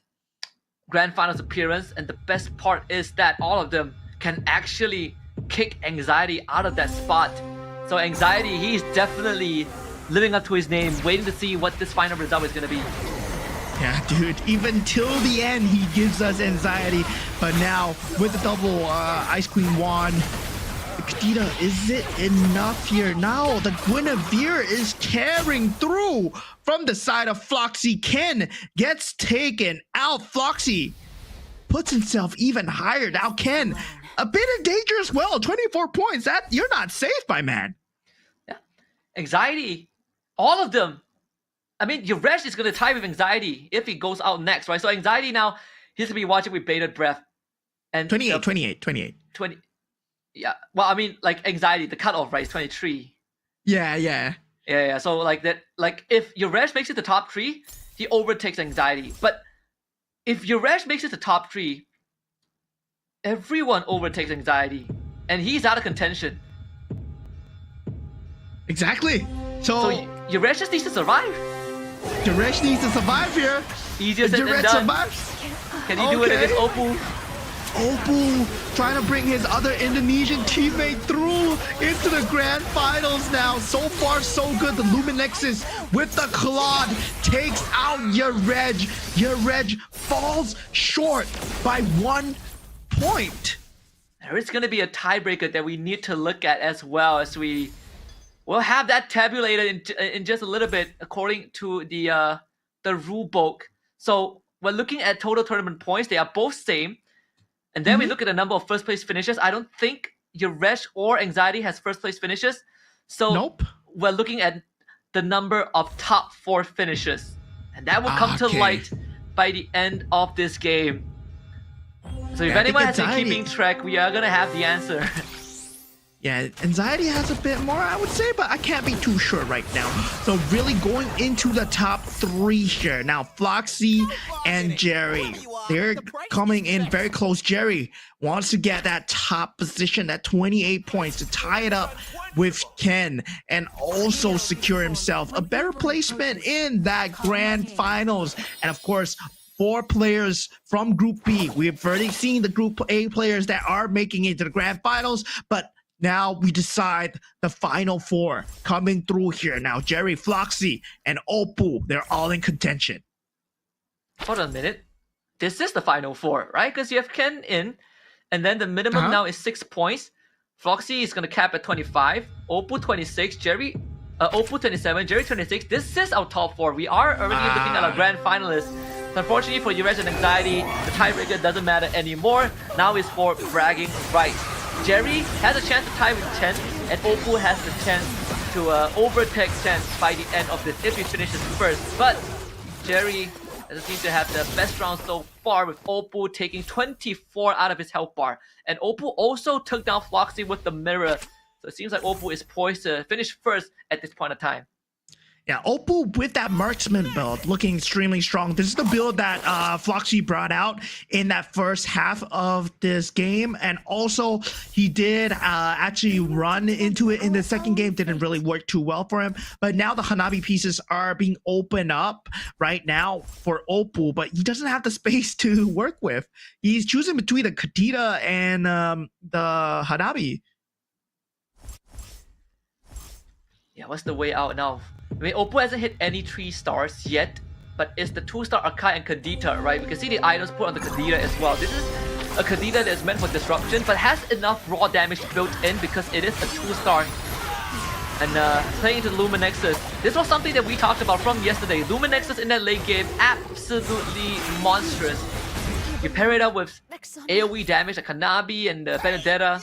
Grand Finals appearance. And the best part is that all of them can actually kick Anxiety out of that spot. So Anxiety, he's definitely living up to his name, waiting to see what this final result is going to be. Yeah, dude, even till the end, he gives us Anxiety. But now, with the double Ice Queen wand, Kadita, is it enough here? Now, the Guinevere is carrying through from the side of Floxy. Ken gets taken out. Floxy puts himself even higher. Now, Ken, a bit in danger as well. 24 points. That you're not safe, my man. Yeah. Anxiety, all of them. I mean, your Resh is going to tie with Anxiety if he goes out next, right? So Anxiety now, he's going to be watching with bated breath. And 28. 20. Yeah. Well, I mean, like Anxiety, the cutoff, right, is 23. Yeah. So like that, like if your Resh makes it to top 3, he overtakes Anxiety. But if your Resh makes it to top 3, everyone overtakes Anxiety, and he's out of contention. Exactly. So Yuresh just needs to survive. Yuresh needs to survive here. Easier said than Yuresh done. survives. Can he do it against Oppo? Oppo trying to bring his other Indonesian teammate through into the grand finals now. So far, so good. The Luminexus with the Claude takes out Yareg. Yareg falls short by 1 point. There is going to be a tiebreaker that we need to look at as well, as we'll have that tabulated in just a little bit according to the rule book. So we're looking at total tournament points. They are both same. And then we look at the number of first place finishes. I don't think Yuresh or Anxiety has first place finishes. So nope. We're looking at the number of top 4 finishes. And that will come to light by the end of this game. So if anyone has been keeping track, we are going to have the answer. Yeah, Anxiety has a bit more, I would say, but I can't be too sure right now. So really going into the top 3 here. Now, Floxy and Jerry, they're coming in very close. Jerry wants to get that top position at 28 points to tie it up with Ken and also secure himself a better placement in that grand finals. And of course, 4 players from Group B. We've already seen the Group A players that are making it to the grand finals, but now we decide the final 4 coming through here. Now, Jerry, Floxy, and Oppo, they're all in contention. Hold on a minute. This is the final 4, right? Because you have Ken in, and then the minimum now is 6 points. Floxy is going to cap at 25. Oppo 26. Oppo 27. Jerry 26. This is our top 4. We are already looking at our grand finalists. Unfortunately for Yuresh and Anxiety, the tiebreaker doesn't matter anymore. Now it's for bragging rights. Jerry has a chance to tie with Chen, and Oppo has the chance to overtake Chen by the end of this if he finishes first. But Jerry doesn't seem to have the best round so far, with Oppo taking 24 out of his health bar. And Oppo also took down Floxy with the mirror. So it seems like Oppo is poised to finish first at this point of time. Yeah, Oppo with that marksman build looking extremely strong. This is the build that Floxy brought out in that first half of this game. And also, he did actually run into it in the second game. Didn't really work too well for him. But now the Hanabi pieces are being opened up right now for Oppo. But he doesn't have the space to work with. He's choosing between the Kadita and the Hanabi. Yeah, what's the way out now? I mean, Oppo hasn't hit any 3 stars yet, but it's the 2-star Akai and Kadita, right? We can see the items put on the Kadita as well. This is a Kadena that is meant for disruption, but has enough raw damage built in because it is a 2-star. And playing into Luminexus, this was something that we talked about from yesterday. Luminexus in that late game, absolutely monstrous. You pair it up with AoE damage like Hanabi and Benedetta,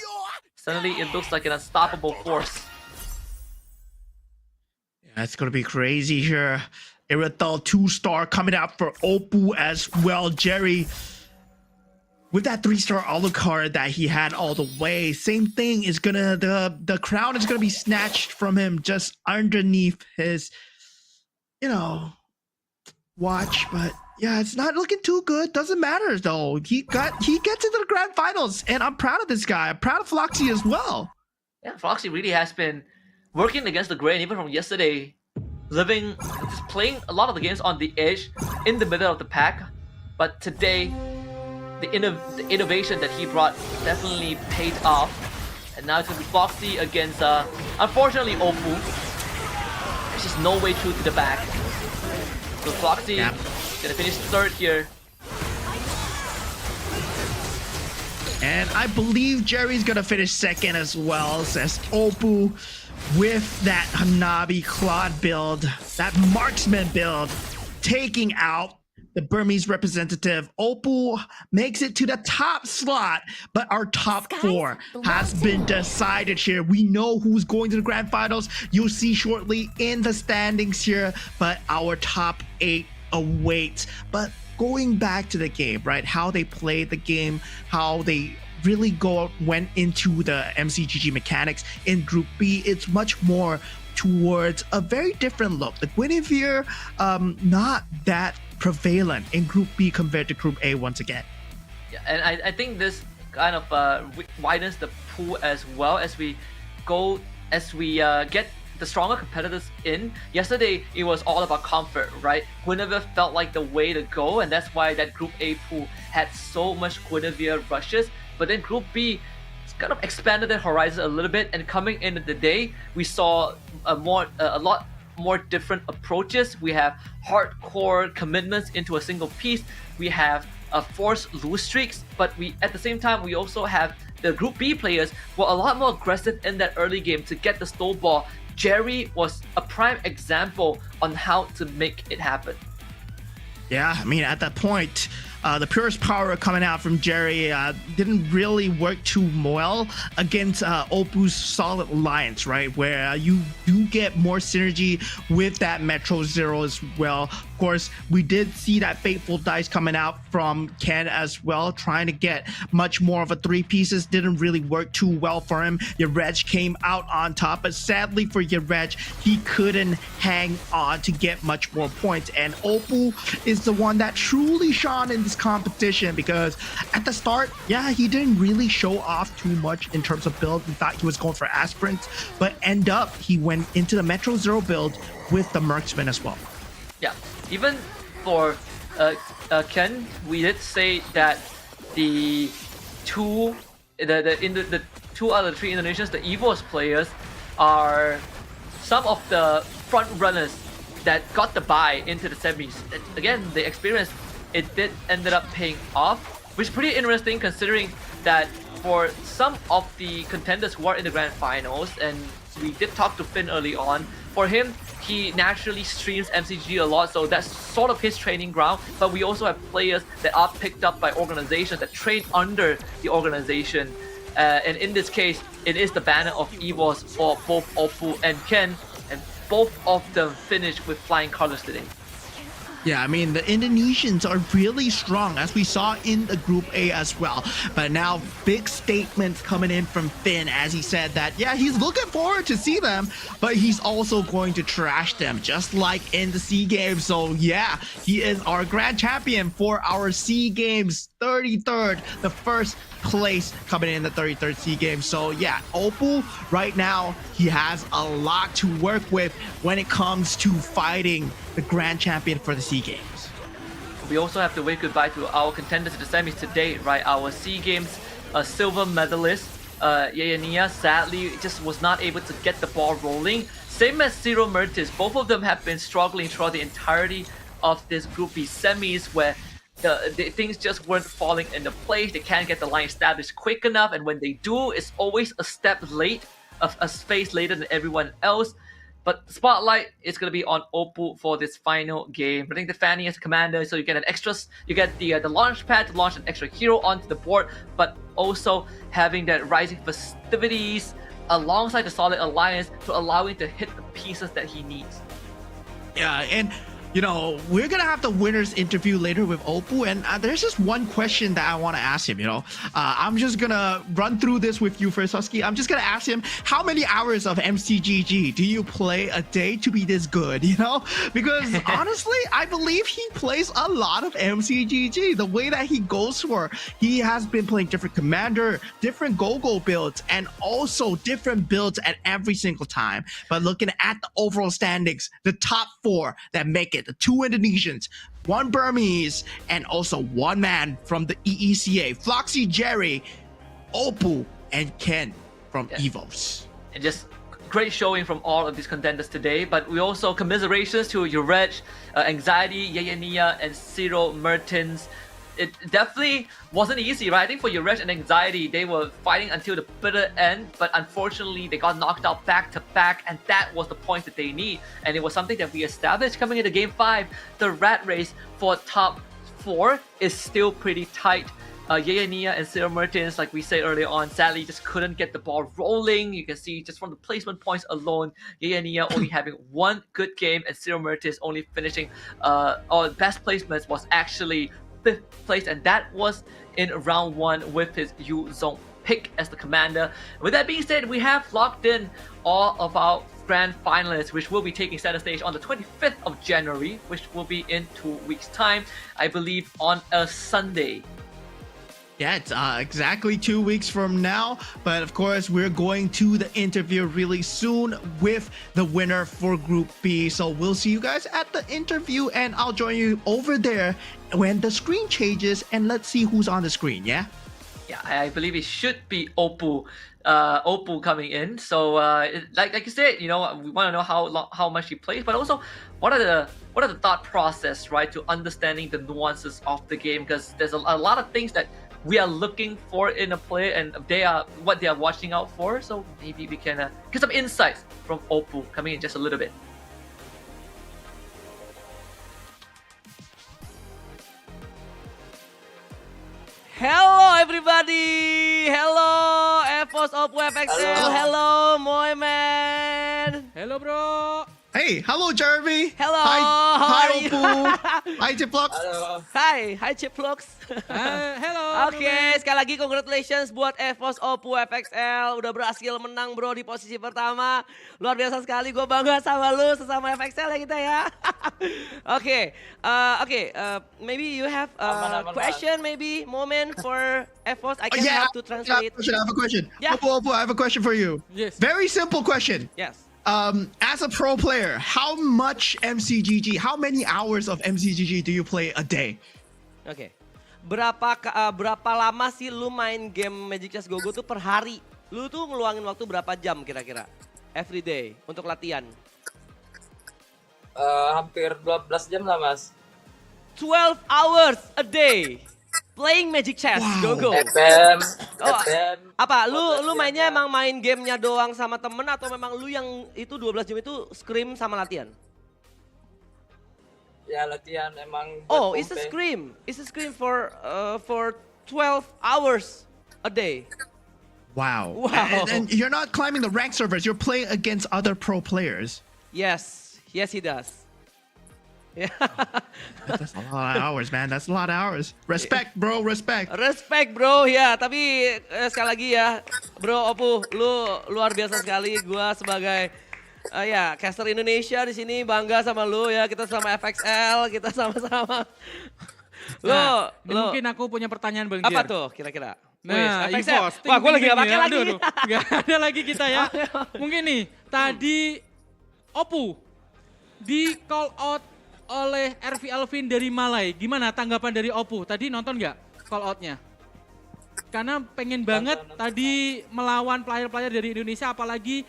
suddenly it looks like an unstoppable force. Yeah, it's gonna be crazy here. Irithel 2-star coming out for Oppo as well. Jerry, with that 3-star Alucard that he had all the way, same thing is gonna, the crown is gonna be snatched from him just underneath his, you know, watch. But yeah, it's not looking too good. Doesn't matter though. He gets into the grand finals, and I'm proud of this guy. I'm proud of Floxy as well. Yeah, Floxy really has been working against the grain even from yesterday. Just playing a lot of the games on the edge, in the middle of the pack. But today, the innovation that he brought definitely paid off. And now it's going to be Floxy against, unfortunately, Oppo. There's just no way through to the back. So Floxy going to finish third here. And I believe Jerry's gonna finish second as well, says Oppo with that Hanabi Claude build, that marksman build, taking out the Burmese representative. Oppo makes it to the top slot, but our top 4 has been decided here. We know who's going to the grand finals. You'll see shortly in the standings here, but our top 8 awaits. But going back to the game, right? How they played the game, how they really went into the MCGG mechanics in Group B. It's much more towards a very different look. The Guinevere, not that prevalent in Group B compared to Group A once again. Yeah, and I think this kind of widens the pool as well as we get the stronger competitors in. Yesterday, it was all about comfort, right? Guinevere felt like the way to go, and that's why that Group A pool had so much Guinevere rushes. But then Group B kind of expanded their horizon a little bit, and coming into the day, we saw a lot more different approaches. We have hardcore commitments into a single piece. We have forced lose streaks, but at the same time, we also have the Group B players were a lot more aggressive in that early game to get the snowball. Jerry was a prime example on how to make it happen. Yeah, I mean, at that point, the purest power coming out from Jerry didn't really work too well against Oppo's solid alliance, right? Where you do get more synergy with that Metro Zero as well. Of course, we did see that fateful dice coming out from Ken as well, trying to get much more of a 3 pieces. Didn't really work too well for him. Yarej came out on top, but sadly for Yarej, he couldn't hang on to get much more points. And Oppo is the one that truly shone in this competition, because at the start, yeah, he didn't really show off too much in terms of build. We thought he was going for aspirants, but he went into the Metro Zero build with the Marksman as well. Yeah, even for Ken, we did say that the 2 out of the 3 Indonesians, the EVOS players, are some of the front runners that got the bye into the semis. Again, the experience, it did ended up paying off, which is pretty interesting considering that for some of the contenders who are in the grand finals, and we did talk to Finn early on, for him, he naturally streams MCG a lot, so that's sort of his training ground. But we also have players that are picked up by organizations that train under the organization. And in this case, it is the banner of EVOS for both Oppo and Ken, and both of them finished with flying colors today. Yeah, I mean, the Indonesians are really strong, as we saw in the Group A as well. But now, big statements coming in from Finn, as he said that, yeah, he's looking forward to see them, but he's also going to trash them, just like in the SEA Games. So yeah, he is our grand champion for our SEA Games 33rd, the first place coming in the 33rd SEA Games. So yeah, Oppo right now, he has a lot to work with when it comes to fighting the grand champion for the SEA Games. We also have to wave goodbye to our contenders to the semis today, right? Our SEA Games silver medalist, Yayania, sadly just was not able to get the ball rolling. Same as Zero Mertis, both of them have been struggling throughout the entirety of this Group B semis, where things just weren't falling into place. They can't get the line established quick enough, and when they do, it's always a step late, a space later than everyone else. But the spotlight is going to be on Oppo for this final game. Bring the Fanny as commander, so you get you get the launch pad to launch an extra hero onto the board, but also having that Rising Festivities alongside the Solid Alliance to allow him to hit the pieces that he needs. Yeah, and you know, we're gonna have the winners interview later with Oppo, and there's just one question that I want to ask him. You know, I'm just gonna run through this with you first, Husky. I'm just gonna ask him, how many hours of MCGG do you play a day to be this good? You know, because honestly, I believe he plays a lot of MCGG. The way that he goes for, he has been playing different commander, different go-go builds, and also different builds at every single time. But looking at the overall standings, the top 4 that make it, the 2 Indonesians, 1 Burmese, and also 1 man from the EECA, Floxy Jerry, Oppo, and Ken from EVOS. And just great showing from all of these contenders today. But we also commiserations to Ureg, Anxiety, Yeyenia, and Ciro Mertens. It definitely wasn't easy, right? I think for Ureg and Anxiety, they were fighting until the bitter end, but unfortunately they got knocked out back to back, and that was the point that they need. And it was something that we established coming into Game 5. The rat race for top 4 is still pretty tight. Yeyenia and Ciro Mertens, like we said earlier on, sadly just couldn't get the ball rolling. You can see just from the placement points alone, Yeyenia only having 1 good game, and Ciro Mertens only finishing, or best placements was actually 5th place, and that was in round 1 with his Yu Zong pick as the commander. With that being said, we have locked in all of our grand finalists, which will be taking center stage on the 25th of January, which will be in 2 weeks' time, I believe on a Sunday. Yeah, it's exactly 2 weeks from now. But of course, we're going to the interview really soon with the winner for Group B. So we'll see you guys at the interview, and I'll join you over there when the screen changes, and let's see who's on the screen, yeah? Yeah, I believe it should be Oppo coming in. So like you said, you know, we want to know how much he plays, but also what are the thought process, right, to understanding the nuances of the game, because there's a lot of things that we are looking for in a player, and what they are watching out for. So maybe we can get some insights from Oppo coming in just a little bit. Hello everybody! Hello EVOS Oppo FXL! Hello Moeman! Hello bro. Hey, hello Jeremy. Hello, Hi, how hi are you? Oppo. Hi Tiplox. Hi Chiplox. Hello. Oke, sekali lagi congratulations buat EVOS Oppo FXL. Udah berhasil menang bro di posisi pertama. Luar biasa sekali, gue bangga sama lu, sesama FXL ya kita ya. Oke, maybe you have a question, maybe moment for EVOS. I can help to translate. I have a question. Yeah. Oppo, I have a question for you. Yes. Very simple question. Yes. As a pro player, how much MCGG, how many hours of MCGG do you play a day? Oke. Berapa lama sih lu main game Magic Chess GO tuh per hari? Lu tuh ngeluangin waktu berapa jam kira-kira? Every day untuk latihan? Hampir 12 jam lah mas. 12 hours a day playing Magic Chess GO. FM. Apa lu mainnya emang main gamenya doang sama temen, atau memang lu yang itu 12 jam itu scrim sama latihan? Ya latihan emang. Oh, it's a scrim. It's a scrim for 12 hours a day. Wow. Wow. And you're not climbing the rank servers, you're playing against other pro players. Yes he does. Yeah. That's a lot of hours, man. That's a lot of hours. Respect, bro. Respect. Respect, bro. Ya, tapi sekali lagi ya, bro Oppo, lu luar biasa sekali. Gua sebagai caster Indonesia di sini bangga sama lu ya. Kita sama FXL, kita sama-sama. Mungkin aku punya pertanyaan Bang Apa Jer. tuh kira-kira? Nah, FXL. EVOS. Wah, gue lagi gak pakai lagi. Gak ada lagi kita ya. Mungkin nih, tadi Oppo di call out oleh RV Alvin dari Malai. Gimana tanggapan dari Oppo? Tadi nonton nggak call outnya? Karena pengen banget tadi melawan player-player dari Indonesia, apalagi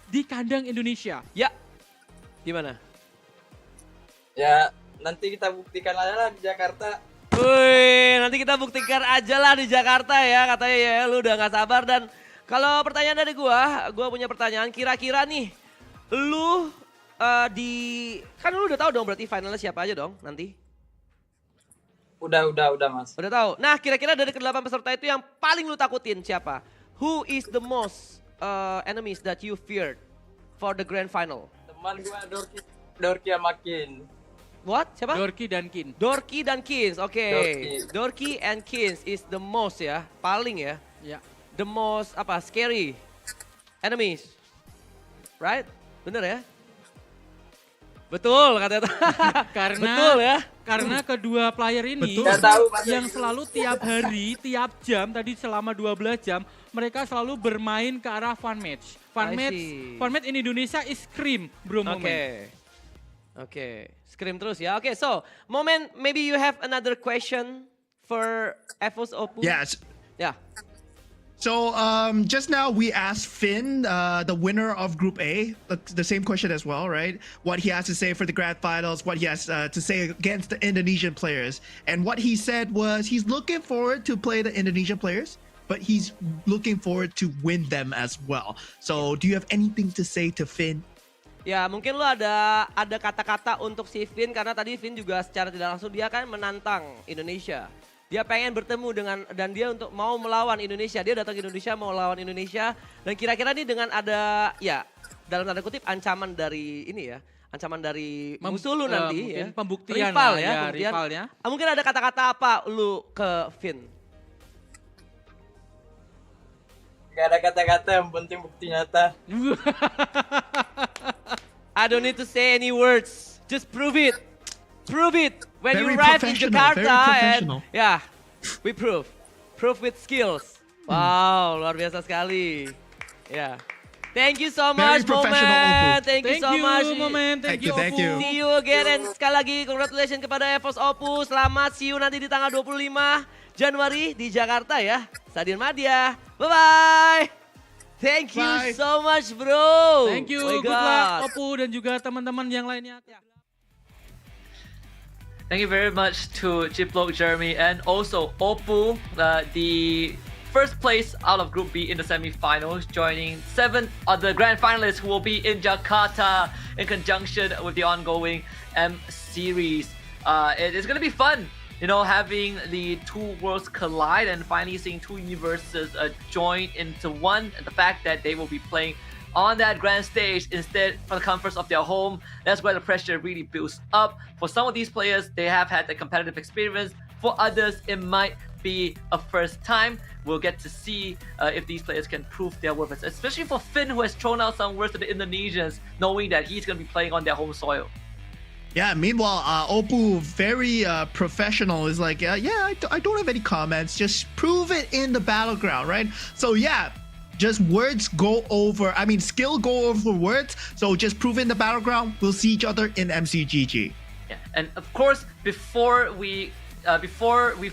di kandang Indonesia. Ya, gimana? Ya nanti kita buktikan aja lah di Jakarta. Wih, nanti kita buktikan aja lah di Jakarta ya. Katanya ya lu udah gak sabar. Dan kalau pertanyaan dari gua punya pertanyaan. Kira-kira nih, lu kan lu udah tahu dong berarti finalnya siapa aja dong nanti? Udah mas. Udah tahu. Nah kira-kira dari ke-8 peserta itu yang paling lu takutin siapa? Who is the most enemies that you feared for the grand final? Teman gua Dorki sama Kin. What? Siapa? Dorki dan Kin. Dorki dan Kins, oke. Dorki. Dorki and Kins is the most ya, paling ya. Ya. The most scary enemies, right? Bener ya? Betul katanya. Karena Betul ya. Karena kedua player ini Nggak tahu, Mas. yang selalu tiap hari, tiap jam tadi selama 12 jam mereka selalu bermain ke arah fun match. I see. Fun match in Indonesia is scream, bro. Oke. Scream terus ya. Oke, so Moment, maybe you have another question for Evos Oppo? Yes. Yeah. So just now we asked Finn, the winner of Group A, the same question as well, right? What he has to say for the grand finals, what he has to say against the Indonesian players. And what he said was he's looking forward to play the Indonesian players, but he's looking forward to win them as well. So do you have anything to say to Finn? Ya mungkin lu ada kata-kata untuk si Finn karena tadi Finn juga secara tidak langsung dia kan menantang Indonesia. Dia pengen bertemu dan dia untuk mau melawan Indonesia. Dia datang ke Indonesia mau lawan Indonesia dan kira-kira nih dengan ada ya dalam tanda kutip ancaman dari ini ya. Ancaman dari musuh lu nanti ya. Pembuktian rival lah, ya, rivalnya. Mungkin ada kata-kata apa lu ke Finn? Gak ada kata-kata, yang penting bukti nyata. I don't need to say any words. Just prove it. Prove it when you Very arrive in professional, Jakarta very and professional. yeah, we prove. Prove with skills. Wow, luar biasa sekali. Yeah. Thank you so Very much, professional, Moment. Oppo. Thank you so much. Moment. Thank you, Thank Oppo. you. See you again and sekali lagi congratulations kepada Evos Oppo. Selamat see you nanti di tanggal 25 Januari di Jakarta ya. Stadion Madia. Bye-bye. Thank you Bye. so much, bro. Thank you, My good God. luck Oppo dan juga teman-teman yang lainnya. Thank you very much to Chiplock, Jeremy, and also Oppo, the first place out of Group B in the semi-finals, joining 7 other grand finalists who will be in Jakarta in conjunction with the ongoing M Series. It's going to be fun, you know, having the two worlds collide and finally seeing two universes join into one. And the fact that they will be playing on that grand stage instead from the comforts of their home, that's where the pressure really builds up. For some of these players, they have had the competitive experience. For others, it might be a first time. We'll get to see if these players can prove their worth, especially for Finn, who has thrown out some words to the Indonesians, knowing that he's going to be playing on their home soil. Yeah, meanwhile, Oppo, very professional, is like, I don't have any comments. Just prove it in the battleground, right? So yeah, just words go over, skill go over words. So just prove it in the battleground. We'll see each other in MCGG. Yeah, and of course, before we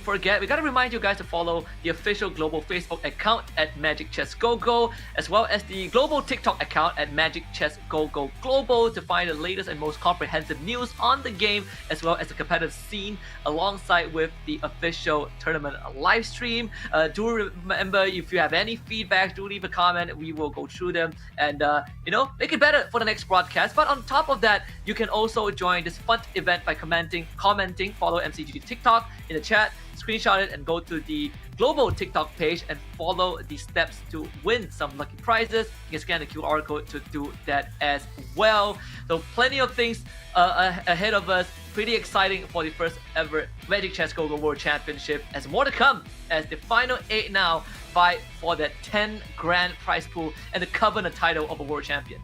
forget, we gotta remind you guys to follow the official global Facebook account at Magic Chess Go Go, as well as the global TikTok account at Magic Chess Go Go Global to find the latest and most comprehensive news on the game, as well as the competitive scene, alongside with the official tournament live stream. Do remember, if you have any feedback, do leave a comment. We will go through them and make it better for the next broadcast. But on top of that, you can also join this fun event by commenting, follow MCG TikTok in the chat, screenshot it and go to the global TikTok page and follow the steps to win some lucky prizes. You can scan the QR code to do that as well. So plenty of things ahead of us. Pretty exciting for the first ever Magic Chess Go Go World Championship. As more to come as the final 8 now fight for that 10 grand prize pool and the covenant title of a world champion.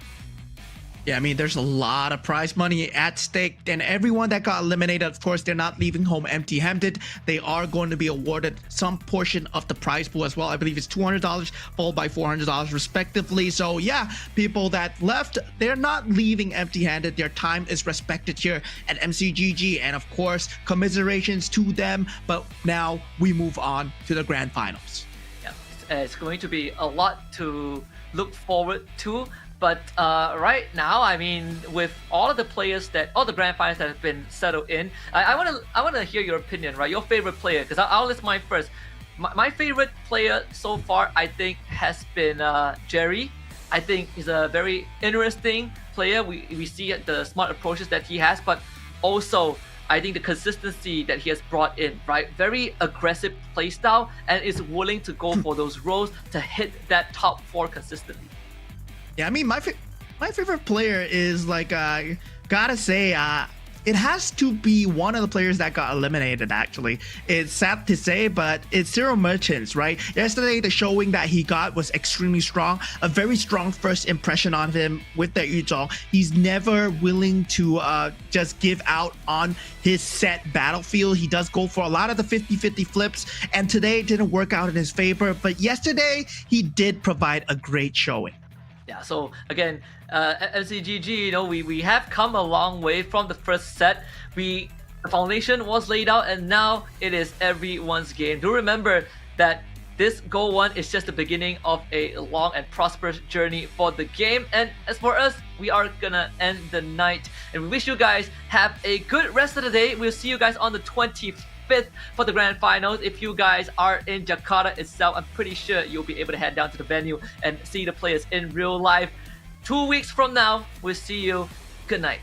Yeah, there's a lot of prize money at stake, and everyone that got eliminated, of course, they're not leaving home empty-handed. They are going to be awarded some portion of the prize pool as well. I believe it's $200 followed by $400 respectively. So yeah, people that left, they're not leaving empty-handed. Their time is respected here at MCGG, and of course, commiserations to them. But now we move on to the grand finals. Yeah, it's going to be a lot to look forward to. But right now, I mean, with all of the players all the grand finals that have been settled in, I want to hear your opinion, right? Your favorite player, because I'll list mine first. My favorite player so far, I think, has been Jerry. I think he's a very interesting player. We see the smart approaches that he has, but also I think the consistency that he has brought in, right? Very aggressive playstyle and is willing to go for those roles to hit that top 4 consistently. Yeah, I mean, my favorite player is like, gotta say, it has to be one of the players that got eliminated, actually. It's sad to say, but it's Zero Merchants, right? Yesterday, the showing that he got was extremely strong. A very strong first impression on him with the Yuzhong. He's never willing to just give out on his set battlefield. He does go for a lot of the 50-50 flips, and today it didn't work out in his favor. But yesterday, he did provide a great showing. Yeah, so again, MCGG, you know, we have come a long way from the first set. The foundation was laid out, and now it is everyone's game. Do remember that this GO1 is just the beginning of a long and prosperous journey for the game. And as for us, we are gonna end the night. And we wish you guys have a good rest of the day. We'll see you guys on the 25th for the grand finals. If you guys are in Jakarta itself, I'm pretty sure you'll be able to head down to the venue and see the players in real life. 2 weeks from now, we'll see you. Good night.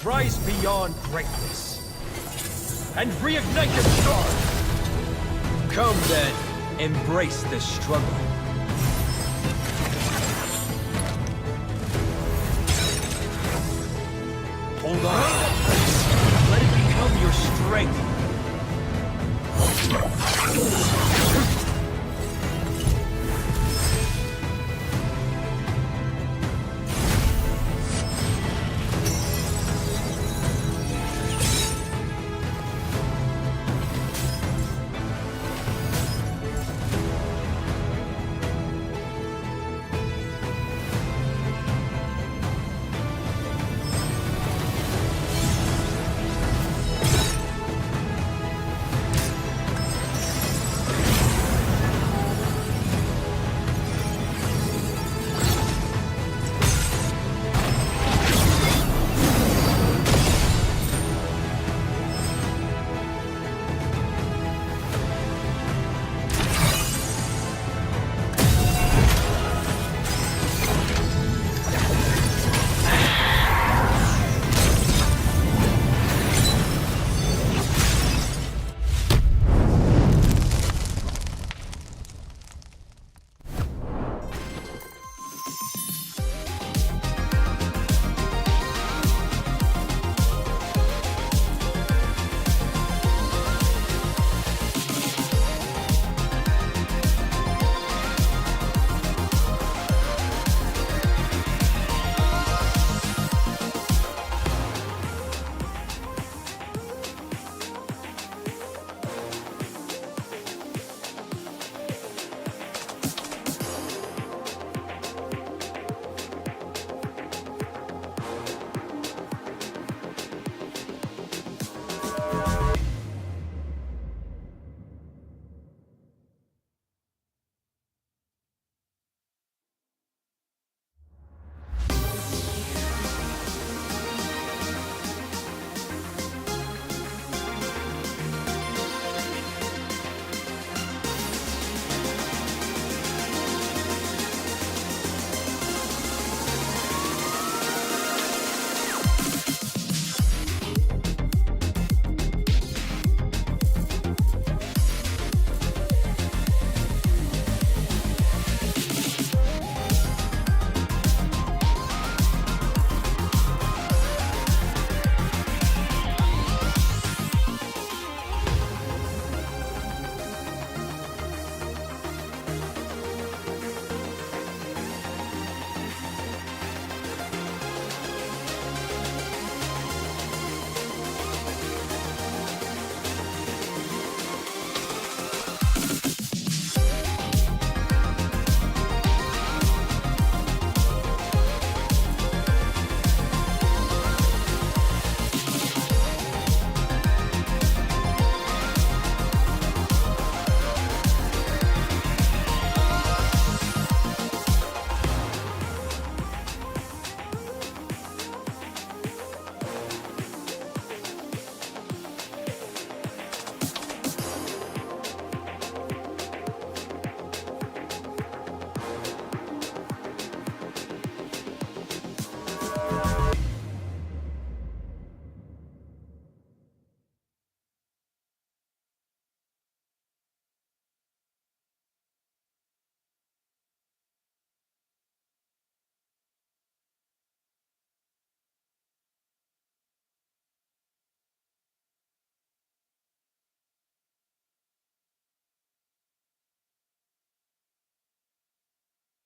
rise beyond greatness and reignite the star. Come then, embrace the struggle. Hold on. Let it become your strength.